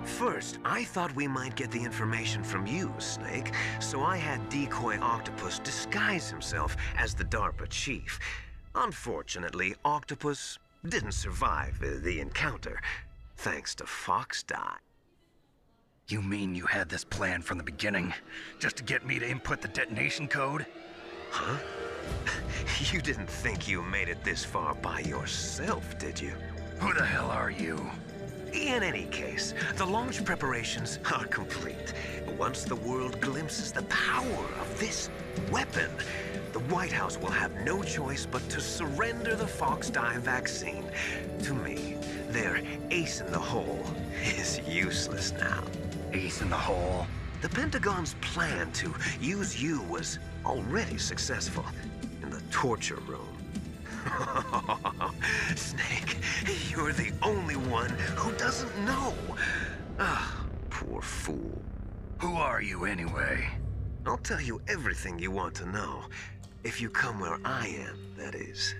First, I thought we might get the information from you, Snake, so I had Decoy Octopus disguise himself as the DARPA chief. Unfortunately, Octopus didn't survive the encounter, thanks to Fox Die. You mean you had this plan from the beginning, just to get me to input the detonation code? Huh? You didn't think you made it this far by yourself, did you? Who the hell are you? In any case, the launch preparations are complete. Once the world glimpses the power of this weapon, the White House will have no choice but to surrender the Fox Die vaccine to me. Their ace in the hole is useless now. Ace in the hole? The Pentagon's plan to use you was already successful in the torture room. Snake, you're the only one who doesn't know. Ah, poor fool. Who are you anyway? I'll tell you everything you want to know. If you come where I am, that is.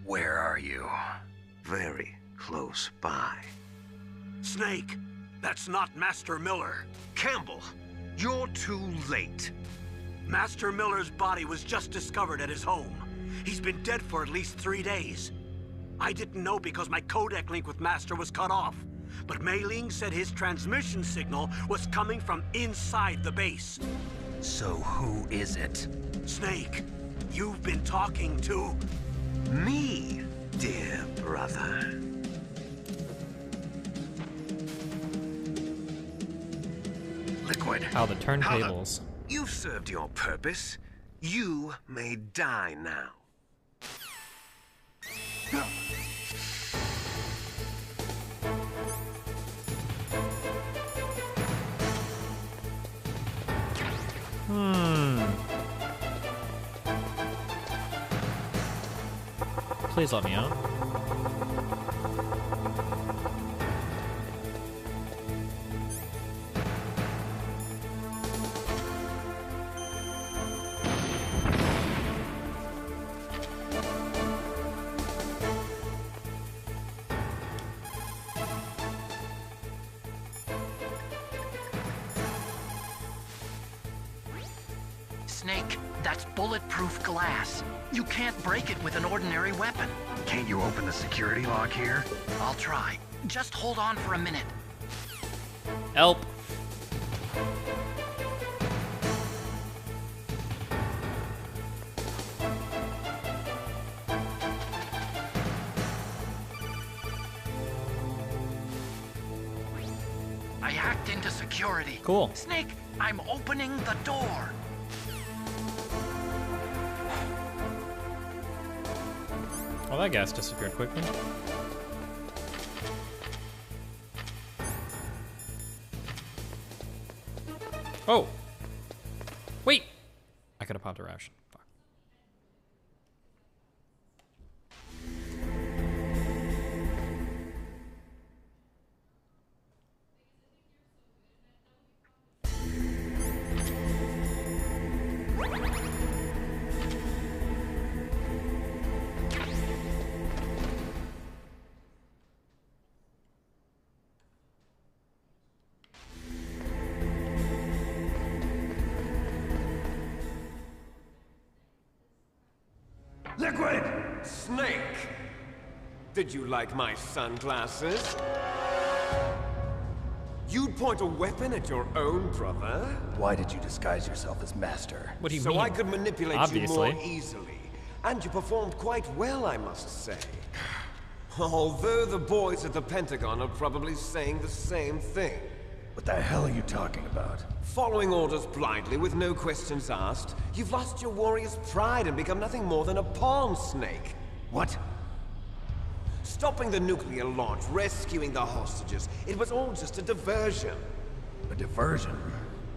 Where are you? Very close by. Snake, that's not Master Miller. Campbell, you're too late. Master Miller's body was just discovered at his home. He's been dead for at least 3 days. I didn't know because my codec link with Master was cut off. But Mei Ling said his transmission signal was coming from inside the base. So who is it? Snake, you've been talking to... me, dear brother. Liquid. Oh, the turntables. You've served your purpose. You may die now. Please let me out. Snake, that's bulletproof glass. You can't break it with an ordinary weapon. Can't you open the security lock here? I'll try. Just hold on for a minute. Help. I hacked into security. Cool. Snake, I'm opening the door. Well, that gas disappeared quickly. Oh! Wait! I could have popped a ration. Fuck. Liquid! Snake! Did you like my sunglasses? You'd point a weapon at your own brother? Why did you disguise yourself as Master? What do you so mean? I could manipulate Obviously. you more easily. And you performed quite well, I must say. Although the boys at the Pentagon are probably saying the same thing. What the hell are you talking about? Following orders blindly with no questions asked, you've lost your warrior's pride and become nothing more than a pawn snake. What? Stopping the nuclear launch, rescuing the hostages, it was all just a diversion. A diversion?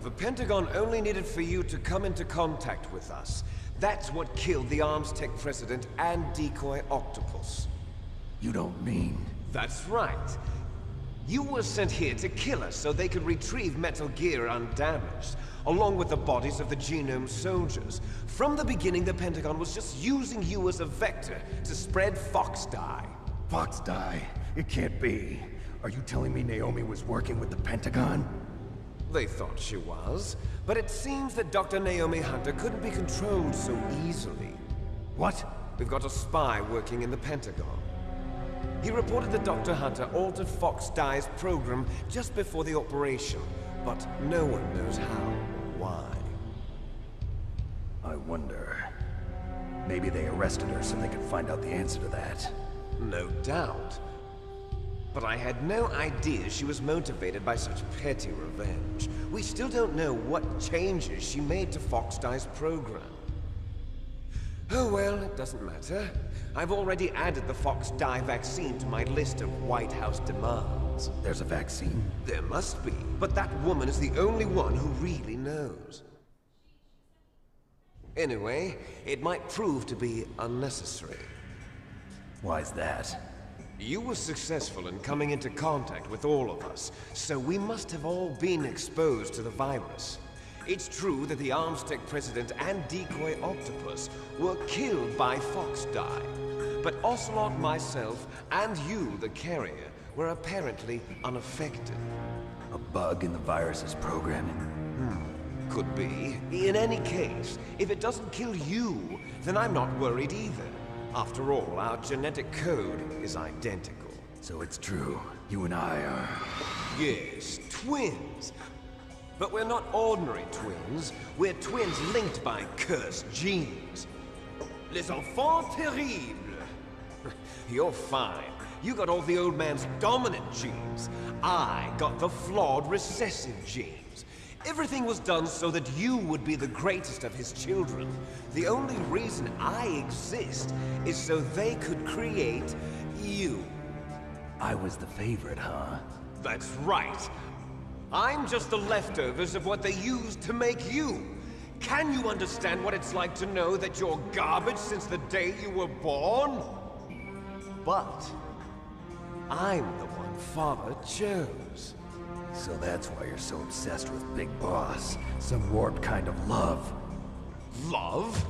The Pentagon only needed for you to come into contact with us. That's what killed the Arms Tech president and decoy octopus. You don't mean... That's right. You were sent here to kill us so they could retrieve Metal Gear undamaged, along with the bodies of the Genome soldiers. From the beginning, the Pentagon was just using you as a vector to spread Fox dye. Fox dye? It can't be. Are you telling me Naomi was working with the Pentagon? They thought she was, but it seems that Dr. Naomi Hunter couldn't be controlled so easily. What? We've got a spy working in the Pentagon. He reported that Dr. Hunter altered Fox Dye's program just before the operation, but no one knows how or why. I wonder... Maybe they arrested her so they could find out the answer to that. No doubt. But I had no idea she was motivated by such petty revenge. We still don't know what changes she made to Fox Dye's program. Oh well, it doesn't matter. I've already added the Fox Dye vaccine to my list of White House demands. There's a vaccine? There must be, but that woman is the only one who really knows. Anyway, it might prove to be unnecessary. Why's that? You were successful in coming into contact with all of us, so we must have all been exposed to the virus. It's true that the Arms Tech president and decoy octopus were killed by Fox Dye, but Ocelot, myself, and you, the carrier, were apparently unaffected. A bug in the virus's programming? Could be. In any case, if it doesn't kill you, then I'm not worried either. After all, our genetic code is identical. So it's true. You and I are... Yes, twins. But we're not ordinary twins. We're twins linked by cursed genes. Les enfants terribles. You're fine. You got all the old man's dominant genes. I got the flawed recessive genes. Everything was done so that you would be the greatest of his children. The only reason I exist is so they could create you. I was the favorite, huh? That's right. I'm just the leftovers of what they used to make you. Can you understand what it's like to know that you're garbage since the day you were born? But I'm the one Father chose. So that's why you're so obsessed with Big Boss. Some warped kind of love. Love?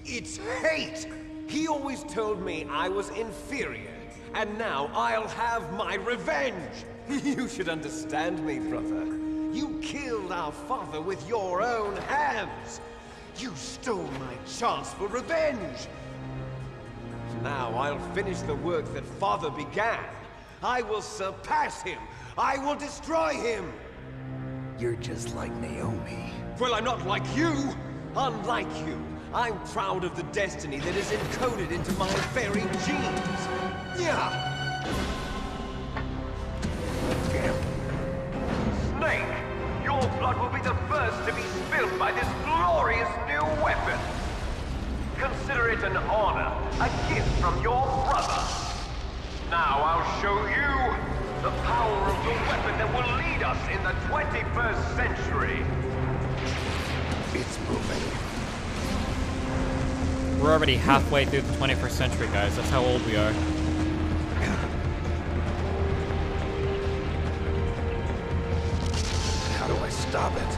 It's hate! He always told me I was inferior, and now I'll have my revenge! You should understand me, brother. You killed our father with your own hands! You stole my chance for revenge! Now I'll finish the work that Father began. I will surpass him! I will destroy him! You're just like Naomi. Well, I'm not like you! Unlike you, I'm proud of the destiny that is encoded into my very genes! Yeah! Snake, your blood will be the first to be spilled by this glorious new weapon! Consider it an honor, a gift from your brother! Now I'll show you the power of the weapon that will lead us in the 21st century! It's moving. We're already halfway through the 21st century, guys. That's how old we are. How do I stop it?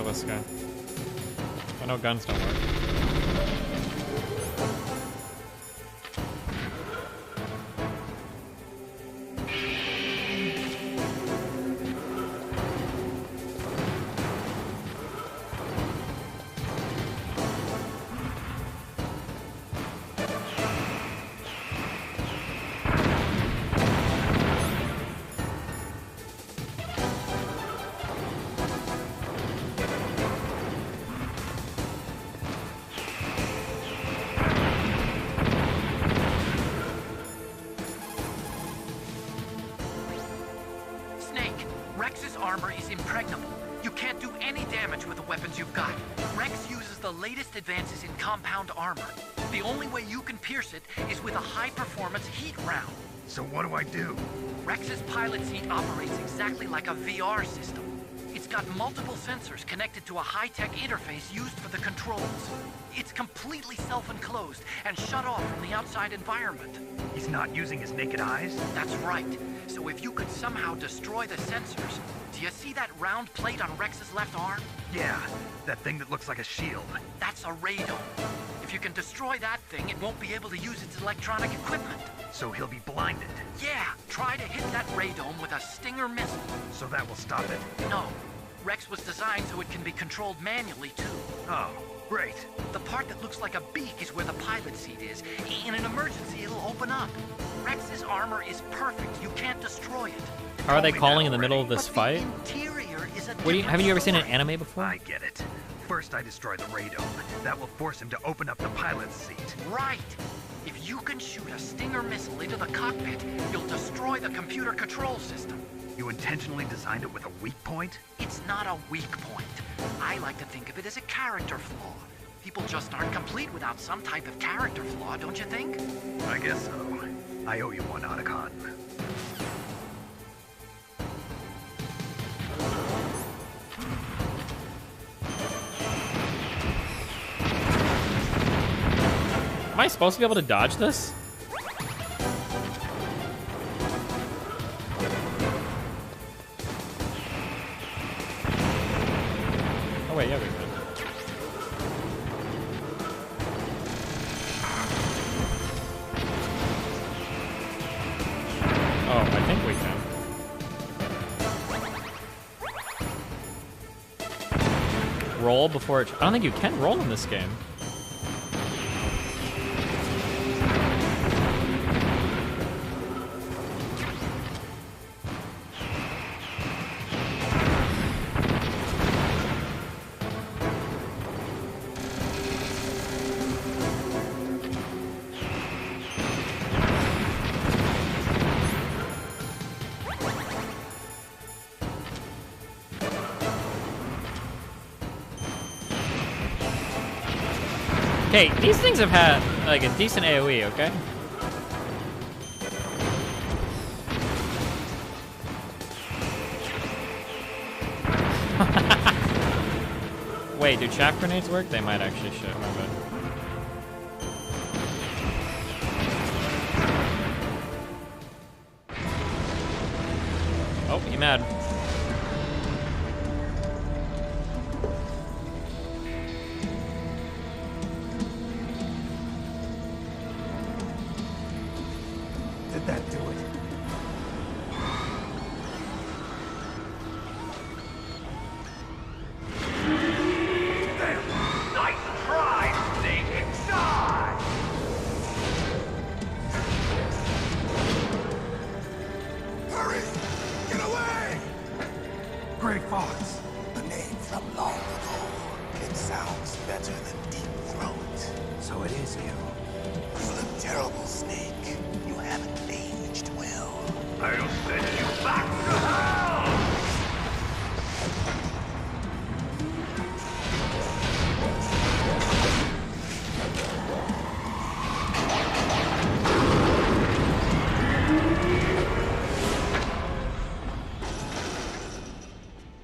kill this guy. I know guns don't work. Snake, Rex's armor is impregnable. You can't do any damage with the weapons you've got. Rex uses the latest advances in compound armor. The only way you can pierce it is with a high-performance heat round. So what do I do? Rex's pilot seat operates exactly like a VR system. It's got multiple sensors connected to a high-tech interface used for the controls. It's completely self-enclosed and shut off from the outside environment. He's not using his naked eyes? That's right. So if you could somehow destroy the sensors, do you see that round plate on Rex's left arm? Yeah, that thing that looks like a shield. That's a radome. If you can destroy that thing, it won't be able to use its electronic equipment. So he'll be blinded. Yeah, try to hit that radome with a Stinger missile. So that will stop it. No. Rex was designed so it can be controlled manually, too. Oh, great. The part that looks like a beak is where the pilot seat is. In an emergency, it'll open up. Rex's armor is perfect. You can't destroy it. How are they calling in the middle of this fight? Interior is a Haven't you ever seen an anime before? I get it. First I destroy the radome. That will force him to open up the pilot's seat. Right. If you can shoot a Stinger missile into the cockpit, you'll destroy the computer control system. You intentionally designed it with a weak point? It's not a weak point. I like to think of it as a character flaw. People just aren't complete without some type of character flaw, don't you think? I guess so. I owe you one, Otacon. Am I supposed to be able to dodge this? Oh wait, yeah, we can. Oh, I think we can. Roll before it... I don't think you can roll in this game. Okay, these things have had like a decent AoE, okay? Wait, do chaff grenades work? They might actually. Shit, my bad. Oh, you mad? Did that do it? Nice try, Snake! Die! Hurry! Get away! Gray Fox. A name from long ago. It sounds better than Deep Throat. So it is you. You look terrible, Snake. You haven't aged well. I'll send you back to hell!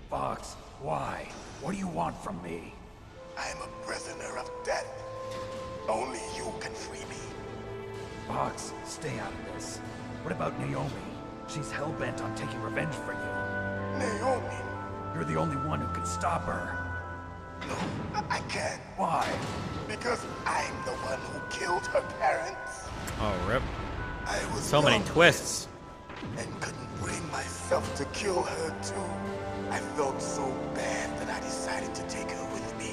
Fox, why? What do you want from me? I am a prisoner of death. Only you can free me. Fox, stay out of this. What about Naomi? She's hell-bent on taking revenge for you. Naomi? You're the only one who can stop her. No, I can't. Why? Because I'm the one who killed her parents. Oh, rip. I was So many young twists. and couldn't bring myself to kill her too. I felt so bad that I decided to take her with me.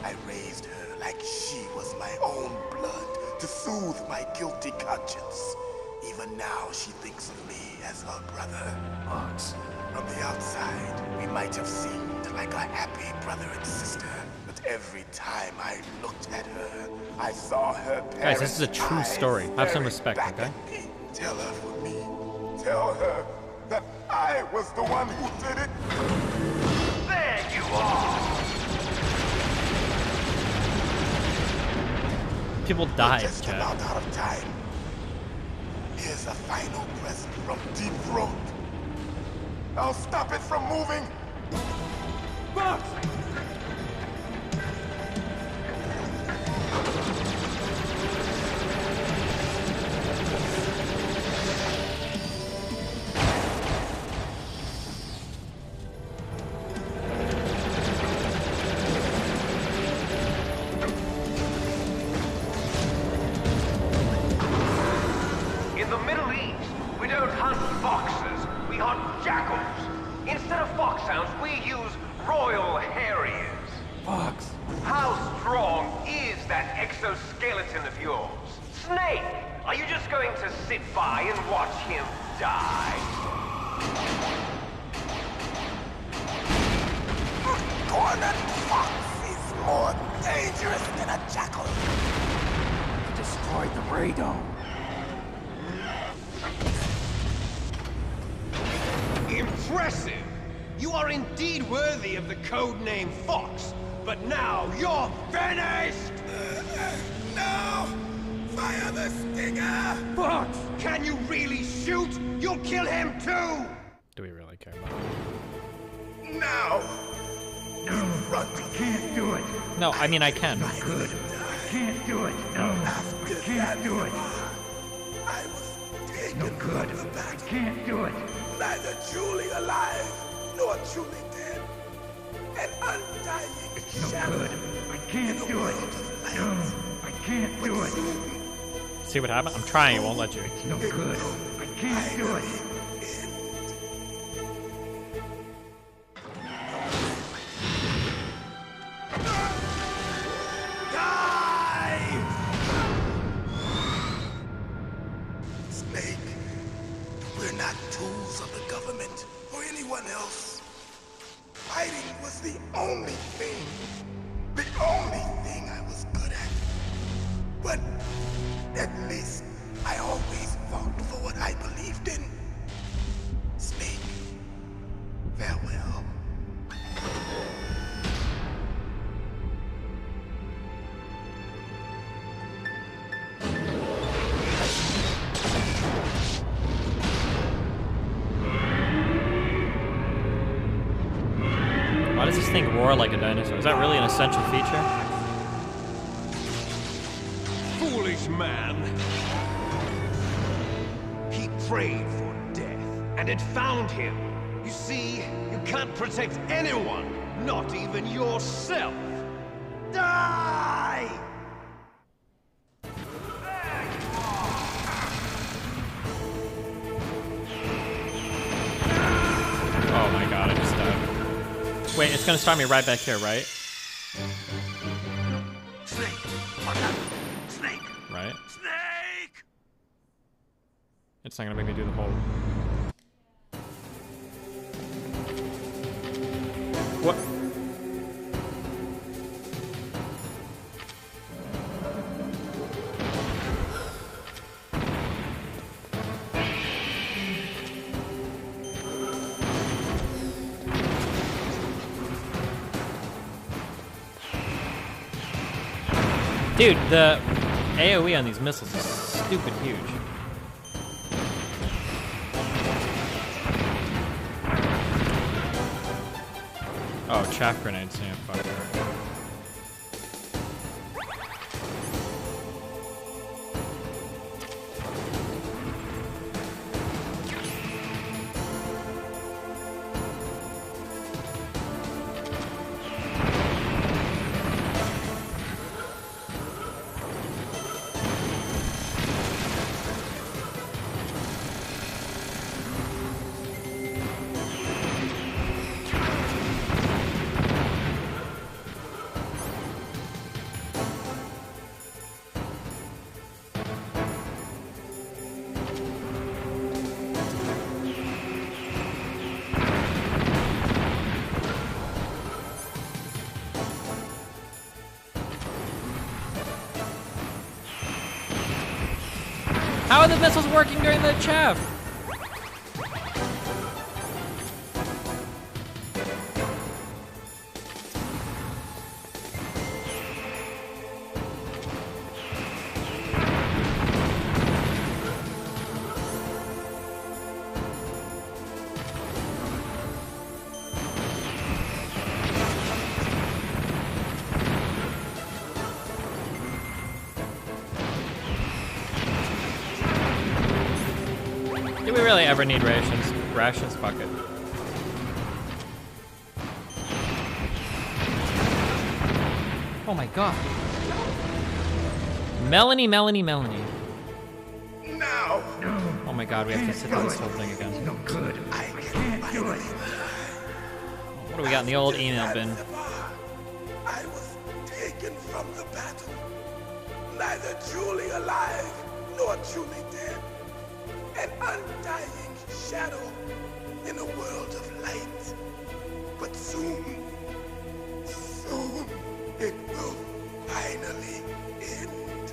I raised her like she was my own blood to soothe my guilty conscience. Even now, she thinks of me as her brother. Fox. From the outside, we might have seemed like a happy brother and sister. But every time I looked at her, I saw her parents. Guys, this is a true story. Have some respect, okay? Tell her for me. Tell her that I was the one who did it. There you are! People died, Just Chad. about out of time. Here's a final present from Deep Throat. I'll stop it from moving. Fox! In the Middle East, we don't hunt foxes, we hunt jackals. Instead of foxhounds, we use Royal Harriers. Fox. How strong is that exoskeleton of yours? Snake, are you just going to sit by and watch him die? Cornered fox is more dangerous than a jackal. Destroyed the radome. Impressive! You are indeed worthy of the code name Fox, but now you're finished! No! Fire the stinger! Fox! Can you really shoot? You'll kill him too! Do we really care about Now! No, run. We can't do it. it? No, I mean, I can. Good. Can't do it. No, we can't do it. I was taken no good. From the battle. We can't do it. Neither truly alive nor truly dead. An undying it's no good. I can't do it. No, I can't do it. See what happened? I'm trying, it won't let you. It's no good. I can't do it. Snake, we're not tools of the government or anyone else. Fighting was the only thing I was good at. But at least I always fought for what I believed in. Snake, farewell. Why does this thing roar like a dinosaur? Is that really an essential feature? Foolish man! He prayed for death, and it found him. You see, you can't protect anyone, not even yourself. Die! Oh my god, I just died. Wait, it's gonna start me right back here, right? Snake! Watch out! Snake! Right? Snake! It's not gonna make me do the whole... What? Dude, the AoE on these missiles is stupid huge. Oh, chaff grenades, yeah, fuck. Oh, the missile's working during the chaff. Do we really ever need rations? Rations? Fuck it. Oh my god. Melanie. No. Oh my god, we have to sit through this whole thing again. No good. I can't do it. What do we got in the old email bin? I was taken from the battle. Neither truly alive nor truly dead. An undying shadow in a world of light. But soon it will finally end.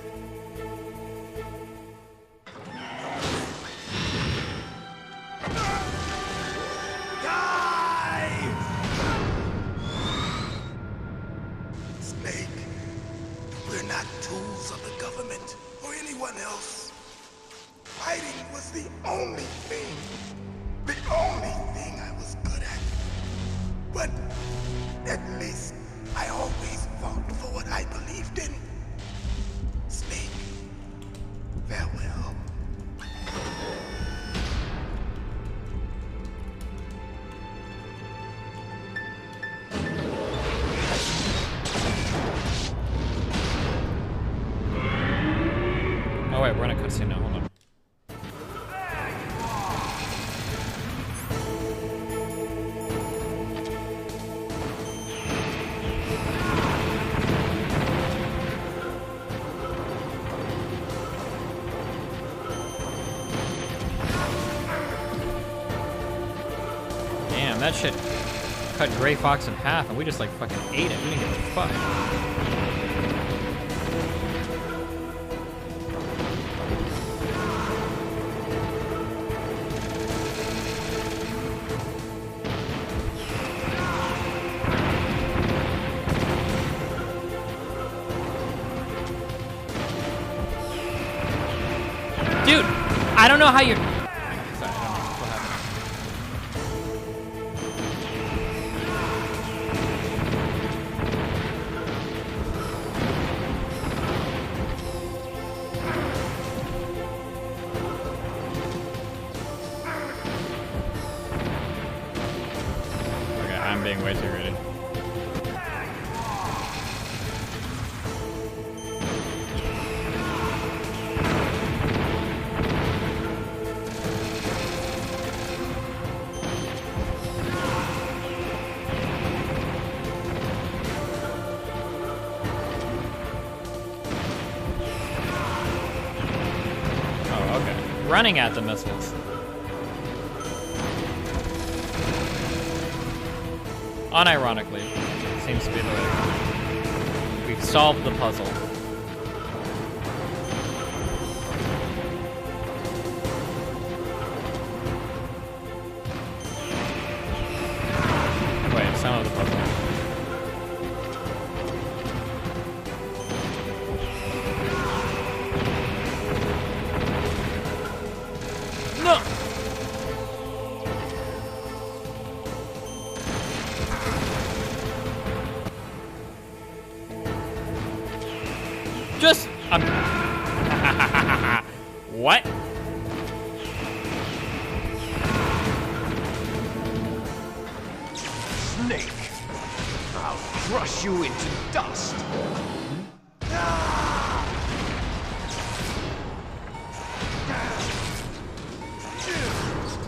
Die! Snake, we're not tools of the government or anyone else. Fighting was the only thing I was good at. But at least I always fought for what I believed in. Snake, farewell. Oh wait, we're in a cutscene now, hold on. Damn, that shit cut Gray Fox in half and we just like fucking ate it. We didn't give a fuck. Dude, I don't know how you're... Sorry, I don't know what happened. Okay, I'm being way too greedy. Running at the missiles. Unironically, seems to be the way. We've solved the puzzle. Wait, some of the puzzle. No! Just... What? Snake, I'll crush you into dust.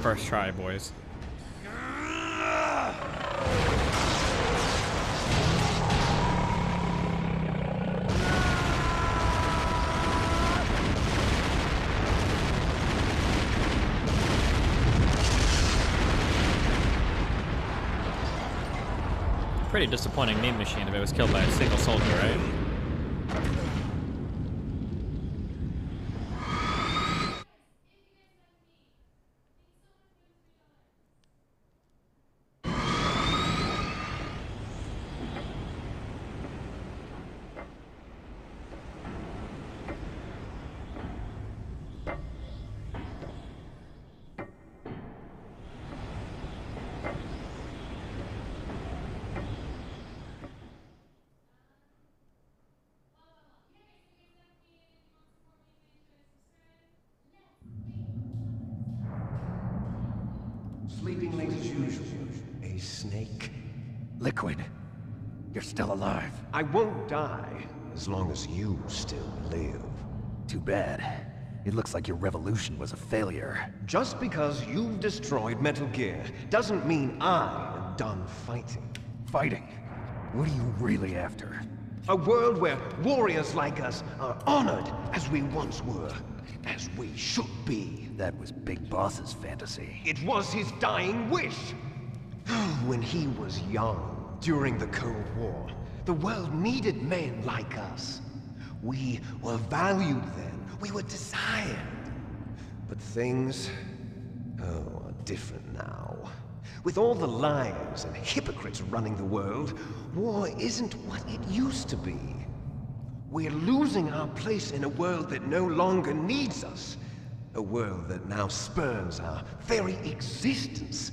First try, boys. Pretty disappointing name machine if it was killed by a single soldier, right? sleeping late as usual, eh, Snake? Liquid, you're still alive. I won't die as long as you still live. Too bad. It looks like your revolution was a failure. Just because you've destroyed Metal Gear doesn't mean I am done fighting. Fighting? What are you really after? A world where warriors like us are honored as we once were, as we should be. That was Big Boss's fantasy. It was his dying wish. When he was young, during the Cold War, the world needed men like us. We were valued then. We were desired. But things, are different now. With all the liars and hypocrites running the world, war isn't what it used to be. We're losing our place in a world that no longer needs us. A world that now spurns our very existence.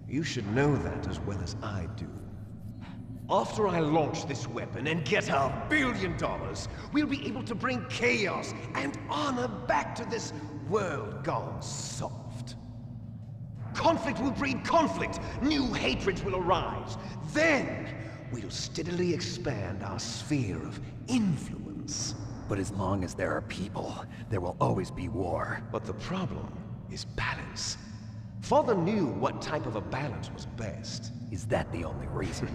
You should know that as well as I do. After I launch this weapon and get our $1 billion, we'll be able to bring chaos and honor back to this world gone soft. Conflict will breed conflict. New hatreds will arise. Then, we'll steadily expand our sphere of influence. But as long as there are people, there will always be war. But the problem is balance. Father knew what type of a balance was best. Is that the only reason?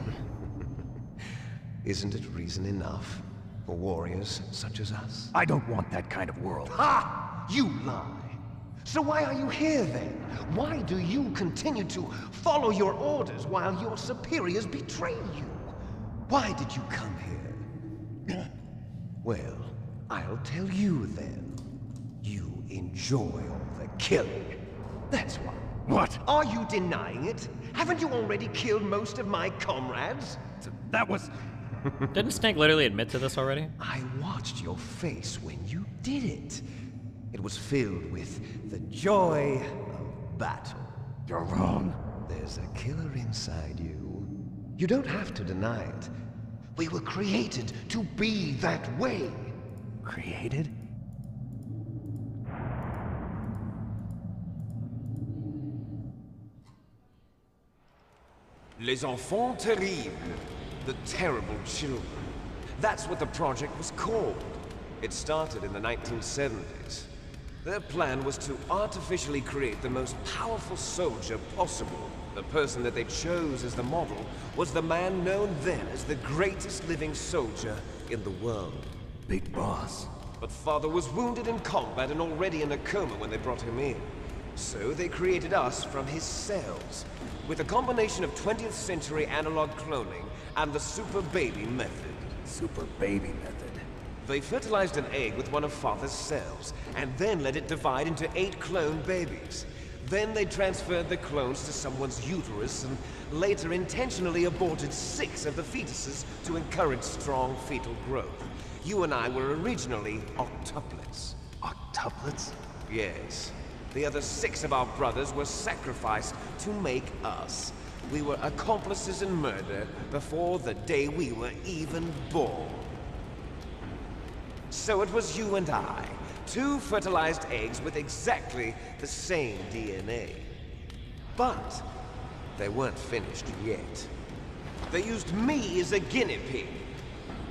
Isn't it reason enough for warriors such as us? I don't want that kind of world. Ha! You lie! So why are you here then? Why do you continue to follow your orders while your superiors betray you? Why did you come here? Well, I'll tell you then. You enjoy all the killing. That's why. What? Are you denying it? Haven't you already killed most of my comrades? That was... Didn't Snake literally admit to this already? I watched your face when you did it. It was filled with the joy of battle. You're wrong. There's a killer inside you. You don't have to deny it. We were created to be that way. Created? Les enfants terribles. The terrible children. That's what the project was called. It started in the 1970s. Their plan was to artificially create the most powerful soldier possible. The person that they chose as the model was the man known then as the greatest living soldier in the world. Big Boss. But Father was wounded in combat and already in a coma when they brought him in. So they created us from his cells, with a combination of 20th century analog cloning and the super baby method. Super baby method. They fertilized an egg with one of Father's cells, and then let it divide into 8 clone babies. Then they transferred the clones to someone's uterus, and later intentionally aborted 6 of the fetuses to encourage strong fetal growth. You and I were originally octuplets. Octuplets? Yes. The other 6 of our brothers were sacrificed to make us. We were accomplices in murder before the day we were even born. So it was you and I, 2 fertilized eggs with exactly the same DNA. But they weren't finished yet. They used me as a guinea pig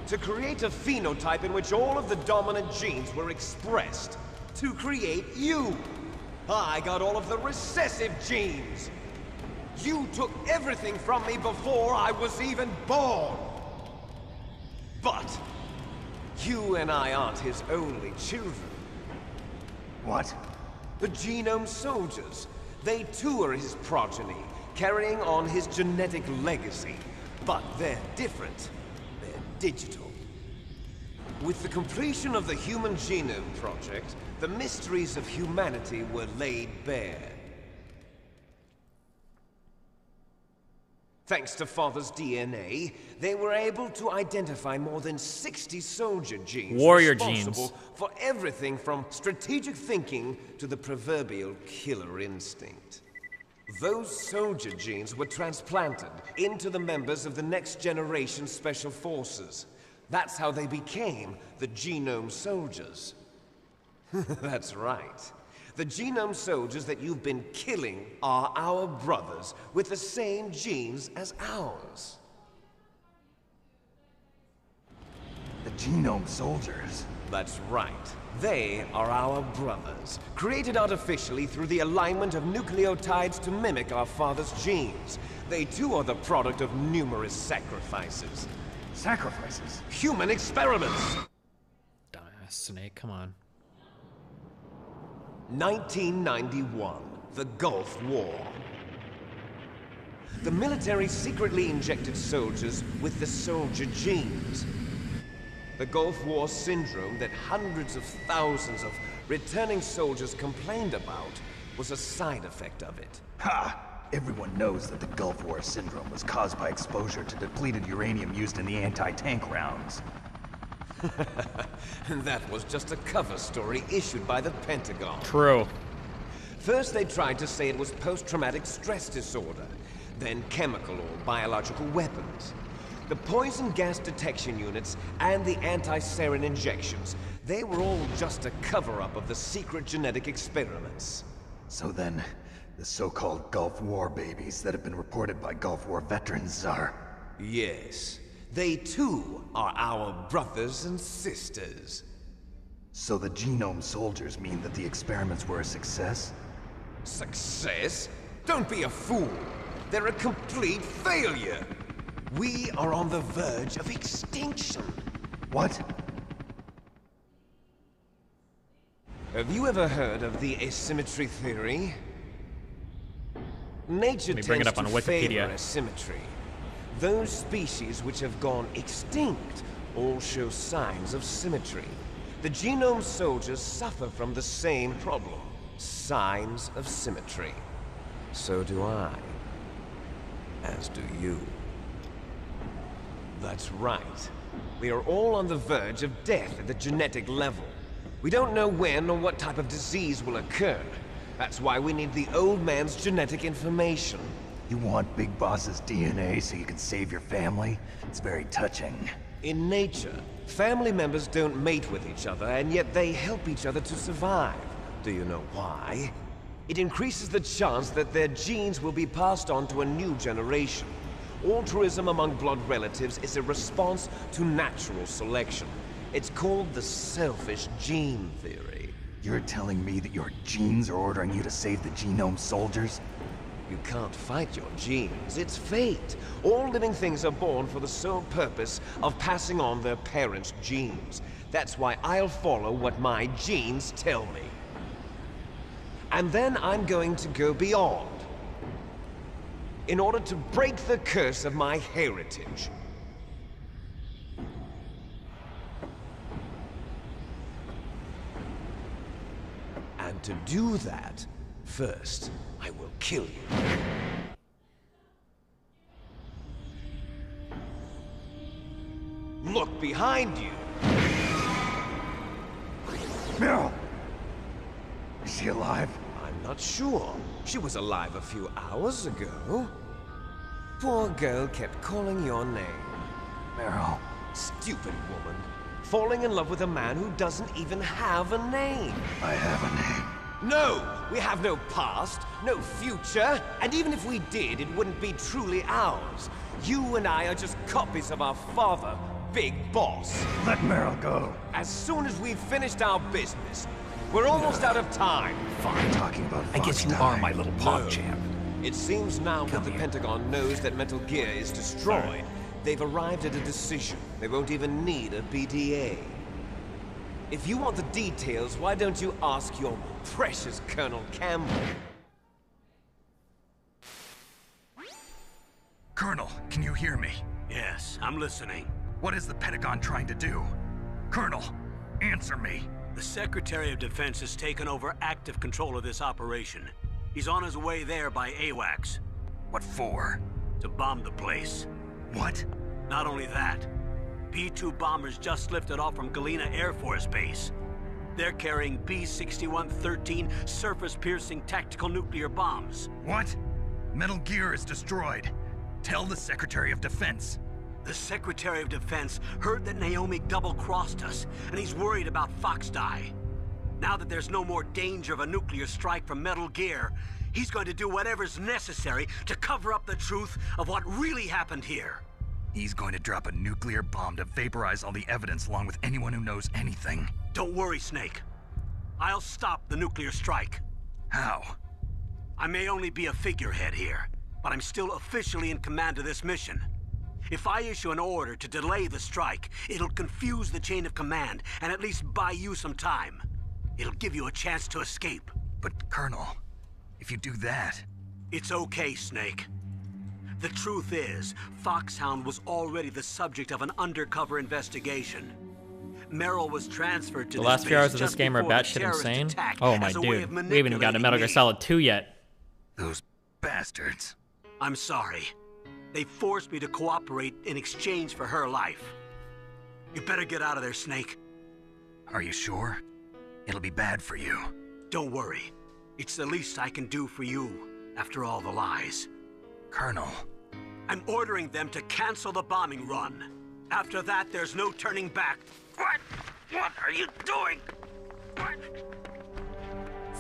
to create a phenotype in which all of the dominant genes were expressed to create you. I got all of the recessive genes. You took everything from me before I was even born. But you and I aren't his only children. What? The Genome Soldiers. They too are his progeny, carrying on his genetic legacy. But they're different. They're digital. With the completion of the Human Genome Project, the mysteries of humanity were laid bare. Thanks to Father's DNA, they were able to identify more than 60 soldier genes Warrior responsible genes. for everything from strategic thinking to the proverbial killer instinct. Those soldier genes were transplanted into the members of the next generation Special Forces. That's how they became the Genome Soldiers. That's right. The genome soldiers that you've been killing are our brothers, with the same genes as ours. The genome soldiers? That's right. They are our brothers, created artificially through the alignment of nucleotides to mimic our father's genes. They too are the product of numerous sacrifices. Sacrifices? Human experiments! Dumbass Snake, come on. 1991, the Gulf War. The military secretly injected soldiers with the soldier genes. The Gulf War syndrome that hundreds of thousands of returning soldiers complained about was a side effect of it. Ha! Everyone knows that the Gulf War syndrome was caused by exposure to depleted uranium used in the anti-tank rounds. That was just a cover story issued by the Pentagon. True. First they tried to say it was post-traumatic stress disorder, then chemical or biological weapons. The poison gas detection units and the anti-sarin injections, they were all just a cover-up of the secret genetic experiments. So then, the so-called Gulf War babies that have been reported by Gulf War veterans are... Yes. They too are our brothers and sisters. So the genome soldiers mean that the experiments were a success? Success? Don't be a fool. They're a complete failure. We are on the verge of extinction. What? Have you ever heard of the asymmetry theory? Nature Let me bring it tends up on to Wikipedia. favor asymmetry. Those species which have gone extinct all show signs of symmetry. The genome soldiers suffer from the same problem. Signs of symmetry. So do I. As do you. That's right. We are all on the verge of death at the genetic level. We don't know when or what type of disease will occur. That's why we need the old man's genetic information. You want Big Boss's DNA so you can save your family? It's very touching. In nature, family members don't mate with each other, and yet they help each other to survive. Do you know why? It increases the chance that their genes will be passed on to a new generation. Altruism among blood relatives is a response to natural selection. It's called the selfish gene theory. You're telling me that your genes are ordering you to save the genome soldiers? You can't fight your genes. It's fate. All living things are born for the sole purpose of passing on their parents' genes. That's why I'll follow what my genes tell me. And then I'm going to go beyond. In order to break the curse of my heritage. And to do that, first, I will kill you. Look behind you! Meryl! Is she alive? I'm not sure. She was alive a few hours ago. Poor girl kept calling your name. Meryl. Stupid woman. Falling in love with a man who doesn't even have a name. I have a name. No! We have no past, no future, and even if we did, it wouldn't be truly ours. You and I are just copies of our father, Big Boss. Let Meryl go. As soon as we've finished our business, we're almost out of time. Fine talking about I guess you are my little pog champ. It seems now that the Pentagon knows that Metal Gear is destroyed. They've arrived at a decision. They won't even need a BDA. If you want the details, why don't you ask your precious Colonel Campbell? Colonel, can you hear me? Yes, I'm listening. What is the Pentagon trying to do? Colonel, answer me. The Secretary of Defense has taken over active control of this operation. He's on his way there by AWACS. What for? To bomb the place. What? Not only that, B-2 bombers just lifted off from Galena Air Force Base. They're carrying B-6113 surface-piercing tactical nuclear bombs. What? Metal Gear is destroyed. Tell the Secretary of Defense. The Secretary of Defense heard that Naomi double-crossed us, and he's worried about Fox Die. Now that there's no more danger of a nuclear strike from Metal Gear, he's going to do whatever's necessary to cover up the truth of what really happened here. He's going to drop a nuclear bomb to vaporize all the evidence along with anyone who knows anything. Don't worry, Snake. I'll stop the nuclear strike. How? I may only be a figurehead here, but I'm still officially in command of this mission. If I issue an order to delay the strike, it'll confuse the chain of command and at least buy you some time. It'll give you a chance to escape. But, Colonel, if you do that... It's okay, Snake. The truth is, Foxhound was already the subject of an undercover investigation. Merrill was transferred to The last few hours of this game are batshit insane. Oh my dude, we haven't even gotten to Metal Gear Solid 2 yet. Those bastards. I'm sorry. They forced me to cooperate in exchange for her life. You better get out of there, Snake. Are you sure? It'll be bad for you. Don't worry. It's the least I can do for you, after all the lies. Colonel. I'm ordering them to cancel the bombing run. After that, there's no turning back. What? What are you doing? What?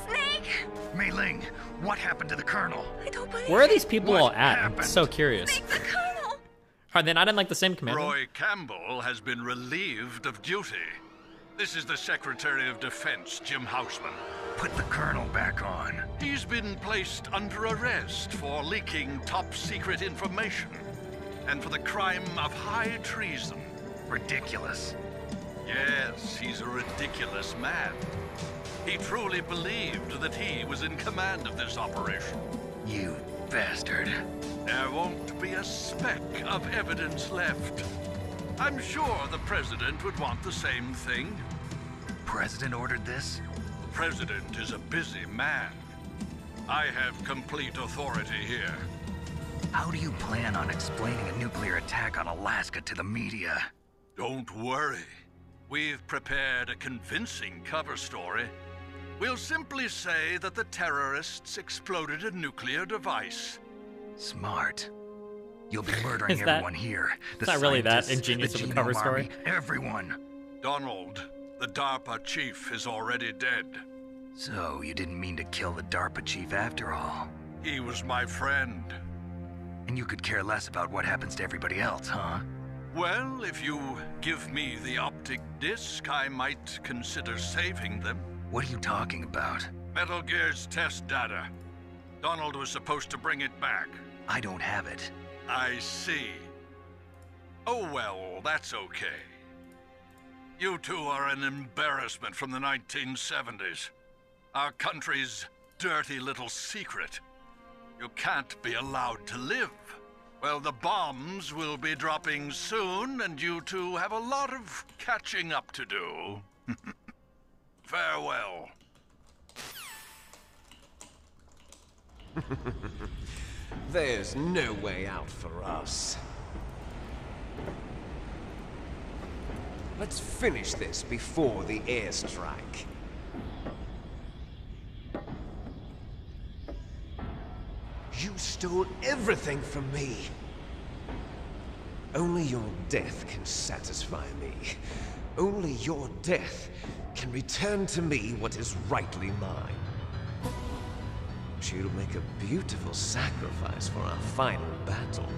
Snake! Mei Ling, what happened to the Colonel? I don't believe Where are these people all at? I'm so curious. Snake, the Colonel! Are they not in like the same command? Roy Campbell has been relieved of duty. This is the Secretary of Defense, Jim Houseman. Put the Colonel back on. He's been placed under arrest for leaking top-secret information and for the crime of high treason. Ridiculous. Yes, he's a ridiculous man. He truly believed that he was in command of this operation. You bastard. There won't be a speck of evidence left. I'm sure the President would want the same thing. President ordered this? The President is a busy man. I have complete authority here. How do you plan on explaining a nuclear attack on Alaska to the media? Don't worry. We've prepared a convincing cover story. We'll simply say that the terrorists exploded a nuclear device. Smart. You'll be murdering everyone here. It's not really that ingenious of a cover story. Everyone. Donald, the DARPA chief is already dead. So, you didn't mean to kill the DARPA chief after all? He was my friend. And you could care less about what happens to everybody else, huh? Well, if you give me the optic disc, I might consider saving them. What are you talking about? Metal Gear's test data. Donald was supposed to bring it back. I don't have it. I see. Oh well, that's okay. You two are an embarrassment from the 1970s. Our country's dirty little secret. You can't be allowed to live. Well, the bombs will be dropping soon, and you two have a lot of catching up to do. Farewell. There's no way out for us. Let's finish this before the airstrike. You stole everything from me. Only your death can satisfy me. Only your death can return to me what is rightly mine. She'll make a beautiful sacrifice for our final battle.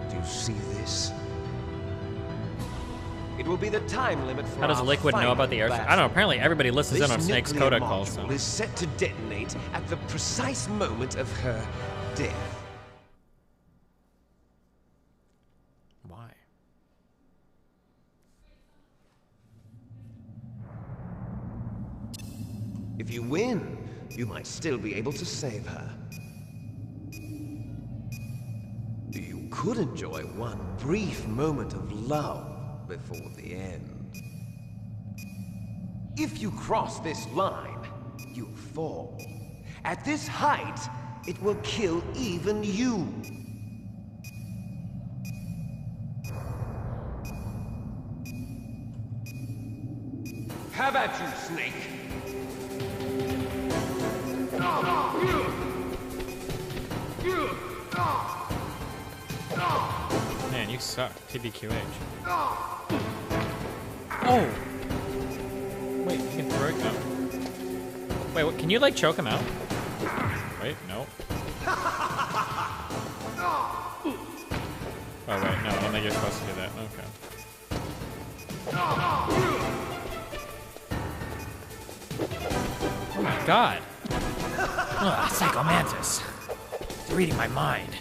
Do you see this? It will be the time limit for How does our Liquid know final about the airstrike? battle. I don't know. Apparently everybody listens in on This Snake's nuclear Coda call. module So. is set to detonate at the precise moment of her death. Why? If you win, you might still be able to save her. You could enjoy one brief moment of love before the end. If you cross this line, you fall. At this height, it will kill even you. How about you, Snake? Man, you suck. TBQH. Oh! Wait, you can throw it out. Wait, what, can you like choke him out? Wait, no. Oh wait, no, I don't think you're supposed to do that. Okay. Oh my god! Ugh, Psycho Mantis. It's reading my mind.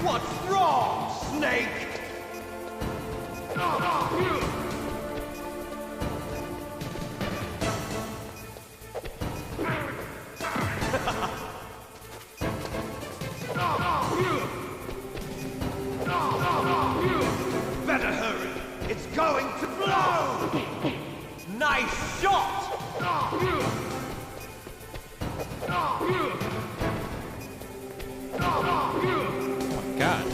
What's wrong, Snake? Better hurry. It's going to blow. Nice shot. Oh my god.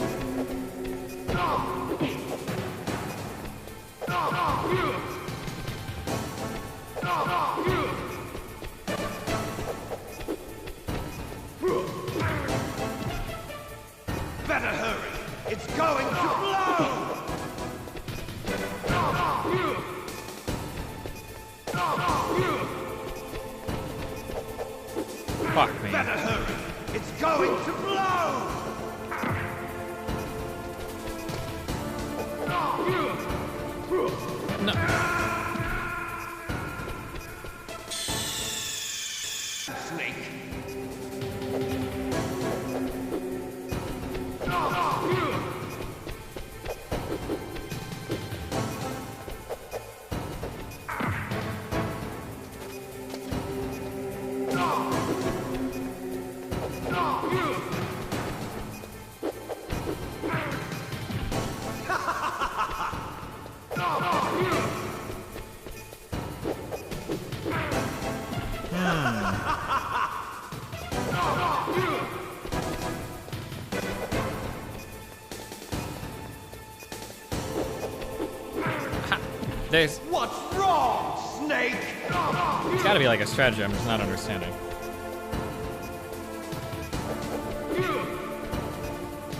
Better hurry. It's going to blow. Fuck me. Better hurry. It's going to blow. No. Snake. There's What's wrong, Snake? it's gotta be like a strategy I'm just not understanding.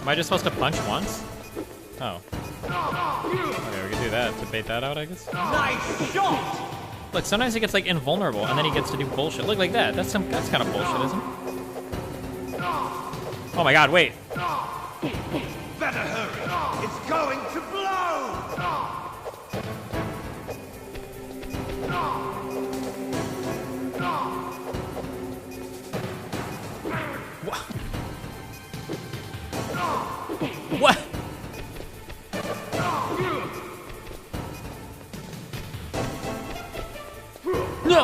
Am I just supposed to punch once? Oh. Okay, we can do that to bait that out, I guess. Nice shot. Look, sometimes he gets like invulnerable and then he gets to do bullshit. Look like that. That's kind of bullshit, isn't it? Oh my god, wait. Better hurry. It's going to blow. What? No!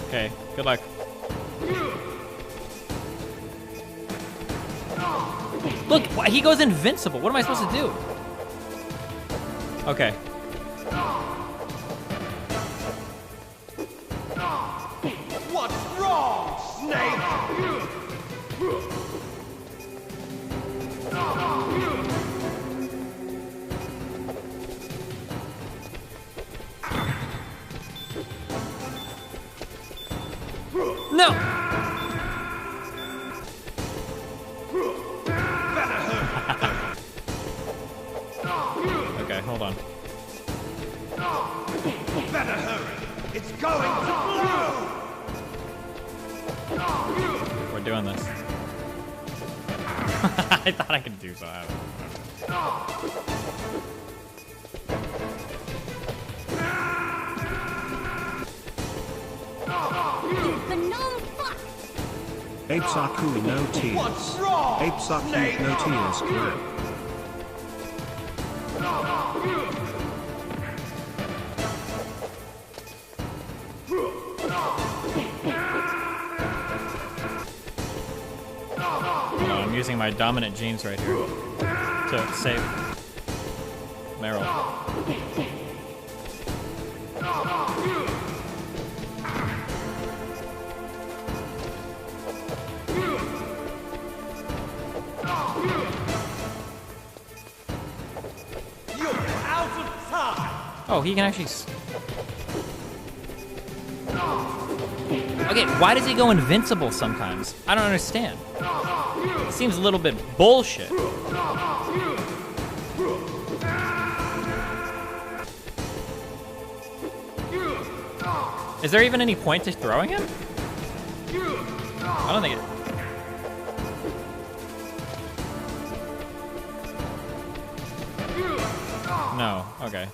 Okay, good luck. Look, he goes invincible. What am I supposed to do? Okay. What's wrong, Snake? No! Okay, hold on. Better hurry. It's going to blow. We're doing this. I thought I could do so. I don't know. Apes are cool, no tears. What's wrong, Apes are Snake? cute, no tears. Crap. Hold on, I'm using my dominant genes right here to save Meryl. You're out of time. Oh, he can actually. Okay, why does he go invincible sometimes? I don't understand. It seems a little bit bullshit. Is there even any point to throwing him? I don't think it... No, okay.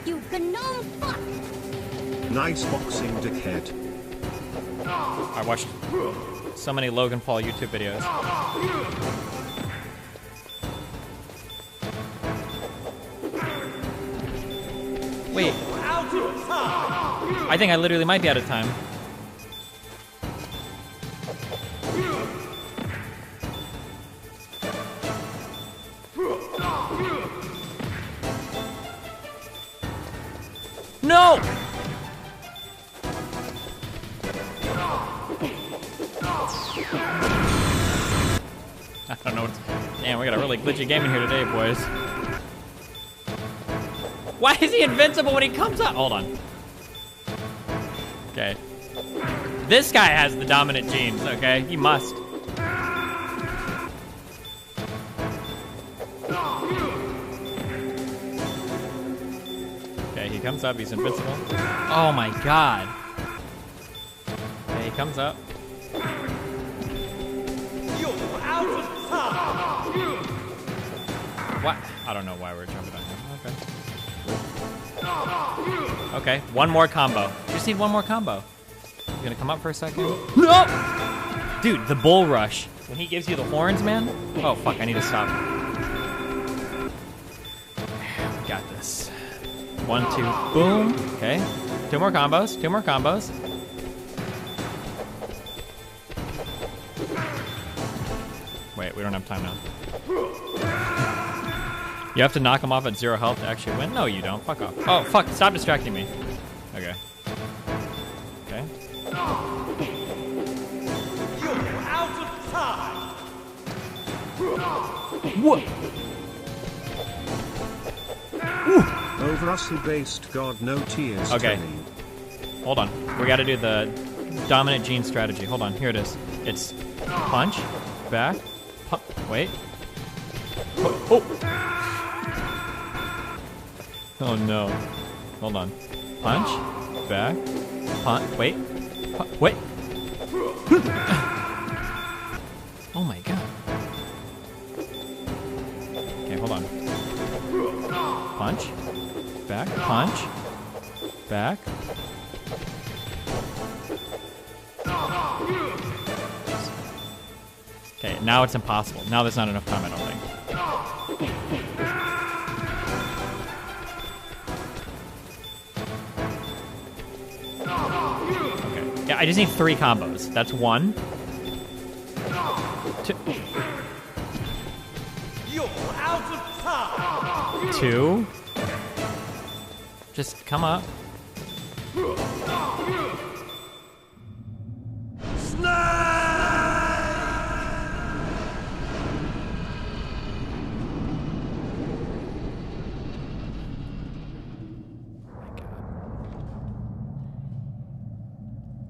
You gnome fuck! Nice boxing, dickhead. I watched so many Logan Paul YouTube videos. Wait. I think I literally might be out of time. No! I don't know what's... Damn, we got a really glitchy game in here today, boys. Why is he invincible when he comes up? Hold on. Okay. This guy has the dominant genes, okay? He must. Okay, he comes up, he's invincible. Oh my god. Okay, he comes up. What? I don't know why we're jumping on him. Okay. Okay, one more combo. Just need one more combo. You gonna come up for a second? No! Dude, the bull rush. When he gives you the horns, man. Oh, fuck, I need to stop. We got this. 1, 2, boom. Okay. Two more combos. Wait, we don't have time now. You have to knock him off at 0 health to actually win? No, you don't. Fuck off. Oh, fuck. Stop distracting me. Okay. Okay. You're out of time. What? Over us who based God, no tears. Okay. Tony. Hold on. We gotta do the dominant gene strategy. Hold on. Here it is. It's punch, back, wait. Oh. Oh no. Hold on. Punch, back, punch, wait, wait. Oh my god. Okay, hold on. Punch, back, punch, back. Okay, now it's impossible. Now there's not enough time, I don't think. Okay. Yeah, I just need 3 combos. That's 1. 2. You're out of time. 2. Just come up.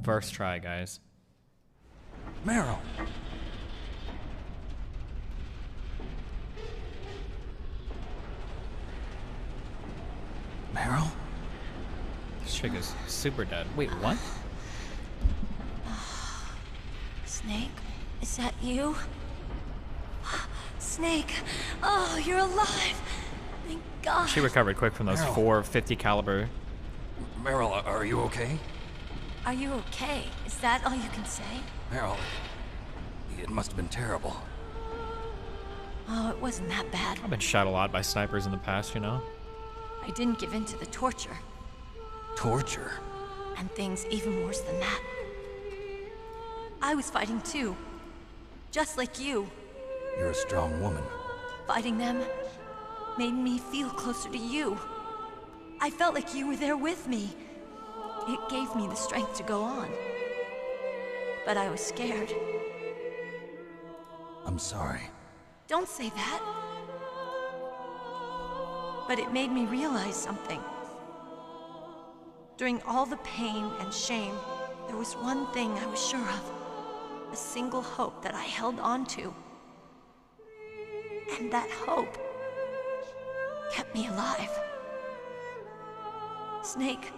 First try, guys. Meryl. Meryl? This chick is super dead. Wait, what? Snake, is that you? Snake, oh, you're alive. Thank God. She recovered quick from those Meryl. 450 caliber. Meryl, are you okay? Are you okay? Is that all you can say? Meryl, it must have been terrible. Oh, it wasn't that bad. I've been shot a lot by snipers in the past, you know? I didn't give in to the torture. Torture? And things even worse than that. I was fighting too. Just like you. You're a strong woman. Fighting them made me feel closer to you. I felt like you were there with me. It gave me the strength to go on. But I was scared. I'm sorry. Don't say that. But it made me realize something. During all the pain and shame, there was one thing I was sure of. A single hope that I held on to. And that hope kept me alive. Snake,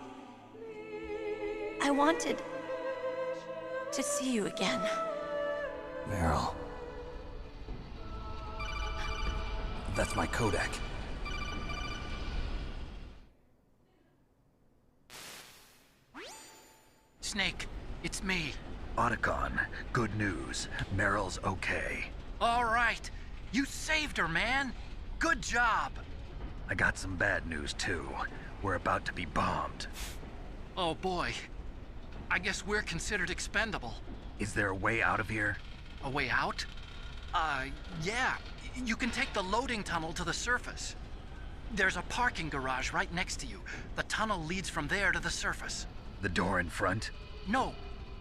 I wanted to see you again. Meryl. That's my Kodak. Snake, it's me. Otacon, good news. Meryl's okay. All right. You saved her, man. Good job. I got some bad news, too. We're about to be bombed. Oh, boy. I guess we're considered expendable. Is there a way out of here? A way out? Yeah. You can take the loading tunnel to the surface. There's a parking garage right next to you. The tunnel leads from there to the surface. The door in front? No.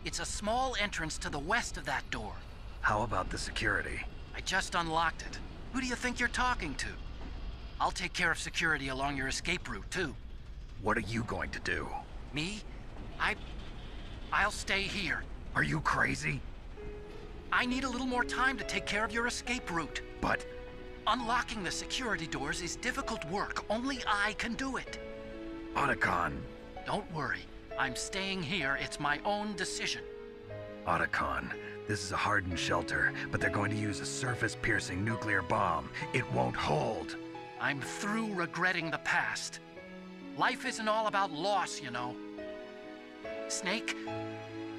It's a small entrance to the west of that door. How about the security? I just unlocked it. Who do you think you're talking to? I'll take care of security along your escape route, too. What are you going to do? Me? I'll stay here. Are you crazy? I need a little more time to take care of your escape route. But... unlocking the security doors is difficult work. Only I can do it. Otacon. Don't worry. I'm staying here. It's my own decision. Otacon, this is a hardened shelter, but they're going to use a surface-piercing nuclear bomb. It won't hold. I'm through regretting the past. Life isn't all about loss, you know. Snake,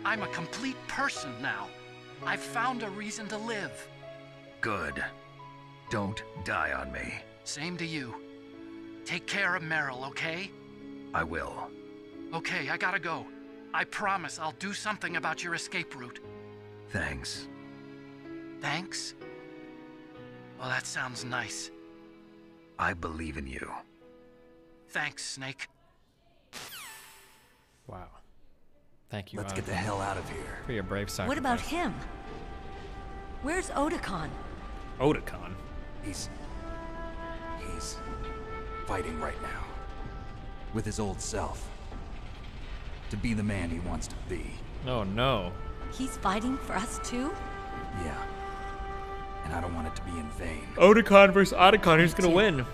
I'm a complete person now. I've found a reason to live. Good. Don't die on me. Same to you. Take care of Meryl, okay? I will. Okay, I gotta go. I promise I'll do something about your escape route. Thanks. Thanks? Well, that sounds nice. I believe in you. Thanks, Snake. Wow. Thank you. Let's get the hell out of here. For your brave sacrifice. What about him? Where's Otacon? Otacon? He's fighting right now. With his old self. To be the man he wants to be. Oh no. He's fighting for us too? Yeah. And I don't want it to be in vain. Otacon versus Otacon, who's gonna win?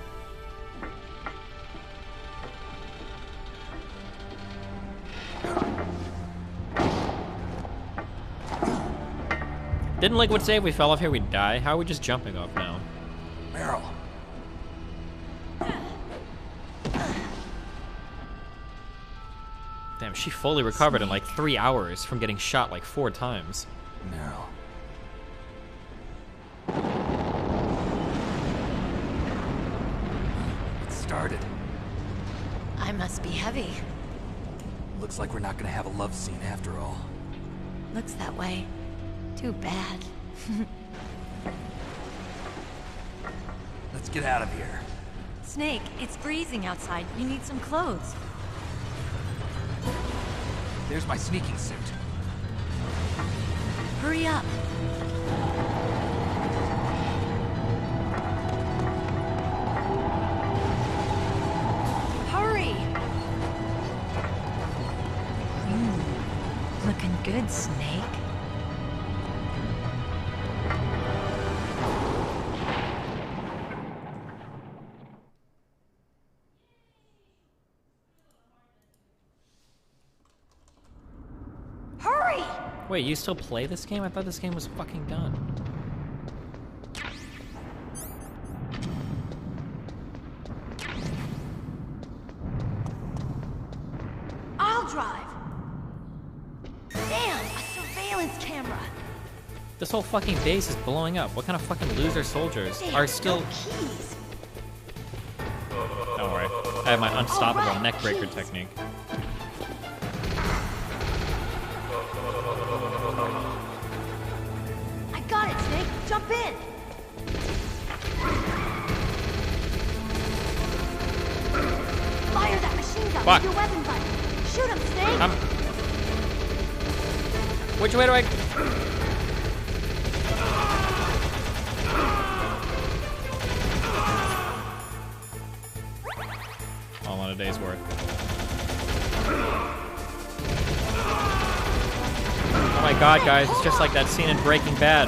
Didn't Liquid say if we fell off here we'd die? How are we just jumping off now? Meryl. Damn, she fully recovered in like 3 hours from getting shot like 4 times. Meryl. It started. I must be heavy. Looks like we're not gonna have a love scene after all. Looks that way. Too bad. Let's get out of here. Snake, it's freezing outside. You need some clothes. There's my sneaking suit. Hurry up. Hurry! Looking good, Snake. Hurry! Wait, you still play this game? I thought this game was fucking done. I'll drive. Damn, a surveillance camera. This whole fucking base is blowing up. What kind of fucking loser soldiers Damn, are still... no keys. Don't worry. I have my unstoppable neckbreaker technique. I got it, Snake. Jump in. Fire that machine gun Fuck. with your weapon button. Shoot him, Snake. Which way do I... All on a day's work. god, guys, it's just like that scene in Breaking Bad.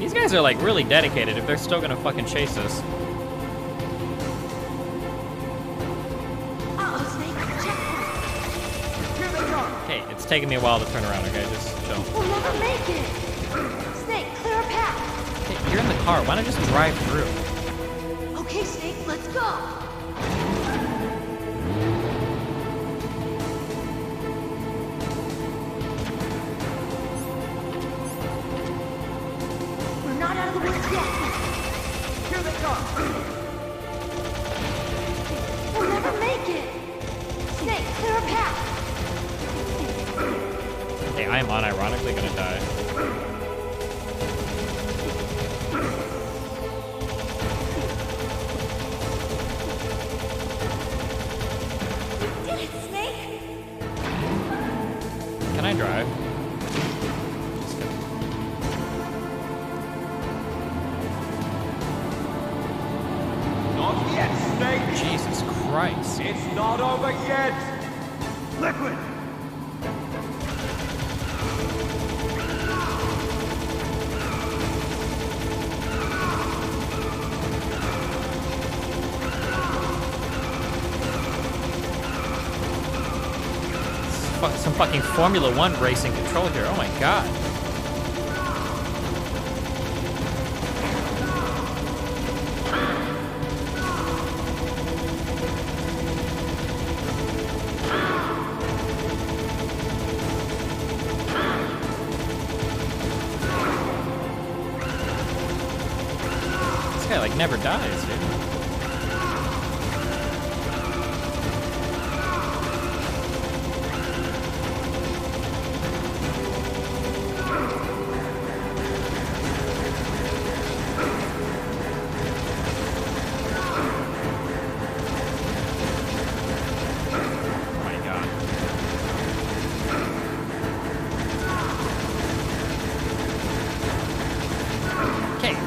These guys are like really dedicated if they're still gonna fucking chase us. Okay, it's taking me a while to turn around, okay? Just chill. We'll never make it! Snake, clear a path! Okay, you're in the car, why not just drive through? Okay, Snake, let's go! We're not out of the woods yet! Here they come! We'll never make it! Snake, clear a path! Okay, I am unironically gonna die. Did it, Snake? Can I drive? Just kidding. Not yet, Snake. Jesus Christ. It's not over yet. Liquid. Some fucking Formula One racing control here. Oh my god. This guy like never dies, dude.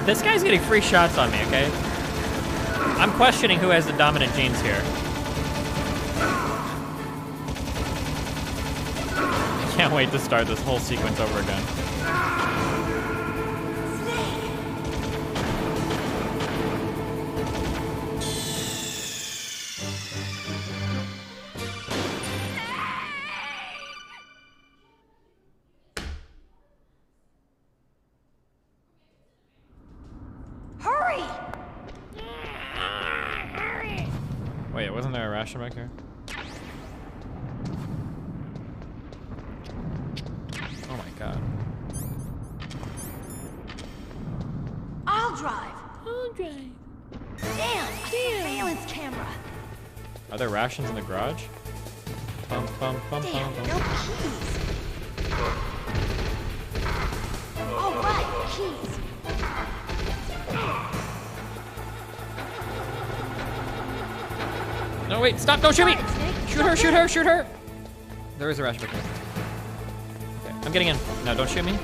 This guy's getting free shots on me, okay? I'm questioning who has the dominant genes here. I can't wait to start this whole sequence over again. Wait, wasn't there a ration back here? Oh my god. I'll drive. Damn, surveillance camera. Are there rations in the garage? Bum, bum, bum, Damn, bum, no bum. keys. All right, keys. No, wait, stop, don't shoot me! Shoot her, shoot her, shoot her! There is a ration back here. Okay, I'm getting in. No, don't shoot me. Okay,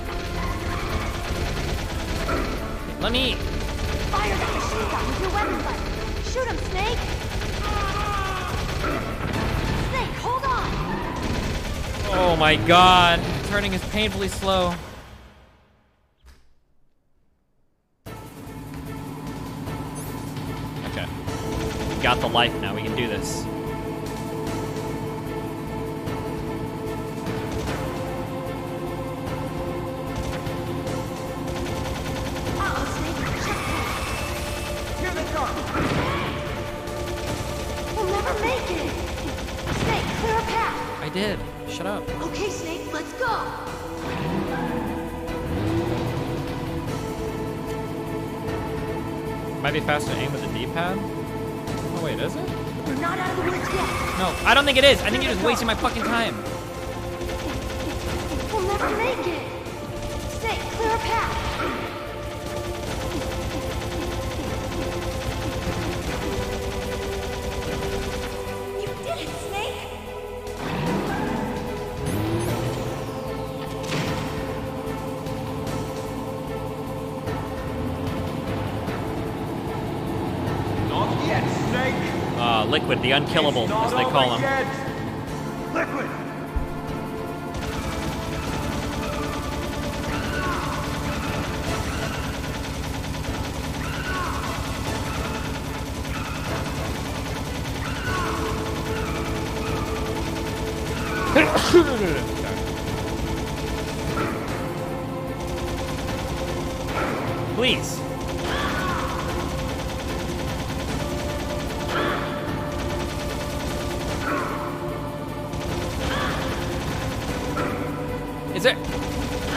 let me... Fire that machine gun with your weapon button. Shoot him, Snake. Snake, hold on. Oh my god. Turning is painfully slow. Okay. We got the life now. We can do this. Here they come. We'll never make it. Snake, clear a path. I did. Shut up. Okay, Snake, let's go. Might be faster to aim with the D-pad. Oh wait, is it? We're not out of the woods yet. No, I don't think it is. I think you're just wasting my fucking time. We'll never make it. Snake, clear a path. You did it, Snake. Liquid, the unkillable, as they call him. Liquid! Please. Is there...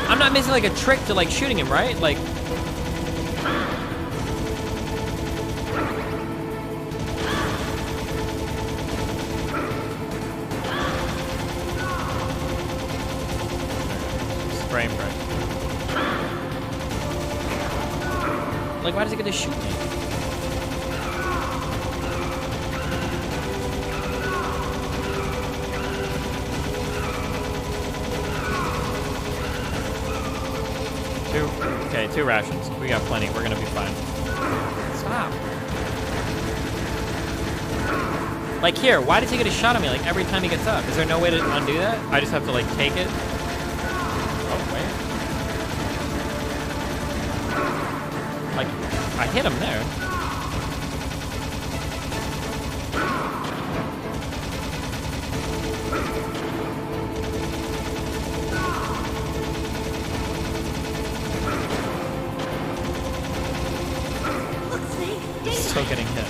I'm not missing like a trick to like shooting him, right? Like... Spray him right. Like, why does he get to shoot me? Okay, 2 rations. We got plenty. We're gonna be fine. Stop. Like here, why does he get a shot at me like every time he gets up? Is there no way to undo that? I just have to like take it? Oh, wait. Like, I hit him there. Still getting hit.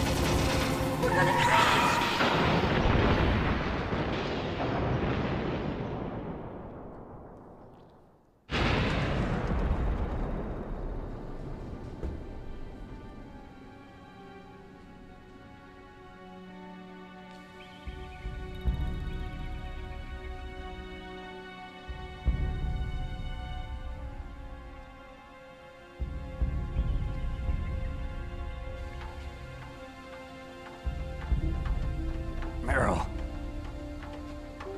Meryl,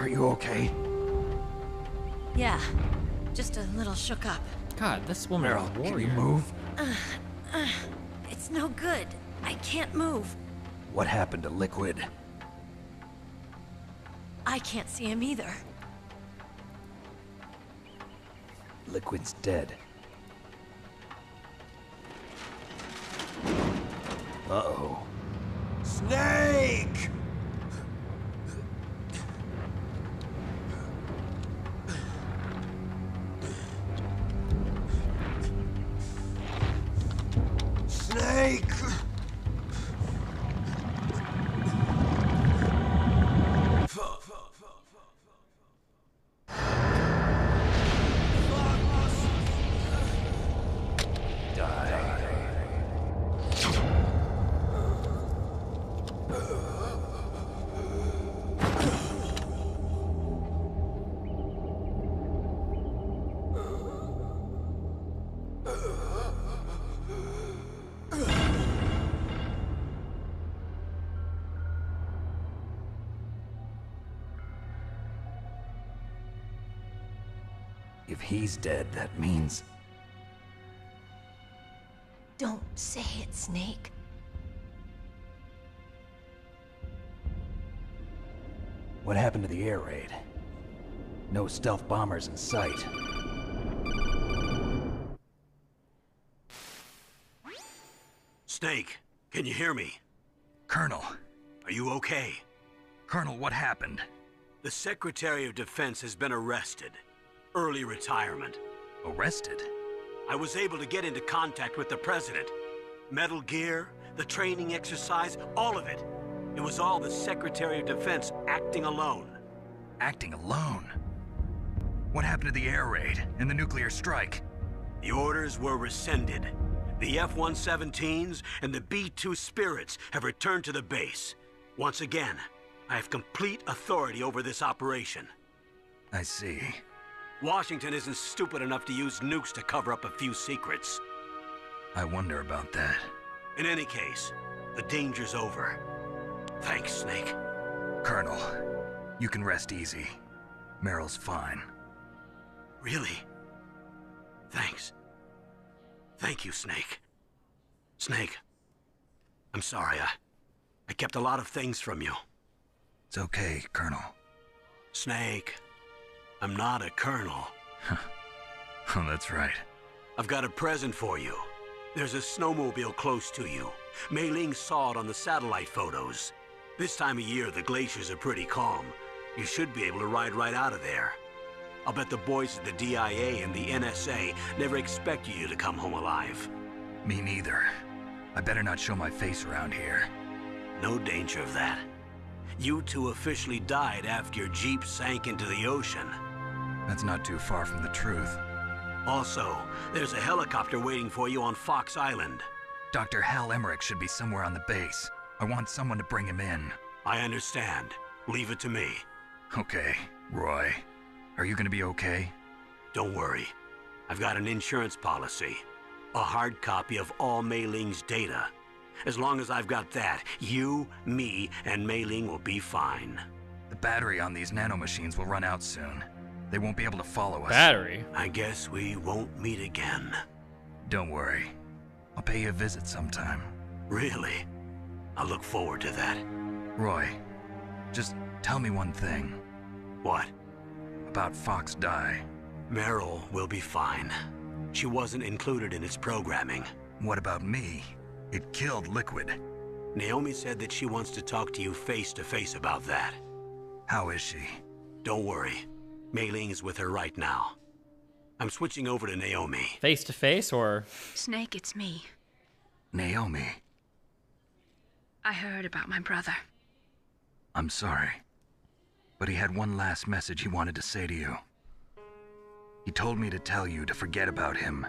are you okay? Yeah, just a little shook up. God, this woman is a warrior. Can you move? It's no good. I can't move. What happened to Liquid? I can't see him either. Liquid's dead. Uh-oh. Snake! Snake! If he's dead, that means... Don't say it, Snake. What happened to the air raid? No stealth bombers in sight. Snake, can you hear me? Colonel. Are you okay? Colonel, what happened? The Secretary of Defense has been arrested. Early retirement. Arrested? I was able to get into contact with the President. Metal Gear, the training exercise, all of it. It was all the Secretary of Defense acting alone. Acting alone? What happened to the air raid and the nuclear strike? The orders were rescinded. The F-117s and the B-2 Spirits have returned to the base. Once again, I have complete authority over this operation. I see. Washington isn't stupid enough to use nukes to cover up a few secrets. I wonder about that. In any case, the danger's over. Thanks, Snake. Colonel, you can rest easy. Meryl's fine. Really? Thanks. Thank you, Snake. Snake, I'm sorry, I kept a lot of things from you. It's okay, Colonel. Snake, I'm not a colonel. Oh, that's right. I've got a present for you. There's a snowmobile close to you. Mei Ling saw it on the satellite photos. This time of year, the glaciers are pretty calm. You should be able to ride right out of there. I'll bet the boys at the DIA and the NSA never expected you to come home alive. Me neither. I better not show my face around here. No danger of that. You two officially died after your Jeep sank into the ocean. That's not too far from the truth. Also, there's a helicopter waiting for you on Fox Island. Dr. Hal Emmerich should be somewhere on the base. I want someone to bring him in. I understand. Leave it to me. Okay, Roy. Are you gonna be okay? Don't worry. I've got an insurance policy. A hard copy of all Mei Ling's data. As long as I've got that, you, me, and Mei Ling will be fine. The battery on these nanomachines will run out soon. They won't be able to follow us. Battery? I guess we won't meet again. Don't worry. I'll pay you a visit sometime. Really? I look forward to that. Roy, just tell me one thing. What? About Fox Die. Meryl will be fine. She wasn't included in its programming. What about me? It killed Liquid. Naomi said that she wants to talk to you face to face about that. How is she? Don't worry. Mei Ling is with her right now. I'm switching over to Naomi. Face to face or? Snake, it's me. Naomi. I heard about my brother. I'm sorry. But he had one last message he wanted to say to you. He told me to tell you to forget about him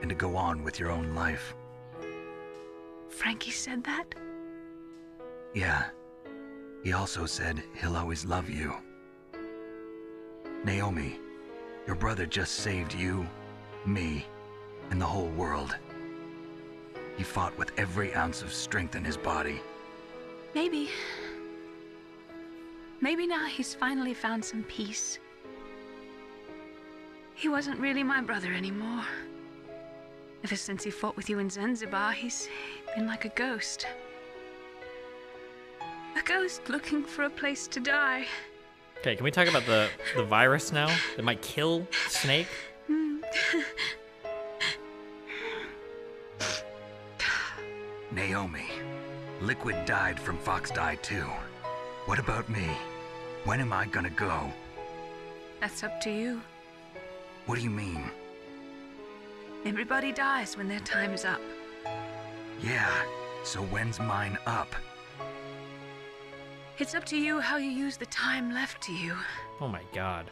and to go on with your own life. Frankie said that? Yeah. He also said he'll always love you. Naomi, your brother just saved you, me, and the whole world. He fought with every ounce of strength in his body. Maybe now he's finally found some peace. He wasn't really my brother anymore. Ever since he fought with you in Zanzibar, he's been like a ghost. A ghost looking for a place to die. Okay, can we talk about the virus now? That might kill Snake? Naomi, Liquid died from Fox Die too. What about me? When am I gonna go? That's up to you. What do you mean? Everybody dies when their time is up. Yeah, so when's mine up? It's up to you how you use the time left to you. Oh my god.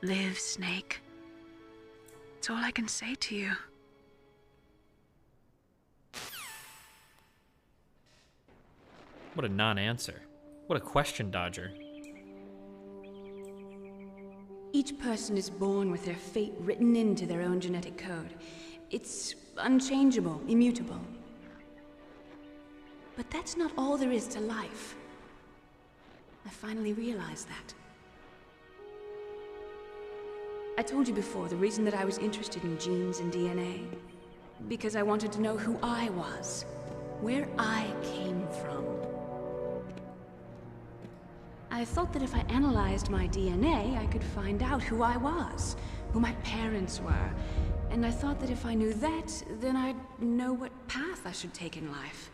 Live, Snake. That's all I can say to you. What a non-answer. What a question dodger. Each person is born with their fate written into their own genetic code. It's unchangeable, immutable. But that's not all there is to life. I finally realized that. I told you before the reason that I was interested in genes and DNA. Because I wanted to know who I was, where I came from. I thought that if I analyzed my DNA, I could find out who I was, who my parents were. And I thought that if I knew that, then I'd know what path I should take in life.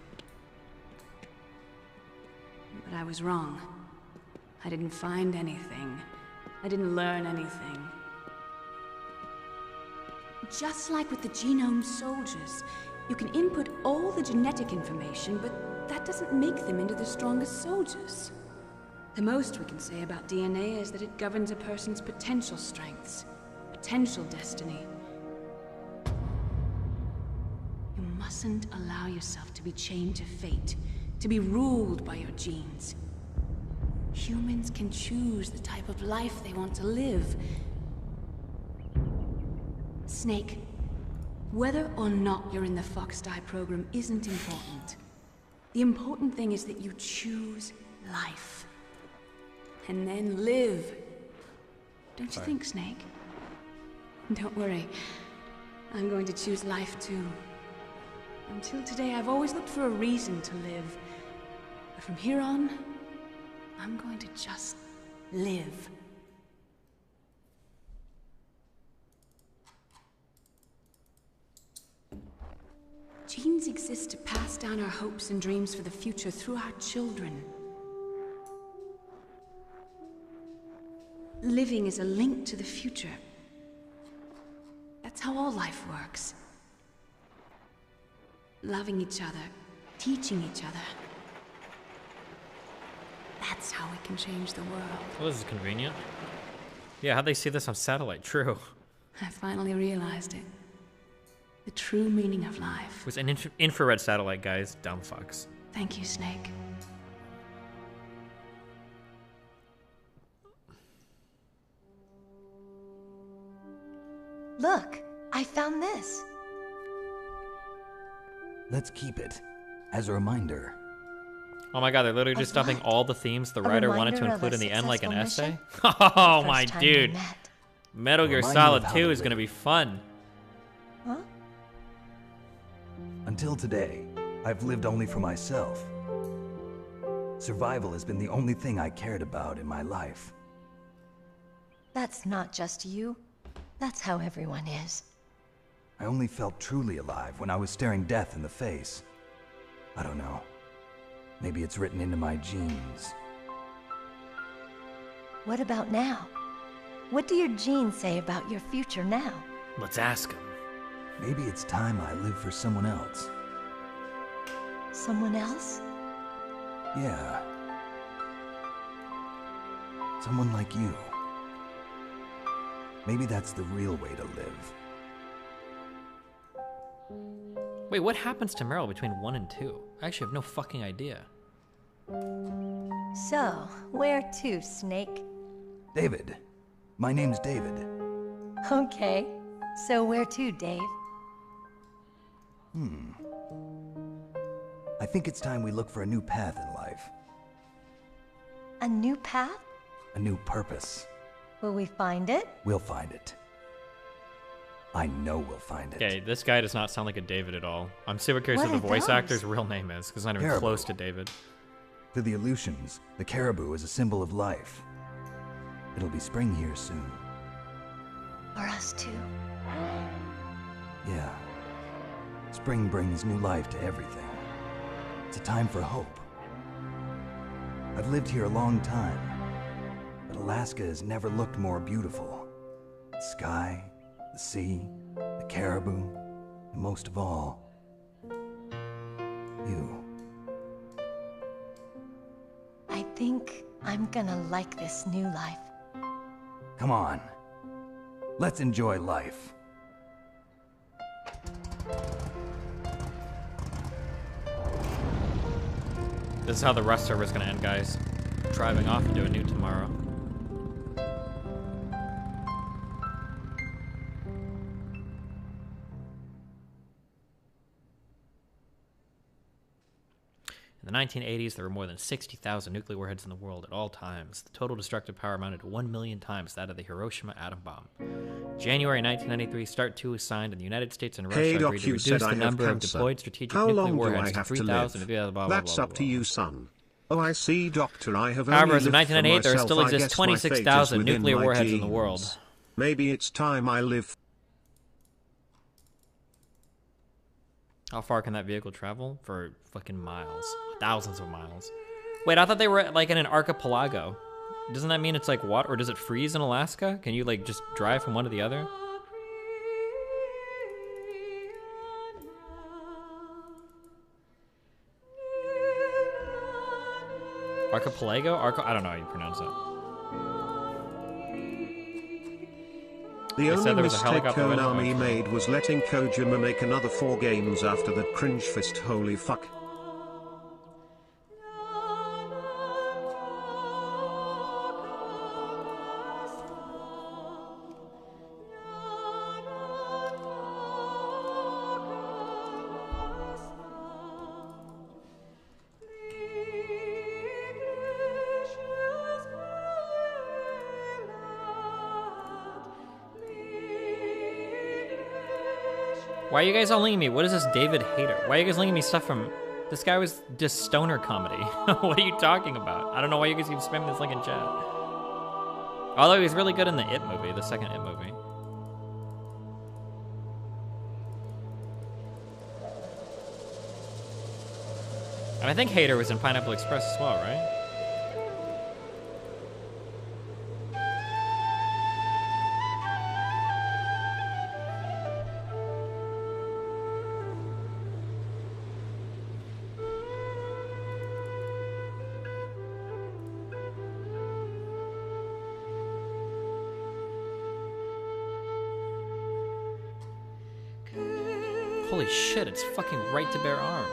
But I was wrong. I didn't find anything. I didn't learn anything. Just like with the genome soldiers, you can input all the genetic information, but that doesn't make them into the strongest soldiers. The most we can say about DNA is that it governs a person's potential strengths, potential destiny. You mustn't allow yourself to be chained to fate, to be ruled by your genes. Humans can choose the type of life they want to live. Snake, whether or not you're in the Fox Die program isn't important. The important thing is that you choose life. And then live. Don't you think, Snake? Don't worry. I'm going to choose life too. Until today, I've always looked for a reason to live. But from here on, I'm going to just live. Genes exist to pass down our hopes and dreams for the future through our children. Living is a link to the future. That's how all life works. Loving each other, teaching each other. That's how we can change the world. Well, this is convenient. Yeah, how'd they see this on satellite? True. I finally realized it. The true meaning of life. It was an infrared satellite, guys. Dumb fucks. Thank you, Snake. Look, I found this. Let's keep it as a reminder. Oh my god, they're literally just Of dumping what? all the themes the A writer wanted to reminder of include a in the end like an successful essay? mission? Oh The my first time we dude. met. Metal Gear Reminder Solid of how 2 to is gonna live. be fun. Huh? Until today, I've lived only for myself. Survival has been the only thing I cared about in my life. That's not just you. That's how everyone is. I only felt truly alive when I was staring death in the face. I don't know. Maybe it's written into my genes. What about now? What do your genes say about your future now? Let's ask him. Maybe it's time I live for someone else. Someone else? Yeah. Someone like you. Maybe that's the real way to live. Wait, what happens to Meryl between 1 and 2? I actually have no fucking idea. So, where to, Snake? David. My name's David. Okay. So where to, Dave? I think it's time we look for a new path in life. A new path? A new purpose. Will we find it? We'll find it. I know we'll find it. Okay, this guy does not sound like a David at all. I'm super curious What what the are voice those? actor's real name is, because it's not even Caribou. close to David. To the Aleutians, the caribou is a symbol of life. It'll be spring here soon. For us too. Yeah. Spring brings new life to everything. It's a time for hope. I've lived here a long time, but Alaska has never looked more beautiful. The sky, the sea, the caribou, and most of all, you. I think I'm gonna like this new life. Come on. Let's enjoy life. This is how the Rust server is going to end, guys. Driving off into a new tomorrow. In the 1980s, there were more than 60,000 nuclear warheads in the world at all times. The total destructive power amounted to 1 million times that of the Hiroshima atom bomb. January 1993, START 2 was signed, and the United States and Russia Hey agreed Doc, to you reduce said the I have number of cancer. deployed strategic How nuclear long do warheads I to have to 3,000. live? Blah, blah, blah, That's blah, up blah. to you, son. Oh, I see, Doctor. I have However, only as of lived for 1998, there myself. still I exists guess my fate is 26,000 within nuclear my warheads in the genes. world. Maybe it's time I live. How far can that vehicle travel? For fucking miles. Thousands of miles. Wait, I thought they were like in an archipelago. Doesn't that mean it's like what? Or does it freeze in Alaska? Can you like just drive from one to the other? Archipelago? I don't know how you pronounce it. The They said only there was a mistake helicopter waiting Konami for- made was letting Kojima make another 4 games after that cringe fist. Holy fuck. Why are you guys all linking me? What is this David Hater? Why are you guys linking me stuff from This guy was just stoner comedy. What are you talking about? I don't know why you guys keep spamming this link in chat. Although he was really good in the It movie, the second It movie. And I think Hader was in Pineapple Express as well, right? Holy shit, it's fucking Right to Bear Arms.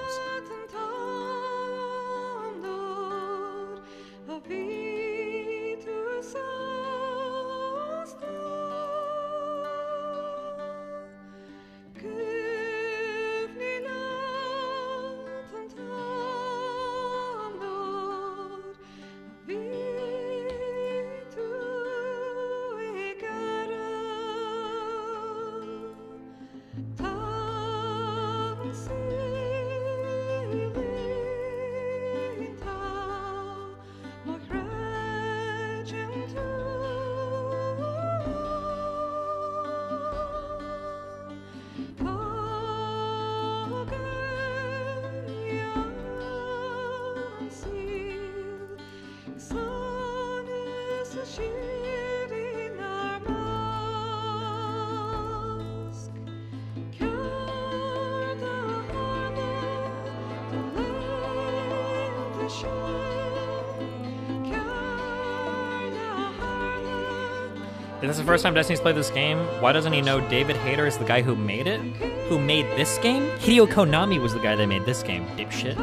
If this is the first time Destiny's played this game, why doesn't he know David Hayter is the guy who made it? Who made this game? Hideo Konami was the guy that made this game, dipshit.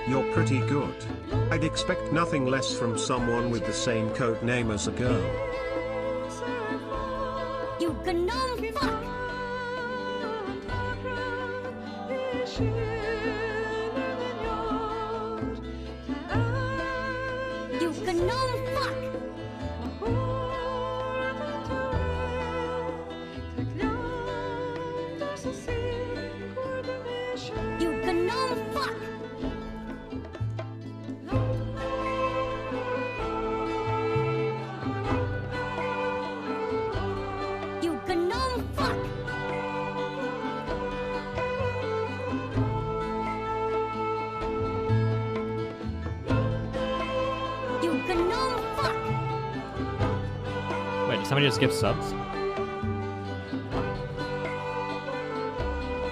You're pretty good. I'd expect nothing less from someone with the same code name as a girl. You gnome fuck! You gnome fuck! You gnome fuck! You gnome fuck! You gnome fuck! Wait, did somebody just give subs?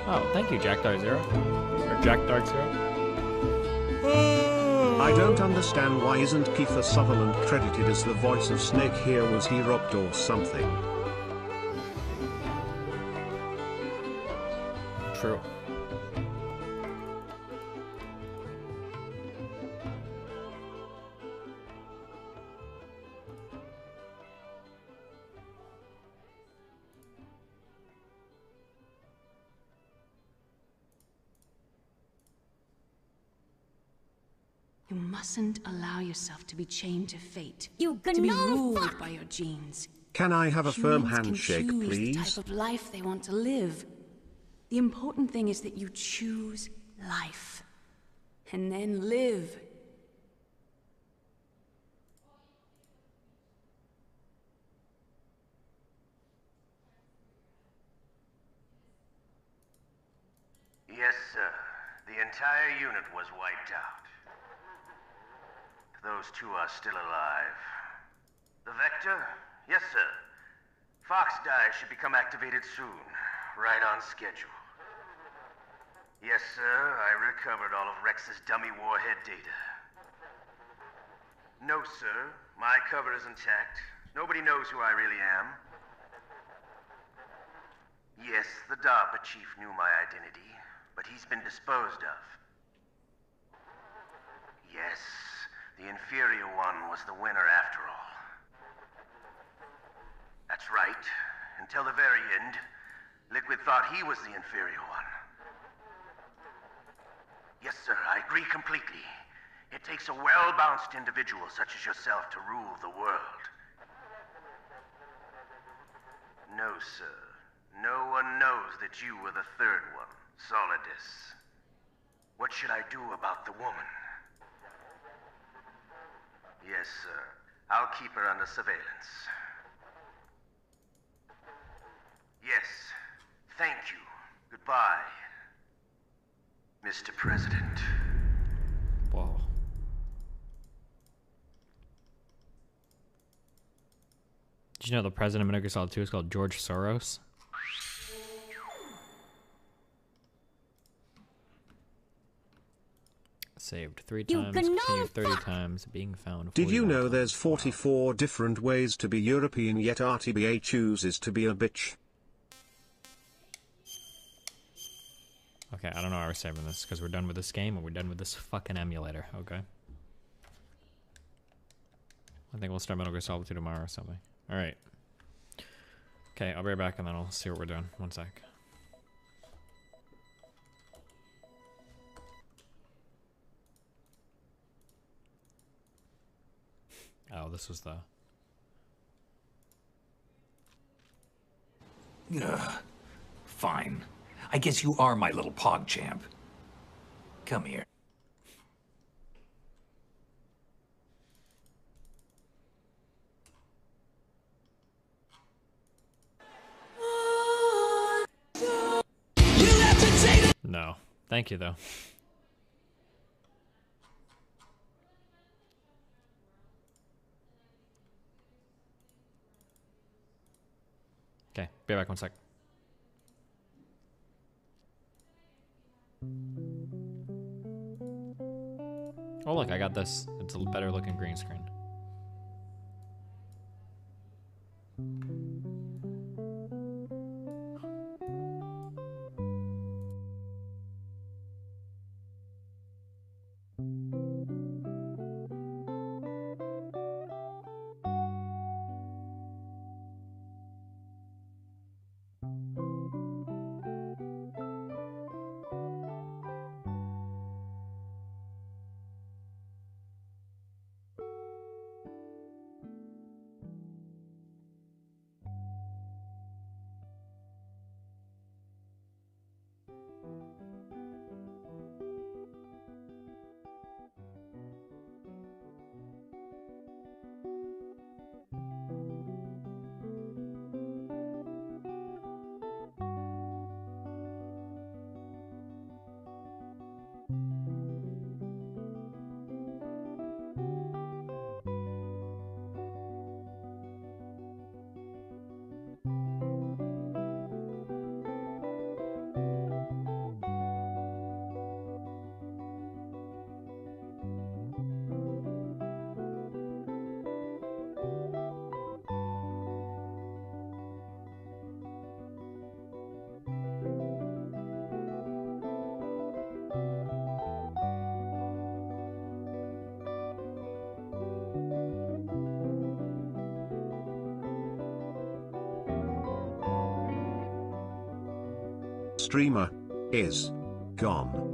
Oh, thank you, Jack Dark Zero. Or Jack Dark Zero. I don't understand why isn't Kiefer Sutherland credited as the voice of Snake here? Was he robbed or something? True. You mustn't allow yourself to be chained to fate. You to be gnome ruled fuck! by your genes. Can I have a firm Humans handshake, can choose the please? type of life they want to live. The important thing is that you choose life. And then live. Yes, sir. The entire unit was wiped out. Those two are still alive. The Vector? Yes, sir. Fox die should become activated soon. Right on schedule. Yes, sir. I recovered all of Rex's dummy warhead data. No, sir. My cover is intact. Nobody knows who I really am. Yes, the DARPA chief knew my identity, but he's been disposed of. Yes, the inferior one was the winner after all. That's right. Until the very end, Liquid thought he was the inferior one. Yes, sir, I agree completely. It takes a well-balanced individual such as yourself to rule the world. No, sir. No one knows that you were the third one, Solidus. What should I do about the woman? Yes, sir. I'll keep her under surveillance. Yes. Thank you. Goodbye, Mr. President. Whoa. Did you know the president of Metal Gear Solid 2 is called George Soros? Saved 3 times, continued 30 times, being found. Did you know there's 44 different ways to be European, yet RTBA chooses to be a bitch? Okay, I don't know why we're saving this, because we're done with this game, or we're done with this fucking emulator, okay? I think we'll start Metal Gear Solid 2 tomorrow or something. Alright. Okay, I'll be right back and then I'll see what we're doing. One sec. Oh, this was the... Ugh. Fine. I guess you are my little pog champ. Come here. No. Thank you, though. Okay, be back one sec. Oh look, I got this. It's a better looking green screen. Streamer is gone.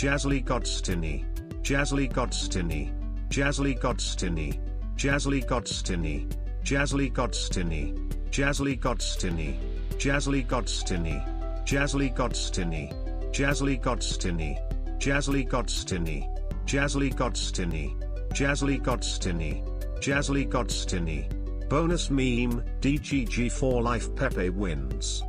Jazzly Godstiny, Jazzly Godstiny, Jazzly Godstiny, Jazzly Godstiny, Jazzly Godstiny, Jazzly Godstiny, Jazzly Godstiny, Jazzly Godstiny, Jazzly Godstiny, Jazzly Godstiny, Jazzly Godstiny, Jazzly Godstiny, Jazzly Godstiny. Bonus meme, DGG for life. Pepe wins.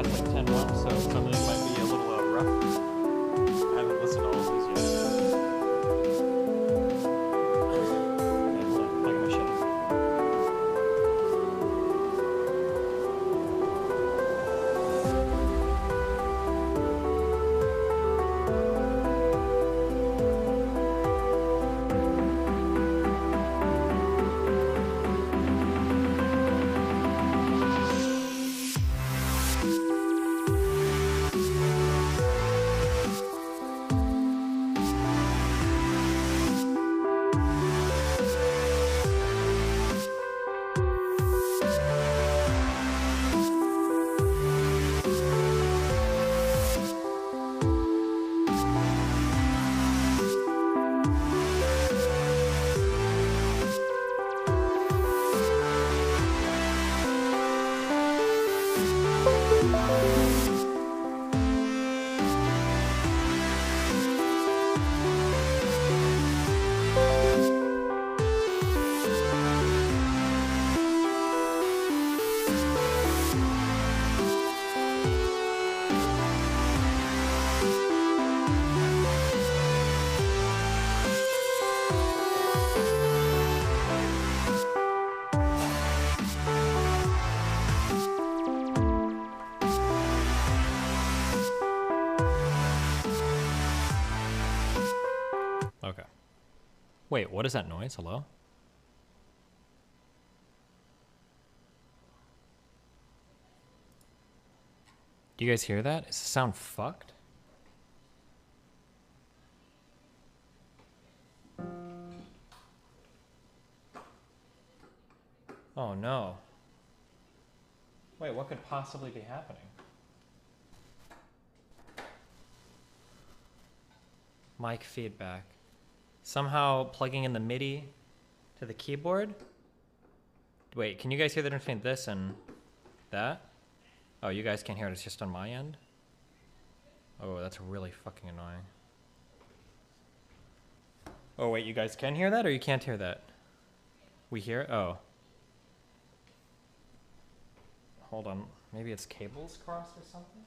last like 10 months, so some of this might be a little rough. I haven't listened to all of these yet. Okay, hold on. I got my shit. Okay. Wait, what is that noise? Hello? Do you guys hear that? Is the sound fucked? Oh no. Wait, what could possibly be happening? Mic feedback. Somehow plugging in the MIDI to the keyboard? Wait, can you guys hear the difference between this and that? Oh, you guys can't hear it, it's just on my end? Oh, that's really fucking annoying. Oh wait, you guys can hear that or you can't hear that? We hear it? Oh. Hold on, maybe it's cables crossed or something?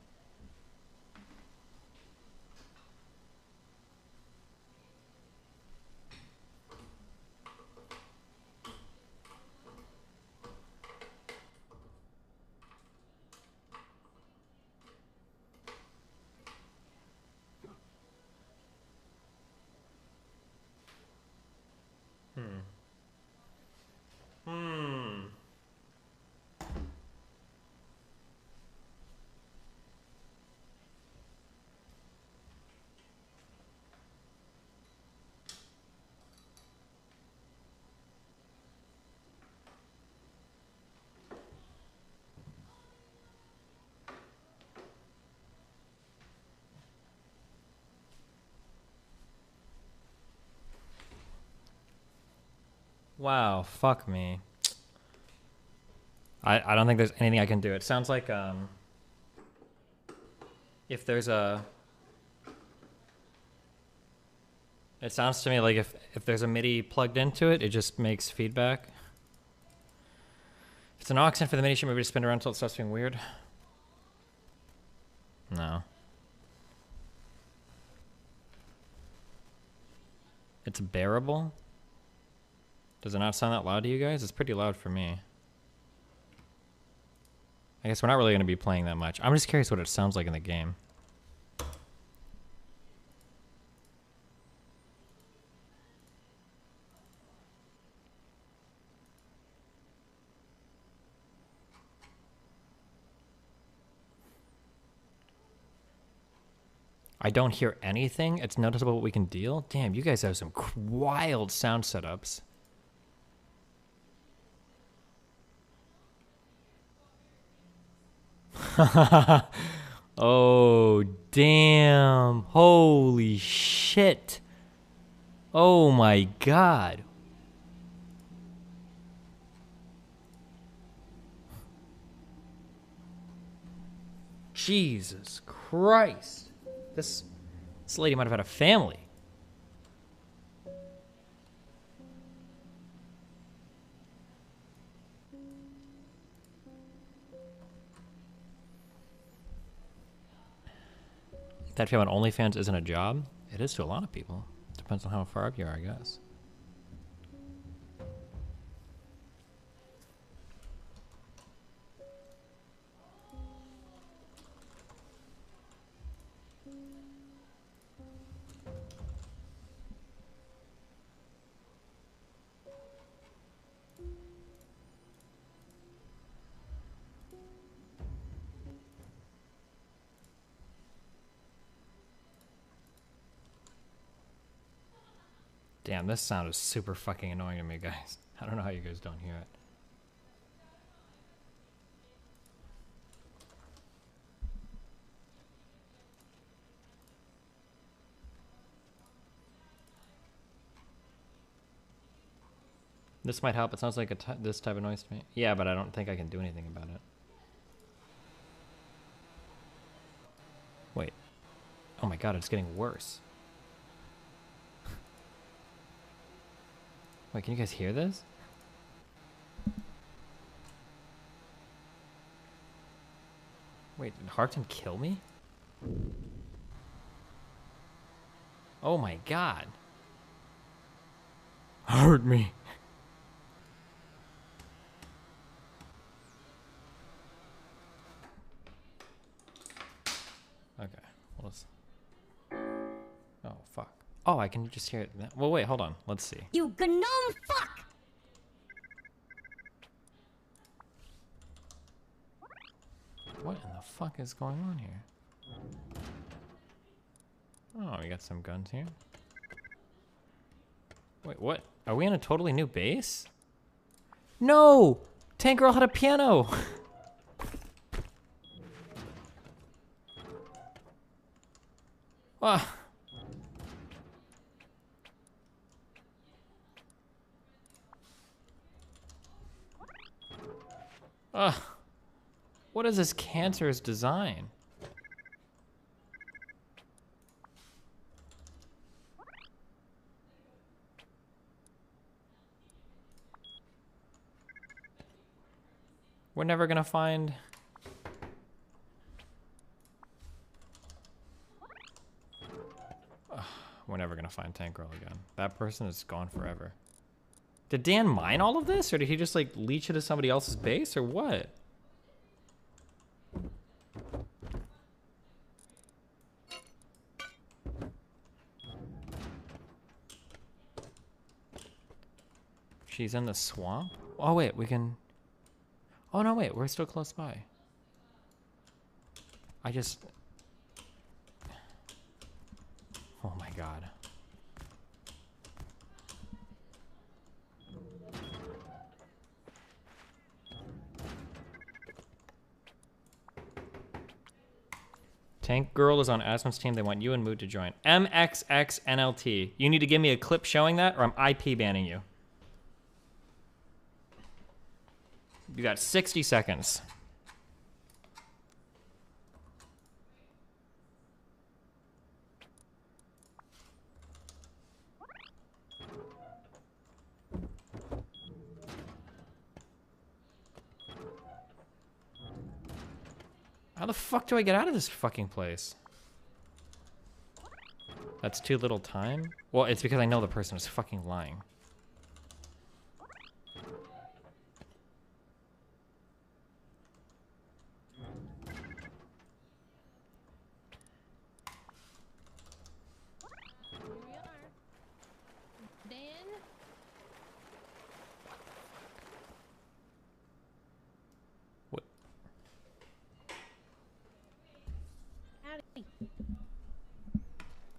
Wow, fuck me. I don't think there's anything I can do. It sounds like if there's a it sounds to me like if there's a MIDI plugged into it, it just makes feedback. If it's an aux in for the MIDI, should maybe just spin around until it starts being weird. No. It's bearable? Does it not sound that loud to you guys? It's pretty loud for me. I guess we're not really going to be playing that much. I'm just curious what it sounds like in the game. I don't hear anything. It's noticeable what we can deal. Damn, you guys have some wild sound setups. Oh, damn. Holy shit. Oh my god. Jesus Christ. This lady might have had a family. That feel on OnlyFans isn't a job? It is to a lot of people. Depends on how far up you are, I guess. Damn, this sound is super fucking annoying to me, guys. I don't know how you guys don't hear it. This might help. It sounds like this type of noise to me. Yeah, but I don't think I can do anything about it. Wait. Oh my god, it's getting worse. Wait, can you guys hear this? Wait, did Harton kill me? Oh my god. Hurt me. Okay, well, let's... Oh, fuck. Oh, I can just hear it now. Well, wait, hold on. Let's see. You gnome fuck! What in the fuck is going on here? Oh, we got some guns here. Wait, what? Are we in a totally new base? No! Tank Girl had a piano! Ah. Ugh. What is this cancerous design? We're never gonna find... Ugh, we're never gonna find Tank Girl again. That person is gone forever. Did Dan mine all of this, or did he just like leech it to somebody else's base, or what? She's in the swamp? Oh wait, we can... Oh no, wait, we're still close by. I just... Oh my god. Tank Girl is on Asmon's team. They want you and Mood to join. MXXNLT. You need to give me a clip showing that, or I'm IP banning you. You got 60 seconds. How the fuck do I get out of this fucking place? That's too little time? Well, it's because I know the person is fucking lying.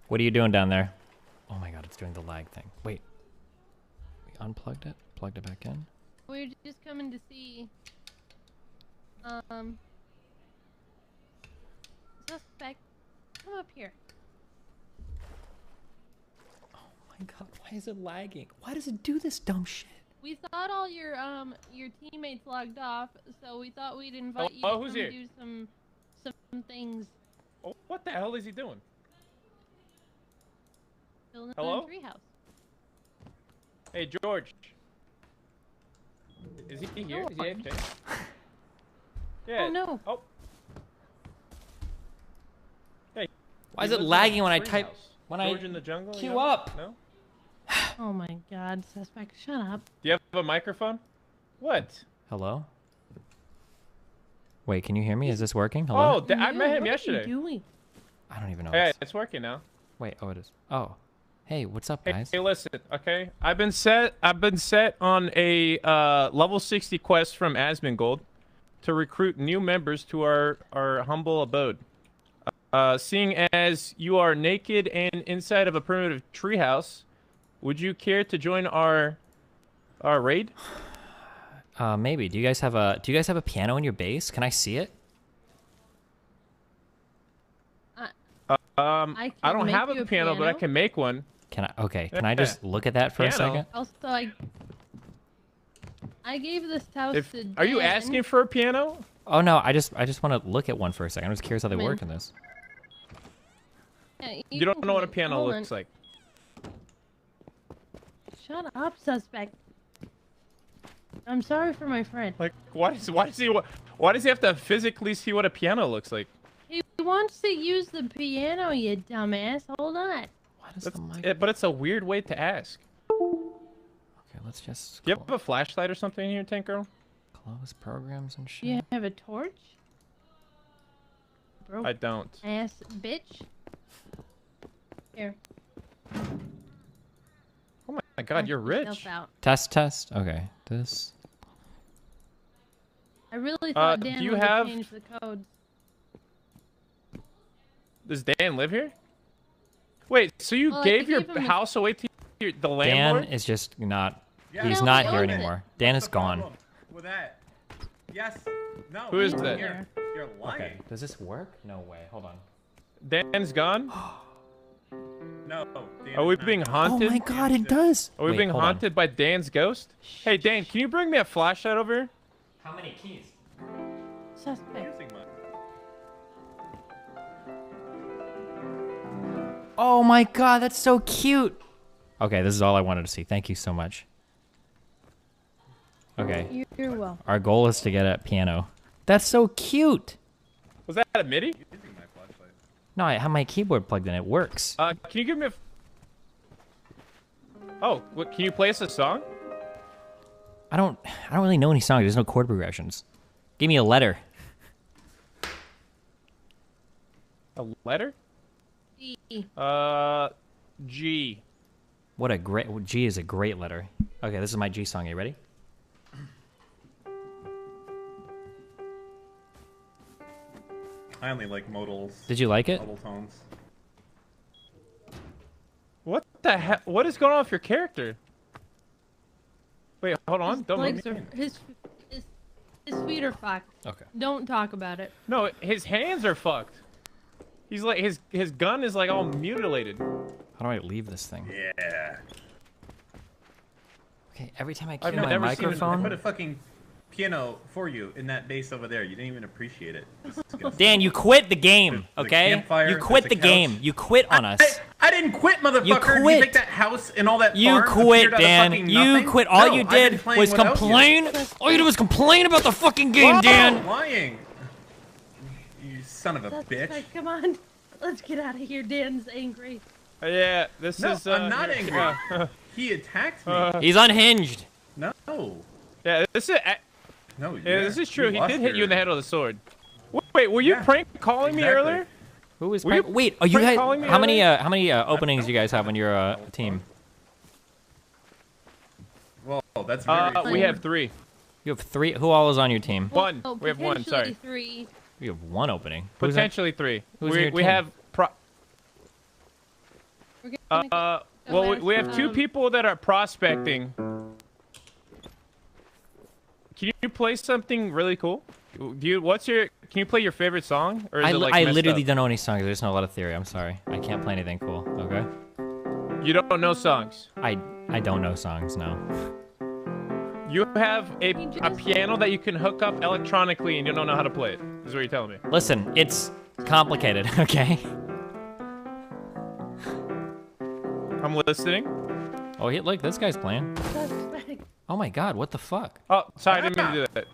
What are you doing down there? Oh my god, it's doing the lag thing. Wait. We unplugged it? Plugged it back in? We're just coming to see, suspect. Come up here. Oh my god, why is it lagging? Why does it do this dumb shit? We thought all your teammates logged off, so we thought we'd invite you who's to here? do some things. Oh, what the hell is he doing? Building Hello? a treehouse. Hey, George. Is he here? Is he AFK? Yeah. Oh no. Oh. Hey. Why is He it lives lagging in a when I tree type? house. When George I in the jungle? queue you know? up? No. Oh my God, suspect, shut up. Do you have a microphone? What? Hello? Wait, can you hear me? Is this working? Hello? Oh, I met him What yesterday. are you doing? I don't even know. Hey, it's working now. Wait, oh, it is. Oh. Hey, what's up, Hey, guys? hey, listen, okay? I've been set on a level 60 quest from Asmongold to recruit new members to our humble abode. Seeing as you are naked and inside of a primitive treehouse, would you care to join our raid? Maybe. Do you guys have a piano in your base? Can I see it? I don't have a piano, but I can make one. Can I? Okay. Can I just look at that for a second? Also, I gave this house to Are you Dan. asking for a piano? Oh no, I just want to look at one for a second. I'm just curious how they Come in. work in this. Yeah, You don't know what a can- piano hold looks on. like. Shut up, suspect. I'm sorry for my friend. Like, why does he have to physically see what a piano looks like? He wants to use the piano, you dumbass. Hold on. But it's a weird way to ask. Okay, let's just. Do you have a flashlight or something in here, Tank Girl? Close programs and shit. Do you have a torch? Broke I don't. ass bitch. Here. Oh my God, you're Knock yourself rich. out. Test. Okay. This. I really thought do Dan you would have- change the codes. Does Dan live here? Wait, so you Well, I gave your gave him a- house away to the Dan landlord? is just not. Yeah. He's No, not he here owns it. anymore. Dan is gone. Problem with that? Yes. No. Who is that? You're lying. Okay. Does this work? No way. Hold on. Dan's gone? No. Dan Are we is not being gone. haunted? Oh my God! It does. Are we Wait, being hold on. haunted by Dan's ghost? Hey, Dan, can you bring me a flashlight over here? How many keys? Suspect. Oh my God, that's so cute. Okay, this is all I wanted to see. Thank you so much. Okay. You're welcome. Our goal is to get a piano. That's so cute. Was that a MIDI? No, I have my keyboard plugged in. It works. Can you give me a... Oh, what, can you play us a song? I don't really know any songs. There's no chord progressions. Give me a letter. A letter? G. G. What a great... G is a great letter. Okay, this is my G song. Are you ready? I only like modals. Did you like it? Modal tones. What the heck? What is going on with your character? Wait, hold on. His Don't legs move. are, his feet are fucked. Okay. Don't talk about it. No, his hands are fucked. He's like his gun is like all mutilated. How do I leave this thing? Yeah. Okay, every time I I've cue my never seen microphone... I put a fucking piano for you in that base over there. You didn't even appreciate it. Dan, you quit the game, There's a okay? campfire, You quit there's the a game. couch. You quit on us. I didn't quit, motherfucker. You Do you quit. think that house and all that You farm quit, appeared out of Dan. fucking You nothing? quit. All No, you I've been did playing was without you. complain. All you did was complain about the fucking game, Whoa, Dan. lying. You son of a bitch. Suspect, come on. Let's get out of here. Dan's angry. Yeah, this No, is. I'm not here- angry. He attacked me. He's unhinged. No. Yeah, this is. No. Yeah, this is true. You He lost did hit you in the your- head with a sword. Wait, were you prank calling me exactly. earlier? Who is Were you Wait, are you prank guys? calling me How many? earlier? How many openings do you guys have on your team? Well, that's very. We have 3. You have 3. Who all is on your team? One. Oh, We have one. Sorry. potentially 3. You have 1 opening. Who's on- Potentially 3. who's on your We team? have. We're gonna Well, go we have ask, 2 people that are prospecting. Can you play something really cool? Do you? Can you play your favorite song? Or is I it like I messed literally up? don't know any songs. I just know a lot of theory. I'm sorry. I can't play anything cool. Okay. You don't know songs. I don't know songs. No. You have a piano that you can hook up electronically and you don't know how to play it. Is what you're telling me. Listen, it's complicated. Okay. I'm listening. Oh, look, this guy's playing. Suspect. Oh my God, what the fuck? Oh, sorry, I didn't mean to do that.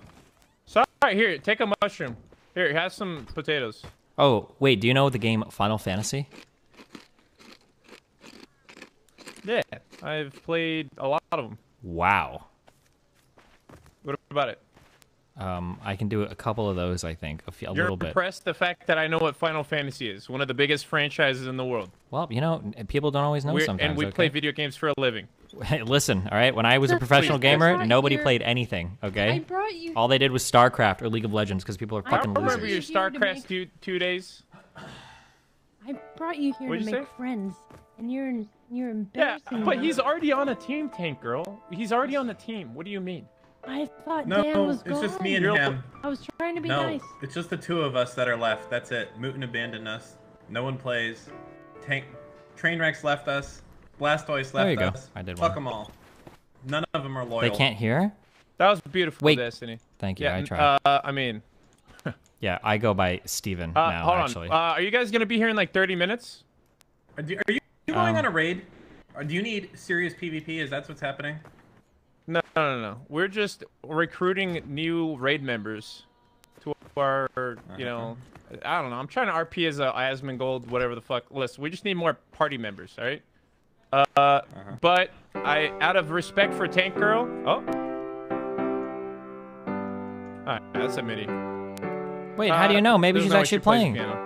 Sorry, here, take a mushroom. Here, have some potatoes. Oh, wait, do you know the game Final Fantasy? Yeah, I've played a lot of them. Wow. What about it? I can do a couple of those, I think, a little bit. You're impressed the fact that I know what Final Fantasy is, one of the biggest franchises in the world. Well, you know, people don't always know sometimes. And we play video games for a living. Hey, listen, all right? When I was a professional gamer, nobody played anything, okay? I brought you. All they did was StarCraft or League of Legends because people are fucking I remember losers. your StarCraft 2 days. I brought you here What'd to you make say? friends, and you're Yeah, embarrassing. but them. he's already on a team, Tank Girl. He's already on the team. What do you mean? I thought No, Dan was it's just gone. me and him. I was trying to be No, nice. it's just the two of us that are left. That's it. Mutant abandoned us. No one plays. Trainwrecks left us. Blastoise left There you go. us. I did Fuck one. them all. None of them are loyal. They can't hear? That was beautiful, Wait. Destiny. Thank you, Yeah, I tried. I mean, Yeah, I go by Steven now, hold actually. on. Are you guys gonna be here in like 30 minutes? Are you going on a raid? Or do you need serious PvP? Is that what's happening? No. We're just recruiting new raid members to our, you know, I don't know. I'm trying to RP as a Asmongold, whatever the fuck list. We just need more party members, all right? But out of respect for Tank Girl, alright, that's a mini. Wait, how do you know? Maybe doesn't she's know actually she plays playing. piano.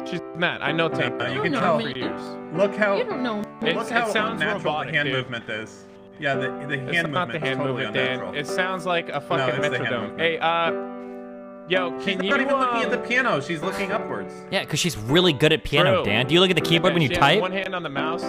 She's not. I know Tank Girl. You can for tell. years. Look how. You don't know. Look how it sounds unnatural robotic, the hand dude. movement is. Yeah, the It's hand not movement the hand is totally movement, Dan. unnatural. It sounds like a fucking it's the hand metrodome. movement. Hey, yo, She's can you? not even looking at the piano. She's looking upwards. Yeah, because she's really good at piano, True. Dan. Do you look at the keyboard when you She has type? one hand on the mouse.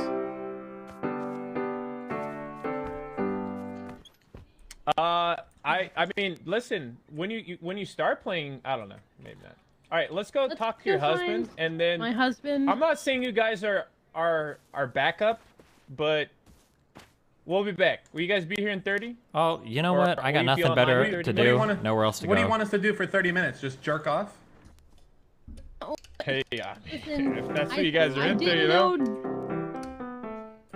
I mean, listen. When you start playing, I don't know, maybe not. All right, let's go talk to your go husband, find and then my husband. I'm not saying you guys are backup, but we'll be back. Will you guys be here in 30? Oh, you know Or what? I will got you be nothing online better in 30? to What do you do. wanna- Nowhere else to What go. do you want us to do for 30 minutes? Just jerk off? Hey, Listen, if that's what you guys are I into, didn't you know.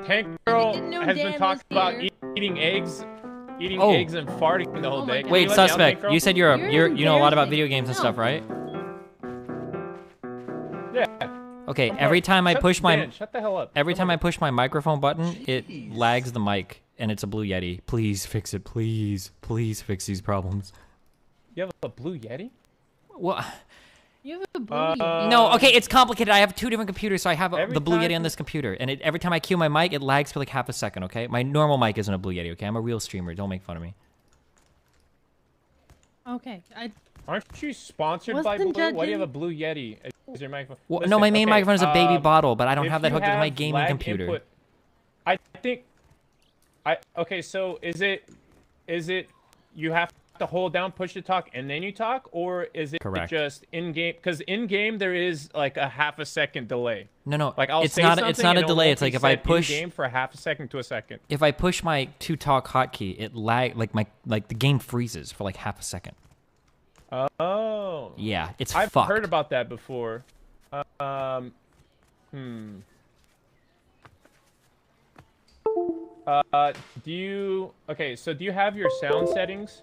Tank Girl didn't know has Dan been talking was about here. eating eggs and farting the whole day. Can Wait, you let me out, Tank suspect. Girl? You said you know a lot about video games and stuff, right? Yeah. Okay, every time I push my Shut the hell up. every time I push my microphone button, it lags the mic, and it's a Blue Yeti. Please fix it, please, please fix these problems. You have a Blue Yeti? What? You have a blue. No, okay, it's complicated. I have two different computers, so I have Every the Blue time- Yeti on this computer, and every time I cue my mic, it lags for like half a second. Okay, my normal mic isn't a Blue Yeti. Okay, I'm a real streamer. Don't make fun of me. Okay, Aren't you sponsored by Wasn't Blue? Why do you judging. have a Blue Yeti as your microphone? Well, Listen, no, my main okay, microphone is a baby bottle, but I don't if have that you hooked up to my have gaming lag computer. input- I think. Okay, so is it you have to hold down push to talk and then you talk, or is it Correct. just in game? Because in game there is like a half a second delay. No, Like I'll it's say not something it's not a and it delay. won't It's be like if I set push in game for a half a second to a second. if I push my to talk hotkey, it like the game freezes for like half a second. Oh. Yeah, it's I've fucked. heard about that before. Do you have your sound settings?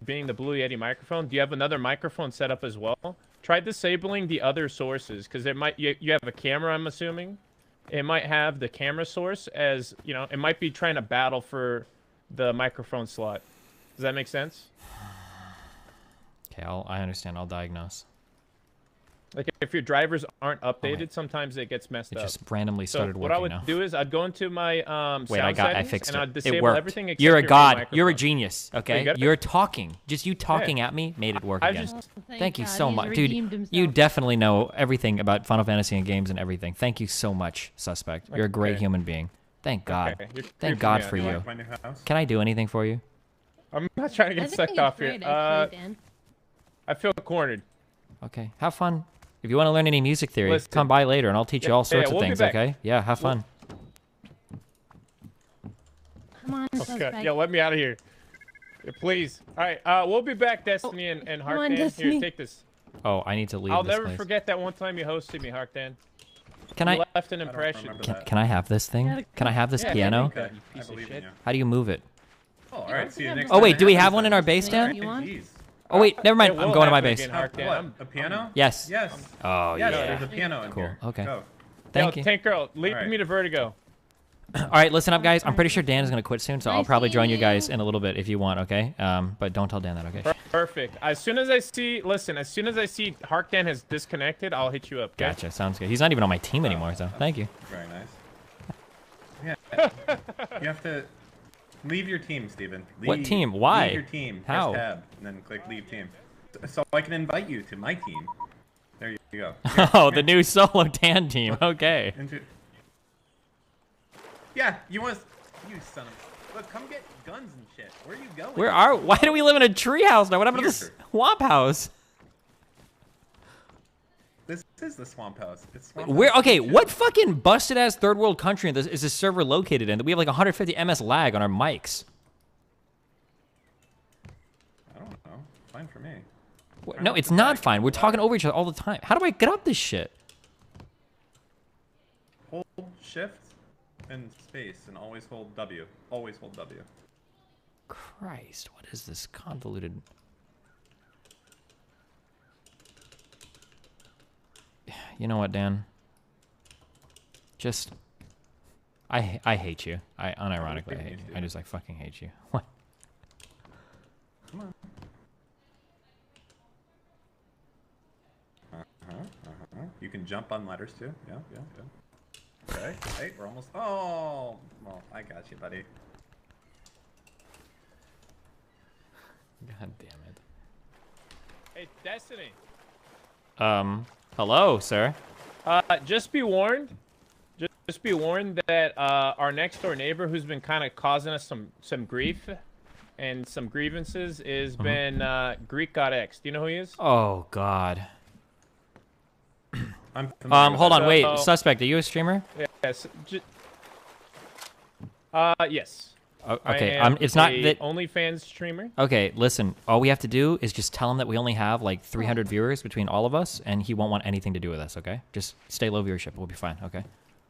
Being the Blue Yeti microphone, do you have another microphone set up as well? Try disabling the other sources, because it might you have a camera, I'm assuming. It might have the camera source as, you know, it might be trying to battle for the microphone slot. Does that make sense? Okay, I understand. I'll diagnose. Like if your drivers aren't updated, sometimes it gets messed up. It just randomly started What I working would now. do is I'd go into my Wait, sound I settings fixed and I'd it. disable It worked. everything except You're a your main god. microphone. You're a genius. You Okay, got it? you're talking. Just you talking at me made it work I again. just- Thank you God, so he's much, dude. redeemed himself. You definitely know everything about Final Fantasy and games and everything. Thank you so much, suspect. You're a great Okay. human being. Thank God. Okay, you're Thank creeping God me out. for You you. like my new house? Can I do anything for you? I'm not trying to get sucked off here. I feel cornered. Okay, have fun. If you want to learn any music theory, Listen. come by later and I'll teach you all sorts of we'll be things, back. okay? Yeah, have fun. Come on, Okay, suspect. yo, let me out of here. Yeah, please. All right, we'll be back, Destiny and come Harkdan. on, Here, Destiny. take this. Oh, I need to leave I'll this never place. forget that one time you hosted me, Harkdan. Can You I left an impression. can I have this thing? Can I have this Yeah, piano? take that, you piece of shit. How do you move it? Oh, all right. See you next Oh time. wait, do we have one in our base, Dan? You want? Oh wait, never mind. It I'm will going to my happen base. again, Hark Dan. What? A piano? Yes. Yes. Oh yes, yeah. there's a piano in Cool. here. Okay. Go. Thank you. Tank Girl, lead All right. me to Vertigo. All right, listen up, guys. I'm pretty sure Dan is gonna quit soon, so I'll probably join you guys in a little bit if you want. Okay. But don't tell Dan that. Okay. Perfect. As soon as I see Hark Dan has disconnected, I'll hit you up. Okay? Gotcha. Sounds good. He's not even on my team anymore, so thank you. Very nice. Yeah. You have to leave your team, Steven. What team? Why? Leave your team. How? Press tab and then click leave team. So I can invite you to my team. There you go. Oh, the new solo Dan team. Okay. Yeah, you want you son of. Look, come get guns and shit. Where are you going? Why do we live in a tree house now? What happened to the swamp house? This is the swamp house. It's swamp Where? house. Okay, what fucking busted ass third world country is this server located in? That we have like 150 ms lag on our mics. I don't know. Fine for me. No, it's not fine. We're talking over each other all the time. How do I get up this shit? Hold shift and space and always hold W. Always hold W. Christ, what is this convoluted? You know what, Dan? Just, I hate you. I unironically hate you. I just like fucking hate you. What? Come on. You can jump on ladders too. Yeah. Okay. Hey, we're almost. Oh, well, I got you, buddy. God damn it. Hey, Destiny. Hello, sir. Just be warned. Just be warned that our next door neighbor, who's been kind of causing us some grief and some grievances, is been Greek God X. Do you know who he is? Oh God. with Hold on, that. wait. So- Suspect, are you a streamer? Yes. Yes. Okay, I am it's not a that. OnlyFans streamer. Okay, listen. All we have to do is just tell him that we only have like 300 viewers between all of us, and he won't want anything to do with us. Okay, just stay low viewership. We'll be fine. Okay.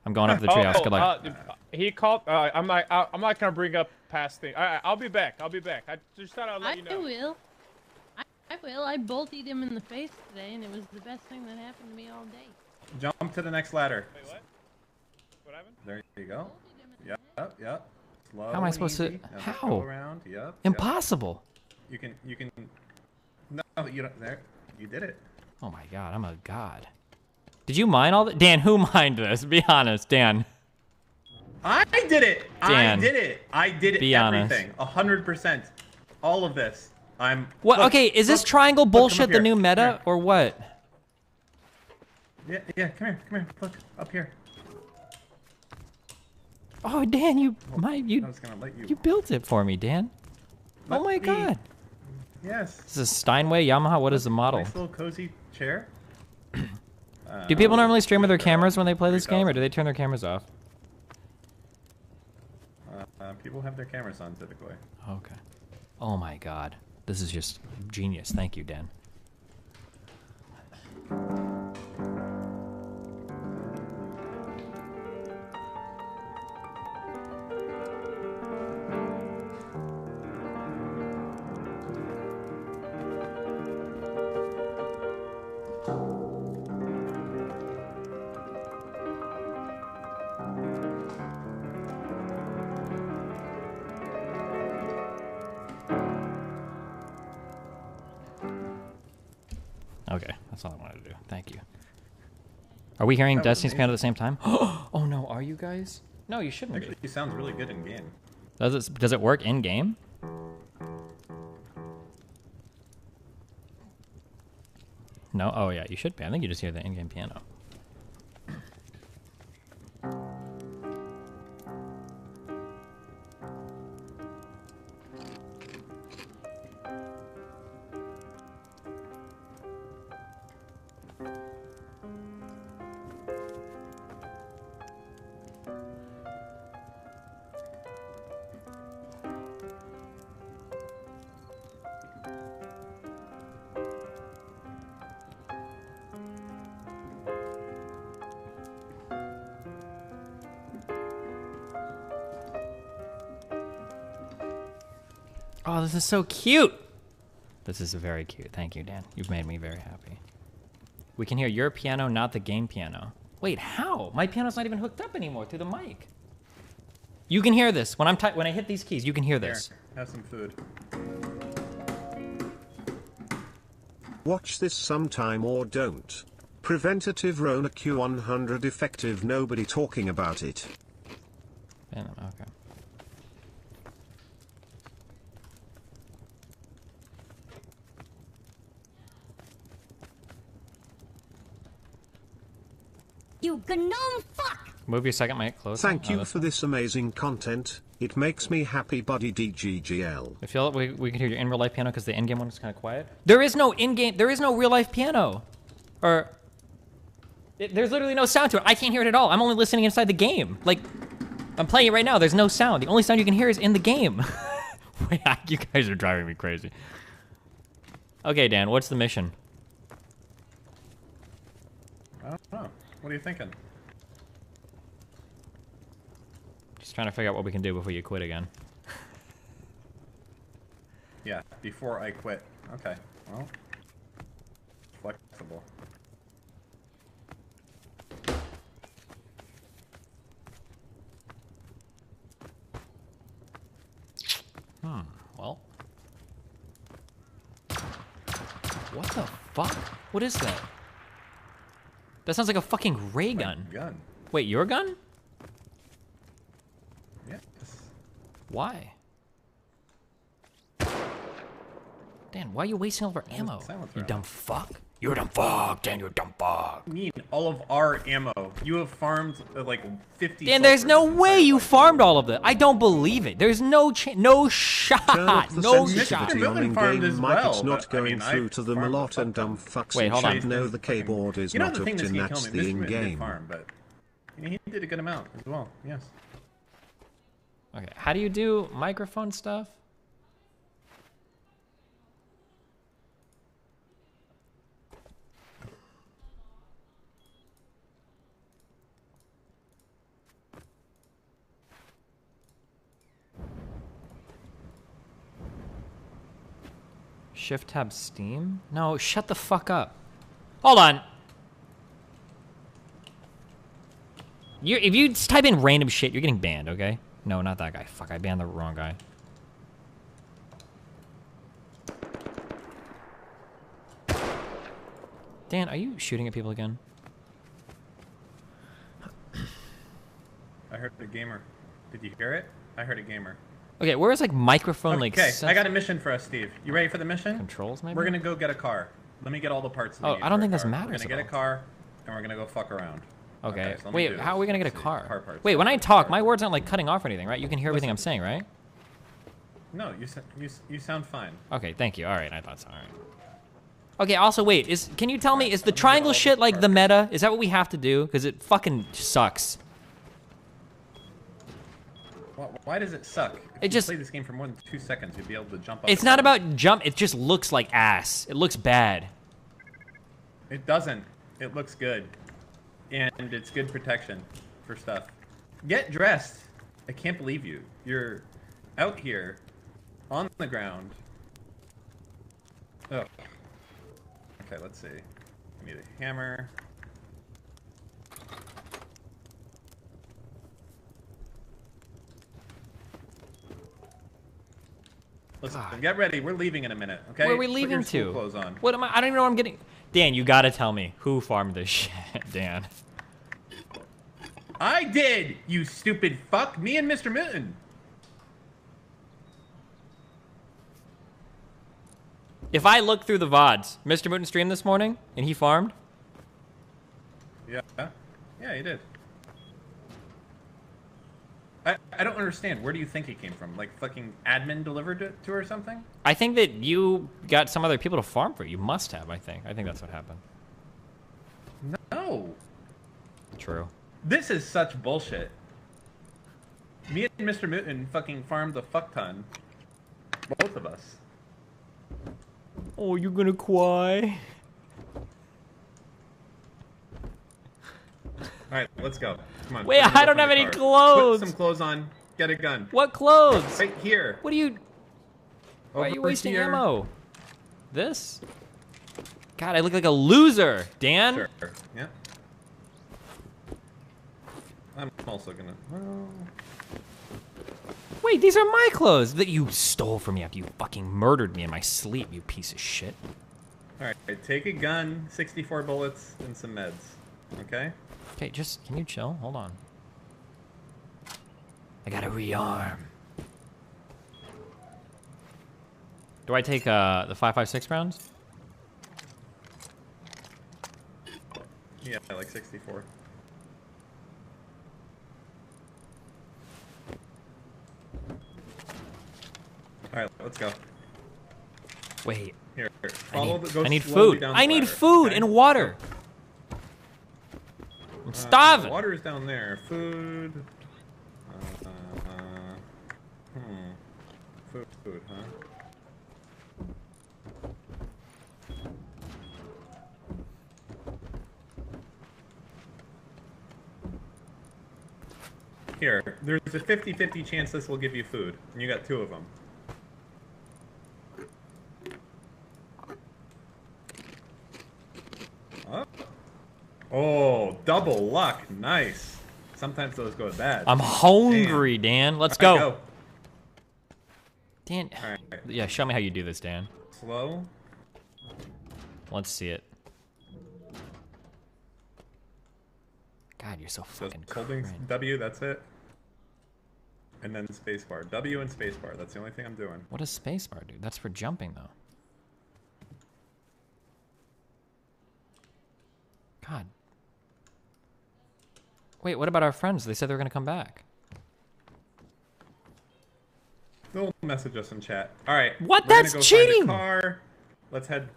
I'm going up to the treehouse. Good luck. He called. I'm not gonna bring up past things. All right, I'll be back. I just thought I'd let you know. I will. I will. I bolted him in the face today, and it was the best thing that happened to me all day. Jump to the next ladder. Wait, what? What happened? There you go. Yep. Slow How am I and supposed easy. to? Now How? Go around. Yep. Impossible. You can. No, you don't. There. You did it. Oh my God, I'm a god. Did you mine all that? Dan, who mined this? Be honest, Dan. I did it. Dan, I did be honest. everything. 100%. All of this. What? Look, Okay, is this look, triangle look, come bullshit up the here. new Come meta here. or what? Yeah. Come here. Look up here. Oh, Dan, you I was gonna let you. you built it for me, Dan. Let Oh my me- God. Yes. This is Steinway Yamaha. What is the model? Nice little cozy chair. Do people normally stream with their cameras when they play this game, or do they turn their cameras off? People have their cameras on typically. Okay. Oh my God. This is just genius. Thank you, Dan. Okay, that's all I wanted to do. Thank you. Are we hearing That was Destiny's piano at the same time? Oh no, are you guys? No, you shouldn't Actually, he sounds really good in game. be. Does it work in game? No? Oh yeah, you should be. I think you just hear the in-game piano. Oh, this is so cute. This is very cute. Thank you, Dan. You've made me very happy. We can hear your piano, not the game piano. Wait, how? My piano's not even hooked up anymore through the mic. You can hear this when when I hit these keys. You can hear this. Here, have some food. Watch this sometime or don't. Preventative Rona Q100 effective. Nobody talking about it. Okay. You gnome fuck! Move your second mic closer. Thank you for this amazing content. It makes me happy, buddy. DGGL. I feel like we can hear your in real life piano because the in game one is kind of quiet. There is no in game. There is no real life piano, or there's literally no sound to it. I can't hear it at all. I'm only listening inside the game. Like I'm playing it right now. There's no sound. The only sound you can hear is in the game. Wait, you guys are driving me crazy. Okay, Dan, what's the mission? I don't know. What are you thinking? Just trying to figure out what we can do before you quit again. Yeah, before I quit. Okay, well, flexible. Well. What the fuck? What is that? That sounds like a fucking ray gun. Gun. Wait, your gun? Yes. Why? Dan, why are you wasting all of our ammo? You dumb fuck. You're a dumb fuck, Dan, you're a dumb fuck. I mean, all of our ammo. You have farmed like 50. Dan, there's no way you farmed all of that. I don't believe it. There's no no shot. No shot. On farmed as well. It's not going through to them a lot, and dumb fucks. Wait, hold on. Know the keyboard is not hooked in. That's the in-game. But he did a good amount as well. Yes. Okay, how do you do microphone stuff? Shift tab Steam? No, shut the fuck up. Hold on. If you just type in random shit, you're getting banned, okay? No, not that guy. Fuck, I banned the wrong guy. Dan, are you shooting at people again? I heard a gamer. Did you hear it? I heard a gamer. Okay, where's like microphone like? Okay, I got a mission for us, Steve. You ready for the mission? Controls, maybe. We're gonna go get a car. Let me get all the parts. Oh, I don't think this matters. We're gonna get a car, and we're gonna go fuck around. Okay. So wait, how are we gonna get a car? Car parts. Wait, when I talk, my words aren't like cutting off or anything, right? You can hear everything I'm saying, right? No, you sound fine. Okay, thank you. All right, I thought so. All right. Okay. Also, wait. Can you tell me, is the triangle shit like the meta? Is that what we have to do? Because it fucking sucks. Why does it suck? If you play this game for more than 2 seconds, you'd be able to jump up. It's not about jump. It just looks like ass. It looks bad. It doesn't. It looks good. And it's good protection for stuff. Get dressed. I can't believe you. You're out here on the ground. Oh. Okay, let's see. I need a hammer. Listen, get ready. We're leaving in a minute, okay? Where are we leaving Put your to? school clothes on. What am I? I don't even know what I'm getting. Dan, you gotta tell me who farmed this shit, Dan. I did, you stupid fuck. Me and Mr. Mitten. If I look through the VODs, Mr. Mitten streamed this morning and he farmed? Yeah. Yeah, he did. I don't understand. Where do you think he came from? Like fucking admin delivered it to her or something? I think that you got some other people to farm for you. You must have, I think. I think that's what happened. No. True. This is such bullshit. Me and Mr. Mitten fucking farmed the fuck ton. Both of us. Oh, you're gonna cry? Alright, let's go. Come on. Wait, I don't have any clothes. Put some clothes on. Get a gun. What clothes? Right here. What are you... Why are you wasting ammo? This? God, I look like a loser, Dan. Sure. Yeah. I'm also gonna. Well... Wait, these are my clothes that you stole from me after you fucking murdered me in my sleep, you piece of shit. All right, take a gun, 64 bullets, and some meds. Okay. Okay, just can you chill? Hold on. I gotta rearm. Do I take the 5.56 rounds? Yeah, like 64. All right, let's go. Wait. Here, I need food. I need food and water. I'm starving. Water's down there. Food. Food, huh? Here, there's a 50-50 chance this will give you food, and you got 2 of them. Oh, double luck. Nice. Sometimes those go bad. I'm hungry, Dan. Let's All right, go. Dan. All right. Yeah, show me how you do this, Dan. Slow. Let's see it. God, you're so fucking holding cringe. W, that's it. And then spacebar. W and spacebar. That's the only thing I'm doing. What does spacebar do? That's for jumping, though. God. Wait, what about our friends? They said they were going to come back. They'll message us in chat. All right. What? We're That's gonna go cheating! Find a car. Let's head.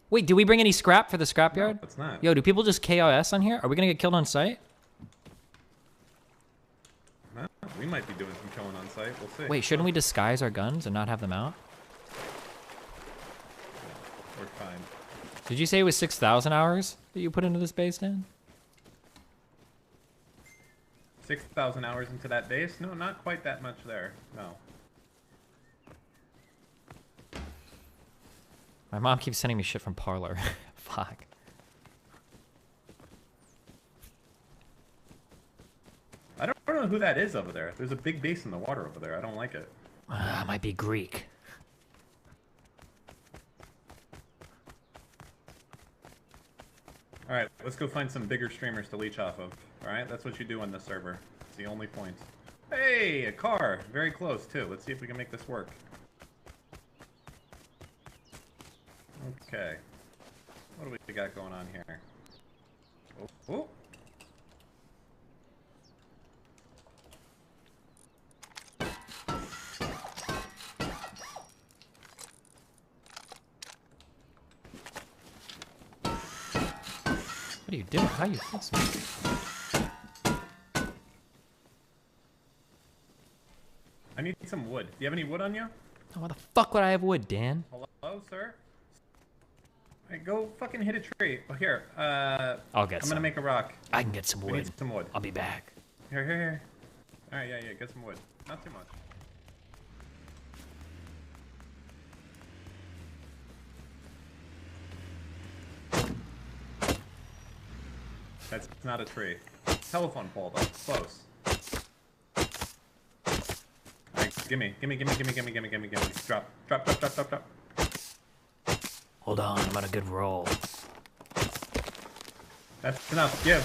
Wait, do we bring any scrap for the scrapyard? No, it's not. Yo, do people just KOS on here? Are we going to get killed on sight? No, we might be doing some killing on site. We'll see. Wait, shouldn't we disguise our guns and not have them out? We're fine. Did you say it was 6,000 hours that you put into this base, Dan? 6,000 hours into that base? No, not quite that much there. No. My mom keeps sending me shit from Parlor. Fuck. I don't know who that is over there. There's a big base in the water over there. I don't like it. Might be Greek. Alright, let's go find some bigger streamers to leech off of. Alright, that's what you do on this server. It's the only point. Hey, a car! Very close, too. Let's see if we can make this work. Okay. What do we got going on here? Oh, oh. What are you doing? How are you fixing it? I need some wood. Do you have any wood on you? Oh, why the fuck would I have wood, Dan? Hello, sir? Alright, go fucking hit a tree. Oh, here. I'll get I'm some. gonna make a rock. I can get some We wood. need some wood. I'll be back. Here. Alright, yeah, get some wood. Not too much. That's not a tree. Telephone pole, though. Close. Alright, gimme. Drop. Hold on, I'm on a good roll. That's enough. Give.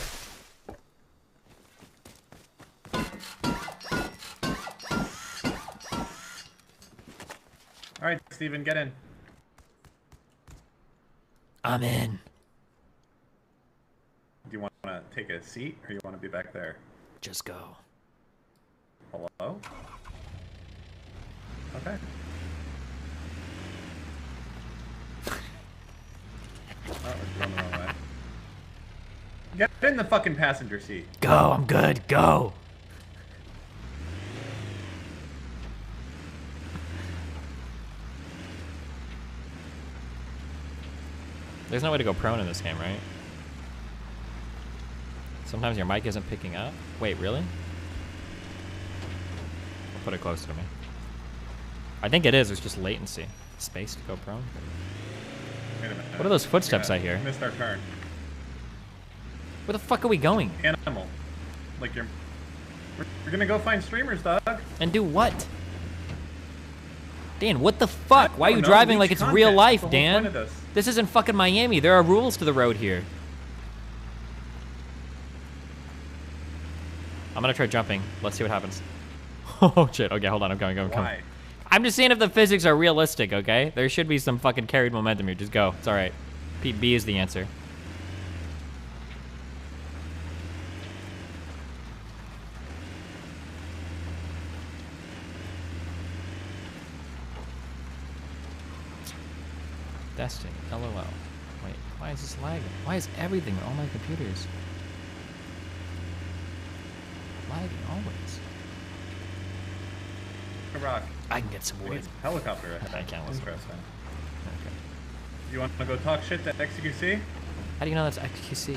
Alright, Steven, get in. I'm in. Do you want to take a seat, or you want to be back there? Just go. Hello? Okay. Oh, we're going the wrong way. Get in the fucking passenger seat. Go, I'm good, go. There's no way to go prone in this game, right? Sometimes your mic isn't picking up. Wait, really? I'll put it closer to me. I think it is. It's just latency. Space to go prone. Wait a minute. What are those footsteps I hear? Missed our turn. Where the fuck are we going? Animal. Like you're... We're gonna go find streamers, dog. And do what? Dan, what the fuck? Why are you know. driving Leech like it's content. real life, That's the whole point Dan? of this. This isn't fucking Miami. There are rules to the road here. I'm gonna try jumping. Let's see what happens. Oh shit. Okay, hold on. I'm coming. Why? I'm just seeing if the physics are realistic, okay? There should be some fucking carried momentum here. Just go. It's alright. B is the answer. Destiny. LOL. Wait, why is this lagging? Why is everything on all my computers lagging always? Rock. I can get some wood. Helicopter. I can't listen. Interesting. Okay. You want to go talk shit to XQC? How do you know that's XQC?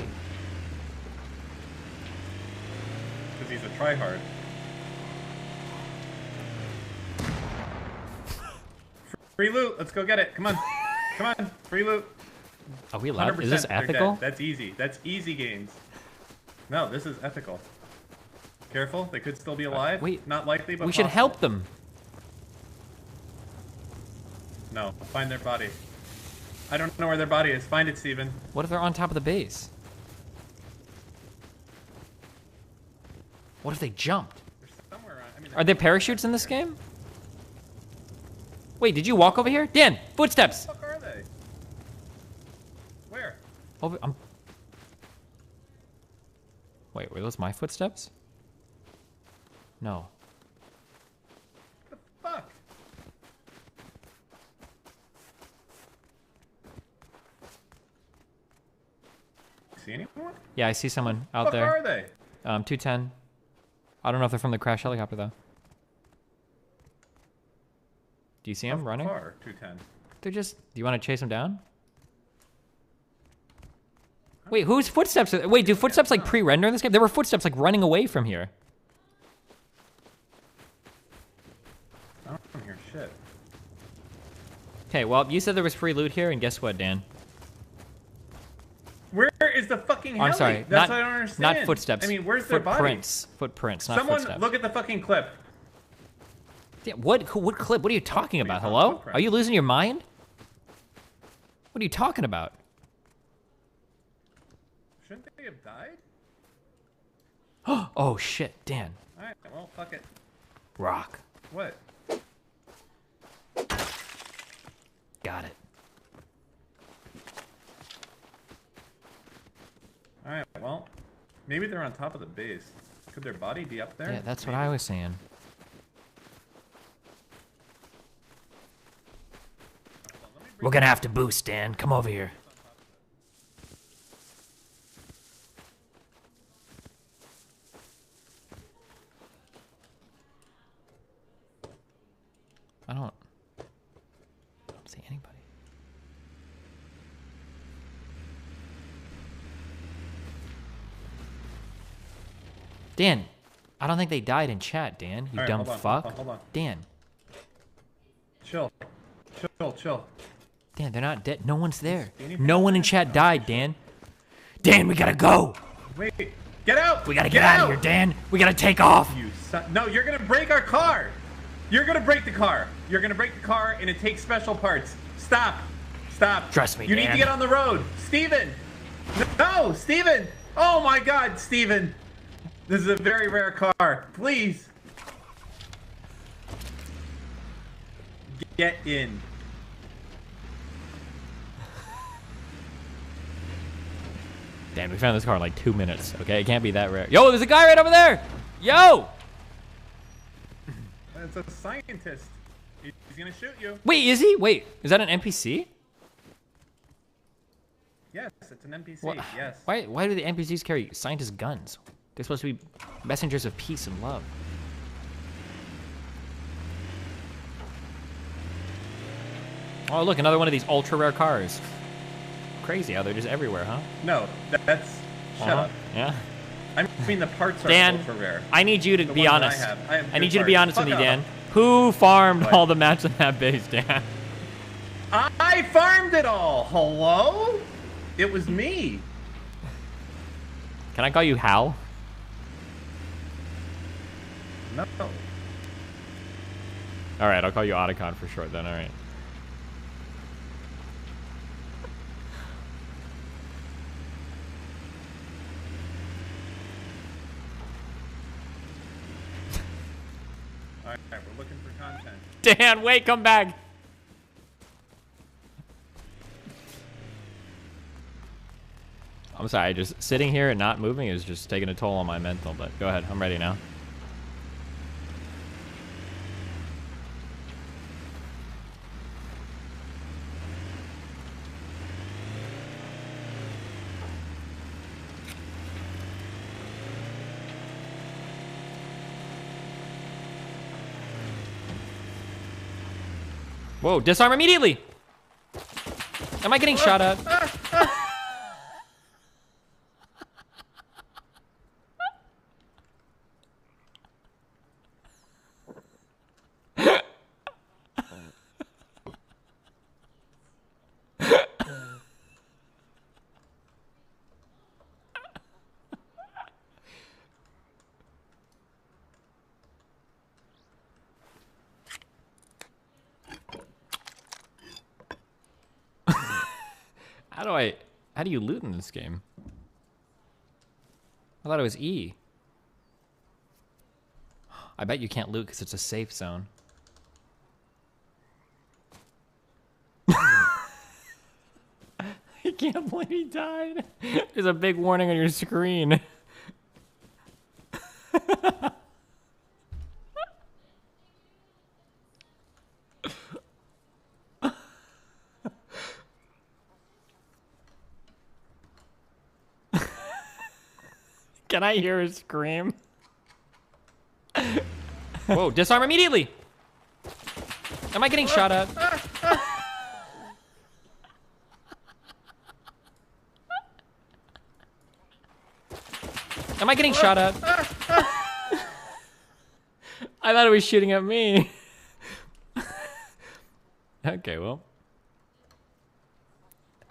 Because he's a tryhard. Free loot. Let's go get it. Come on. Come on. Free loot. Are we allowed? 100%. Is this They're ethical? dead. That's easy. That's easy games. No, this is ethical. Careful. They could still be alive. Wait. Not likely, but We should possible. help them. No. Find their body. I don't know where their body is. Find it, Steven. What if they're on top of the base? What if they jumped? Are there parachutes in this game? Wait, did you walk over here? Dan, footsteps! Where the fuck are they? Where? Over, Wait, were those my footsteps? No. Fuck. See anyone? Yeah, I see someone out Fuck there. are they? 210. I don't know if they're from the crash helicopter, though. Do you see them running? Far, 210. They're just... Do you want to chase them down? Wait, whose footsteps are... Wait, do footsteps, like, pre-render in this game? There were footsteps, like, running away from here. I don't hear shit. Okay, well, you said there was free loot here, and guess what, Dan? Where is the fucking heli? I'm sorry, That's not, what I don't understand. not footsteps. I mean, where's their body? Footprints. Footprints, not Someone footsteps. look at the fucking clip. Yeah, what clip? What are you talking about? Hello? Are you losing your mind? What are you talking about? Shouldn't they have died? Oh, shit, Dan. Alright, well, fuck it. Rock. What? Got it. Alright, well, maybe they're on top of the base. Could their body be up there? Yeah, that's what I was saying. We're gonna have to boost, Dan. Come over here. I don't see anybody. Dan, I don't think they died in chat, Dan. You All right, dumb hold on, fuck. hold on. Dan. Chill. Chill. Dan, they're not dead. No one's there. No one in chat died, Dan. Dan, we gotta go. Wait, get out! We gotta get out of here, Dan. We gotta take off. You son. No, you're gonna break our car. You're gonna break the car. You're gonna break the car, and it takes special parts. Stop. Trust me, You need Dan. to get on the road. Steven! No, Steven! Oh my god, Steven! This is a very rare car. Please. Get in. Dan, we found this car in like 2 minutes, okay? It can't be that rare. Yo, there's a guy right over there! Yo! It's a scientist. He's gonna shoot you. Wait, is he? Wait, is that an NPC? Yes, it's an NPC. What? Yes. Why do the NPCs carry scientist guns? They're supposed to be messengers of peace and love. Oh, look, another one of these ultra rare cars. Crazy how they're just everywhere, huh? No, that's. Shut up. Yeah. I mean, the parts are Dan, ultra rare. I need you to The be ones that honest. I have I need good you to be parts. honest with me, Fuck Dan. off. Who farmed What? all the maps in that base, Dan? I farmed it all. Hello? It was me. Can I call you Hal? No. All right, I'll call you Otacon for short then. All right. All right, we're looking for content. Dan, wait, come back. I'm sorry, just sitting here and not moving is just taking a toll on my mental, but go ahead, I'm ready now. Whoa, disarm immediately! Am I getting shot at? How do you loot in this game? I thought it was E. I bet you can't loot because it's a safe zone. I can't believe he died. There's a big warning on your screen. Can I hear a scream? Whoa, disarm immediately! Am I getting shot at? Am I getting shot at? I thought it was shooting at me. Okay, well.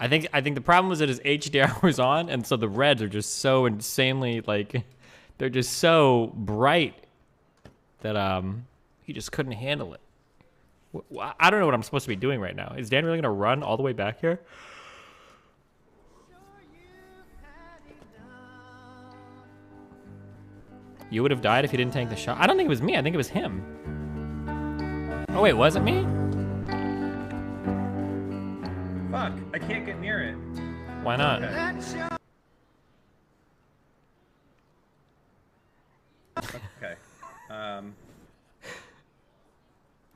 I think the problem was that his HDR was on, and so the reds are just so insanely, like, they're just so bright that he just couldn't handle it. I don't know what I'm supposed to be doing right now. Is Dan really gonna run all the way back here? You would have died if you didn't take the shot. I don't think it was me. I think it was him. Oh wait, was it me? Fuck, I can't get near it. Why not? Okay.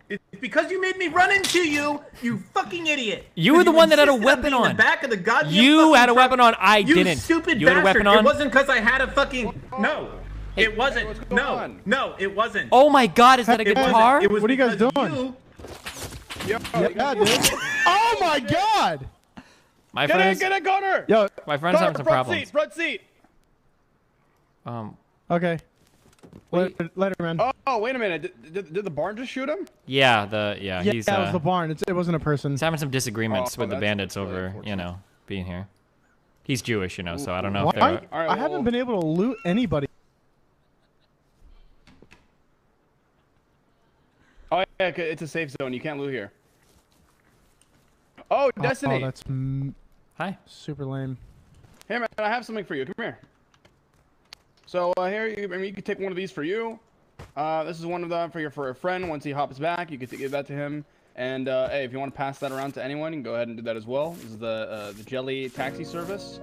It's because you made me run into you, you fucking idiot. You were the one that had a weapon on. In the back of the goddamn You had a weapon on. I didn't. You stupid You had a bastard. weapon on. It wasn't because I had a fucking... No. Hey, it wasn't. No, it wasn't. Oh my god, is that a guitar? It was What are you guys because doing? Yeah, dude. Oh my god! My Get friends, in, Connor! Yo, my friend's having some problems. Front seat. Okay. Letterman. Oh, wait a minute. Did the barn just shoot him? Yeah, Yeah, he's that was the barn. It wasn't a person. he's having some disagreements with the that's bandits really over, unfortunate. you know, being here. He's Jewish, you know, so I don't know Why? if they're... All right, I haven't been able to loot anybody. Oh, yeah, it's a safe zone. You can't loot here. Oh, Destiny. Oh, that's Hi. super lame. Hey, man, I have something for you. Come here. So here, you can take one of these for you. This is one of them for a friend. Once he hops back, you can give that to him. And hey, if you want to pass that around to anyone, you can go ahead and do that as well. This is the Jelly taxi service.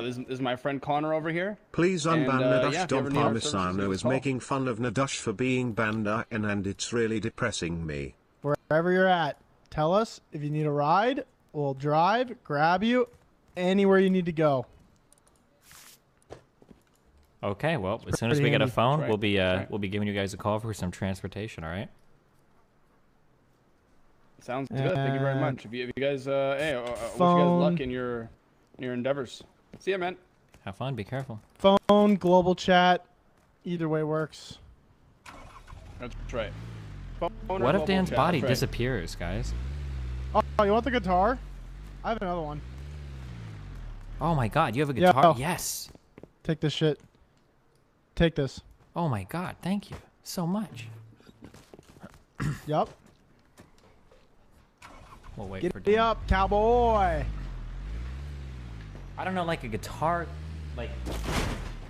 This is my friend Connor over here. Please unban Nadush. Don need our services, Parmisano give us is a call. making fun of Nadush for being banned, and it's really depressing me. Wherever you're at, tell us if you need a ride. We'll drive, grab you, anywhere you need to go. Okay, well, as soon as pretty we get a handy. phone, Right, we'll be giving you guys a call for some transportation, all right? Sounds good. Thank you very much. If you guys, hey, wish you guys phone. luck in your endeavors. See ya, man. Have fun, be careful. Phone, global chat, either way works. That's right. Phone or What if mobile Dan's chat, body that's right. disappears, guys? Oh, you want the guitar? I have another one. Oh my god, you have a guitar? Yo. Yes. Take this shit. Take this. Oh my god, thank you so much. Yup. We'll wait for Get up, cowboy. I don't know, like a guitar, like,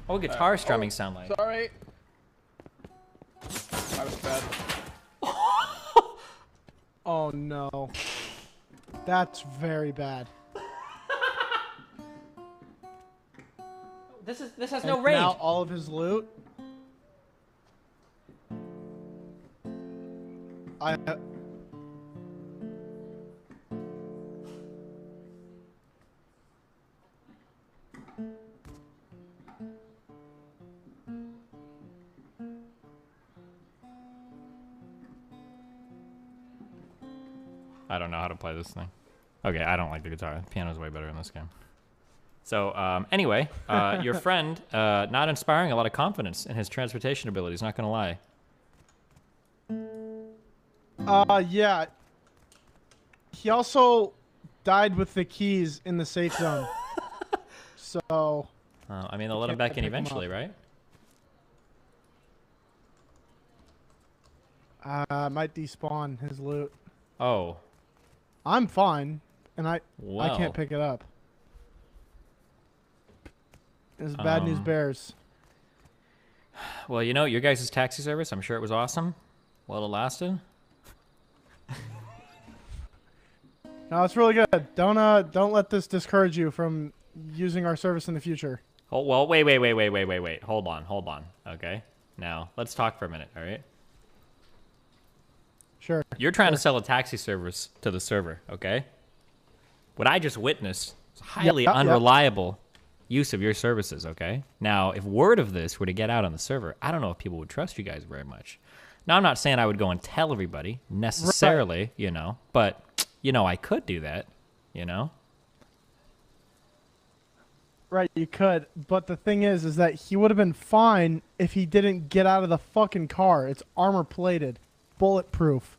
what would guitar strumming sound like? Sorry. I was bad. Oh no. That's very bad. This has And no range. now all of his loot. I don't know how to play this thing. Okay, I don't like the guitar. The piano's way better in this game. So, anyway, your friend, not inspiring a lot of confidence in his transportation abilities, not gonna lie. Yeah. He also died with the keys in the safe zone. So. I mean, they'll let him back in eventually, right? Might despawn his loot. Oh. I'm fine, and I Well. can't pick it up. It's bad news bears. Well, you know, your guys' taxi service, I'm sure it was awesome while it lasted. No, it's really good. Don't let this discourage you from using our service in the future. Oh, well, wait. Hold on. Okay. Now, let's talk for a minute, all right? Sure. You're trying to sell a taxi service to the server, okay? What I just witnessed is highly unreliable use of your services, okay? Now, if word of this were to get out on the server, I don't know if people would trust you guys very much. Now, I'm not saying I would go and tell everybody necessarily, you know, but, you know, I could do that, you know? Right, you could, but the thing is that he would have been fine if he didn't get out of the fucking car. It's armor plated, bulletproof.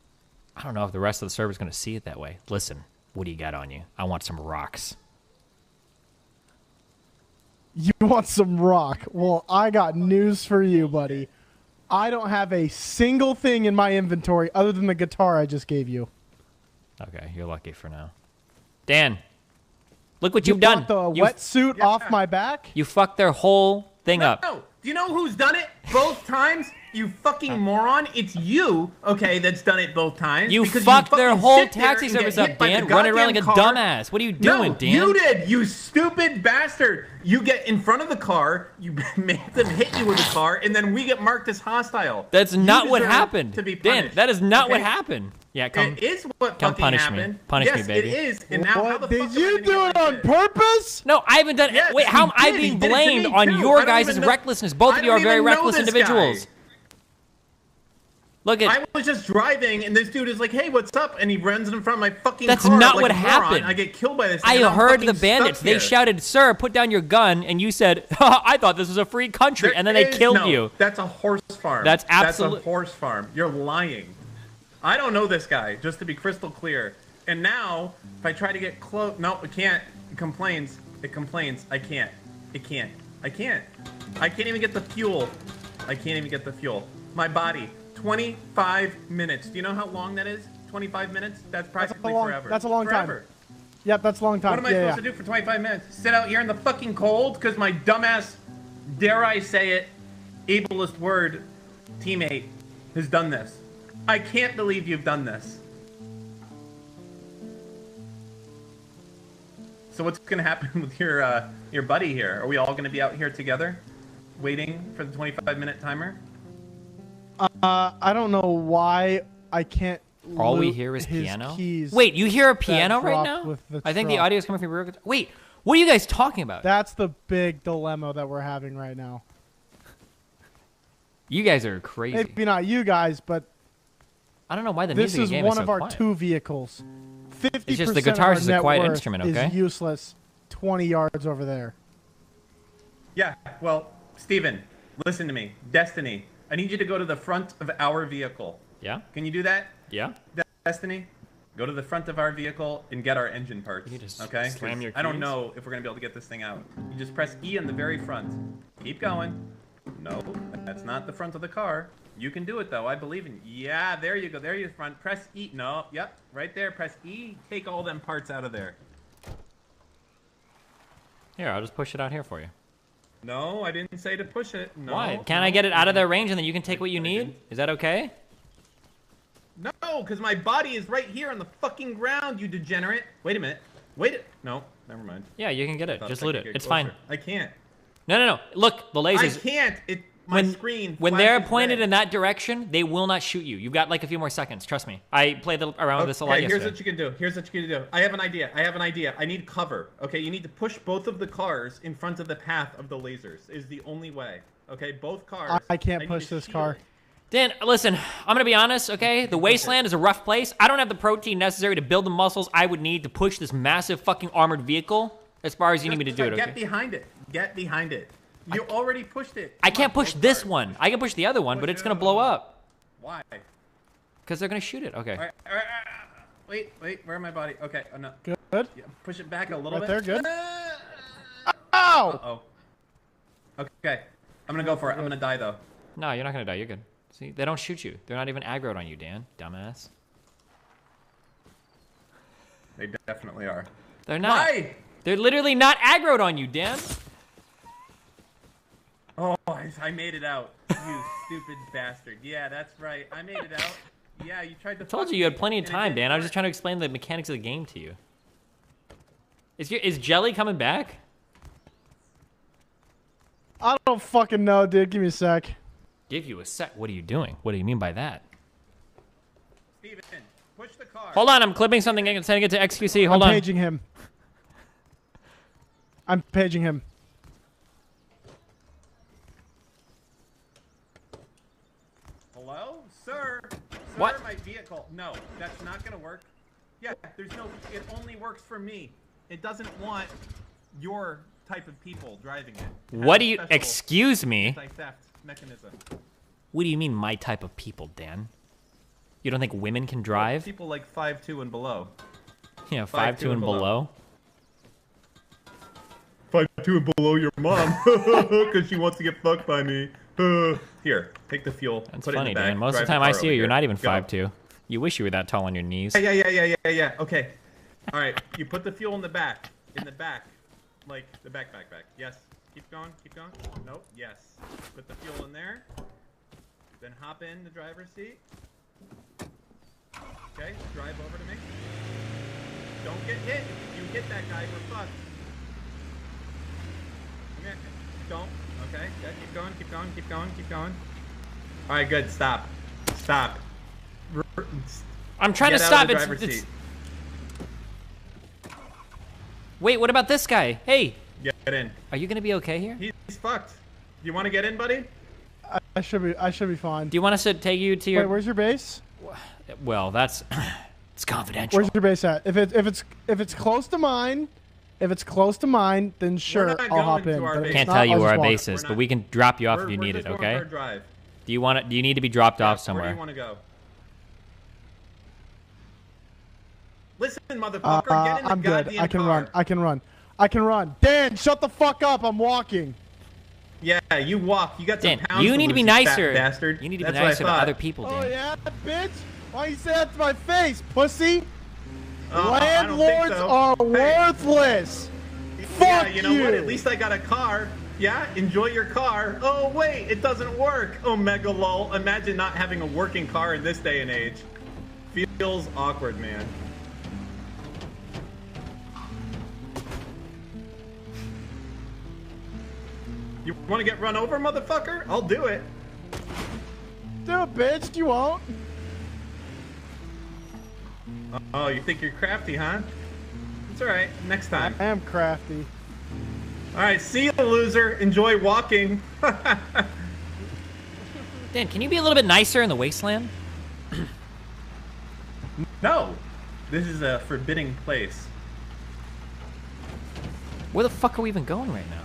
I don't know if the rest of the server's going to see it that way. Listen, what do you got on you? I want some rocks. You want some rock? Well, I got news for you, buddy. I don't have a single thing in my inventory other than the guitar I just gave you. Okay, you're lucky for now. Dan, look what you've done. The wetsuit off my back? You fucked their whole thing up. No, do you know who's done it both times? You fucking moron. It's you, okay, that's done it both times. You because fucked you their fucking whole sit there taxi and get service hit up, by the Dan, running around like a goddamn car. dumbass. What are you doing, No, Dan? you did, you stupid bastard. You get in front of the car, you make them hit you with the car, and then we get marked as hostile. That's You not what deserve happened. To be Dan, punished. that is not what Okay? happened. Yeah, come. It is what come fucking punish happened. me. Punish yes, me, baby. it is. And now how the Did fuck you do it on purpose? No, I haven't done it. Yes, Wait, how am he I did. being He did it to blamed me, on too. your I don't guys' even know- recklessness? Both I of you are don't very even know reckless this individuals. guy. Look at. I was just driving, and this dude is like, "Hey, what's up?" And he runs in front of my fucking That's car. not like what a moron. happened. I get killed by this. I thing, and I'm heard fucking the bandits. stuck They here. shouted, "Sir, put down your gun," and you said, "I thought this was a free country," and then they killed No, you. That's a horse farm. That's That's absolute- a horse farm. You're lying. I don't know this guy, just to be crystal clear. And now, if I try to get close, no, it can't. It complains. It complains. I can't. It can't. I can't. I can't even get the fuel. I can't even get the fuel. My body. 25 minutes. Do you know how long that is? 25 minutes? That's practically forever. That's a long forever. time. Yep, that's a long time. What am I supposed to do for 25 minutes? Sit out here in the fucking cold because my dumbass, dare I say it, ableist word teammate has done this. I can't believe you've done this. So what's going to happen with your buddy here? Are we all going to be out here together, waiting for the 25-minute timer? I don't know why I can't. All we loot hear is his piano. keys Wait, you hear a that piano right dropped now? with the I think the truck. audio is coming from your. Wait, what are you guys talking about? That's the big dilemma that we're having right now. You guys are crazy. Maybe not you guys, but I don't know why the this music in is the game one is so of our quiet. two vehicles. 50% It's just the of our guitar's is a net quiet worth instrument, is okay? useless 20 yards over there. Yeah, well, Steven, listen to me. Destiny, I need you to go to the front of our vehicle. Yeah? Can you do that? Yeah? Destiny? Go to the front of our vehicle and get our engine parts. You just okay? slam your I don't keys? know if we're gonna be able to get this thing out. You just press E on the very front. Keep going. No, that's not the front of the car. You can do it though. I believe in you. Yeah, there you go. There you front. Press E. No, yep, right there. Press E. Take all them parts out of there. Here, I'll just push it out here for you. No, I didn't say to push it. No. Why? Can't I get it out of their range and then you can take what you need? Is that okay? No, because my body is right here on the fucking ground, you degenerate. Wait a minute. No, never mind. Yeah, you can get it. Just loot it. It's fine. I can't. No. Look, the lasers. I can't. My screen. When they're flashes pointed red. in that direction, they will not shoot you. You've got like a few more seconds. Trust me. I played around with this a lot yesterday. Here's what you can do. Here's what you can do. I have an idea. I need cover. Okay, you need to push both of the cars in front of the path of the lasers. Is the only way. Okay, both cars. I can't push this car. Dan, listen, I'm gonna be honest, okay? The wasteland is a rough place. I don't have the protein necessary to build the muscles I would need to push this massive fucking armored vehicle as far as you need me to do it, okay? Get behind it. Get behind it. You already pushed it. I can't push this one. I can push the other one, but it's gonna blow up. Why? Because they're gonna shoot it. Okay. All right. Wait. Where my body? Okay. Oh, no. Good. Yeah, push it back a little Right bit. there, good. Ow! Uh-oh. Okay. I'm gonna go for it. I'm gonna die though. No, you're not gonna die. You're good. See, they don't shoot you. They're not even aggroed on you, Dan. Dumbass. They definitely are. They're not. Why? They're literally not aggroed on you, Dan. Oh, I made it out. You stupid bastard. Yeah, that's right. I made it out. Yeah, you tried to. I told you you had plenty of time, Dan. I was just trying to explain the mechanics of the game to you. Is Jelly coming back? I don't fucking know, dude. Give me a sec. Give you a sec. What are you doing? What do you mean by that? Steven, push the car. Hold on, I'm clipping something and sending it to XQC. Hold on. I'm paging him. I'm paging him. Hello? Sir? What? My vehicle. No, that's not gonna work. Yeah, there's no. It only works for me. It doesn't want your type of people driving it. What do you... Excuse me? Anti-theft mechanism. What do you mean my type of people, Dan? You don't think women can drive? People like 5'2" and below. Yeah, 5'2" and below. 5'2" and below your mom, because she wants to get fucked by me. Here, take the fuel. That's put funny, it in the bag, Dan. Most of the drive time I car see you, over you're here. not even Go. 5'2". You wish you were that tall on your knees. Yeah. Okay. All right. You put the fuel in the back. Like the back. Yes. Keep going. Nope. Yes. Put the fuel in there. Then hop in the driver's seat. Okay. Drive over to me. Don't get hit. If you hit that guy, we're fucked. Come here. Don't. Okay. Yeah, keep going. All right. Good. Stop. I'm trying to Get out stop. of the It's driver's seat. Wait, what about this guy? Hey. Get in. Are you gonna be okay here? He's fucked. You want to get in, buddy? I should be fine. Do you want us to take you to your... Wait, where's your base? Well, that's... it's confidential. Where's your base at? If it's close to mine, then sure, I'll hop in. I can't tell you where our base is, but we can drop you off if you need it, okay? Do you need to be dropped off somewhere? Where do you want to go? Listen, motherfucker, get in the I'm good. goddamn I can run. Dan, shut the fuck up. I'm walking. Yeah, you walk. You got some Dan, pounds you to need to lose, be you nicer. fat bastard. You need to be That's what I nicer to thought. other people, Dan. Oh yeah, bitch. Why you say that to my face, pussy? I don't think Landlords so. are Hey. worthless. Yeah, Fuck you know what? At least I got a car. Yeah, enjoy your car. Oh wait, it doesn't work. Oh mega lol. Imagine not having a working car in this day and age. Feels awkward, man. You want to get run over, motherfucker? I'll do it. Do it, bitch. You won't. Oh, you think you're crafty, huh? It's alright. Next time. I am crafty. Alright, see you, loser. Enjoy walking. Dan, can you be a little bit nicer in the wasteland? No. This is a forbidding place. Where the fuck are we even going right now?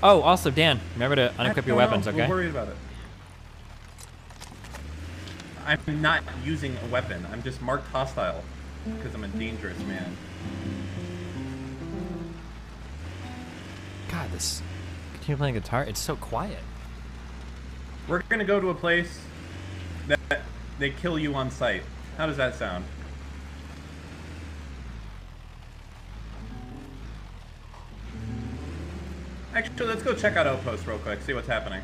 Oh, also, Dan, remember to unequip your weapons, okay? We're worried about it. I'm not using a weapon. I'm just marked hostile. because I'm a dangerous man. God, this. Continue playing guitar. It's so quiet. We're gonna go to a place that they kill you on sight. How does that sound? Actually, let's go check out Outpost real quick, see what's happening.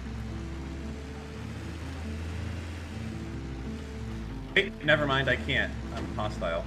Wait, never mind, I can't. I'm hostile.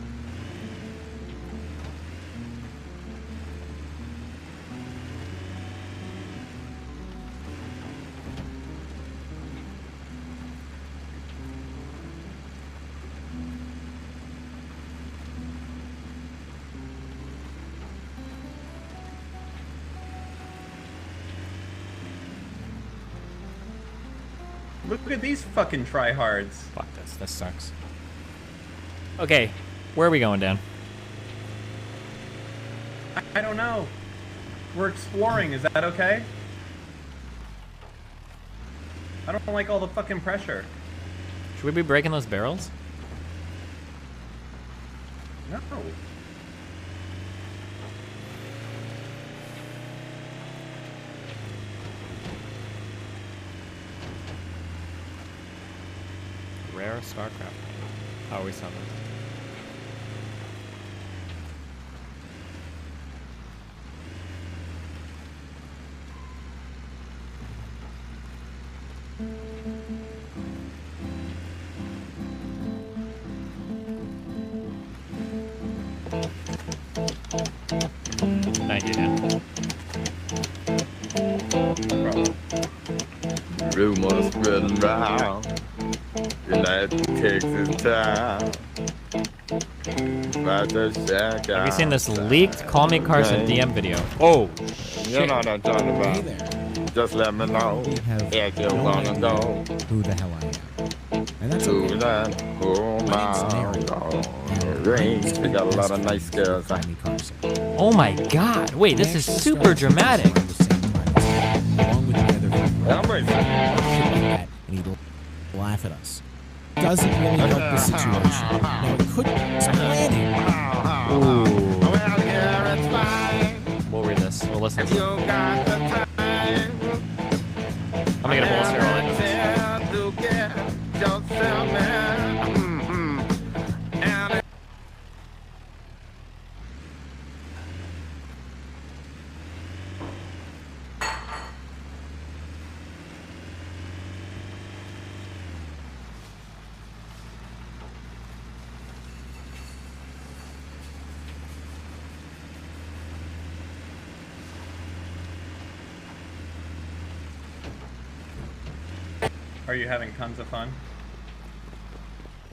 Look at these fucking tryhards. Fuck this. This sucks. Okay, where are we going, Dan? I don't know. We're exploring. Is that okay? I don't like all the fucking pressure. Should we be breaking those barrels? No. Rare StarCraft. Oh, we saw this. Thank you, Dan. Rumors spreading round. United Texas town. Have you seen this leaked Call Me Carson DM video? Oh, you know what I'm talking about. Just let me know if you wanna know who the hell I am. And that's who okay. that, who my rings. We got a lot of nice girls. Oh my God! Wait, this is super dramatic. Along with the other people. And he'd laugh at us. Doesn't really help the situation. Now, it could be planning. We'll read this. We'll listen. I'm gonna get a bolster on it. Are you having tons of fun?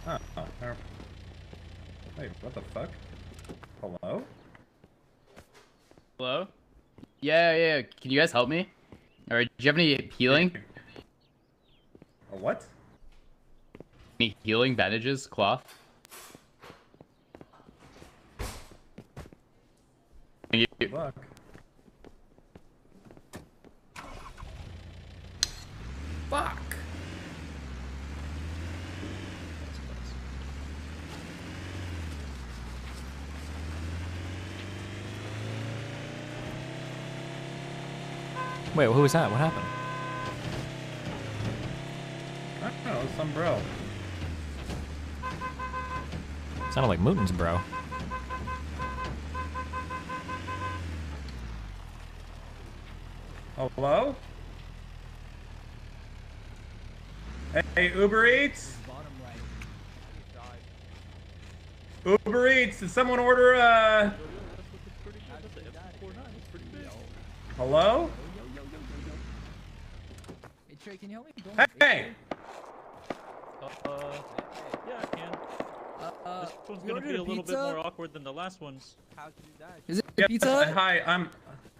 Oh, wait, what the fuck? Hello? Hello? Yeah. Can you guys help me? Alright, do you have any healing? A what? Any healing bandages? Cloth? Thank you. Good luck. Fuck! Wait, who was that? What happened? I don't know, some bro. Sounded like Mootin's bro. Hello? Hey, Uber Eats? Uber Eats, did someone order hello? Hey, Trey, can you help me? Hey! Yeah, I can. This one's gonna be a little bit more awkward than the last ones. Is it Yeah, pizza? hi,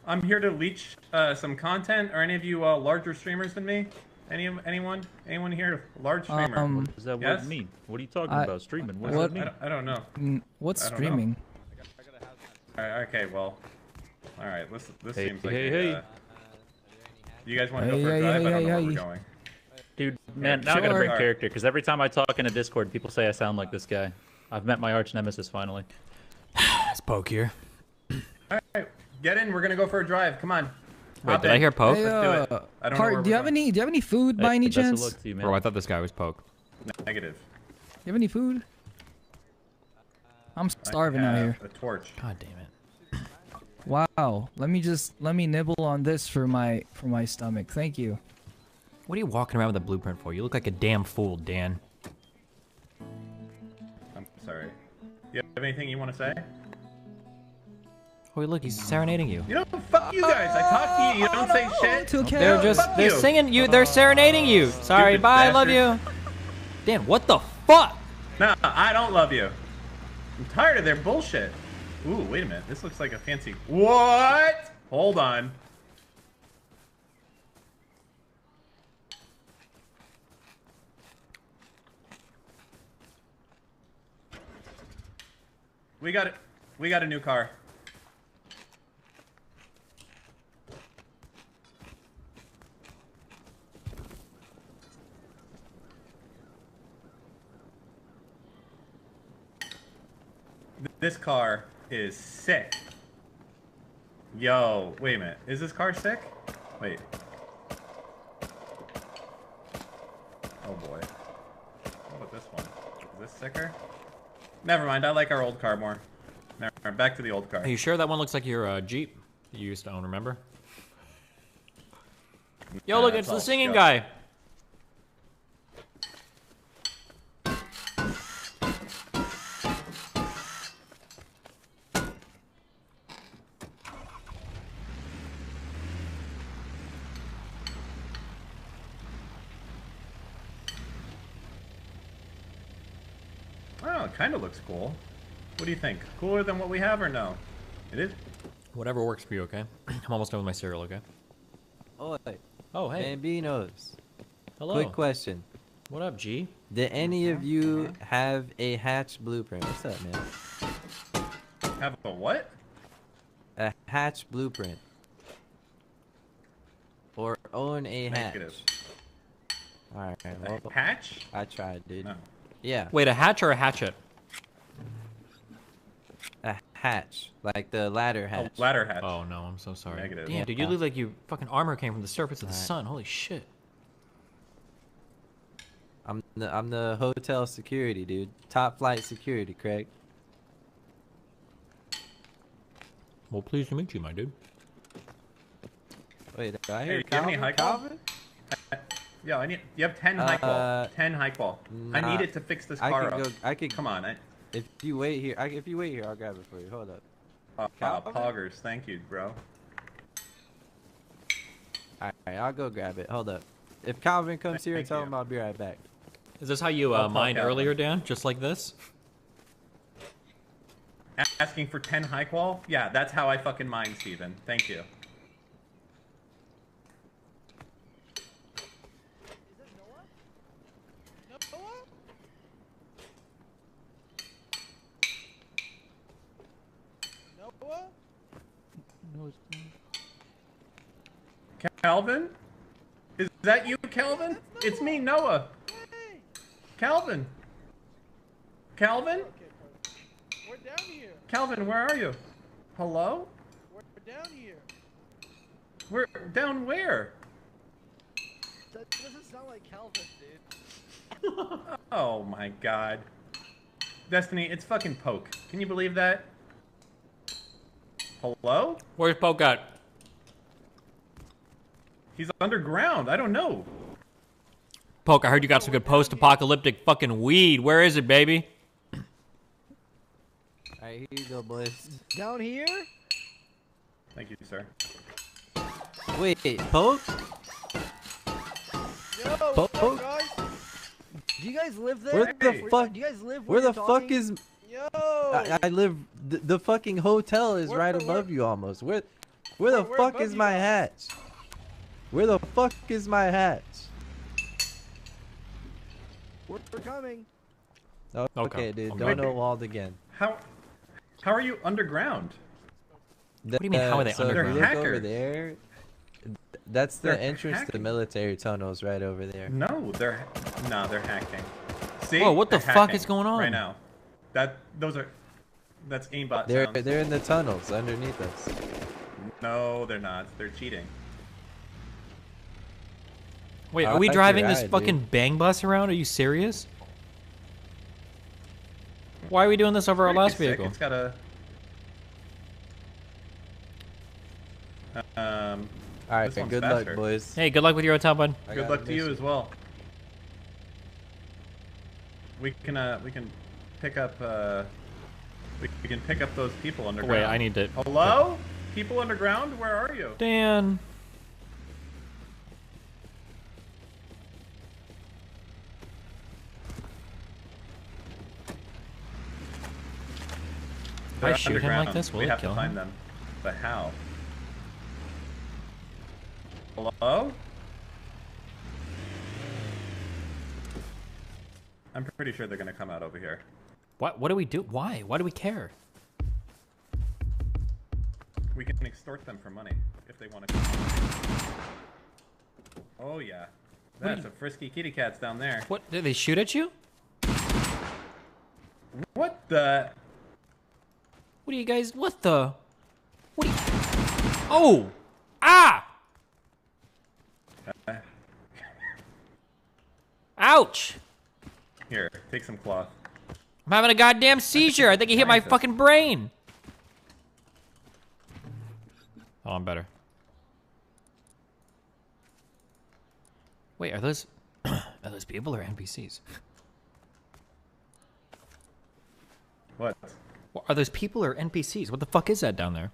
I'm here to leech some content. Are any of you larger streamers than me? Anyone here large streamer? What does that word mean? What are you talking about? Streaming? What does that mean? I don't know. What's I don't streaming? All right, okay, well, all right. This Hey, seems like hey. you guys want to go for a drive? I don't know where we're going. Dude, man, now I gotta break character because every time I talk in a Discord, people say I sound like this guy. I've met my arch nemesis finally. It's Poke here. All right, get in. We're gonna go for a drive. Come on. Wait, Hop did in. I hear Poke? Hey, Let's do it. I don't know where do you we're have any food by any Best of chance? luck to you, man. Bro, I thought this guy was Poke. Negative. You have any food? I'm starving out here. A torch. God damn it. Wow. Let me nibble on this for my stomach. Thank you. What are you walking around with a blueprint for? You look like a damn fool, Dan. I'm sorry. You have anything you want to say? Oh, look, he's serenading you. You know, fuck you guys. I talk to you. You don't say shit. It's okay. They're singing you. They're serenading you. Sorry, Stupid bye. I love bastard. you. Dan, what the fuck? No, I don't love you. I'm tired of their bullshit. Ooh, wait a minute. This looks like a fancy... What? Hold on. We got it. We got a new car. This car is sick. Yo, wait a minute. Is this car sick? Wait. Oh boy. What about this one? Is this sicker? Never mind. I like our old car more. Never mind. Back to the old car. Are you sure that one looks like your Jeep that you used to own, remember? Yo, look, it's the singing guy. Oh, it kind of looks cool. What do you think? Cooler than what we have or no? It is? Whatever works for you, okay? I'm almost done with my cereal, okay? Oi. Oh, hey. Bambinos. Hello. Quick question. What up, G? Did any of you have a hatch blueprint? What's up, man? Have a what? A hatch blueprint. Or own a hatch. Negative. Alright, well, A hatch? I tried, dude. No. Yeah. Wait, a hatch or a hatchet? A hatch. Like the ladder hatch. Oh, ladder hatch. Oh, no, I'm so sorry. Negative. Damn, dude, you look like you fucking armor came from the surface of the sun. Holy shit. I'm the hotel security, dude. Top flight security, Craig. Well, pleased to meet you, my dude. Wait, do I Hey, hear you have any high qual? Calvin? Yeah, I need. You have 10 high qual. 10 high qual. I Nah, need it to fix this car up. I could. Come on. If you wait here, if you wait here, I'll grab it for you. Hold up. Poggers, thank you, bro. Alright, I'll go grab it. Hold up. If Calvin comes here, tell him I'll be right back. Is this how you I'll mined talk out. earlier, Dan? Just like this? Asking for 10 high qual? Yeah, that's how I fucking mine, Steven. Thank you. Calvin? Is that you, Calvin? It's me, Noah. Calvin. Calvin? We're down here. Calvin, where are you? Hello? We're down here. We're down where? That doesn't sound like Calvin, dude. Oh my god. Destiny, it's fucking Poke. Can you believe that? Hello? Where's Poke at? He's underground. I don't know. Poke, I heard you got some good post-apocalyptic fucking weed. Where is it, baby? Alright, here you go, boys. Down here? Thank you, sir. Wait, Poke? Yo, Poke? what's up, guys? Do you guys live there? Where the fuck? Do you guys live Where where the you're fuck talking? is? Yo! I live. The fucking hotel is right above you, almost. Where the we're fuck above is you my guys. hatch? Where the fuck is my hatch? We're coming. Oh, okay, dude. Don't Wait, know walled again. How are you underground? What do you mean, how are they so if underground? you They're look over hackers. there, that's the They're entrance to the hacking. military tunnels right over there. No, they're hacking. See? Whoa, what the They're fuck hacking is going on? right now? That's aimbot They're sounds. in the tunnels underneath us. No, they're not. They're cheating. Wait, I are we like driving your this eye, fucking dude. bang bus around? Are you serious? Why are we doing this over our last Sick. vehicle? It's got a. All right, this one's good faster. luck, boys. Hey, good luck with your hotel, bud. Good luck to you as well. We can pick up we can pick up those people underground. Wait, I need to. Hello? People underground? Where are you? Dan. If I They're shoot him like underground. this, will we it have kill to find him? them. But how? Hello? I'm pretty sure they're gonna come out over here. What do we do? Why? Why do we care? We can extort them for money if they want to come. Oh yeah. That's a frisky kitty cat's down there. What? Did they shoot at you? What the? What are you guys? What the? What? Are you... Oh! Ah! Ouch! Here, take some cloth. I'm having a goddamn seizure. I think he hit my fucking brain. Oh, I'm better. Wait, are those people or NPCs? What? Are those people or NPCs? What the fuck is that down there?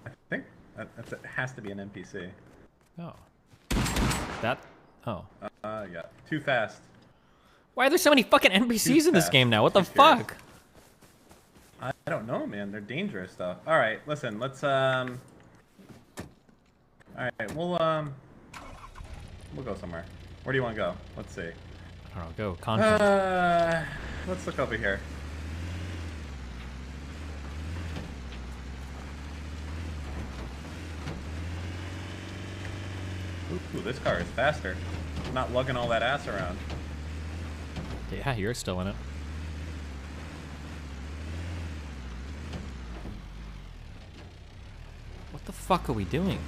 I think that has to be an NPC. Oh. That? Oh. Yeah. Too fast. Why are there so many fucking NPCs in this fast. game now? What the Too furious. fuck? I don't know, man. They're dangerous stuff. All right, listen. Let's All right, we'll go somewhere. Where do you want to go? Let's see. I don't know. Go content. Let's look over here. Ooh, this car is faster. Not lugging all that ass around. Yeah, you're still in it. What the fuck are we doing?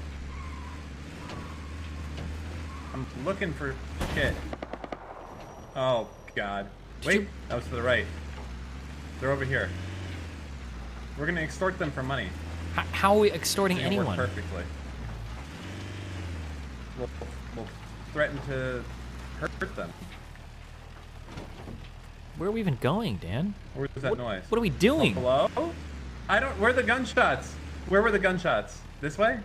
I'm looking for shit. Oh, God. Wait, that was to the right. They're over here. We're gonna extort them for money. How are we extorting It's gonna work anyone? perfectly. We'll threaten to hurt them. Where are we even going, Dan? Where's that noise? What are we doing? Hello? I don't. Where are the gunshots? Where were the gunshots? This way?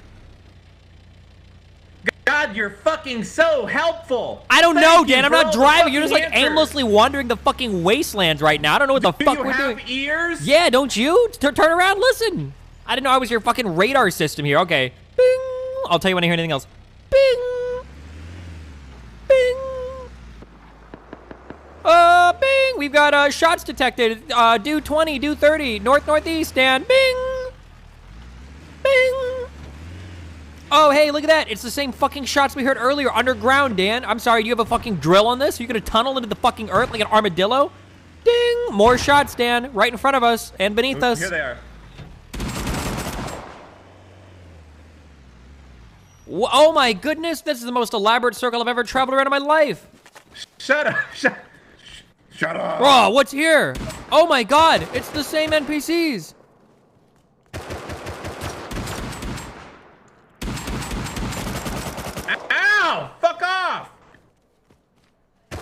God, you're fucking so helpful. I don't Thank know, you Dan. I'm for not all the driving. You're just like fucking answers. aimlessly wandering the fucking wastelands right now. I don't know what the fuck you we're have doing. ears? Yeah, don't you? Turn around, listen. I didn't know I was your fucking radar system here. Okay. Bing. I'll tell you when I hear anything else. Bing. Bing. Bing. We've got shots detected. Do 20, do 30. Northeast, Dan. Bing. Bing. Oh, hey, look at that. It's the same fucking shots we heard earlier underground, Dan. I'm sorry, do you have a fucking drill on this? Are you gonna tunnel into the fucking earth like an armadillo? Ding! More shots, Dan. Right in front of us and beneath us. Here they are. Oh my goodness, this is the most elaborate circle I've ever traveled around in my life. Shut up. Shut up. Oh, what's here? Oh my god, it's the same NPCs. Ow! Fuck off! I'm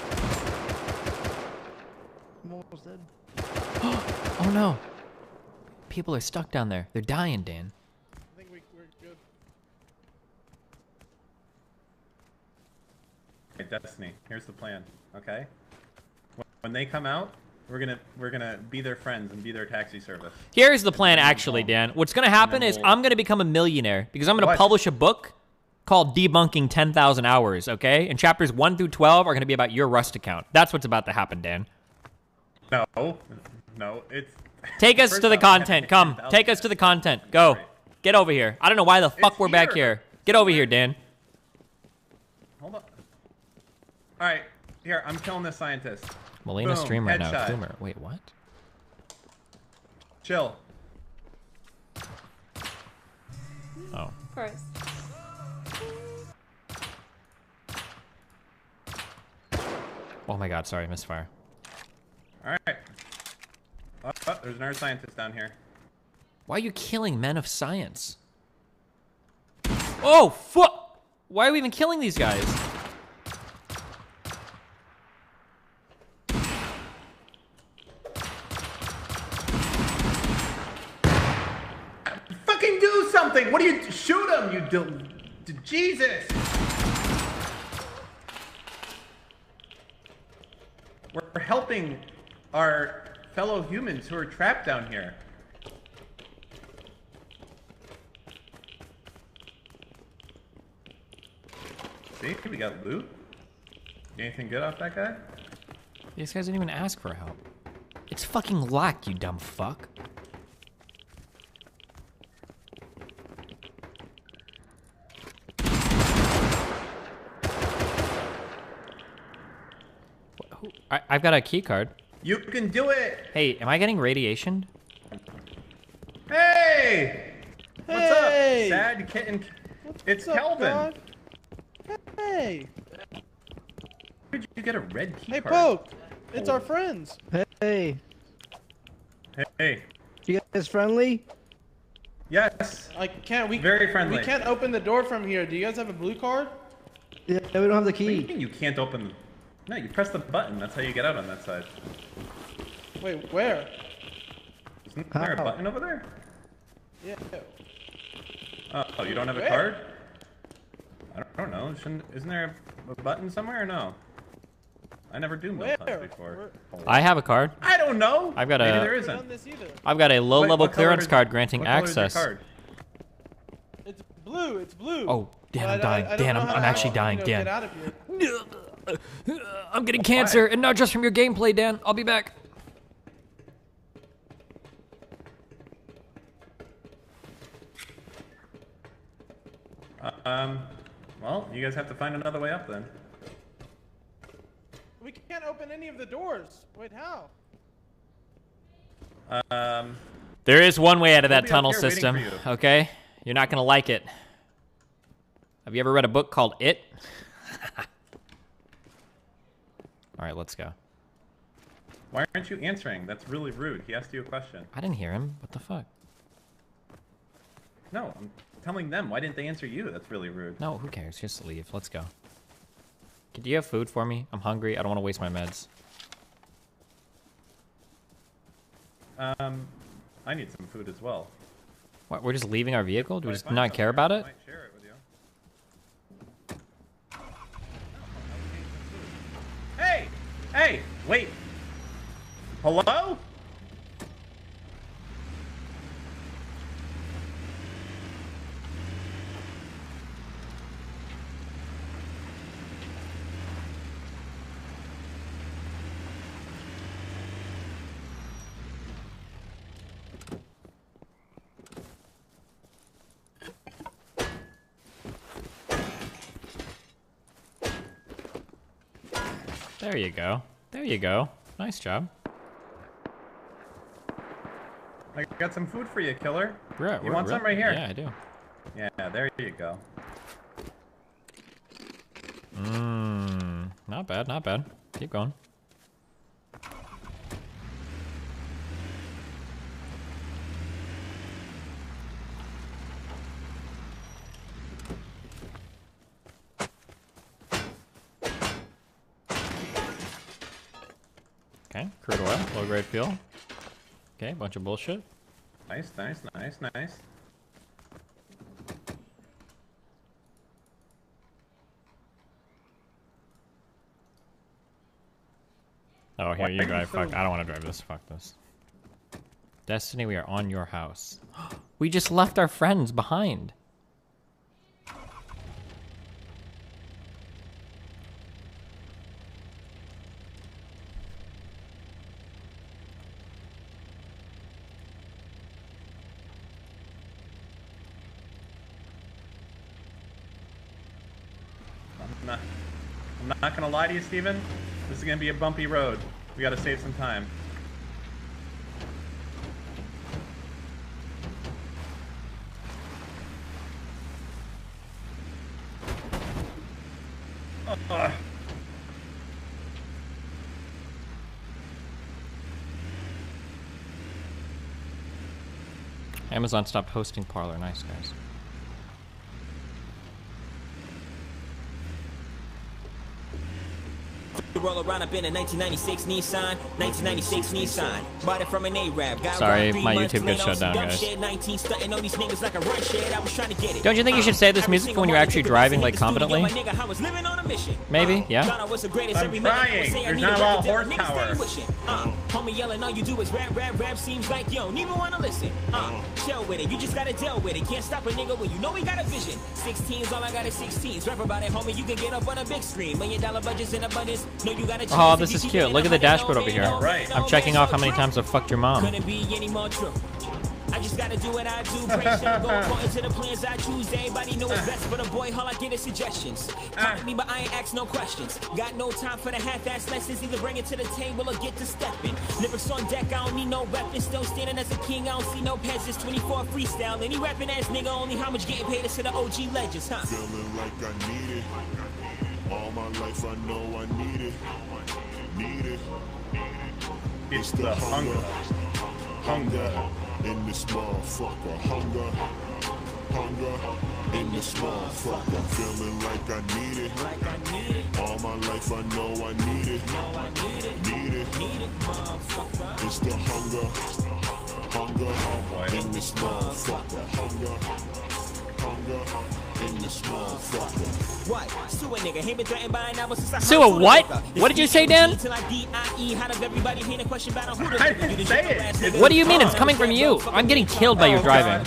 almost dead. Oh no. People are stuck down there. They're dying, Dan. I think we're good. Hey, Destiny, here's the plan, okay? When they come out, we're gonna be their friends and be their taxi service. Here's the plan, actually, Dan. What's gonna happen is I'm gonna become a millionaire because I'm gonna What? publish a book called Debunking 10,000 Hours, okay? And chapters 1 through 12 are gonna be about your Rust account. That's what's about to happen, Dan. No, it's... Take us First to the off, I have content. to Come, 10,000 take us to the content. Go. Get over here. I don't know why the fuck we're back here. Get over here, Dan. Hold on. Alright, here, I'm killing this scientist. Melina's Boom, stream right now. headshot. Coomer. Wait, what? Chill. Oh. Of course. Oh my god, sorry, misfire. Alright. Oh, there's another scientist down here. Why are you killing men of science? Oh, fuck! Why are we even killing these guys? Fucking do something! What do you shoot him? Jesus! We're helping our fellow humans who are trapped down here. See, we got loot. Anything good off that guy? These guys didn't even ask for help. It's fucking locked, you dumb fuck. I've got a key card. You can do it! Hey, am I getting radiation? Hey! What's up, Hey! sad kitten? It's What's up, Kelvin. dog? Hey! Where did you get a red key Hey, card? Poke! It's our friends. Hey. Hey. You guys friendly? Yes. Very friendly. We can't open the door from here. Do you guys have a blue card? Yeah, we don't have the What do you key. mean you can't open? No, you press the button. That's how you get out on that side. Wait, where? Isn't there a button over there? Yeah. Oh, you don't have a Where? card? I don't know. Isn't there a button somewhere or no? I never do milk hunts before. I have a card. I don't know. I've got Maybe a. there isn't. I've got a low-level What color clearance is- card granting what color is your access. card? It's blue. It's blue. Oh, Dan, I'm But dying. I don't Dan, know I'm how actually to, dying. Get Dan, out of here. I'm getting cancer, and not just from your gameplay, Dan. I'll be back. Well, you guys have to find another way up then. We can't open any of the doors. Wait, how? There is one way out of We'll that be up tunnel here waiting system, for you. okay? You're not gonna like it. Have you ever read a book called It? All right, let's go. Why aren't you answering? That's really rude. He asked you a question. I didn't hear him. What the fuck? No, I'm telling them. Why didn't they answer you? That's really rude. No, who cares? Just leave. Let's go. Do you have food for me? I'm hungry. I don't want to waste my meds. I need some food as well. What, we're just leaving our vehicle? Do we If I just find not care something, about I it? might share it with you. Hey! Hey! Wait! Hello? There you go. There you go. Nice job. I got some food for you, killer. Right, You want some right here? Yeah, I do. Yeah, there you go. Mmm. Not bad, not bad. Keep going. Okay, crude oil, low grade fuel. Okay, bunch of bullshit. Nice, nice, nice, nice. Oh, here Why you are you drive. Fuck, so- I don't want to drive this. Fuck this. Destiny, we are on your house. We just left our friends behind. I'm not gonna lie to you, Steven. This is gonna be a bumpy road. We gotta save some time. Amazon stopped hosting Parlor. Nice, guys. Roll around up in a 1996 Nissan, 1996 Nissan. Bought it from an Arab. Sorry, my YouTube gets shut down, guys. Don't you think you should say this music for when you're actually driving, like, competently? Maybe, yeah? I'm trying. There's not a lot of horsepower. Homie yelling, all you do is rap, rap, rap. Seems like you don't even wanna listen. Chill with it, you just gotta deal with it. Can't stop a nigga when you know we got a vision. 16s, all I got is 16s. Rap about it, homie, you can get up on a big screen. $1 million budgets in abundance. No, you gotta. Oh, this is cute. Look at the dashboard over here. Right. I'm checking off how many times I've fucked your mom. Couldn't be any more true. I just gotta do what I do. Pray shall go according to the plans I choose. Everybody know what's best for the boy. All I get is suggestions. Talk to me, but I ain't ask no questions. Got no time for the half-ass lessons. Either bring it to the table or get to stepping. Lyrics on deck, I don't need no weapons. Still standing as a king, I don't see no peasants. 24 freestyle. Any rapping ass nigga, only how much getting paid is to the OG legends, huh? Feeling like I need it. All my life I know I need it. Need it. It's the hunger. Hunger in this motherfucker. Hunger. Hunger in this motherfucker. Feeling like I need it. All my life I know I need it. Need it. It's the hunger. Hunger in this motherfucker. Hunger. Hunger in this motherfucker. What? Sue a nigga. Ain't been threatened by an album since I Sue a what? What did you say, Dan? I didn't say it. What do you mean? It's coming from you. I'm getting killed by your driving.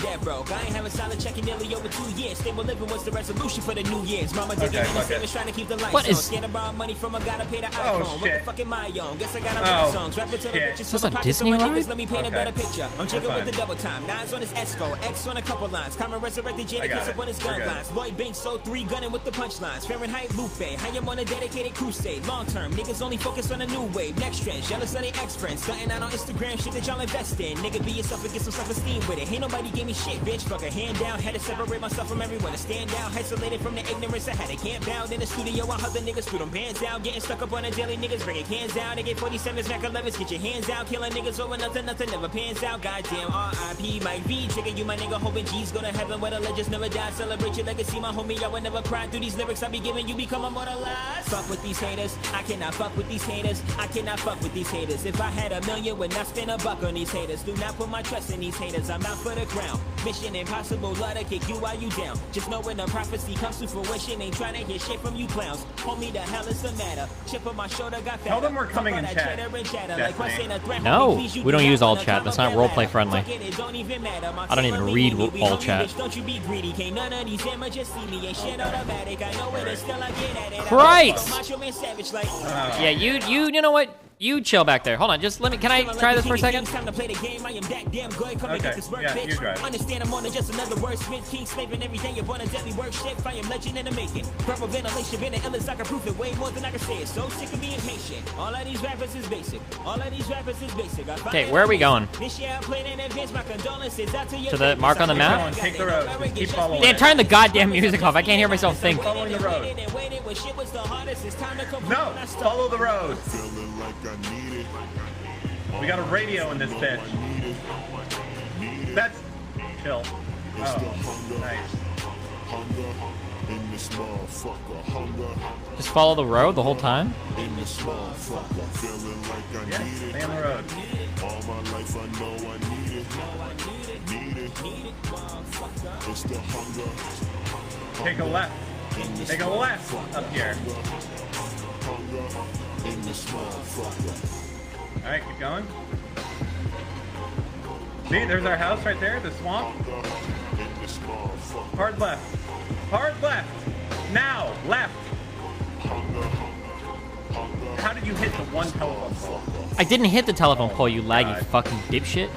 What is... Oh, shit. Is this a Disney ride? Let me paint a better picture. I'm jigging with the double time. Nines on his Esco. X on a couple lines. Common resurrected Jada kiss up on his gun lines. Lloyd Banks sold 3 gunning with the punchlines. Fahrenheit Lupe. I am on a dedicated crusade. Long term. Niggas only focus on a new wave. Next trend. Jealous of their ex-friends. Starting out on Instagram. Shit that y'all invest in. Nigga be yourself and get some self-esteem with it. Ain't nobody gave me shit, bitch. Fuck a hand down. Had to separate myself from everyone. To stand out. Isolated from the ignorance. I had to camp down in the studio. I hug the niggas. Screw them bands down. Getting stuck up on a daily. Niggas bringing cans down. They get 47s, Mac 11s. Get your hands out. Killing niggas over nothing. Nothing never pans out. Goddamn R.I.P. Mike V. Trigger you, my nigga. Hoping G's go to heaven where the legends never die. Celebrate your legacy, my homie. I would never cry through these lyrics I be giving. You become immortalized. Fuck with these haters. I cannot fuck with these haters. I cannot fuck with these haters. If I had $1 million, would not spend $1 on these haters. Do not put my trust in these haters. I'm out for the crown. Mission impossible. Love to kick you while you down. Just know when the prophecy comes to fruition. Ain't trying to hear shit from you clowns. Homie, the hell is the matter? Chip on my shoulder got fat. Tell them we're coming in chat. No, we don't use all chat. That's not roleplay friendly. I don't even read all chat. Christ! Yeah, you know what? You chill back there. Hold on, just let me. Can I try this for a second? Okay, yeah, you drive. Understand I'm on just another wordsmith, king slaving every day. You're born a deadly work shit. I am legend in the making. Purple ventilation, been an illness. I can prove it way more than I can say it. So sick of being patient. All of these rappers is basic. All of these rappers is basic. Okay, where are we going? This year I played in advance. My condolences out to your To the mark on the map? Take the road. Just keep following. Dan, turn the goddamn music off. I can't hear myself think. Following the road. No, follow the road. We got a radio in this bitch. That's chill. Oh, nice. Just follow the road the whole time? Yeah, stay on the road. All my life I know I need it. Need it. It's the hunger. Take a left. Take a left up here. Alright, keep going. See, there's our house right there, the swamp. Hard left. Hard left. Now, left. How did you hit the one telephone pole? I didn't hit the telephone pole, you laggy fucking dipshit.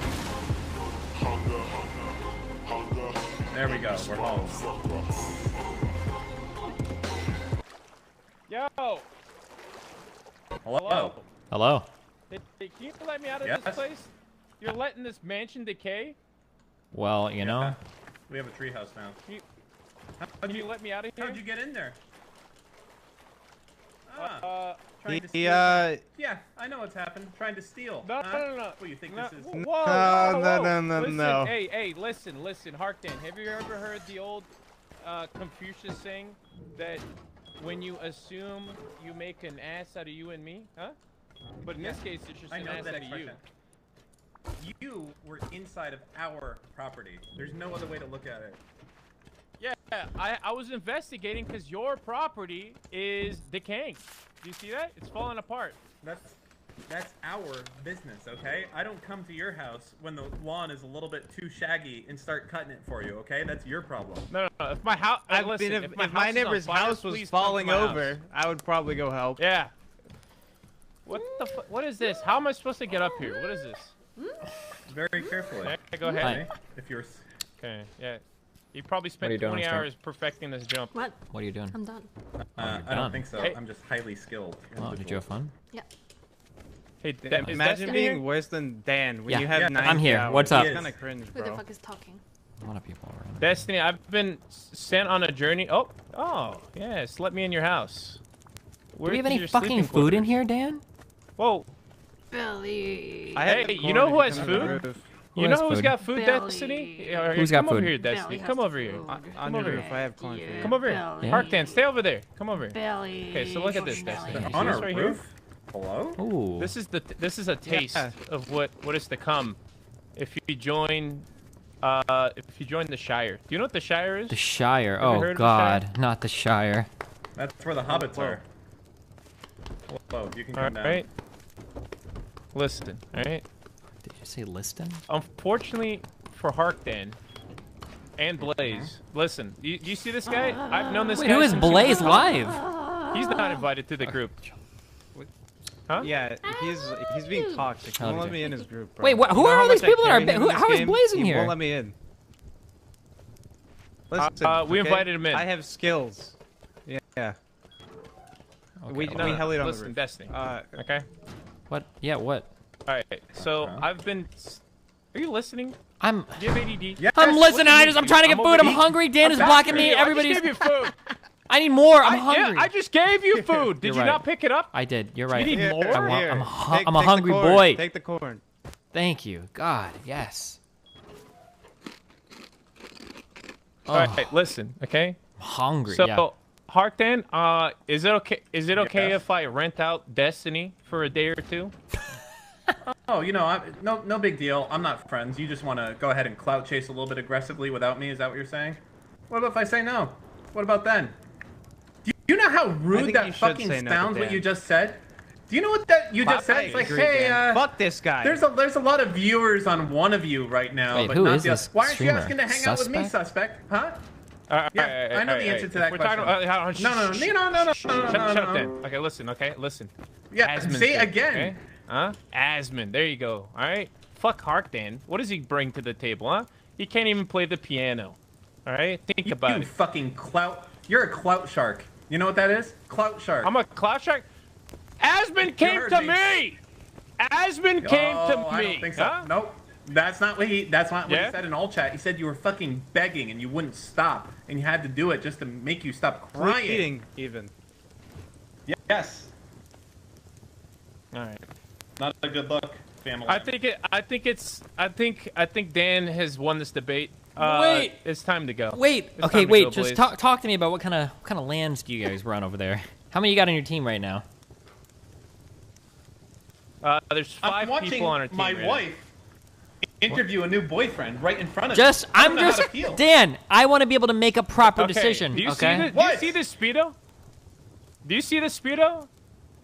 There we go, we're home. Yo! Hello. Hello. Hey, can you let me out of Yes. this place? You're letting this mansion decay? Well, you know. We have a treehouse now. Can you let me out of here? How'd you get in there? Trying to steal. Yeah, I know what's happened. Trying to steal. No. What do you think this is? Whoa, No, listen, no. Hey, listen, Harkden. Have you ever heard the old Confucius saying that when you assume you make an ass out of you and me, huh? But in this case, it's just an ass out of you. You were inside of our property. There's no other way to look at it. Yeah, I was investigating because your property is decaying. Do you see that? It's falling apart. That's our business, okay? I don't come to your house when the lawn is a little bit too shaggy and start cutting it for you, okay? That's your problem. No. If my house, if my neighbor's house was falling over, I would probably go help. Yeah. What the fuck? What is this? How am I supposed to get up here? What is this? Very carefully. Yeah, go ahead. If you're. Okay. Yeah. You probably spent 20 hours perfecting this jump. What? What are you doing? I'm done. I don't think so. Hey. I'm just highly skilled. Oh, did you have fun? Yeah. Hey, imagine being worse than Dan when you have 90 I'm here. hours. What's up? It's kind of cringe, Who bro. the fuck is talking? A lot of people around. Destiny, I've been sent on a journey. Oh, yes. Let me in your house. Do we have any fucking food in here, Dan? Whoa. Billy. Hey, you know who has food? You know who's got food, Billy. Destiny? Who's got Come over food? here, Destiny. Come over here. On your roof, I have corn for you. Come over here. Billy. Harkdan, stay over there. Come over here. Billy. Okay, so look at this, Destiny. You see On this our right roof? Hello? Ooh. This is a taste of what is to come if you join the Shire. Do you know what the Shire is? The Shire. Ever heard Oh of the Shire? God, not the Shire. That's where the hobbits are. Whoa, you can come down. Alright. Listen, alright? Did you say listen? Unfortunately for Harkdan and Blaze, listen, you see this guy? I've known this Wait, guy who is since Blaze he was live? He's not invited to the group. Huh? Yeah, he's being toxic. He won't let me in his group, bro. Wait, what? Who You know are how all these much I people that are? carry him in this How is game? Blaze in He here? won't let me in. Listen, we okay? invited him in. I have skills. Yeah. Okay, We well, held it on the listen, roof. Destiny. Okay. What? Yeah, what? Alright, so I've been... Are you listening? I'm. Do you have ADD? Yes. I'm listening. I'm trying to get food. I'm hungry. Dan is blocking me. Everybody's. I just gave you food. I need more. I'm hungry. Yeah, I just gave you food. Did You're you right. not pick it up? I did. You're right. You need more? I'm Take a hungry the corn. boy. Take the corn. Thank you. God, yes. Alright, listen, okay? I'm hungry. So, yeah. Harkdan, is it okay? Is it okay Yes. if I rent out Destiny for a day or two? Oh, you know, no big deal. I'm not friends. You just want to go ahead and clout chase a little bit aggressively without me. Is that what you're saying? What about if I say no? What about then? Do you know how rude think you that should fucking say no to sounds? What Dan. you just said? Do you know what that you just said? It's like, hey, fuck this guy. there's a lot of viewers on one of you right now, Wait, but who not is the this other. Why aren't you streamer? asking to hang out with me, Suspect? suspect? Huh? Yeah, I know the answer to that question. No. Shut down. Okay, listen. Yeah, Asmon's say here, again. okay? Huh? Asmon, there you go. All right. Fuck Harkdan. What does he bring to the table, huh? He can't even play the piano. All right. Think about You it. fucking clout. You're a clout shark. You know what that is? Clout shark. I'm a clout shark. Asmon came heard to me. me. Asmon came to me. I don't think so. Huh? Nope. That's not what he Yeah? said in all chat. He said you were fucking begging and you wouldn't stop and you had to do it just to make you stop crying. Eating even. Yes. All right. Not a good look, family. I think Dan has won this debate. Wait. It's time to go. Wait. It's Okay, time to wait. go, Just Blaze. talk to me about what kind of lands do you guys run over there? How many you got on your team right now? There's 5 I'm watching people on our team. my right now. wife interview a new boyfriend right in front of Just, me. I I'm don't know how just, to feel. Dan. I want to be able to make a proper Okay, decision. Do you okay. see the speedo? Do you see the speedo?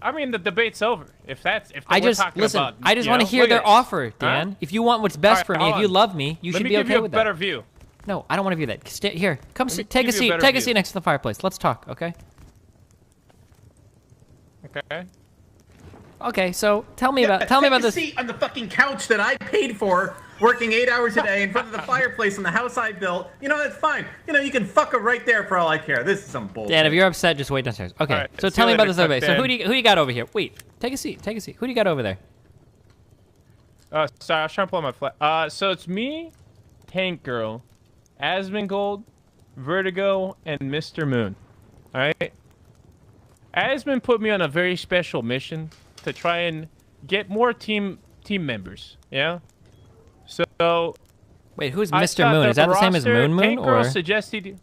I mean, the debate's over. If we're talking listen. about, I just you want to know, hear look their at this. offer, Dan. Huh? If you want what's best All for right, me, if hold you on. love me, you Let should me be give okay you a with better that. view. No, I don't want to view that. Here, come Let me take a give you a seat. better Take a view. seat next to the fireplace. Let's talk, okay? Okay. Okay. So tell me about Take a this. seat on the fucking couch that I paid for, working 8 hours a day in front of the fireplace in the house I built. You know, that's fine. You know, you can fuck her right there for all I care. This is some bullshit. Dan, if you're upset, just wait downstairs. Okay. All right, So see tell you me about later, this survey. So Dan. who do you got over here? Wait. Take a seat. Take a seat. Who do you got over there? Sorry, I was trying to pull my flat. So it's me, Tank Girl, Asmongold, Vertigo, and Mr. Moon. All right. Asmund put me on a very special mission to try and get more team members. Yeah. So. Wait, who's Mr. Moon? Is that the same as Moon Moon, Tank Girl or? suggested.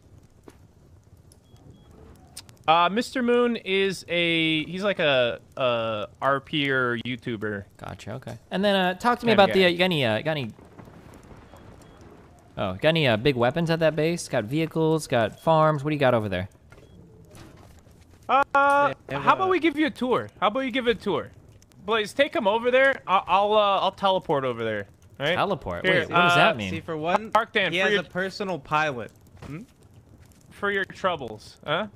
Mr. Moon is he's like a RP or YouTuber. Gotcha. Okay. And then talk to me Kinda about the guy. you got any big weapons at that base? Got vehicles? Got farms? What do you got over there? How about we give you a tour? How about you give it a tour? Blaze, take him over there. I'll teleport over there. All right? Teleport? Here, Wait, what does that mean? See, for one, Arkdan, he has a personal pilot. For your troubles, huh?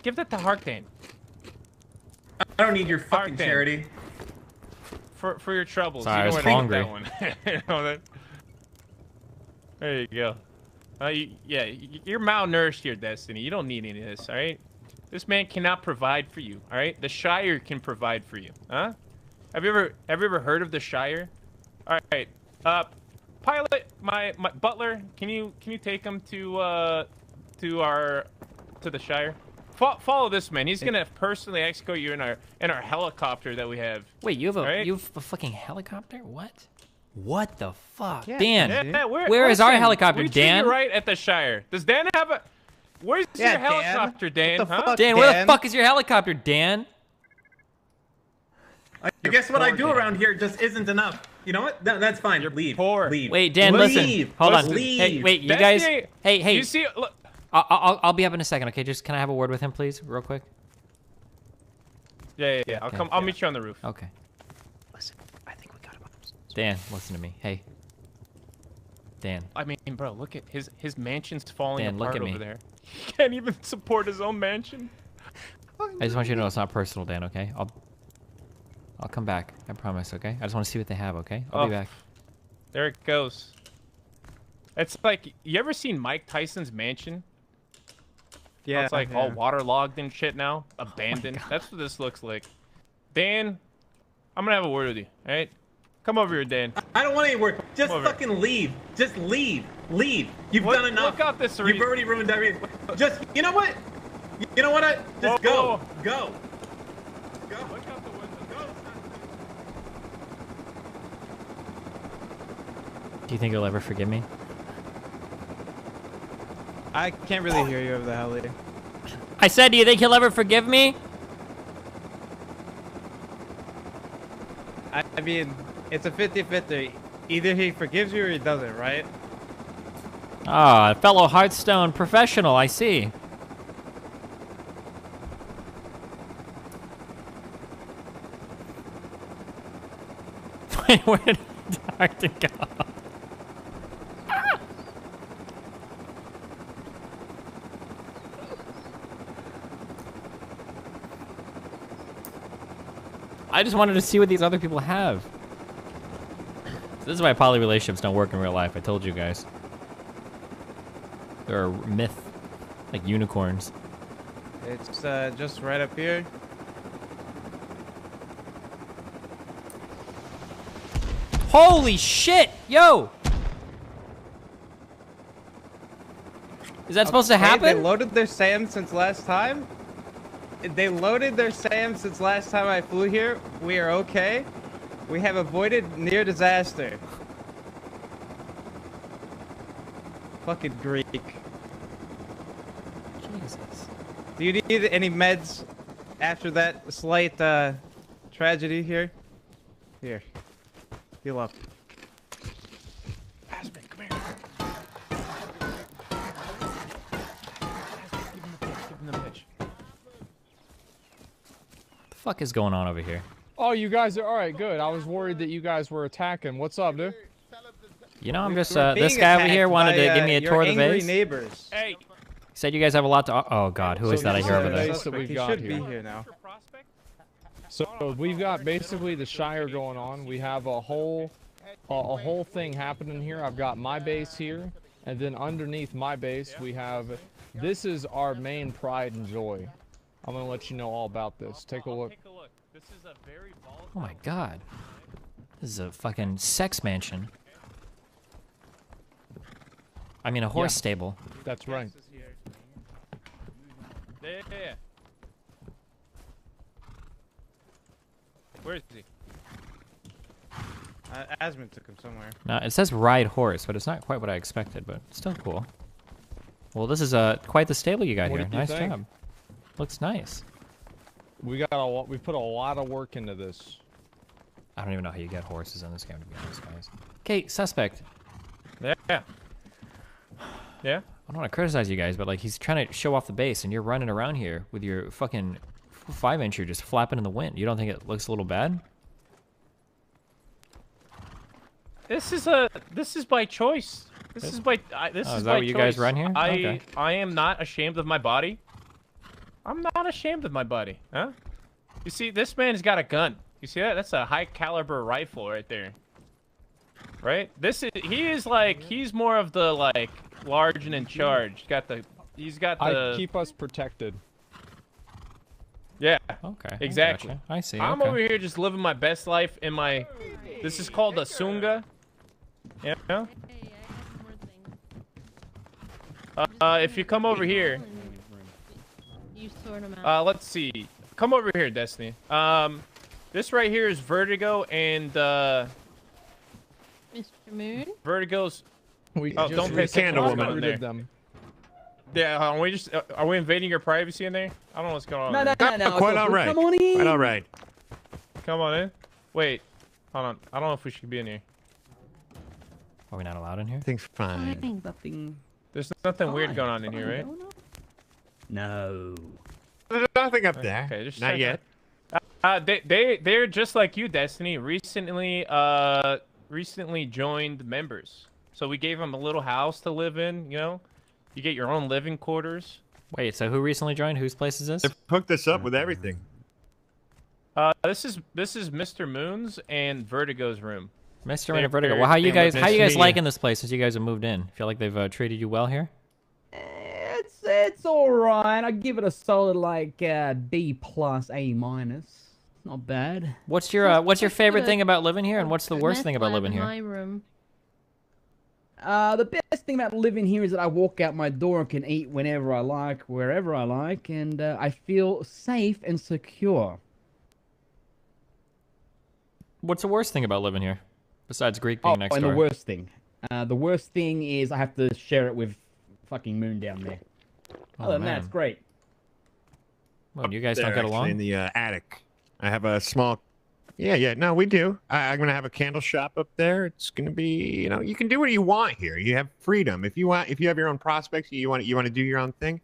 Give that to Harkdan. I don't need your fucking Arkdan. charity. For your troubles. Sorry, I you was know hungry. That one. You know that? There you go. You're malnourished here, Destiny. You don't need any of this, all right? This man cannot provide for you, all right? The Shire can provide for you, huh? Have you ever heard of the Shire? All right, pilot, my butler, can you take him to the Shire? Follow this man. He's gonna personally escort you in our helicopter that we have. Wait, you have a right? you have a fucking helicopter? What? What the fuck, Yeah, Dan? Yeah, where is our helicopter, we Dan? treat you right at the Shire. Does Dan have a? Where's your Dan. helicopter, Dan? What the huh? fuck, Dan, where the fuck is your helicopter, Dan? I guess what I do around here just isn't enough. You know what? That's fine. Leave. Leave. Wait, Dan, Leave. listen. Hold on. Leave. Hey, wait, you That's guys. the- Hey. You see, look. I'll be up in a second. Okay, just can I have a word with him, please, real quick? Yeah. I'll Okay, come. I'll meet you on the roof. Okay. Listen, I think we got him. Dan, listen to me. Hey. Dan. I mean, bro, look at his mansion's falling Dan, look apart at me. over there. He can't even support his own mansion. I just want you to know it's not personal, Dan. Okay. I'll come back. I promise. Okay. I just want to see what they have. Okay. I'll be back. There it goes. It's like, you ever seen Mike Tyson's mansion? Yeah. It's like all waterlogged and shit now, abandoned. That's what this looks like. Dan, I'm gonna have a word with you. All right, come over here, Dan. I don't want any work. Just fucking leave. Just leave. Leave. You've done enough. Look out this. You've already ruined everything. Just, you know what? You know what? Just go. Go. Go. Look out the window. Go. Do you think he'll ever forgive me? I can't really hear you over the heli. I said, do you think he'll ever forgive me? I mean, it's a 50-50. Either he forgives you or he doesn't, right? Ah, fellow Hearthstone professional, I see. Wait, where did the doctor go? I just wanted to see what these other people have. This is why poly relationships don't work in real life. I told you guys. They're a myth, like unicorns. It's just right up here. Holy shit! Yo! Is that supposed to happen? They loaded their SAM since last time. They loaded their SAM since last time I flew here. We are okay. We have avoided near disaster. Fucking Greek. Jesus. Do you need any meds after that slight tragedy here? Here. Heal up. Aspen, come here. Give him the pitch. What the fuck is going on over here? Oh, you guys are alright, good. I was worried that you guys were attacking. What's up, dude? You know, I'm just, this guy over here wanted to give me a tour of the base. Neighbors. Hey. Said you guys have a lot to. Oh god, who is that I hear over there? That we've got here. now. So we've got basically the Shire going on. We have a whole thing happening here. I've got my base here, and then underneath my base we have. This is our main pride and joy. I'm gonna let you know all about this. Take a look. This is a very volatile. Oh my god, this is a fucking sex mansion. I mean, a horse stable. That's right. Yeah. Where is he? Asmund took him somewhere. No, it says ride horse, but it's not quite what I expected, but still cool. Well, this is quite the stable you got What here. do you Nice think? job. Looks nice. We put a lot of work into this. I don't even know how you get horses in this game, to be honest, guys. Okay, suspect. Yeah. Yeah? I don't want to criticize you guys, but like he's trying to show off the base, and you're running around here with your fucking 5-incher just flapping in the wind. You don't think it looks a little bad? This is by choice. This is by this Oh, is is that by what you guys choice. run here? Okay. I am not ashamed of my body. I'm not ashamed of my body, huh? You see, this man's got a gun. You see that? That's a high caliber rifle right there. Right? He's more of the like large and in charge. He's got the I keep us protected. Yeah. Okay. Exactly. Gotcha. I see. I'm okay. over here just living my best life in my. This is called a sunga. You know? If you come over here. You sort them out. Let's see. Come over here, Destiny. This right here is Vertigo and Mr. Moon? Vertigo's. We don't pay attention to what's going on there. Them. Yeah, are we invading your privacy in there? I don't know what's going on. No. Quite all right. Come on in. Quite all right. Come on in. Wait, hold on. I don't know if we should be in here. Are we not allowed in here? Things fine. Nothing. There's nothing weird going on in here, right? No. There's nothing up there. Okay, just Not yet. They're just like you, Destiny. Recently joined members. So we gave them a little house to live in. You know, you get your own living quarters. Wait, so who recently joined? Whose place is this? They hooked us up with everything. This is Mr. Moon's and Vertigo's room. Mr. Moon and Vertigo. Well, how you guys liking this place since you guys have moved in? Feel like they've treated you well here? It's all right. I give it a solid like B plus A minus. Not bad. What's your favorite thing about living here, and what's the worst thing about living here? My room. The best thing about living here is that I walk out my door and can eat whenever I like, wherever I like, and I feel safe and secure. What's the worst thing about living here, besides Greek being next and door? the worst thing. The worst thing is I have to share it with fucking Moon down there. Oh, Other than that, man. it's great. Well, you guys There, don't get actually, along? in the attic. I have a small. Yeah. No, we do. I'm gonna have a candle shop up there. It's gonna be, you can do what you want here. You have freedom. If you have your own prospects, you want to do your own thing,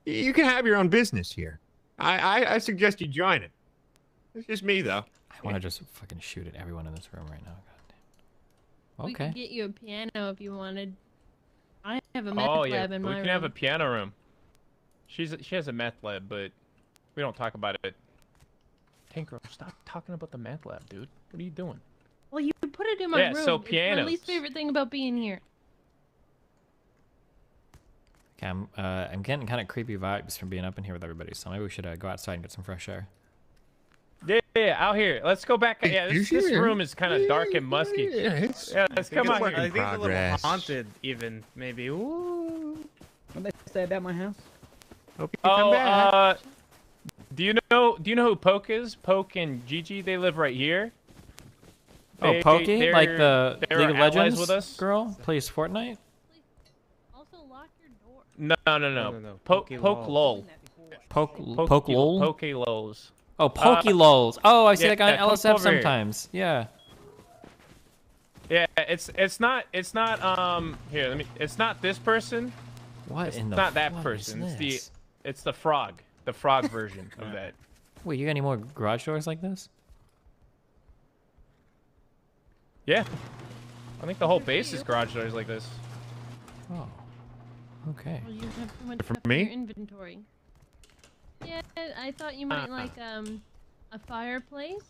you can have your own business here. I suggest you join it. It's just me though. I want to just fucking shoot at everyone in this room right now. God damn. We Okay. could get you a piano if you wanted. I have a meth Oh yeah, lab in my we room. can have a piano room. She has a meth lab, but we don't talk about it. Tinker, stop talking about the meth lab, dude. What are you doing? Well, you put it in my room. so It's my pianos. least favorite thing about being here. Okay, I'm getting kind of creepy vibes from being up in here with everybody, so maybe we should go outside and get some fresh air. Yeah, out here. Let's go back. Yeah, this room is kind of dark and musky. Yeah, let's come out here. I think it's a little haunted, even maybe. Ooh. What they say about my house? Hope you come back. Do you know who Poke is? Poke and Gigi, they live right here. Oh, Pokey? Like the they're League of allies Legends with us. girl? Plays Fortnite? Also, lock your door. No. Poke lol. Poke lol? Poke lols. Oh, Pokey lols. Oh, I see yeah, that guy on poke LSF over here. sometimes. Yeah. Yeah, it's not here, it's not this person. What It's in the not that fuck person. is It's the frog. The frog version of that. Wait, you got any more garage doors like this? Yeah. I think the whole base is garage doors like this. Oh. Okay. Well, you have so much For stuff in me? your inventory. Yeah, I thought you might like a fireplace.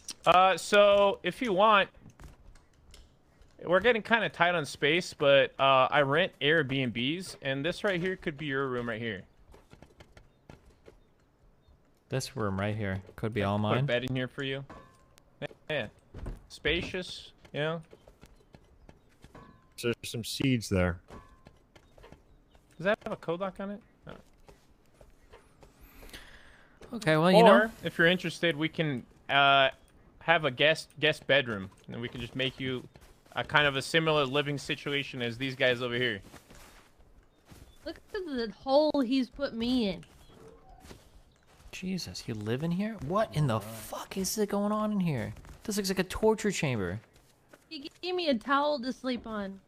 So if you want, we're getting kind of tight on space, but I rent Airbnbs, and this right here could be your room right here. This room right here could be all Put a mine. bed in here for you. Yeah, spacious. You know. There's some seeds there. Does that have a code lock on it? No. Okay, well, you or know. if you're interested, we can have a guest bedroom, and we can just make you a kind of a similar living situation as these guys over here. Look at the hole he's put me in. Jesus, you live in here? What in the fuck is going on in here? This looks like a torture chamber. He gave me a towel to sleep on.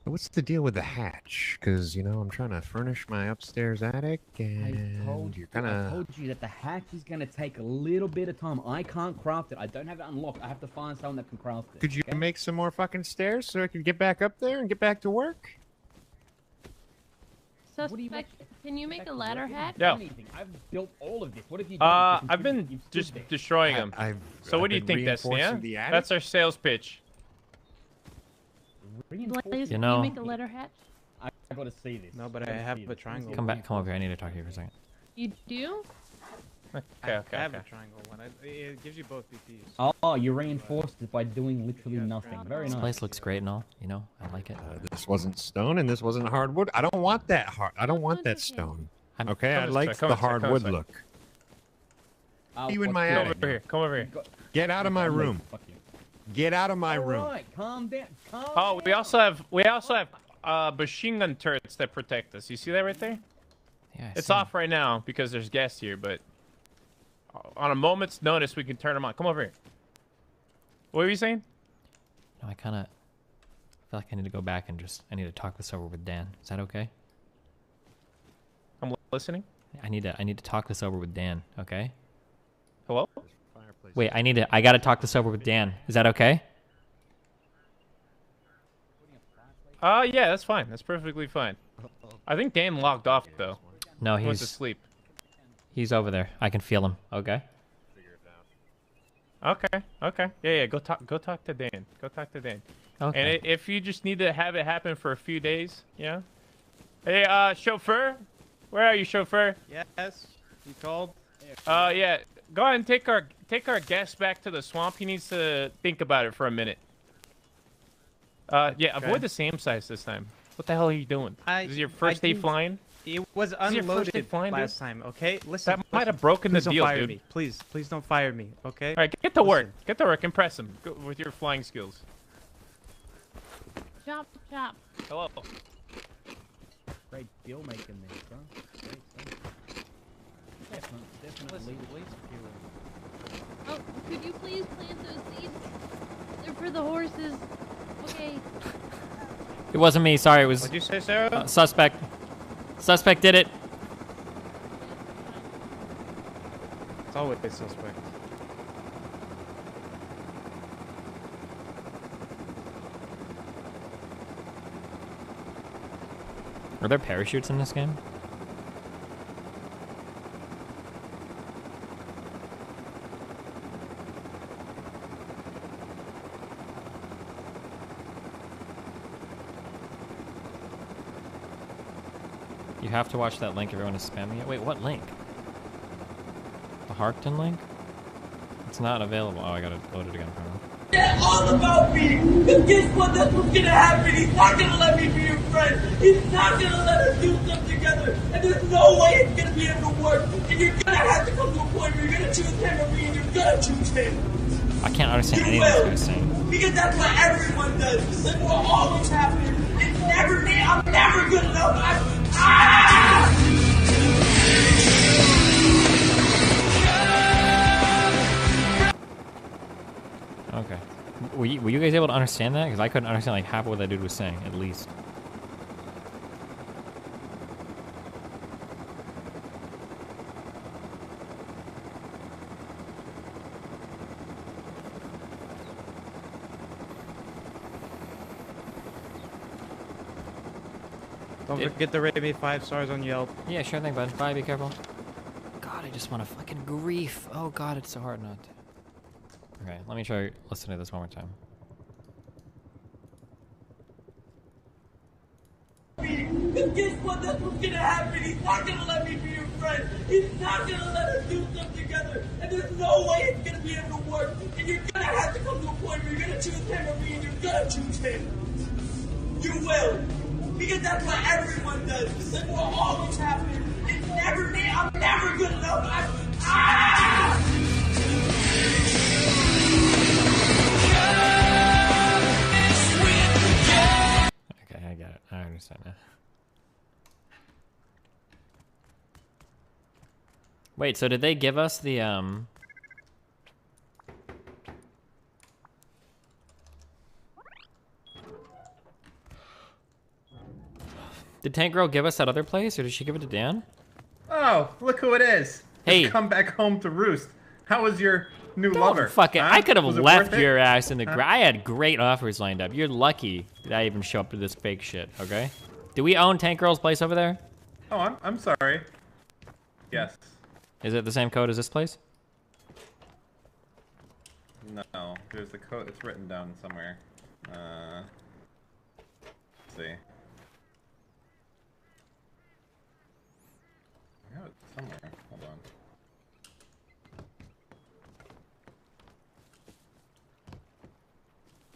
What's the deal with the hatch? Because, you know, I'm trying to furnish my upstairs attic, and I told you're kind of... I told you that the hatch is going to take a little bit of time. I can't craft it. I don't have it unlocked. I have to find someone that can craft it. Could you make some more fucking stairs so I could get back up there and get back to work? Suspect, can you make a ladder hatch? Yeah. I've built all of this. What have you done? I've been just destroying them. So what do you think, Destin? Yeah? That's our sales pitch. Blaze, You can know- you make a ladder hatch? I gotta see this. No, but I have a triangle. Come back, come over here. I need to talk to you for a second. You do? Okay, I have a triangle one. It gives you both BPs. Oh, you reinforced it by doing literally nothing. Very This nice. place looks great and all. You know, I like it. This wasn't stone and this wasn't hardwood. I don't want that I don't want that stone. Okay, I like the hardwood look. You in my Come attic. over here. Come over here. Get out of my room. Get out of my room. Alright, calm down. Oh, we also have machine gun turrets that protect us. You see that right there? Yeah. It's off right now because there's guests here, but on a moment's notice we can turn them on. Come over here. What were you saying? No, I kind of feel like I need to go back and I need to talk this over with Dan. Is that okay? I'm listening. I need to talk this over with Dan. Okay. Hello? Wait, I gotta talk this over with Dan. Is that okay? Yeah, that's fine. That's perfectly fine. I think Dan logged off though. No, He went to he's sleep. He's over there. I can feel him. Okay. Okay. Okay. Yeah. Go talk to Dan. Go talk to Dan. Okay. And if you just need to have it happen for a few days, yeah. Hey, chauffeur, where are you, chauffeur? Yes. You called? Yeah. Go ahead and take our guest back to the swamp. He needs to think about it for a minute. Yeah. Avoid the same size this time. What the hell are you doing? This is your first day flying? It was This is your first day unloaded flying, dude? last time, okay? Listen. That might have broken the please don't deal, fire dude. me. Please don't fire me, okay? All right, get to work. Get to work. Impress him with your flying skills. Chop, chop. Hello. Great deal making this, huh? Great, definitely. Oh, could you please plant those seeds? They're for the horses. Okay. It wasn't me. Sorry, it was. What'd you say, Sarah? Suspect. Suspect did it. It's always a suspect. Are there parachutes in this game? You have to watch that link. Everyone is spamming it. Wait, what link? The Harkton link? It's not available. Oh, I gotta load it again. It's all about me. Because guess what? That's what's gonna happen. He's not gonna let me be your friend. He's not gonna let us do stuff together. And there's no way it's gonna be able to work. And you're gonna have to come to a point where you're gonna choose him or me, and you're gonna choose him. I can't understand You anything this will. guy's saying. Because that's what everyone does. That's what always happens. It's never me. I'm never good enough. Okay. Were you guys able to understand that? Because I couldn't understand like half of what that dude was saying, at least. Don't forget to rate me 5 stars on Yelp. Yeah, sure thing, bud. Bye, be careful. God, I just want to fucking grief. Oh god, it's so hard not to. Okay, let me try listening to this one more time. Because guess what? That's what's gonna happen. He's not gonna let me be your friend. He's not gonna let us do stuff together. And there's no way it's gonna be able to work. And you're gonna have to come to a point where you're gonna choose him or me, and you're gonna choose him. You will. Because that's what everyone does. That's what always happens. It's never me. I'm never good enough. Wait, so did they give us the Did Tank Girl give us that other place, or did she give it to Dan? Oh, look who it is. Hey. It's come back home to roost. How was your new Don't lover? fuck it. Huh? I could have Was it left worth it? your ass in the Huh? ground. I had great offers lined up. You're lucky that I even show up to this fake shit, okay? Do we own Tank Girl's place over there? Oh, I'm sorry. Yes. Is it the same code as this place? No, there's the code. It's written down somewhere. Let's see. I have it somewhere. Hold on.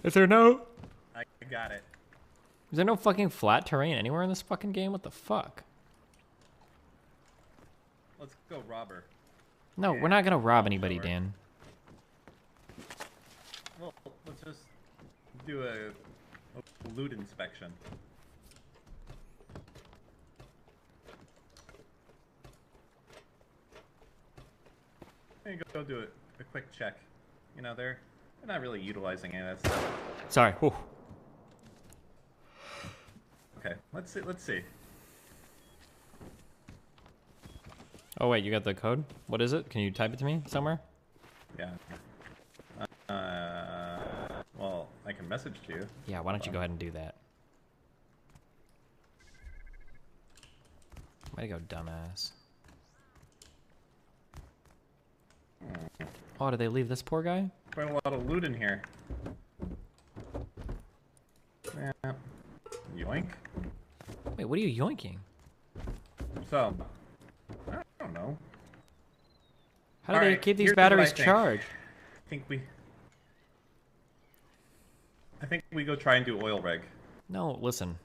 Is there no... I got it. Is there no fucking flat terrain anywhere in this fucking game? What the fuck? Let's go rob her. No, we're not gonna rob anybody, Dan. Well, let's just do a loot inspection. Maybe go do a quick check. You know, they're not really utilizing any of that stuff. Sorry. Whew. Okay, let's see. Let's see. Oh wait, you got the code? What is it? Can you type it to me somewhere? Yeah. Well, I can message to you. Yeah, why don't you go ahead and do that? Way to go, dumbass. Oh, did they leave this poor guy? Quite a lot of loot in here. Yeah. Yoink. Wait, what are you yoinking? So, I don't know. How do they Alright, keep these here's what I batteries think. charged? I think we go try and do oil rig. No, listen.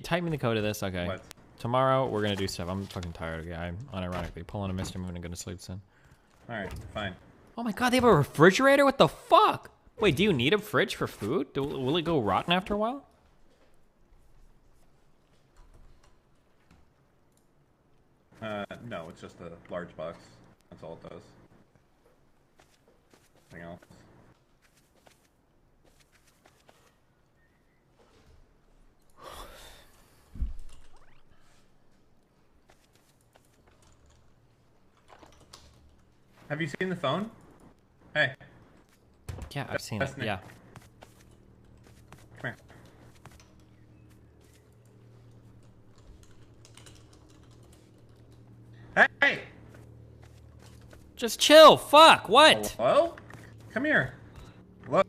Type me the code of this, okay. What? Tomorrow, we're gonna do stuff. I'm fucking tired, okay? I'm unironically pulling a Mr. Moon and going to sleep soon. Alright, fine. Oh my god, they have a refrigerator? What the fuck? Wait, do you need a fridge for food? Will it go rotten after a while? No, it's just a large box. That's all it does. Nothing else. Have you seen the phone? Hey. Yeah, I've seen it. Yeah. Come here. Hey! Just chill. Fuck. What? Hello? Come here. Look.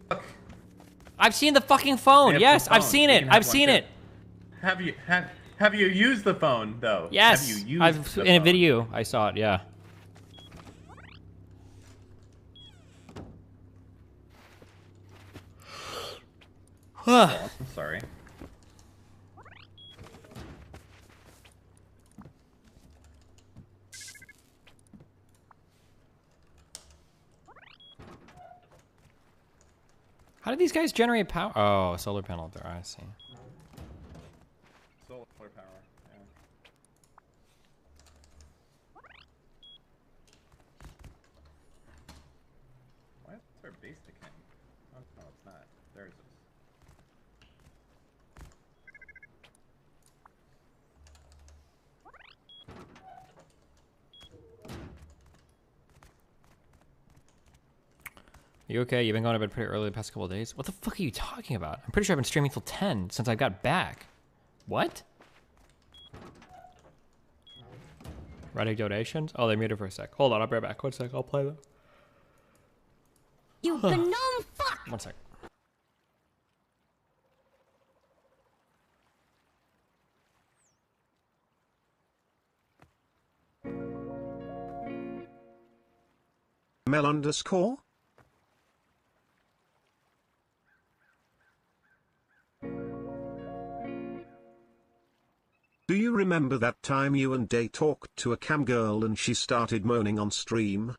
I've seen the fucking phone. They have Yes, the I've phone. seen We it. can have I've one seen too. it. Have you used the phone though? Yes. Have you used I've the in a phone? video. I saw it. Yeah. Oh, I'm sorry. How do these guys generate power? Oh, a solar panel there. I see. Solar power. Yeah. Why is our base decaying? Oh no, it's not. There's this. You okay? You've been going to bed pretty early the past couple of days. What the fuck are you talking about? I'm pretty sure I've been streaming till 10 since I got back. What? Writing donations? Oh, they muted for a sec. Hold on, I'll be right back. 1 sec, I'll play them. You gnome fuck! 1 sec. Mel_. Do you remember that time you and Day talked to a cam girl and she started moaning on stream?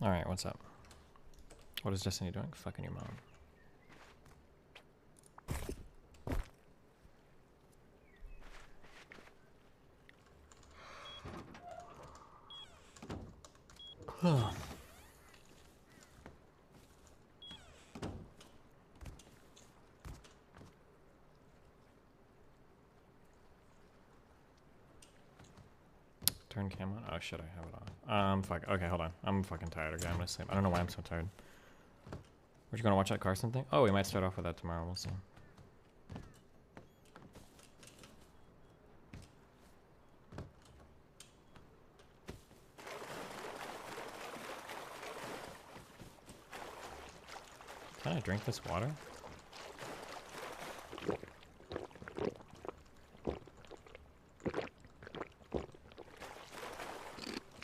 All right, what's up? What is Destiny doing? Fucking your mom. Turn camera on. Oh shit, I have it on. Fuck. Okay, hold on. I'm fucking tired. Okay, I'm gonna sleep. I don't know why I'm so tired. We're you gonna watch that Carson thing? Oh, we might start off with that tomorrow. We'll see. Can I drink this water?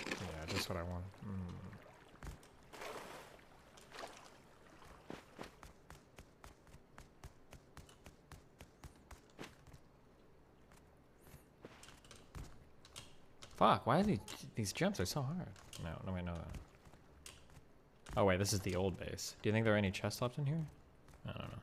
Yeah, just what I want. Fuck, why are these jumps are so hard? No, I know that. Oh wait, this is the old base. Do you think there are any chests left in here? I don't know.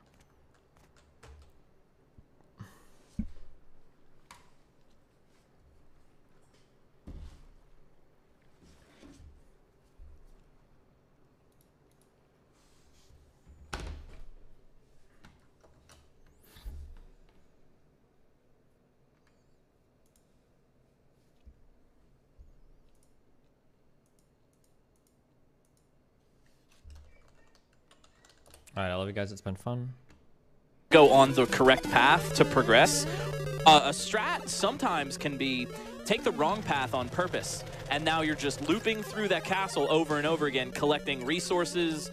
Alright, I love you guys. It's been fun. Go on the correct path to progress. A strat sometimes can be take the wrong path on purpose, and now you're just looping through that castle over and over again, collecting resources,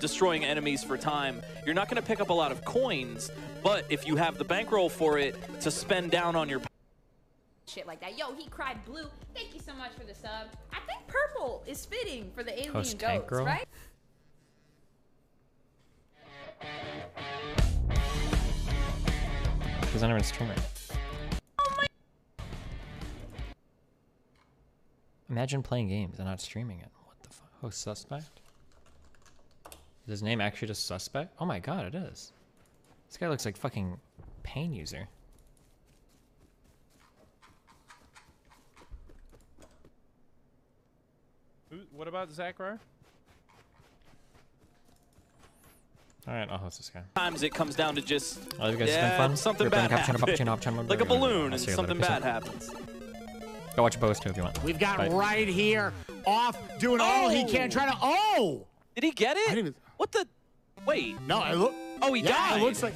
destroying enemies for time. You're not going to pick up a lot of coins, but if you have the bankroll for it to spend down on your shit like that. Yo, he cried blue. Thank you so much for the sub. I think purple is fitting for the alien Host goats, Tank Girl? right? Because I never stream it. Imagine playing games and not streaming it. What the fuck? Host Suspect? Is his name actually just Suspect? Oh my god, it is. This guy looks like fucking Pain User. What about Zachary? Alright, I'll host this guy. Sometimes it comes down to just Oh, you guys it's been fun? something You're playing bad Cappuccino, happens. Like a balloon and something bad happens. happens. Go watch Boast too if you want. We've got Bye. right here off doing all he can, trying to. Oh! Did he get it? What the? Wait. No, I look. Oh, he died. It looks like.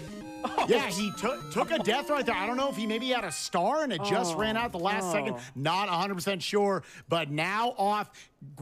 Yeah, he took a death right there. I don't know if he maybe had a star and it just ran out the last second. Not 100% sure, but now off.